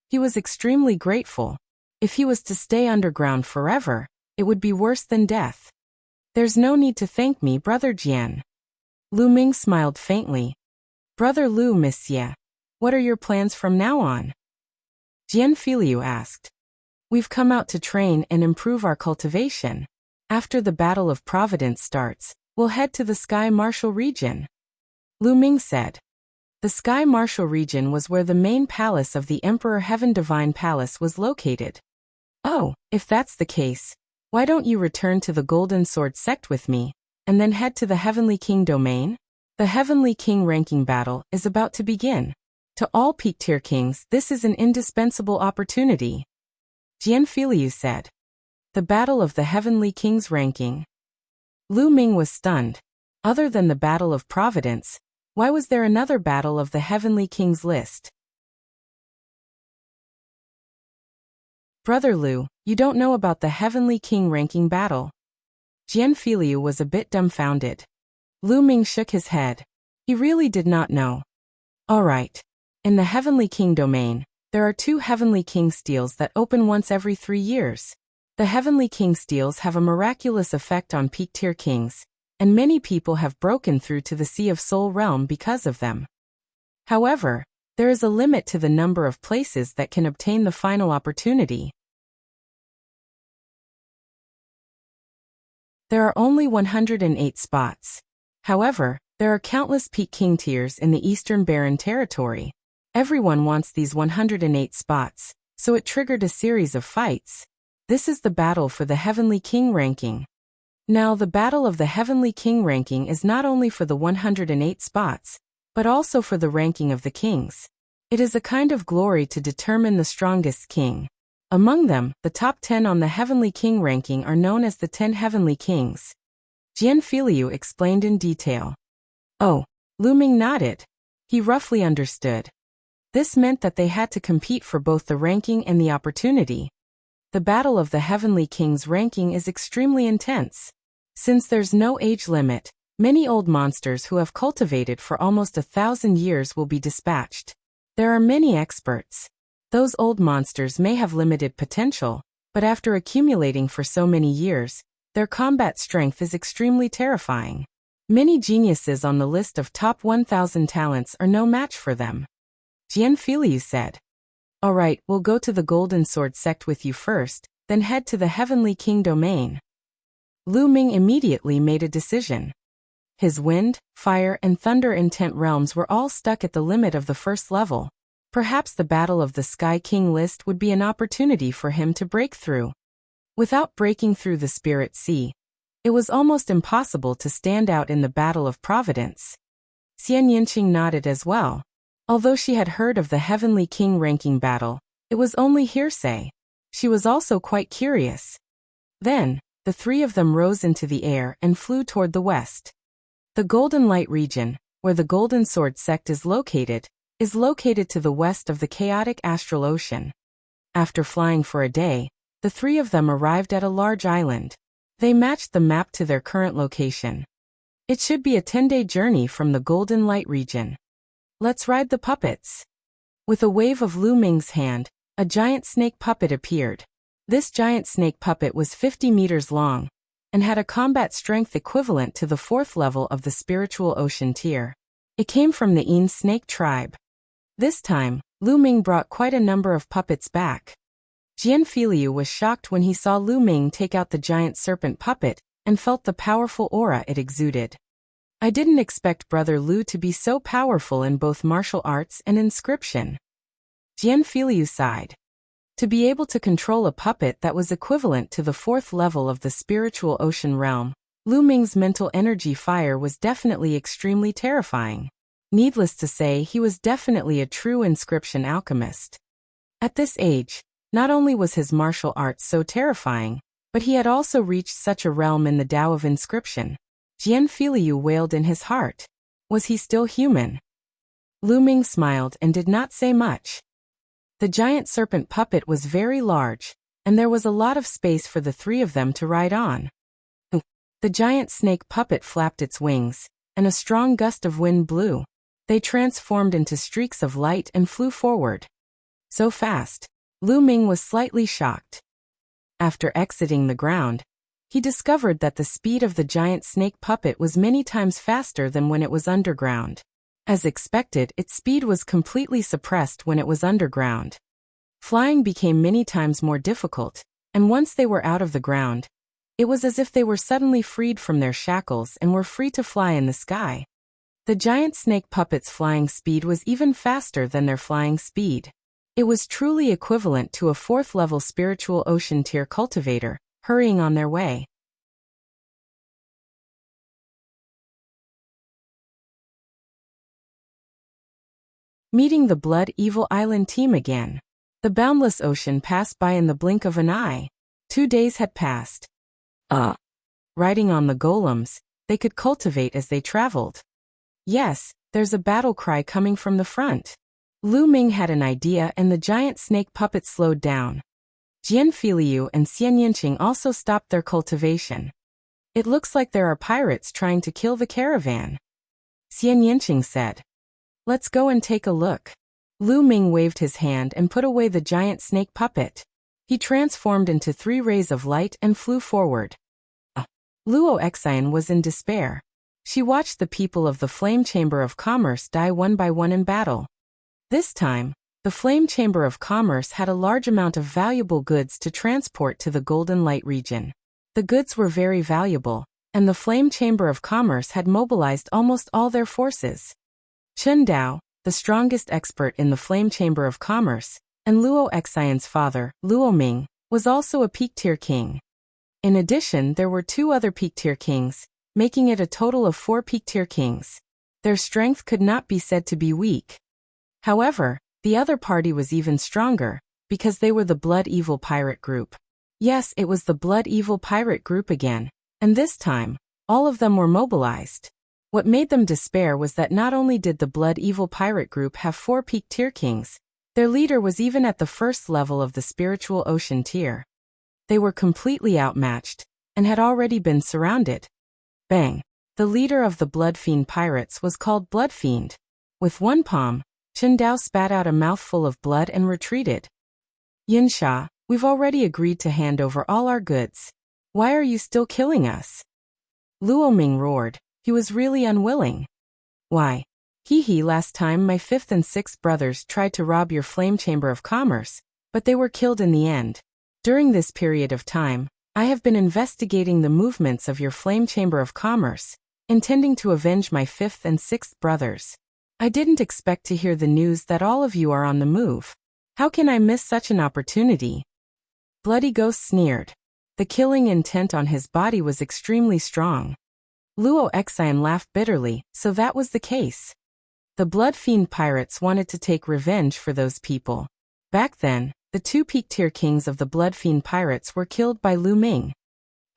He was extremely grateful. If he was to stay underground forever, it would be worse than death. There's no need to thank me, Brother Jian. Lu Ming smiled faintly. Brother Lu, Monsieur, what are your plans from now on? Jian Filiu asked. We've come out to train and improve our cultivation. After the Battle of Providence starts, we'll head to the Sky Martial region. Lu Ming said. The Sky Martial region was where the main palace of the Emperor Heaven Divine Palace was located. Oh, if that's the case, why don't you return to the Golden Sword sect with me, and then head to the Heavenly King domain? The Heavenly King ranking battle is about to begin. To all peak tier kings, this is an indispensable opportunity. Jian Filiu said. The Battle of the Heavenly Kings ranking. Lu Ming was stunned. Other than the Battle of Providence, why was there another Battle of the Heavenly Kings list? Brother Lu, you don't know about the Heavenly King ranking battle. Jian Filiu was a bit dumbfounded. Lu Ming shook his head. He really did not know. All right. In the Heavenly King domain, there are 2 Heavenly King steels that open once every 3 years. The Heavenly King steels have a miraculous effect on peak tier kings, and many people have broken through to the Sea of Soul realm because of them. However, there is a limit to the number of places that can obtain the final opportunity. There are only 108 spots. However, there are countless peak king tiers in the Eastern Barren territory. Everyone wants these 108 spots, so it triggered a series of fights. This is the battle for the Heavenly King ranking. Now the battle of the Heavenly King ranking is not only for the 108 spots, but also for the ranking of the kings. It is a kind of glory to determine the strongest king. Among them, the top 10 on the Heavenly King ranking are known as the 10 Heavenly Kings. Jian Filiu explained in detail. Oh, Lu Ming nodded. He roughly understood. This meant that they had to compete for both the ranking and the opportunity. The battle of the Heavenly King's ranking is extremely intense. Since there's no age limit, many old monsters who have cultivated for almost 1,000 years will be dispatched. There are many experts. Those old monsters may have limited potential, but after accumulating for so many years, their combat strength is extremely terrifying. Many geniuses on the list of top 1,000 talents are no match for them. Jian Filiu said. Alright, we'll go to the Golden Sword sect with you first, then head to the Heavenly King domain. Lu Ming immediately made a decision. His wind, fire, and thunder intent realms were all stuck at the limit of the first level. Perhaps the Battle of the Sky King list would be an opportunity for him to break through. Without breaking through the Spirit Sea, it was almost impossible to stand out in the Battle of Providence. Xian Yinqing nodded as well. Although she had heard of the Heavenly King ranking battle, it was only hearsay. She was also quite curious. Then, the three of them rose into the air and flew toward the west. The Golden Light region, where the Golden Sword sect is located to the west of the chaotic astral ocean. After flying for a day, the three of them arrived at a large island. They matched the map to their current location. It should be a 10-day journey from the Golden Light region. Let's ride the puppets. With a wave of Lu Ming's hand, a giant snake puppet appeared. This giant snake puppet was 50 meters long, and had a combat strength equivalent to the 4th level of the spiritual ocean tier. It came from the Yin snake tribe. This time, Lu Ming brought quite a number of puppets back. Jian Filiu was shocked when he saw Lu Ming take out the giant serpent puppet, and felt the powerful aura it exuded. I didn't expect Brother Lu to be so powerful in both martial arts and inscription. Jian Filiu sighed. To be able to control a puppet that was equivalent to the 4th level of the spiritual ocean realm, Lu Ming's mental energy fire was definitely extremely terrifying. Needless to say, he was definitely a true inscription alchemist. At this age, not only was his martial arts so terrifying, but he had also reached such a realm in the Tao of inscription. Jian Filiu wailed in his heart. Was he still human? Lu Ming smiled and did not say much. The giant serpent puppet was very large, and there was a lot of space for the three of them to ride on. The giant snake puppet flapped its wings, and a strong gust of wind blew. They transformed into streaks of light and flew forward. So fast, Lu Ming was slightly shocked. After exiting the ground, he discovered that the speed of the giant snake puppet was many times faster than when it was underground. As expected, its speed was completely suppressed when it was underground. Flying became many times more difficult, and once they were out of the ground, it was as if they were suddenly freed from their shackles and were free to fly in the sky. The giant snake puppet's flying speed was even faster than their flying speed. It was truly equivalent to a 4th level spiritual ocean tier cultivator, hurrying on their way. Meeting the Blood Evil Island team again. The boundless ocean passed by in the blink of an eye. 2 days had passed. Riding on the golems, they could cultivate as they traveled. Yes, there's a battle cry coming from the front. Lu Ming had an idea and the giant snake puppet slowed down. Jian Filiu and Xian Yinqing also stopped their cultivation. It looks like there are pirates trying to kill the caravan. Xian Yinqing said. Let's go and take a look. Lu Ming waved his hand and put away the giant snake puppet. He transformed into 3 rays of light and flew forward. Luo Xian was in despair. She watched the people of the Flame Chamber of Commerce die one by one in battle. This time, the Flame Chamber of Commerce had a large amount of valuable goods to transport to the Golden Light region. The goods were very valuable, and the Flame Chamber of Commerce had mobilized almost all their forces. Chen Dao, the strongest expert in the Flame Chamber of Commerce, and Luo Xian's father, Luo Ming, was also a peak-tier king. In addition, there were 2 other peak-tier kings, making it a total of 4 peak-tier kings. Their strength could not be said to be weak. However, the other party was even stronger, because they were the Blood Evil Pirate Group. Yes, it was the Blood Evil Pirate Group again, and this time, all of them were mobilized. What made them despair was that not only did the Blood Evil Pirate Group have 4 peak-tier kings, their leader was even at the first level of the Spiritual Ocean tier. They were completely outmatched, and had already been surrounded. Bang! The leader of the Blood Fiend Pirates was called Blood Fiend. With one palm, Chen Dao spat out a mouthful of blood and retreated. Yinsha, we've already agreed to hand over all our goods. Why are you still killing us? Luo Ming roared. He was really unwilling. Why? Hee, last time my 5th and 6th brothers tried to rob your Flame Chamber of Commerce, but they were killed in the end. During this period of time, I have been investigating the movements of your Flame Chamber of Commerce, intending to avenge my 5th and 6th brothers. I didn't expect to hear the news that all of you are on the move. How can I miss such an opportunity? Bloody Ghost sneered. The killing intent on his body was extremely strong. Luo Exine laughed bitterly, so that was the case. The Blood Fiend Pirates wanted to take revenge for those people. Back then, the 2 peak-tier kings of the Blood Fiend Pirates were killed by Lu Ming.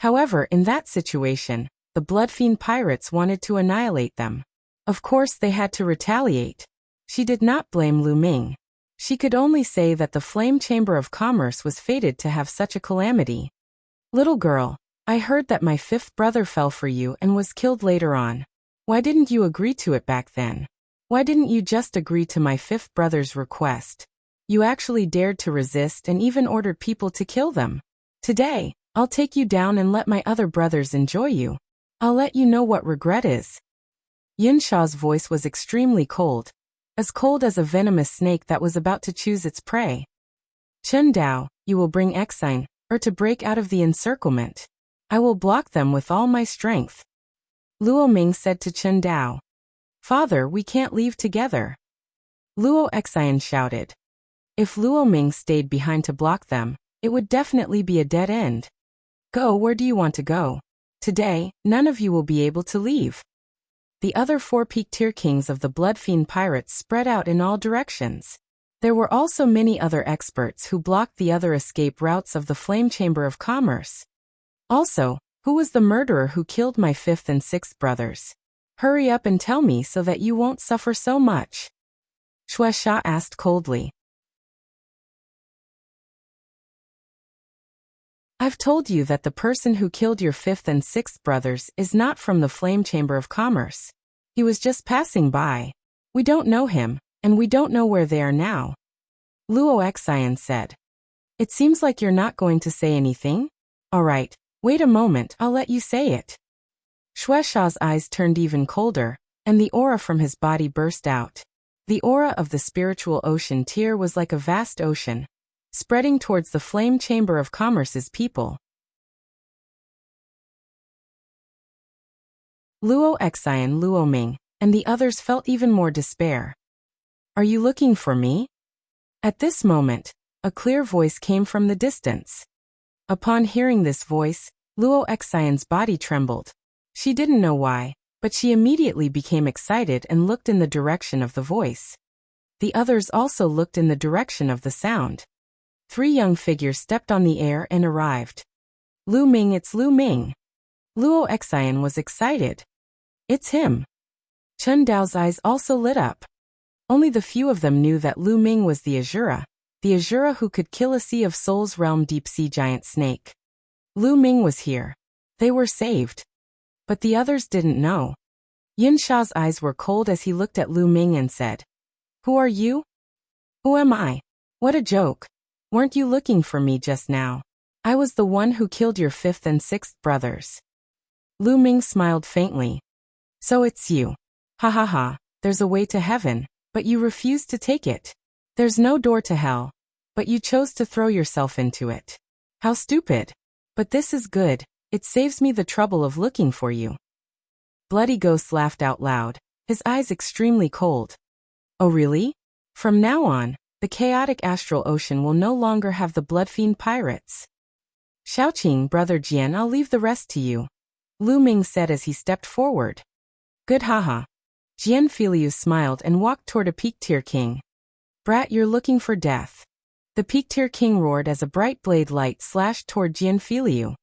However, in that situation, the Blood Fiend Pirates wanted to annihilate them. Of course they had to retaliate. She did not blame Lu Ming. She could only say that the Flame Chamber of Commerce was fated to have such a calamity. Little girl, I heard that my 5th brother fell for you and was killed later on. Why didn't you agree to it back then? Why didn't you just agree to my 5th brother's request? You actually dared to resist and even ordered people to kill them. Today, I'll take you down and let my other brothers enjoy you. I'll let you know what regret is. Yinsha's voice was extremely cold as a venomous snake that was about to choose its prey. Chen Dao, you will bring Exine, or to break out of the encirclement. I will block them with all my strength. Luo Ming said to Chen Dao. Father, we can't leave together. Luo Exine shouted. If Luo Ming stayed behind to block them, it would definitely be a dead end. Go, where do you want to go? Today, none of you will be able to leave. The other 4 peak-tier kings of the Blood Fiend Pirates spread out in all directions. There were also many other experts who blocked the other escape routes of the Flame Chamber of Commerce. Also, who was the murderer who killed my 5th and 6th brothers? Hurry up and tell me so that you won't suffer so much. Shueisha asked coldly. I've told you that the person who killed your 5th and 6th brothers is not from the Flame Chamber of Commerce. He was just passing by. We don't know him, and we don't know where they are now. Luo Exine said. It seems like you're not going to say anything? Alright, wait a moment, I'll let you say it. Shueisha's eyes turned even colder, and the aura from his body burst out. The aura of the Spiritual Ocean tier was like a vast ocean, spreading towards the Flame Chamber of Commerce's people. Luo Exine, Luo Ming, and the others felt even more despair. Are you looking for me? At this moment, a clear voice came from the distance. Upon hearing this voice, Luo Exine's body trembled. She didn't know why, but she immediately became excited and looked in the direction of the voice. The others also looked in the direction of the sound. 3 young figures stepped on the air and arrived. Lu Ming, it's Lu Ming. Luo Exine was excited. It's him. Chen Dao's eyes also lit up. Only the few of them knew that Lu Ming was the Azura who could kill a Sea of Souls realm deep-sea giant snake. Lu Ming was here. They were saved. But the others didn't know. Yinsha's eyes were cold as he looked at Lu Ming and said, Who are you? Who am I? What a joke. Weren't you looking for me just now? I was the one who killed your 5th and 6th brothers. Lu Ming smiled faintly. So it's you. Ha ha ha, there's a way to heaven, but you refused to take it. There's no door to hell, but you chose to throw yourself into it. How stupid. But this is good, it saves me the trouble of looking for you. Bloody Ghost laughed out loud, his eyes extremely cold. Oh really? From now on, the chaotic astral ocean will no longer have the blood-fiend pirates. Xiaoqing, brother Jian, I'll leave the rest to you, Lu Ming said as he stepped forward. Good, haha. Jian Filiu smiled and walked toward a peak-tier king. Brat, you're looking for death. The peak-tier king roared as a bright blade light slashed toward Jian Filiu.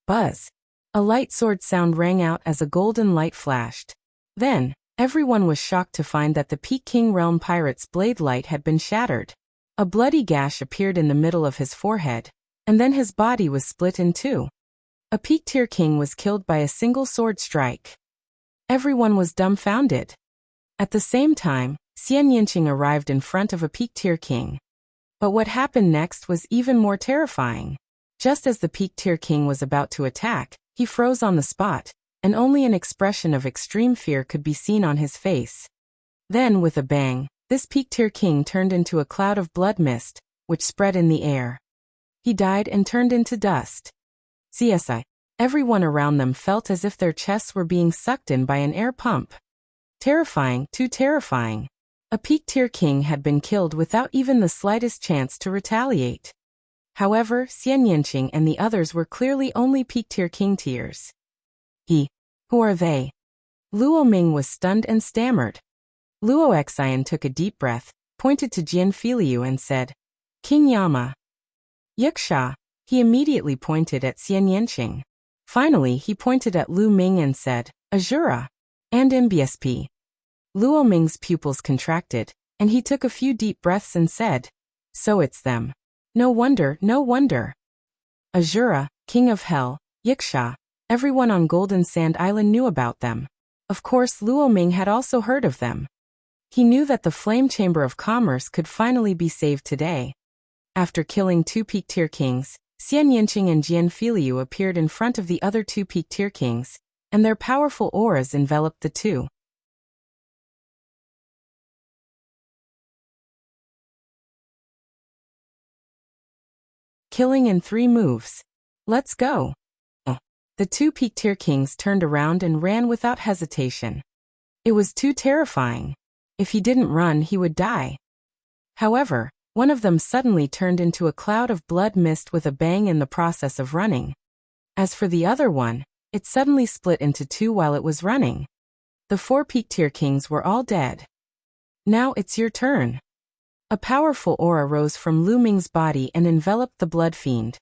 Buzz. A light sword sound rang out as a golden light flashed. Then, everyone was shocked to find that the Peak King Realm pirate's blade light had been shattered. A bloody gash appeared in the middle of his forehead, and then his body was split in two. A peak-tier king was killed by a single sword strike. Everyone was dumbfounded. At the same time, Xian Yinqing arrived in front of a peak-tier king. But what happened next was even more terrifying. Just as the peak-tier king was about to attack, he froze on the spot, and only an expression of extreme fear could be seen on his face. Then, with a bang, this peak-tier king turned into a cloud of blood mist, which spread in the air. He died and turned into dust. CSI. Everyone around them felt as if their chests were being sucked in by an air pump. Terrifying, too terrifying. A peak-tier king had been killed without even the slightest chance to retaliate. However, Xian Yinqing and the others were clearly only peak-tier king tiers. Who are they? Luo Ming was stunned and stammered. Luo Xian took a deep breath, pointed to Jian Filiu and said, King Yama. Yuxia. He immediately pointed at Xian Yinqing. Finally, he pointed at Lu Ming and said, Azura. And MBSP. Luo Ming's pupils contracted, and he took a few deep breaths and said, So it's them. No wonder, no wonder. Azura, King of Hell, Yuxia. Everyone on Golden Sand Island knew about them. Of course, Luo Ming had also heard of them. He knew that the Flame Chamber of Commerce could finally be saved today. After killing two peak-tier kings, Xian Yinqing and Jian Filiu appeared in front of the other two peak-tier kings, and their powerful auras enveloped the two. Killing in 3 moves. Let's go. The two peak-tier kings turned around and ran without hesitation. It was too terrifying. If he didn't run, he would die. However, one of them suddenly turned into a cloud of blood mist with a bang in the process of running. As for the other one, it suddenly split into 2 while it was running. The 4 peak-tier kings were all dead. Now it's your turn. A powerful aura rose from Lu Ming's body and enveloped the blood fiend.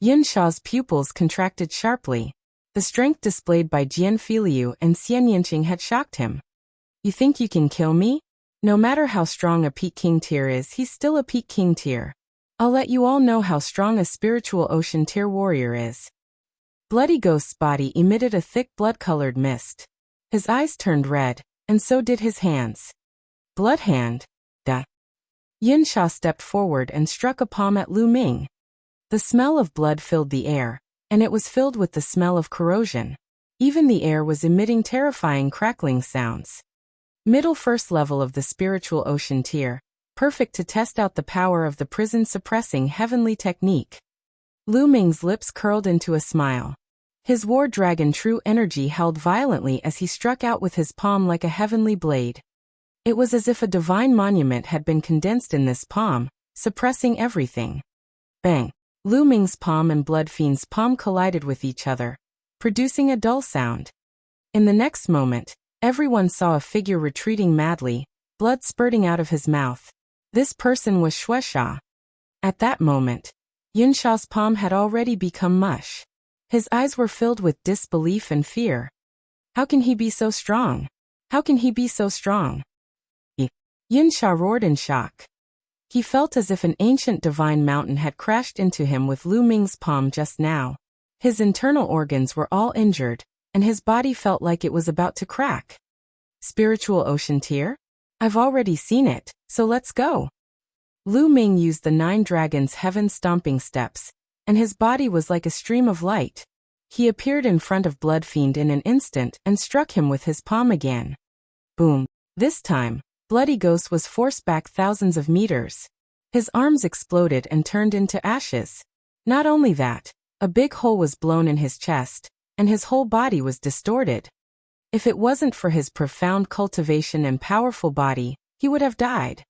Yin Shao's pupils contracted sharply. The strength displayed by Jian Filiu and Xian Yinqing had shocked him. You think you can kill me? No matter how strong a Peak King tier is, he's still a Peak King tier. I'll let you all know how strong a spiritual ocean tier warrior is. Bloody Ghost's body emitted a thick blood-colored mist. His eyes turned red, and so did his hands. Blood hand. Duh. Yin Sha stepped forward and struck a palm at Lu Ming. The smell of blood filled the air, and it was filled with the smell of corrosion. Even the air was emitting terrifying crackling sounds. Middle first level of the spiritual ocean tier, perfect to test out the power of the prison-suppressing heavenly technique. Lu Ming's lips curled into a smile. His war dragon true energy held violently as he struck out with his palm like a heavenly blade. It was as if a divine monument had been condensed in this palm, suppressing everything. Bang! Lu Ming's palm and Blood Fiend's palm collided with each other, producing a dull sound. In the next moment, everyone saw a figure retreating madly, blood spurting out of his mouth. This person was Shueisha. At that moment, Yin Shao's palm had already become mush. His eyes were filled with disbelief and fear. How can he be so strong? How can he be so strong? Yin Sha roared in shock. He felt as if an ancient divine mountain had crashed into him with Lu Ming's palm just now. His internal organs were all injured, and his body felt like it was about to crack. Spiritual ocean tier? I've already seen it, so let's go. Lu Ming used the 9 dragons' heaven stomping steps, and his body was like a stream of light. He appeared in front of Blood Fiend in an instant and struck him with his palm again. Boom. This time, Bloody Ghost was forced back thousands of meters. His arms exploded and turned into ashes. Not only that, a big hole was blown in his chest, and his whole body was distorted. If it wasn't for his profound cultivation and powerful body, he would have died.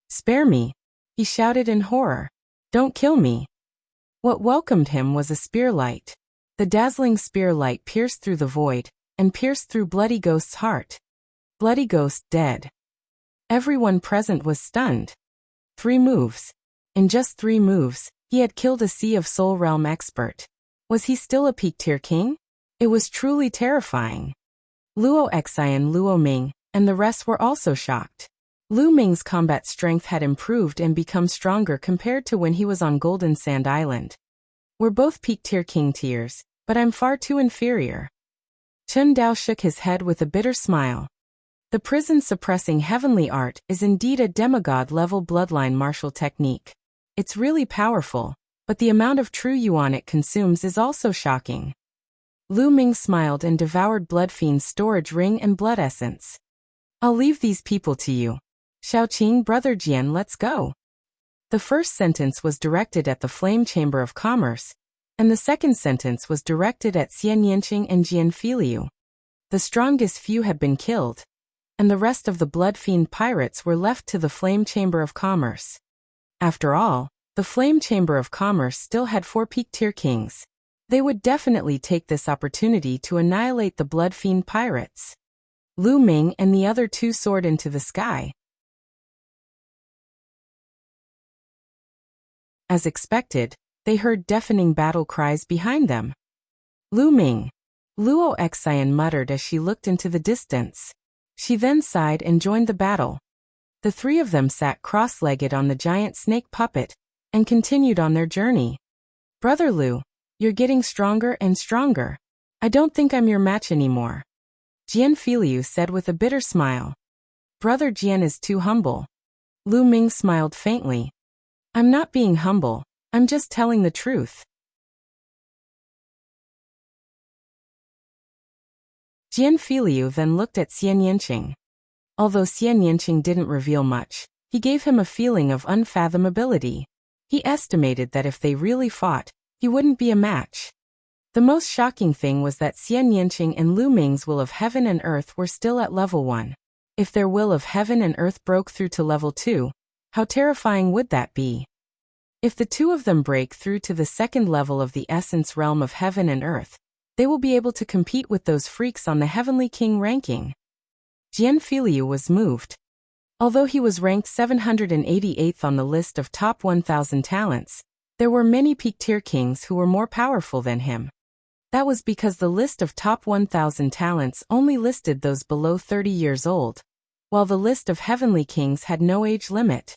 Spare me. He shouted in horror. Don't kill me. What welcomed him was a spear light. The dazzling spear light pierced through the void, and pierced through Bloody Ghost's heart. Bloody Ghost dead. Everyone present was stunned. 3 moves. In just 3 moves, he had killed a Sea of Soul Realm expert. Was he still a peak tier king? It was truly terrifying. Luo Xi and Luo Ming, and the rest were also shocked. Lu Ming's combat strength had improved and become stronger compared to when he was on Golden Sand Island. We're both peak tier king tiers, but I'm far too inferior. Chen Dao shook his head with a bitter smile. The prison-suppressing heavenly art is indeed a demigod-level bloodline martial technique. It's really powerful, but the amount of true yuan it consumes is also shocking. Lu Ming smiled and devoured Bloodfiend's storage ring and blood essence. I'll leave these people to you. Xiaoqing, Brother Jian, let's go. The first sentence was directed at the Flame Chamber of Commerce, and the second sentence was directed at Xian Yanqing and Jian Filiu. The strongest few had been killed, and the rest of the Bloodfiend pirates were left to the Flame Chamber of Commerce. After all, the Flame Chamber of Commerce still had 4 peak tier kings. They would definitely take this opportunity to annihilate the Bloodfiend pirates. Lu Ming and the other 2 soared into the sky. As expected, they heard deafening battle cries behind them. Lu Ming. Luo Xian muttered as she looked into the distance. She then sighed and joined the battle. The 3 of them sat cross-legged on the giant snake puppet, and continued on their journey. Brother Lu, you're getting stronger and stronger. I don't think I'm your match anymore. Jian Filiu said with a bitter smile. Brother Jian is too humble. Lu Ming smiled faintly. I'm not being humble, I'm just telling the truth. Jian Filiu then looked at Xian Yanqing. Although Xian Yanqing didn't reveal much, he gave him a feeling of unfathomability. He estimated that if they really fought, he wouldn't be a match. The most shocking thing was that Xian Yanqing and Lu Ming's will of heaven and earth were still at level 1. If their will of heaven and earth broke through to level 2, how terrifying would that be? If the 2 of them break through to the 2nd level of the essence realm of heaven and earth, they will be able to compete with those freaks on the Heavenly King ranking. Jian Filiu was moved. Although he was ranked 788th on the list of top 1,000 talents, there were many peak tier kings who were more powerful than him. That was because the list of top 1,000 talents only listed those below 30 years old, while the list of heavenly kings had no age limit.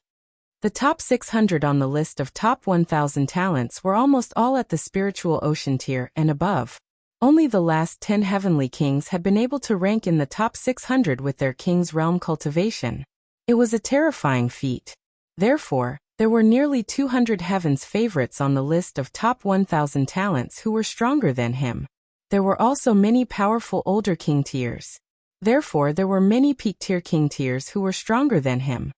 The top 600 on the list of top 1,000 talents were almost all at the spiritual ocean tier and above. Only the last 10 heavenly kings had been able to rank in the top 600 with their king's realm cultivation. It was a terrifying feat. Therefore, there were nearly 200 heaven's favorites on the list of top 1,000 talents who were stronger than him. There were also many powerful older king tiers. Therefore, there were many peak tier king tiers who were stronger than him.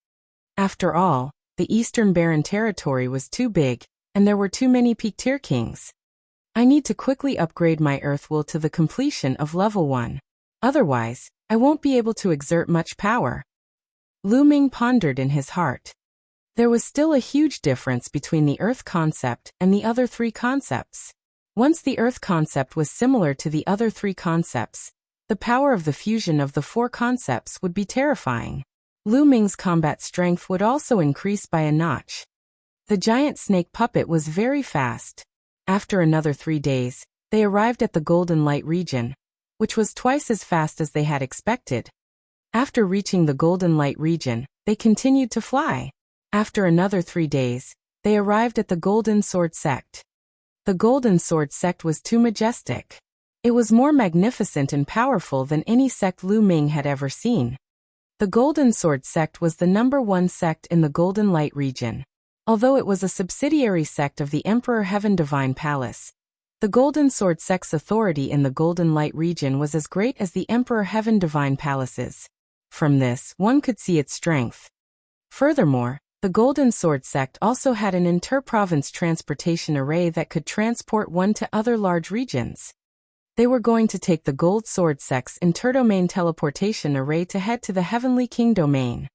After all, the Eastern Barren territory was too big, and there were too many peak tier kings. I need to quickly upgrade my Earth will to the completion of level 1. Otherwise, I won't be able to exert much power. Lu Ming pondered in his heart. There was still a huge difference between the Earth concept and the other 3 concepts. Once the Earth concept was similar to the other 3 concepts, the power of the fusion of the 4 concepts would be terrifying. Lu Ming's combat strength would also increase by a notch. The giant snake puppet was very fast. After another 3 days, they arrived at the Golden Light region, which was twice as fast as they had expected. After reaching the Golden Light region, they continued to fly. After another 3 days, they arrived at the Golden Sword Sect. The Golden Sword Sect was too majestic. It was more magnificent and powerful than any sect Lu Ming had ever seen. The Golden Sword Sect was the #1 sect in the Golden Light region. Although it was a subsidiary sect of the Emperor Heaven Divine Palace, the Golden Sword Sect's authority in the Golden Light region was as great as the Emperor Heaven Divine Palace's. From this, one could see its strength. Furthermore, the Golden Sword Sect also had an inter-province transportation array that could transport one to other large regions. They were going to take the Gold Sword Sect's interdomain teleportation array to head to the Heavenly King domain.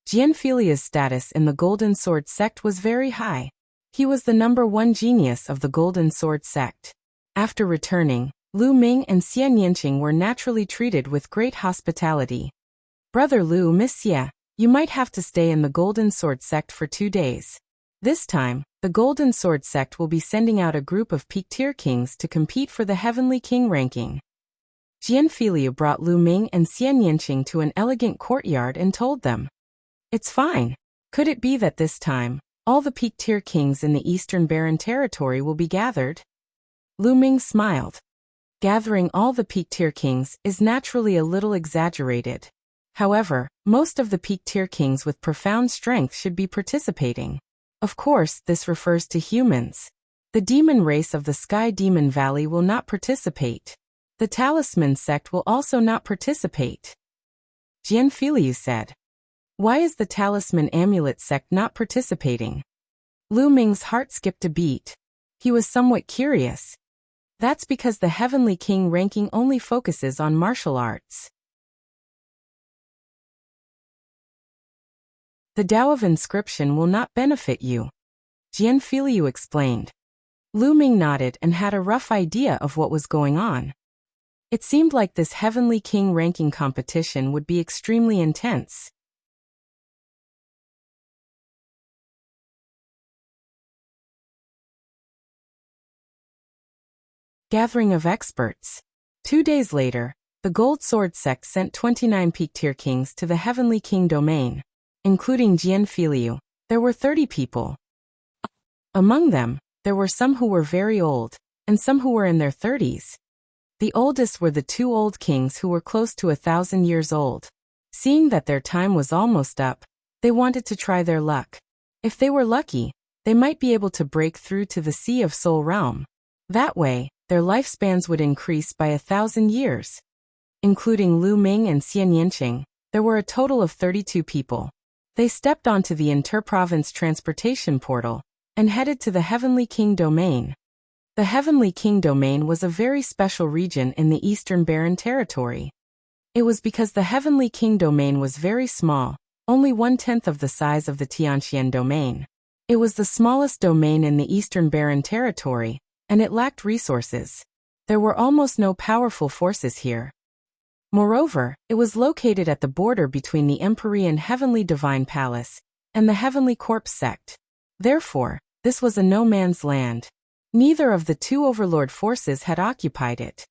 Jianfilia's status in the Golden Sword sect was very high. He was the #1 genius of the Golden Sword sect. After returning, Lu Ming and Xian Yanqing were naturally treated with great hospitality. Brother Lu, Miss Xie, you might have to stay in the Golden Sword sect for 2 days. This time, the Golden Sword sect will be sending out a group of peak-tier kings to compete for the Heavenly King ranking. Jianfilia brought Lu Ming and Xian Yanqing to an elegant courtyard and told them, "It's fine. Could it be that this time, all the peak-tier kings in the Eastern Barren Territory will be gathered?" Lu Ming smiled. Gathering all the peak-tier kings is naturally a little exaggerated. However, most of the peak-tier kings with profound strength should be participating. Of course, this refers to humans. The demon race of the Sky Demon Valley will not participate. The Talisman sect will also not participate. Jianfiliu said. Why is the Talisman Amulet sect not participating? Lu Ming's heart skipped a beat. He was somewhat curious. That's because the Heavenly King ranking only focuses on martial arts. The Tao of Inscription will not benefit you, Jianfiliu explained. Lu Ming nodded and had a rough idea of what was going on. It seemed like this Heavenly King ranking competition would be extremely intense. Gathering of experts. 2 days later, the Gold Sword sect sent 29 peak-tier kings to the Heavenly King domain. Including Jianfiliu, there were 30 people. Among them, there were some who were very old, and some who were in their 30s. The oldest were the 2 old kings who were close to 1,000 years old. Seeing that their time was almost up, they wanted to try their luck. If they were lucky, they might be able to break through to the Sea of Soul realm. That way, their lifespans would increase by 1,000 years. Including Lu Ming and Xian Yanqing, there were a total of 32 people. They stepped onto the inter-province transportation portal and headed to the Heavenly King domain. The Heavenly King domain was a very special region in the Eastern Barren Territory. It was because the Heavenly King domain was very small, only 1/10 of the size of the Tianxian domain. It was the smallest domain in the Eastern Barren Territory, and it lacked resources. There were almost no powerful forces here. Moreover, it was located at the border between the Empyrean Heavenly Divine Palace and the Heavenly Corpse sect. Therefore, this was a no-man's land. Neither of the 2 overlord forces had occupied it.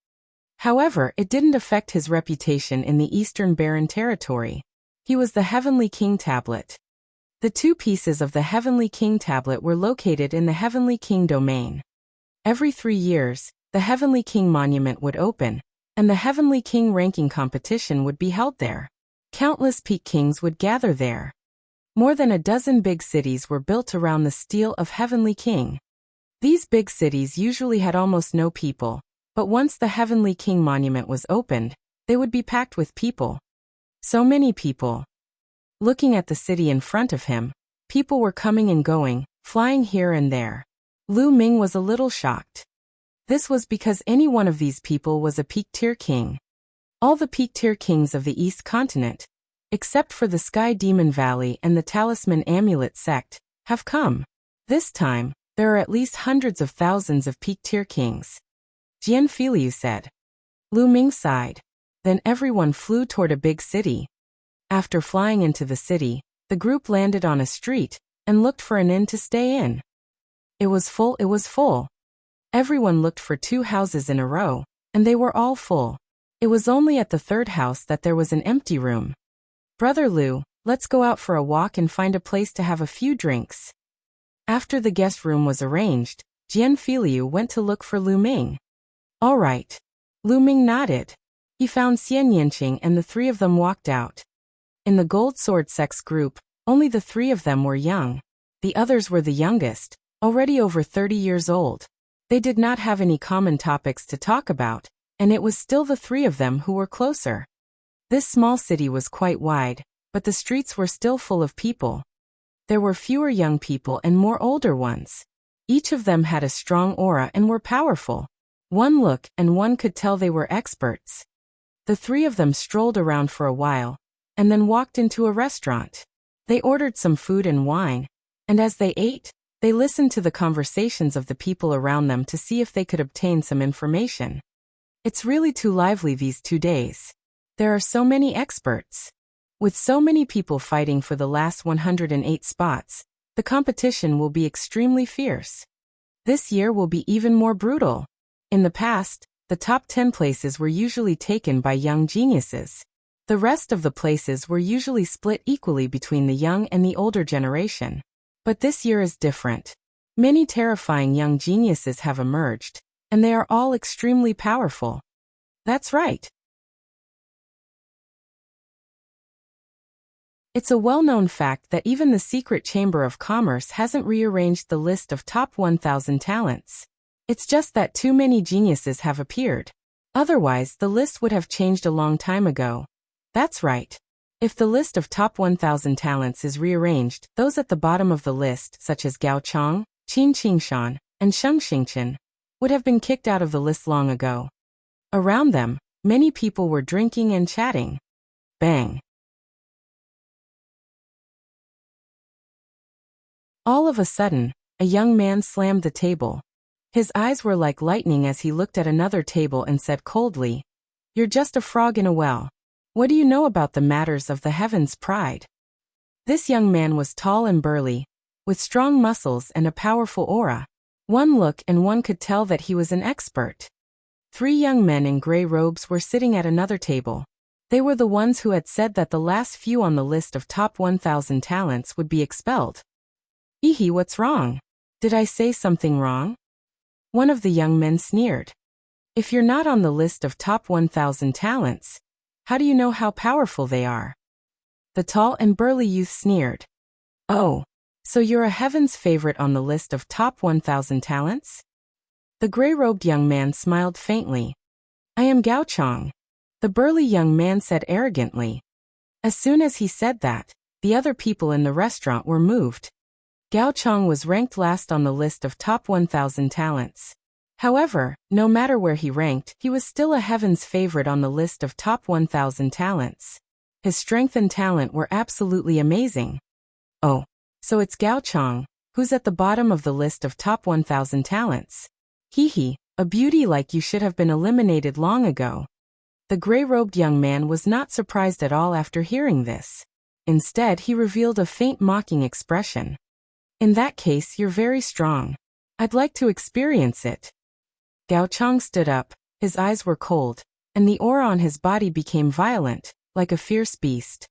However, it didn't affect his reputation in the Eastern Barren Territory. He was the Heavenly King Tablet. The 2 pieces of the Heavenly King Tablet were located in the Heavenly King domain. Every 3 years, the Heavenly King Monument would open, and the Heavenly King ranking competition would be held there. Countless peak kings would gather there. More than a dozen big cities were built around the stele of Heavenly King. These big cities usually had almost no people, but once the Heavenly King Monument was opened, they would be packed with people. So many people. Looking at the city in front of him, people were coming and going, flying here and there. Lu Ming was a little shocked. This was because any one of these people was a peak-tier king. All the peak-tier kings of the East Continent, except for the Sky Demon Valley and the Talisman Amulet sect, have come. This time, there are at least hundreds of thousands of peak-tier kings. Jianfiliu said. Lu Ming sighed. Then everyone flew toward a big city. After flying into the city, the group landed on a street and looked for an inn to stay in. It was full. Everyone looked for 2 houses in a row, and they were all full. It was only at the 3rd house that there was an empty room. Brother Lu, let's go out for a walk and find a place to have a few drinks. After the guest room was arranged, Jianfiliu went to look for Lu Ming. All right. Lu Ming nodded. He found Xian Yanqing and the 3 of them walked out. In the Gold Sword Sex group, only the 3 of them were young. The others were the youngest, already over 30 years old. They did not have any common topics to talk about, and it was still the 3 of them who were closer. This small city was quite wide, but the streets were still full of people. There were fewer young people and more older ones. Each of them had a strong aura and were powerful. One look and one could tell they were experts. The 3 of them strolled around for a while, and then walked into a restaurant. They ordered some food and wine, and as they ate, they listened to the conversations of the people around them to see if they could obtain some information. It's really too lively these 2 days. There are so many experts. With so many people fighting for the last 108 spots, the competition will be extremely fierce. This year will be even more brutal. In the past, the top 10 places were usually taken by young geniuses. The rest of the places were usually split equally between the young and the older generation. But this year is different. Many terrifying young geniuses have emerged, and they are all extremely powerful. That's right. It's a well-known fact that even the secret Chamber of Commerce hasn't rearranged the list of top 1,000 talents. It's just that too many geniuses have appeared. Otherwise, the list would have changed a long time ago. That's right. If the list of top 1,000 talents is rearranged, those at the bottom of the list, such as Gao Chong, Qin Qingshan, and Sheng Xingchen, would have been kicked out of the list long ago. Around them, many people were drinking and chatting. Bang! All of a sudden, a young man slammed the table. His eyes were like lightning as he looked at another table and said coldly, "You're just a frog in a well. What do you know about the matters of the heavens' pride?" This young man was tall and burly, with strong muscles and a powerful aura. One look and one could tell that he was an expert. 3 young men in gray robes were sitting at another table. They were the ones who had said that the last few on the list of top 1,000 talents would be expelled. "Ehe, what's wrong? Did I say something wrong?" One of the young men sneered. "If you're not on the list of top 1,000 talents, how do you know how powerful they are?" The tall and burly youth sneered. "Oh, so you're a heaven's favorite on the list of top 1,000 talents?" The gray-robed young man smiled faintly. "I am Gao Chong," the burly young man said arrogantly. As soon as he said that, the other people in the restaurant were moved. Gao Chong was ranked last on the list of top 1,000 talents. However, no matter where he ranked, he was still a heaven's favorite on the list of top 1,000 talents. His strength and talent were absolutely amazing. "Oh, so it's Gao Chong, who's at the bottom of the list of top 1,000 talents. Hee, a beauty like you should have been eliminated long ago." The gray-robed young man was not surprised at all after hearing this. Instead, he revealed a faint mocking expression. "In that case, you're very strong. I'd like to experience it." Gao Chong stood up, his eyes were cold, and the aura on his body became violent, like a fierce beast.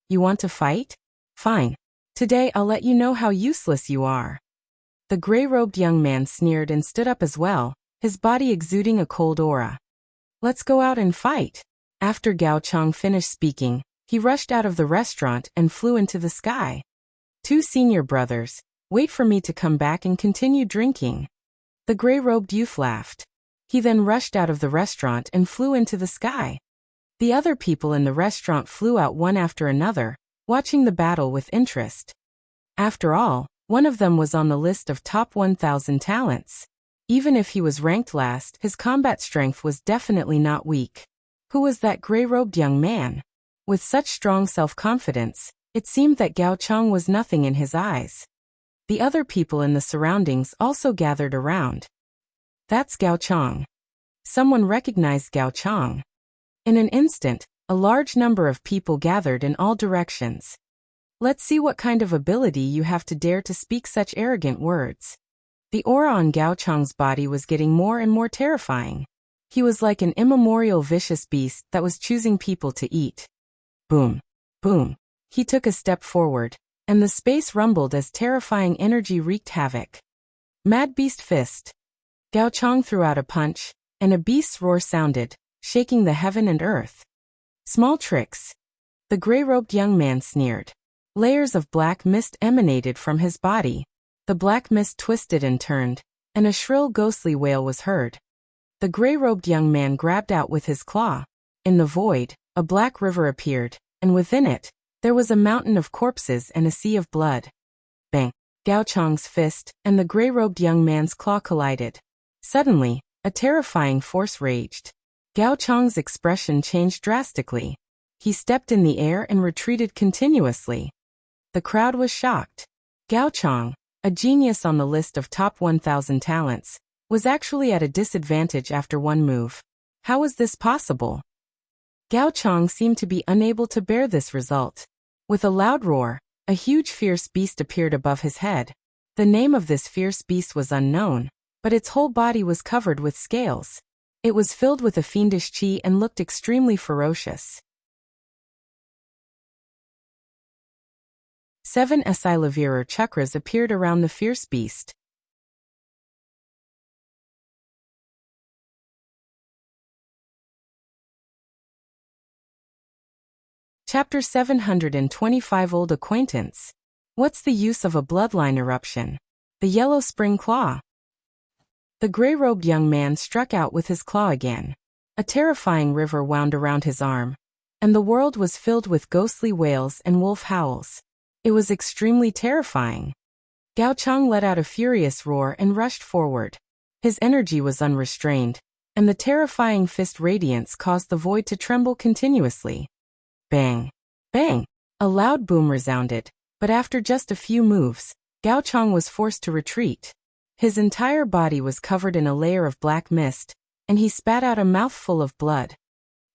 "You want to fight? Fine. Today I'll let you know how useless you are." The gray-robed young man sneered and stood up as well, his body exuding a cold aura. "Let's go out and fight." After Gao Chong finished speaking, he rushed out of the restaurant and flew into the sky. "2 senior brothers, wait for me to come back and continue drinking." The gray-robed youth laughed. He then rushed out of the restaurant and flew into the sky. The other people in the restaurant flew out one after another, watching the battle with interest. After all, one of them was on the list of top 1,000 talents. Even if he was ranked last, his combat strength was definitely not weak. Who was that gray-robed young man? With such strong self-confidence, it seemed that Gao Chong was nothing in his eyes. The other people in the surroundings also gathered around. "That's Gao Chong." Someone recognized Gao Chong. In an instant, a large number of people gathered in all directions. "Let's see what kind of ability you have to dare to speak such arrogant words." The aura on Gao Chong's body was getting more and more terrifying. He was like an immemorial vicious beast that was choosing people to eat. Boom. Boom. He took a step forward, and the space rumbled as terrifying energy wreaked havoc. Mad Beast Fist. Gao Chong threw out a punch, and a beast's roar sounded, shaking the heaven and earth. "Small tricks." The gray-robed young man sneered. Layers of black mist emanated from his body. The black mist twisted and turned, and a shrill ghostly wail was heard. The gray-robed young man grabbed out with his claw. In the void, a black river appeared, and within it, there was a mountain of corpses and a sea of blood. Bang! Gao Chong's fist and the gray-robed young man's claw collided. Suddenly, a terrifying force raged. Gao Chong's expression changed drastically. He stepped in the air and retreated continuously. The crowd was shocked. Gao Chang, a genius on the list of top 1,000 talents, was actually at a disadvantage after one move. How was this possible? Gao Chang seemed to be unable to bear this result. With a loud roar, a huge fierce beast appeared above his head. The name of this fierce beast was unknown, but its whole body was covered with scales. It was filled with a fiendish qi and looked extremely ferocious. 7 Asilavirar chakras appeared around the fierce beast. Chapter 725 Old Acquaintance. What's the use of a bloodline eruption? The yellow spring claw. The gray-robed young man struck out with his claw again. A terrifying river wound around his arm, and the world was filled with ghostly wails and wolf howls. It was extremely terrifying. Gao Chang let out a furious roar and rushed forward. His energy was unrestrained, and the terrifying fist radiance caused the void to tremble continuously. Bang! Bang! A loud boom resounded, but after just a few moves, Gao Chang was forced to retreat. His entire body was covered in a layer of black mist, and he spat out a mouthful of blood.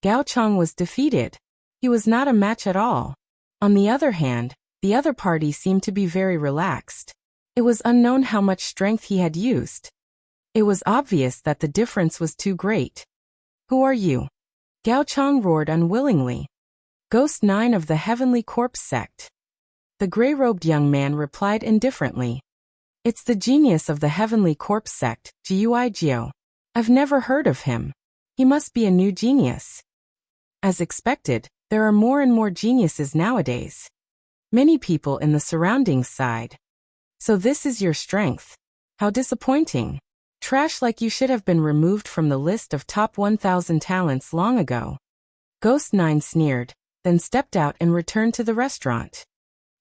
Gao Chang was defeated. He was not a match at all. On the other hand, the other party seemed to be very relaxed. It was unknown how much strength he had used. It was obvious that the difference was too great. Who are you? Gao Chang roared unwillingly. Ghost 9 of the Heavenly Corpse Sect. The gray-robed young man replied indifferently. It's the genius of the Heavenly Corpse Sect, Guigio. I've never heard of him. He must be a new genius. As expected, there are more and more geniuses nowadays. Many people in the surroundings sighed. So this is your strength. How disappointing. Trash, like you should have been removed from the list of top 1,000 talents long ago. Ghost 9 sneered, then stepped out and returned to the restaurant.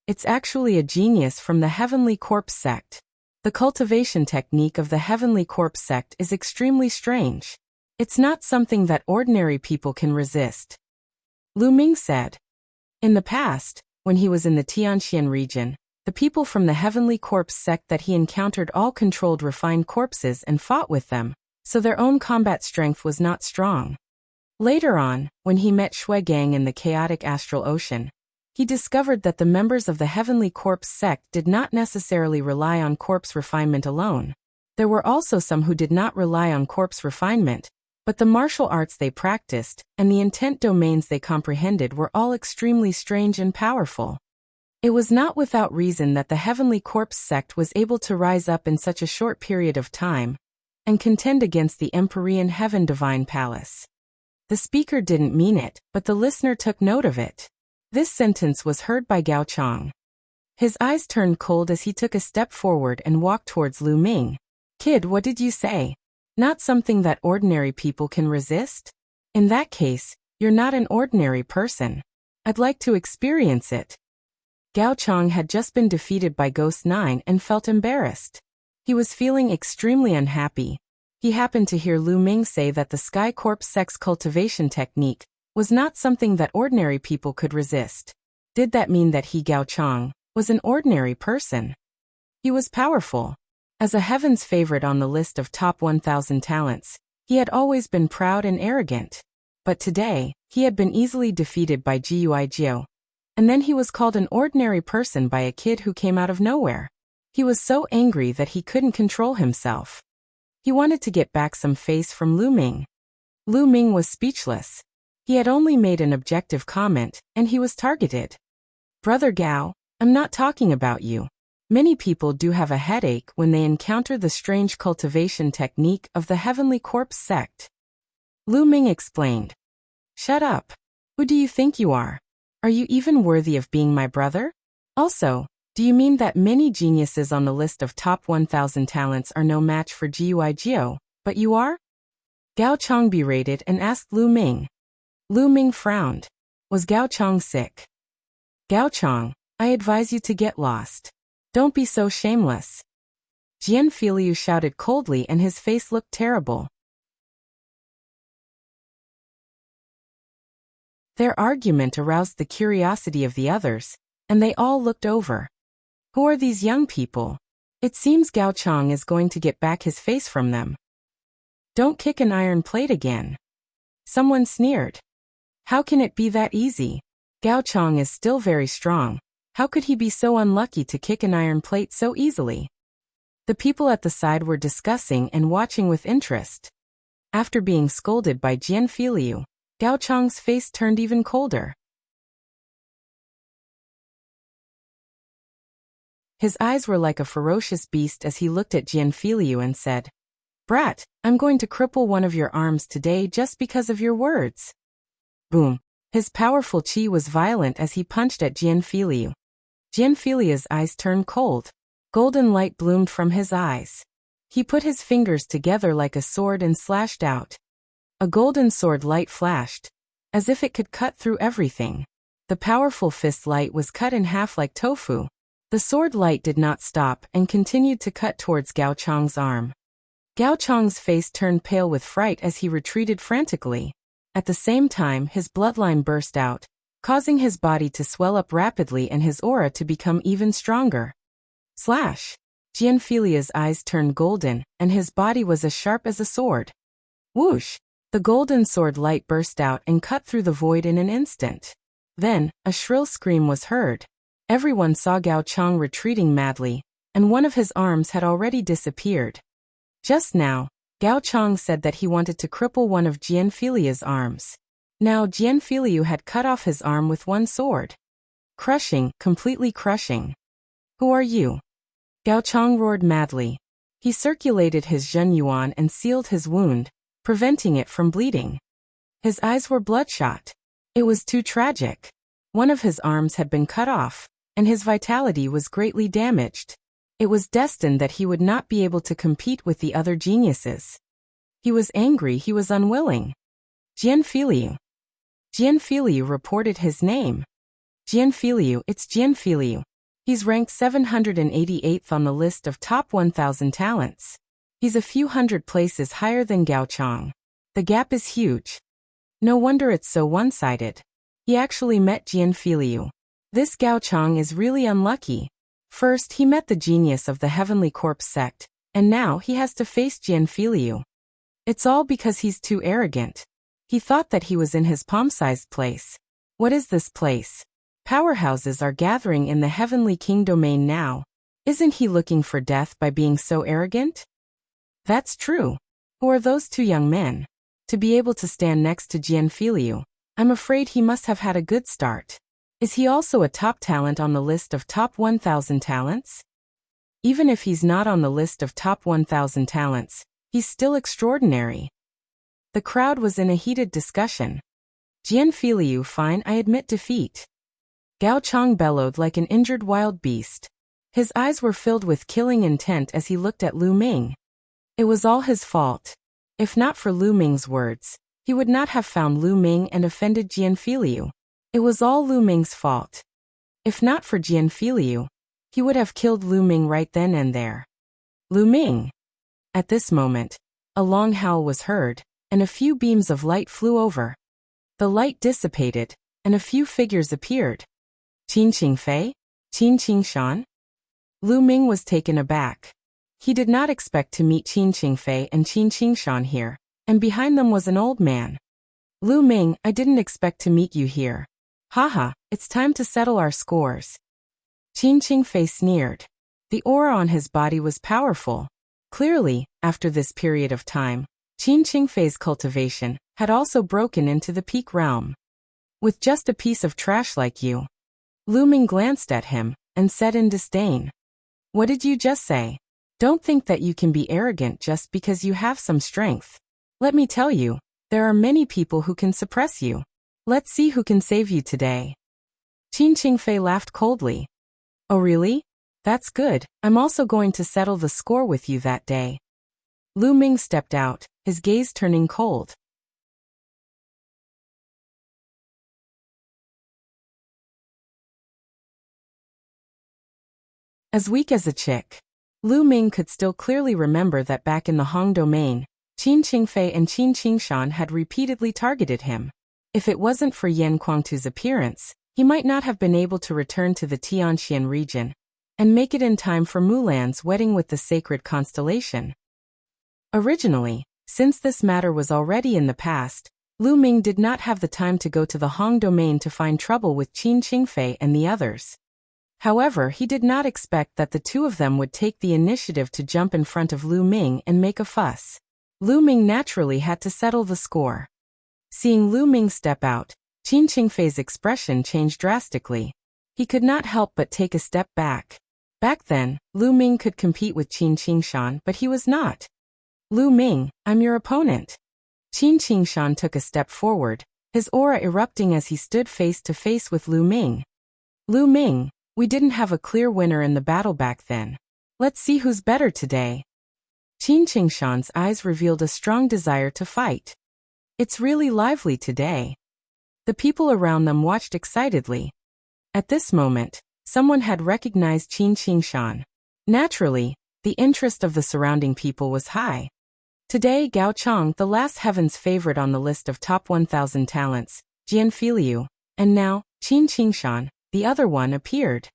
It's actually a genius from the Heavenly Corpse Sect. The cultivation technique of the Heavenly Corpse Sect is extremely strange. It's not something that ordinary people can resist. Lu Ming said. In the past, when he was in the Tianxian region, the people from the Heavenly Corpse Sect that he encountered all controlled refined corpses and fought with them, so their own combat strength was not strong. Later on, when he met Shui Gang in the chaotic astral ocean, he discovered that the members of the Heavenly Corpse Sect did not necessarily rely on corpse refinement alone. There were also some who did not rely on corpse refinement, but the martial arts they practiced and the intent domains they comprehended were all extremely strange and powerful. It was not without reason that the Heavenly Corpse Sect was able to rise up in such a short period of time and contend against the Empyrean Heaven Divine Palace. The speaker didn't mean it, but the listener took note of it. This sentence was heard by Gao Chang. His eyes turned cold as he took a step forward and walked towards Lu Ming. Kid, what did you say? Not something that ordinary people can resist? In that case, you're not an ordinary person. I'd like to experience it. Gao Chang had just been defeated by Ghost 9 and felt embarrassed. He was feeling extremely unhappy. He happened to hear Lu Ming say that the Sky Corpse Sect's cultivation technique was not something that ordinary people could resist. Did that mean that he, Gao Chang, was an ordinary person? He was powerful. As a heaven's favorite on the list of top 1,000 talents, he had always been proud and arrogant. But today, he had been easily defeated by Guigio. And then he was called an ordinary person by a kid who came out of nowhere. He was so angry that he couldn't control himself. He wanted to get back some face from Lu Ming. Lu Ming was speechless. He had only made an objective comment, and he was targeted. Brother Gao, I'm not talking about you. Many people do have a headache when they encounter the strange cultivation technique of the Heavenly Corpse Sect. Lu Ming explained. Shut up. Who do you think you are? Are you even worthy of being my brother? Also, do you mean that many geniuses on the list of top 1,000 talents are no match for Guigio, but you are? Gao Chang berated and asked Lu Ming. Lu Ming frowned. Was Gao Chang sick? Gao Chang, I advise you to get lost. Don't be so shameless. Jian Filiu shouted coldly and his face looked terrible. Their argument aroused the curiosity of the others, and they all looked over. Who are these young people? It seems Gao Chang is going to get back his face from them. Don't kick an iron plate again. Someone sneered. How can it be that easy? Gao Chang is still very strong. How could he be so unlucky to kick an iron plate so easily? The people at the side were discussing and watching with interest. After being scolded by Jian Filiu, Gao Chang's face turned even colder. His eyes were like a ferocious beast as he looked at Jian Filiu and said, "Brat, I'm going to cripple one of your arms today just because of your words." Boom. His powerful chi was violent as he punched at Jian Filiu. Jian Filiu's eyes turned cold. Golden light bloomed from his eyes. He put his fingers together like a sword and slashed out. A golden sword light flashed, as if it could cut through everything. The powerful fist light was cut in half like tofu. The sword light did not stop and continued to cut towards Gao Chang's arm. Gao Chang's face turned pale with fright as he retreated frantically. At the same time, his bloodline burst out, causing his body to swell up rapidly and his aura to become even stronger. Slash! Jian Filiu's eyes turned golden, and his body was as sharp as a sword. Whoosh! The golden sword light burst out and cut through the void in an instant. Then, a shrill scream was heard. Everyone saw Gao Chang retreating madly, and one of his arms had already disappeared. Just now, Gao Chang said that he wanted to cripple one of Jian Filiu's arms. Now Jian Filiu had cut off his arm with one sword. Crushing, completely crushing. Who are you? Gao Chang roared madly. He circulated his Zhen Yuan and sealed his wound, preventing it from bleeding. His eyes were bloodshot. It was too tragic. One of his arms had been cut off, and his vitality was greatly damaged. It was destined that he would not be able to compete with the other geniuses. He was angry, he was unwilling. Jian Filiu. Jian Filiu reported his name. Jian Filiu, it's Jian Filiu. He's ranked 788th on the list of top 1,000 talents. He's a few hundred places higher than Gao Chang. The gap is huge. No wonder it's so one-sided. He actually met Jian Filiu. This Gao Chang is really unlucky. First, he met the genius of the Heavenly Corpse sect, and now he has to face Jian Filiu. It's all because he's too arrogant. He thought that he was in his palm-sized place. What is this place? Powerhouses are gathering in the Heavenly King domain now. Isn't he looking for death by being so arrogant? That's true. Who are those two young men? To be able to stand next to Jian Filiu, I'm afraid he must have had a good start. Is he also a top talent on the list of top 1,000 talents? Even if he's not on the list of top 1,000 talents, he's still extraordinary. The crowd was in a heated discussion. Jian Filiu, fine, I admit defeat. Gao Chang bellowed like an injured wild beast. His eyes were filled with killing intent as he looked at Lu Ming. It was all his fault. If not for Lu Ming's words, he would not have found Lu Ming and offended Jian Filiu. It was all Lu Ming's fault. If not for Jian Filiu, he would have killed Lu Ming right then and there. Lu Ming! At this moment, a long howl was heard, and a few beams of light flew over. The light dissipated, and a few figures appeared. Qin Qingfei? Qin Qingshan? Lu Ming was taken aback. He did not expect to meet Qin Qingfei and Qin Qingshan here, and behind them was an old man. Lu Ming, I didn't expect to meet you here. Haha, it's time to settle our scores. Qin Qingfei sneered. The aura on his body was powerful. Clearly, after this period of time, Qin Qingfei's cultivation had also broken into the peak realm. With just a piece of trash like you. Lu Ming glanced at him, and said in disdain. What did you just say? Don't think that you can be arrogant just because you have some strength. Let me tell you, there are many people who can suppress you. Let's see who can save you today. Qin Qingfei laughed coldly. Oh really? That's good, I'm also going to settle the score with you that day. Lu Ming stepped out, his gaze turning cold. As weak as a chick, Lu Ming could still clearly remember that back in the Hong domain, Qin Qingfei and Qin Qingshan had repeatedly targeted him. If it wasn't for Yan Kuangtu's appearance, he might not have been able to return to the Tianxian region and make it in time for Mulan's wedding with the sacred constellation. Originally, since this matter was already in the past, Lu Ming did not have the time to go to the Hong domain to find trouble with Qin Qingfei and the others. However, he did not expect that the two of them would take the initiative to jump in front of Lu Ming and make a fuss. Lu Ming naturally had to settle the score. Seeing Lu Ming step out, Qin Qingfei's expression changed drastically. He could not help but take a step back. Back then, Lu Ming could compete with Qin Qingshan, but he was not. Lu Ming, I'm your opponent. Qin Qingshan took a step forward, his aura erupting as he stood face to face with Lu Ming. Lu Ming, we didn't have a clear winner in the battle back then. Let's see who's better today. Qin Qingshan's eyes revealed a strong desire to fight. It's really lively today. The people around them watched excitedly. At this moment, someone had recognized Qin Qingshan. Naturally, the interest of the surrounding people was high. Today Gao Chang, the last heaven's favorite on the list of top 1,000 talents, Jian Filiu, and now, Qin Qingshan, the other one, appeared.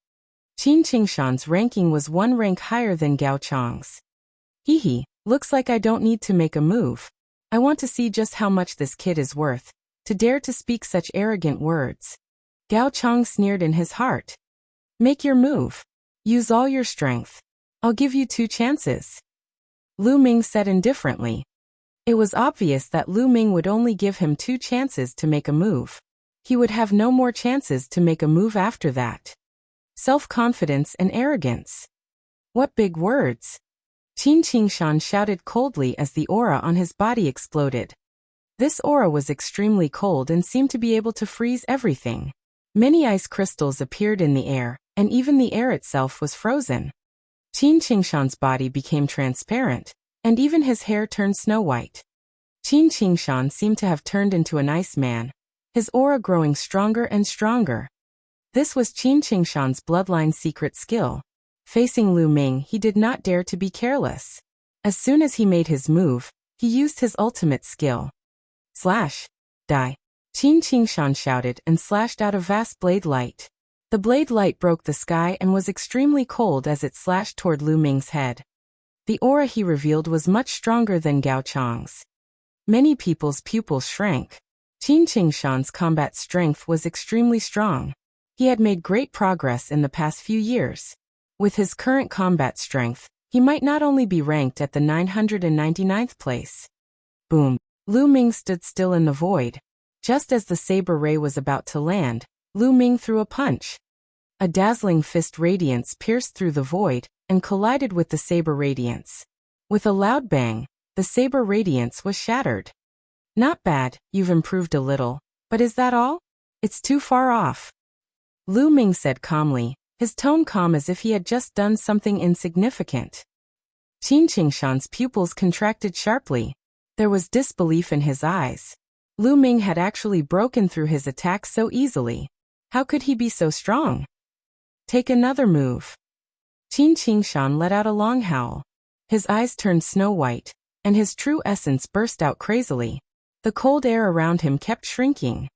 Qin Qingshan's ranking was one rank higher than Gao Chang's. Hee, looks like I don't need to make a move. I want to see just how much this kid is worth, to dare to speak such arrogant words. Gao Chang sneered in his heart. Make your move. Use all your strength. I'll give you 2 chances. Lu Ming said indifferently. It was obvious that Lu Ming would only give him 2 chances to make a move. He would have no more chances to make a move after that. Self-confidence and arrogance. What big words. Qin Qingshan shouted coldly as the aura on his body exploded. This aura was extremely cold and seemed to be able to freeze everything. Many ice crystals appeared in the air, and even the air itself was frozen. Qin Qingshan's body became transparent, and even his hair turned snow-white. Qin Qingshan seemed to have turned into an ice man, his aura growing stronger and stronger. This was Qin Qingshan's bloodline secret skill. Facing Lu Ming, he did not dare to be careless. As soon as he made his move, he used his ultimate skill. Slash. Die. Qin Qingshan shouted and slashed out a vast blade light. The blade light broke the sky and was extremely cold as it slashed toward Lu Ming's head. The aura he revealed was much stronger than Gao Chang's. Many people's pupils shrank. Qin Qingshan's combat strength was extremely strong. He had made great progress in the past few years. With his current combat strength, he might not only be ranked at the 999th place. Boom. Lu Ming stood still in the void. Just as the saber ray was about to land, Lu Ming threw a punch. A dazzling fist radiance pierced through the void and collided with the saber radiance. With a loud bang, the saber radiance was shattered. Not bad, you've improved a little, but is that all? It's too far off. Lu Ming said calmly, his tone calm as if he had just done something insignificant. Qin Qingshan's pupils contracted sharply. There was disbelief in his eyes. Lu Ming had actually broken through his attack so easily. How could he be so strong? Take another move. Qin Qingshan let out a long howl. His eyes turned snow-white, and his true essence burst out crazily. The cold air around him kept shrinking.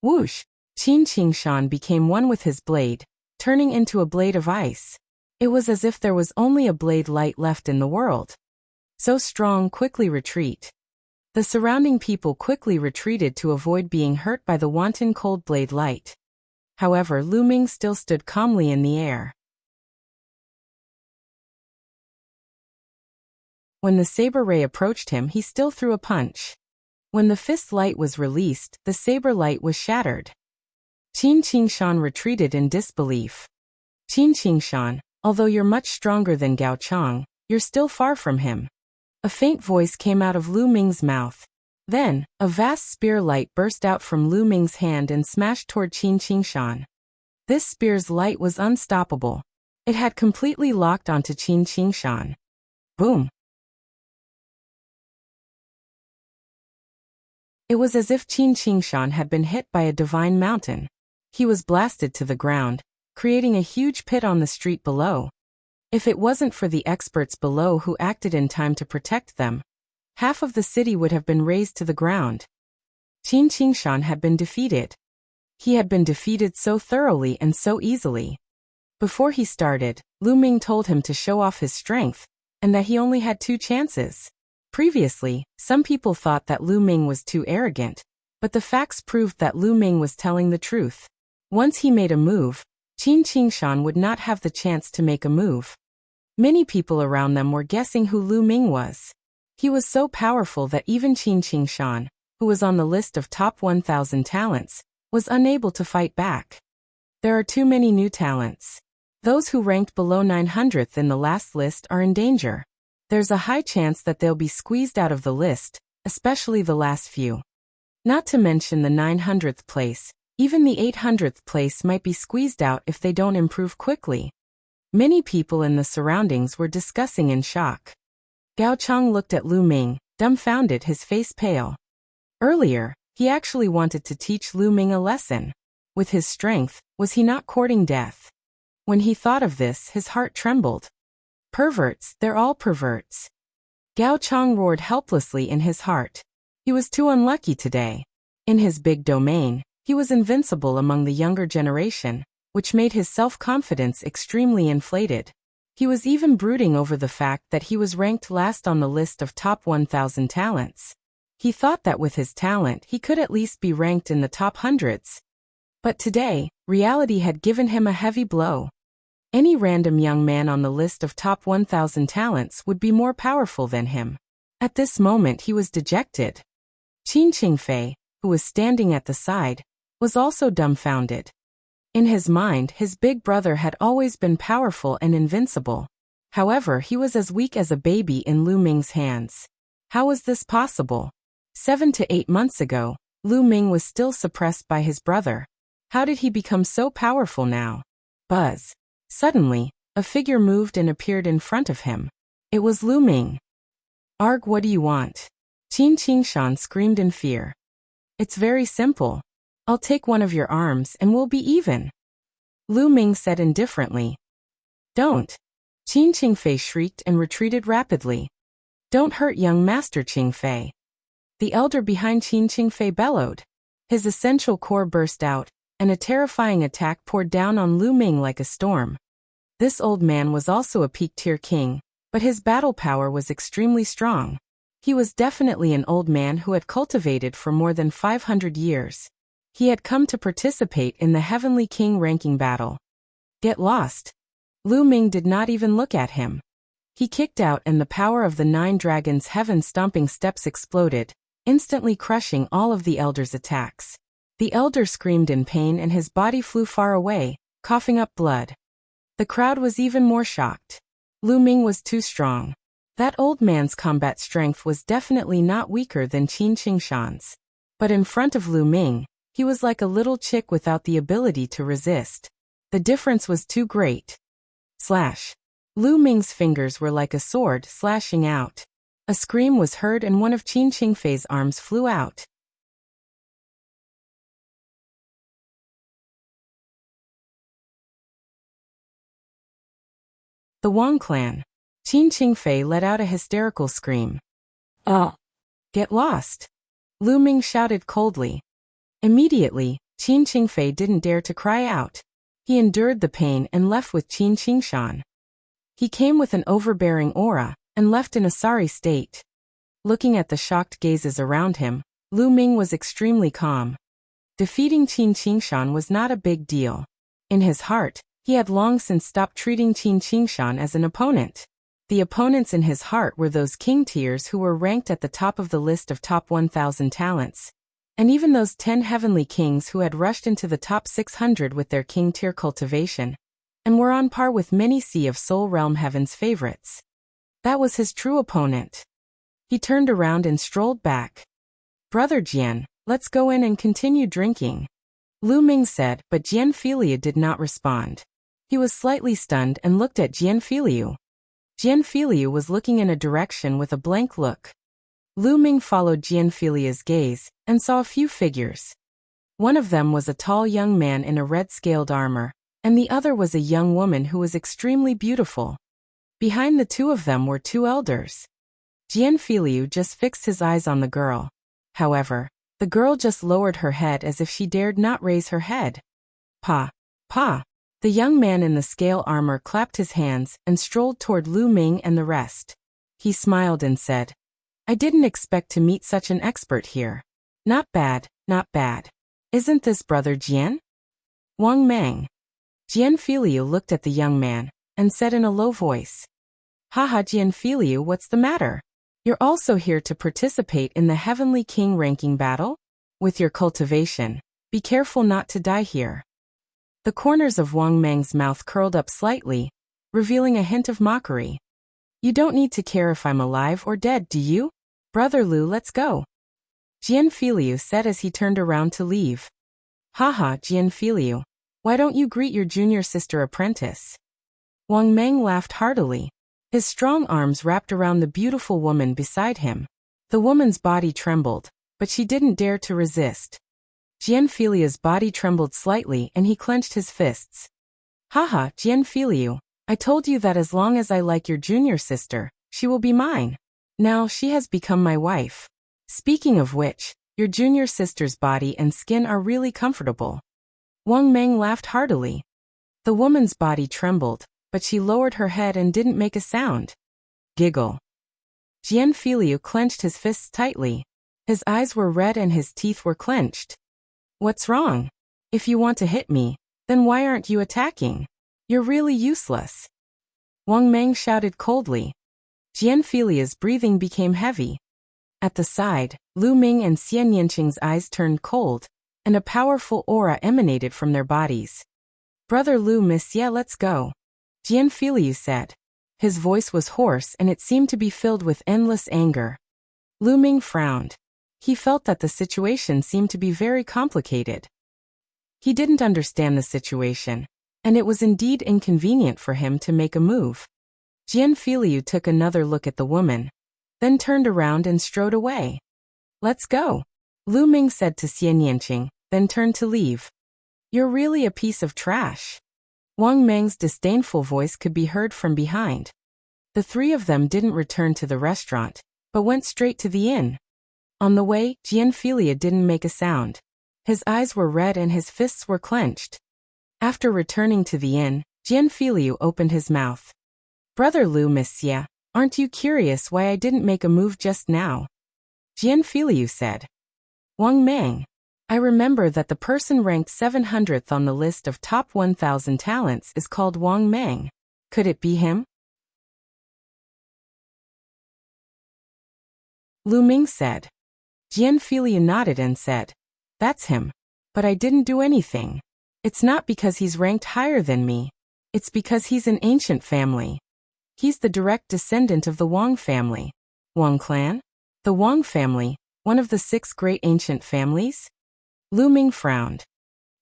Whoosh! Qin Qingshan became one with his blade, turning into a blade of ice. It was as if there was only a blade light left in the world. So strong, quickly retreat. The surrounding people quickly retreated to avoid being hurt by the wanton cold blade light. However, Lu Ming still stood calmly in the air. When the saber ray approached him, he still threw a punch. When the fist light was released, the saber light was shattered. Qin Qingshan retreated in disbelief. Qin Qingshan, although you're much stronger than Gao Chang, you're still far from him. A faint voice came out of Lu Ming's mouth. Then, a vast spear light burst out from Lu Ming's hand and smashed toward Qin Qingshan. This spear's light was unstoppable. It had completely locked onto Qin Qingshan. Boom! It was as if Qin Qingshan had been hit by a divine mountain. He was blasted to the ground, creating a huge pit on the street below. If it wasn't for the experts below who acted in time to protect them, half of the city would have been razed to the ground. Qin Qingshan had been defeated. He had been defeated so thoroughly and so easily. Before he started, Lu Ming told him to show off his strength, and that he only had 2 chances. Previously, some people thought that Lu Ming was too arrogant, but the facts proved that Lu Ming was telling the truth. Once he made a move, Qin Qingshan would not have the chance to make a move. Many people around them were guessing who Lu Ming was. He was so powerful that even Qin Qingshan, who was on the list of top 1,000 talents, was unable to fight back. There are too many new talents. Those who ranked below 900th in the last list are in danger. There's a high chance that they'll be squeezed out of the list, especially the last few. Not to mention the 900th place, even the 800th place might be squeezed out if they don't improve quickly. Many people in the surroundings were discussing in shock. Gao Chang looked at Lu Ming, dumbfounded, his face pale. Earlier, he actually wanted to teach Lu Ming a lesson. With his strength, was he not courting death? When he thought of this, his heart trembled. Perverts, they're all perverts. Gao Chang roared helplessly in his heart. He was too unlucky today. In his big domain, he was invincible among the younger generation, which made his self-confidence extremely inflated. He was even brooding over the fact that he was ranked last on the list of top 1,000 talents. He thought that with his talent he could at least be ranked in the top hundreds. But today, reality had given him a heavy blow. Any random young man on the list of top 1,000 talents would be more powerful than him. At this moment he was dejected. Qin Qingfei, who was standing at the side, was also dumbfounded. In his mind, his big brother had always been powerful and invincible. However, he was as weak as a baby in Lu Ming's hands. How was this possible? 7 to 8 months ago, Lu Ming was still suppressed by his brother. How did he become so powerful now? Buzz. Suddenly, a figure moved and appeared in front of him. It was Lu Ming. Arg, what do you want? Qin Qingshan screamed in fear. It's very simple. I'll take one of your arms and we'll be even. Lu Ming said indifferently. Don't. Qin Qingfei shrieked and retreated rapidly. Don't hurt young Master Qingfei. The elder behind Qin Qingfei bellowed. His essential core burst out, and a terrifying attack poured down on Lu Ming like a storm. This old man was also a peak-tier king, but his battle power was extremely strong. He was definitely an old man who had cultivated for more than 500 years. He had come to participate in the Heavenly King ranking battle. Get lost. Lu Ming did not even look at him. He kicked out and the power of the 9 dragons' heaven-stomping steps exploded, instantly crushing all of the elder's attacks. The elder screamed in pain and his body flew far away, coughing up blood. The crowd was even more shocked. Lu Ming was too strong. That old man's combat strength was definitely not weaker than Qin Qingshan's. But in front of Lu Ming, he was like a little chick without the ability to resist. The difference was too great. Slash. Lu Ming's fingers were like a sword slashing out. A scream was heard and one of Qin Qingfei's arms flew out. The Wang clan. Qin Qingfei let out a hysterical scream. Get lost. Lu Ming shouted coldly. Immediately, Qin Qingfei didn't dare to cry out. He endured the pain and left with Qin Qingshan. He came with an overbearing aura, and left in a sorry state. Looking at the shocked gazes around him, Lu Ming was extremely calm. Defeating Qin Qingshan was not a big deal. In his heart, he had long since stopped treating Qin Qingshan as an opponent. The opponents in his heart were those king tiers who were ranked at the top of the list of top 1,000 talents. And even those 10 heavenly kings who had rushed into the top 600 with their king tier cultivation, and were on par with many Sea of Soul Realm Heaven's favorites. That was his true opponent. He turned around and strolled back. Brother Jian, let's go in and continue drinking. Lu Ming said, but Jian Filiu did not respond. He was slightly stunned and looked at Jian Filiu. Jian Filiu was looking in a direction with a blank look. Lu Ming followed Jian Filiu's gaze, and saw a few figures. One of them was a tall young man in a red-scaled armor, and the other was a young woman who was extremely beautiful. Behind the two of them were 2 elders. Jian Filiu just fixed his eyes on the girl. However, The girl just lowered her head as if she dared not raise her head. Pa, pa. The young man in the scale armor clapped his hands and strolled toward Lu Ming and the rest. He smiled and said, I didn't expect to meet such an expert here. Not bad, not bad. Isn't this brother Jian? Wang Meng. Jian Filiu looked at the young man and said in a low voice, Haha Jian Filiu, what's the matter? You're also here to participate in the Heavenly King ranking battle? With your cultivation, be careful not to die here. The corners of Wang Meng's mouth curled up slightly, revealing a hint of mockery. You don't need to care if I'm alive or dead, do you? Brother Lu, let's go. Jian Filiu said as he turned around to leave. Haha, Jian Filiu. Why don't you greet your junior sister apprentice? Wang Meng laughed heartily. His strong arms wrapped around the beautiful woman beside him. The woman's body trembled, but she didn't dare to resist. Jian Filiu's body trembled slightly and he clenched his fists. Haha, Jian Filiu. I told you that as long as I like your junior sister, she will be mine. Now she has become my wife. Speaking of which, your junior sister's body and skin are really comfortable. Wang Meng laughed heartily. The woman's body trembled, but she lowered her head and didn't make a sound. Giggle. Jian Filiu clenched his fists tightly. His eyes were red and his teeth were clenched. What's wrong? If you want to hit me, then why aren't you attacking? You're really useless. Wang Meng shouted coldly. Jian Filiu's breathing became heavy. At the side, Lu Ming and Xian Yanqing's eyes turned cold, and a powerful aura emanated from their bodies. Brother Lu, Miss Ye, let's go. Jian Filiu said. His voice was hoarse and it seemed to be filled with endless anger. Lu Ming frowned. He felt that the situation seemed to be very complicated. He didn't understand the situation, and it was indeed inconvenient for him to make a move. Jian Filiu took another look at the woman, then turned around and strode away. Let's go, Lu Ming said to Xian Yanqing, then turned to leave. You're really a piece of trash. Wang Meng's disdainful voice could be heard from behind. The three of them didn't return to the restaurant, but went straight to the inn. On the way, Jian Filiu didn't make a sound. His eyes were red and his fists were clenched. After returning to the inn, Jian Filiu opened his mouth. Brother Lu, Miss Xia, aren't you curious why I didn't make a move just now? Jian Filiu said. Wang Meng. I remember that the person ranked 700th on the list of top 1,000 talents is called Wang Meng. Could it be him? Lu Ming said. Jian Filiu nodded and said, That's him. But I didn't do anything. It's not because he's ranked higher than me. It's because he's an ancient family. He's the direct descendant of the Wang family. Wang clan? The Wang family, one of the 6 great ancient families? Lu Ming frowned.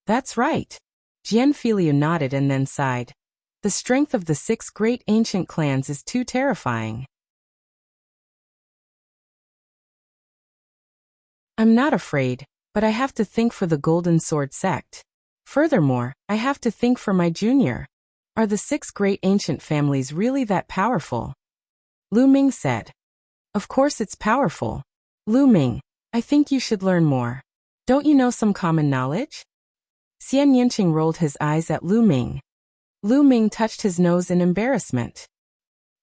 That's right. Jian Filiu nodded and then sighed. The strength of the 6 great ancient clans is too terrifying. I'm not afraid, but I have to think for the Golden Sword sect. Furthermore, I have to think for my junior. Are the 6 great ancient families really that powerful? Lu Ming said. Of course it's powerful. Lu Ming, I think you should learn more. Don't you know some common knowledge? Xian Yanqing rolled his eyes at Lu Ming. Lu Ming touched his nose in embarrassment.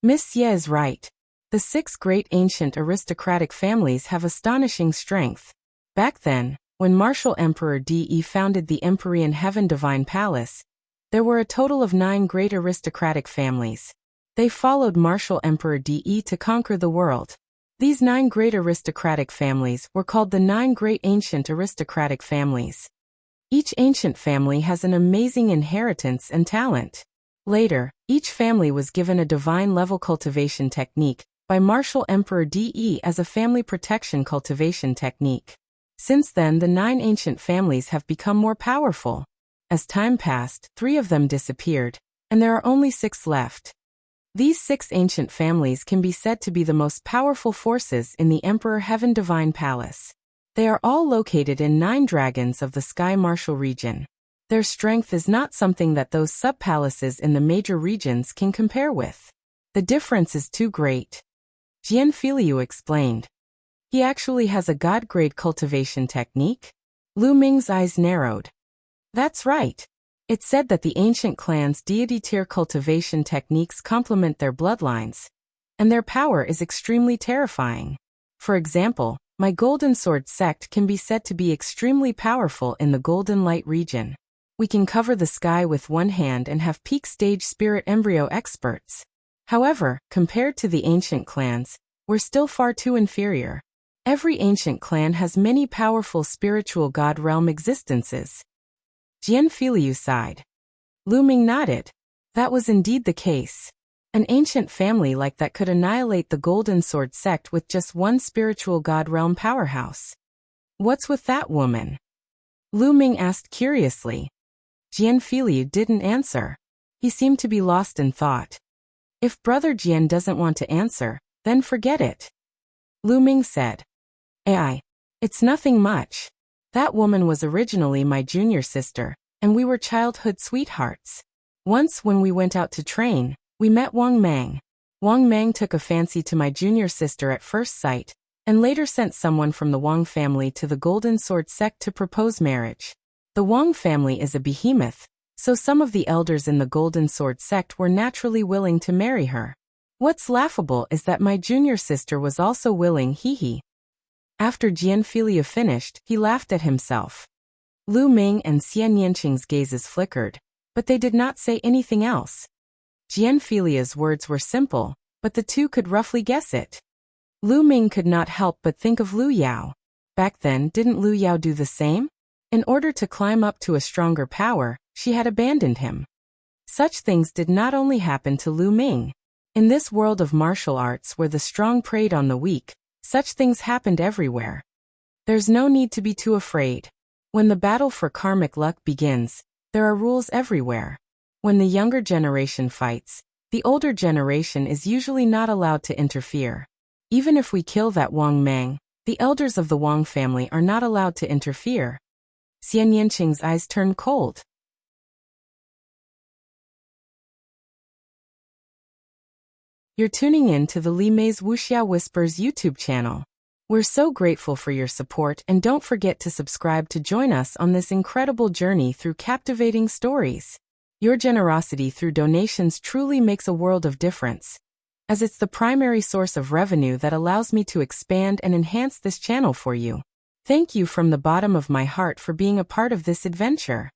Miss Ye is right. The 6 great ancient aristocratic families have astonishing strength. Back then, when Martial Emperor De founded the Empyrean Heaven Divine Palace, there were a total of 9 great aristocratic families. They followed Martial Emperor De to conquer the world. These 9 great aristocratic families were called the 9 great ancient aristocratic families. Each ancient family has an amazing inheritance and talent. Later, each family was given a divine-level cultivation technique by Martial Emperor De as a family protection cultivation technique. Since then, the 9 ancient families have become more powerful. As time passed, 3 of them disappeared, and there are only 6 left. These 6 ancient families can be said to be the most powerful forces in the Emperor Heaven Divine Palace. They are all located in 9 dragons of the Sky Martial region. Their strength is not something that those sub-palaces in the major regions can compare with. The difference is too great. Jian Filiu explained. He actually has a god-grade cultivation technique? Lu Ming's eyes narrowed. That's right. It's said that the ancient clan's deity-tier cultivation techniques complement their bloodlines, and their power is extremely terrifying. For example, my Golden Sword sect can be said to be extremely powerful in the Golden Light region. We can cover the sky with one hand and have peak stage spirit embryo experts. However, compared to the ancient clans, we're still far too inferior. Every ancient clan has many powerful spiritual god realm existences. Jian Filiu sighed. Lu Ming nodded. That was indeed the case. An ancient family like that could annihilate the Golden Sword sect with just one spiritual god realm powerhouse. What's with that woman? Lu Ming asked curiously. Jian Filiu didn't answer. He seemed to be lost in thought. If Brother Jian doesn't want to answer, then forget it. Lu Ming said. It's nothing much. That woman was originally my junior sister, and we were childhood sweethearts. Once when we went out to train, we met Wang Mang. Wang Mang took a fancy to my junior sister at first sight, and later sent someone from the Wang family to the Golden Sword sect to propose marriage. The Wang family is a behemoth, so some of the elders in the Golden Sword sect were naturally willing to marry her. What's laughable is that my junior sister was also willing, hee. After Jian Filiu finished, he laughed at himself. Lu Ming and Xian Yanqing's gazes flickered, but they did not say anything else. Jian Filiu's words were simple, but the two could roughly guess it. Lu Ming could not help but think of Lu Yao. Back then, didn't Lu Yao do the same? In order to climb up to a stronger power, she had abandoned him. Such things did not only happen to Lu Ming. In this world of martial arts where the strong preyed on the weak, such things happened everywhere. There's no need to be too afraid. When the battle for karmic luck begins, there are rules everywhere. When the younger generation fights, the older generation is usually not allowed to interfere. Even if we kill that Wang Mang, the elders of the Wang family are not allowed to interfere. Xian Yanqing's eyes turned cold. You're tuning in to the Li Mei's Wuxia Whispers YouTube channel. We're so grateful for your support, and don't forget to subscribe to join us on this incredible journey through captivating stories. Your generosity through donations truly makes a world of difference, as it's the primary source of revenue that allows me to expand and enhance this channel for you. Thank you from the bottom of my heart for being a part of this adventure.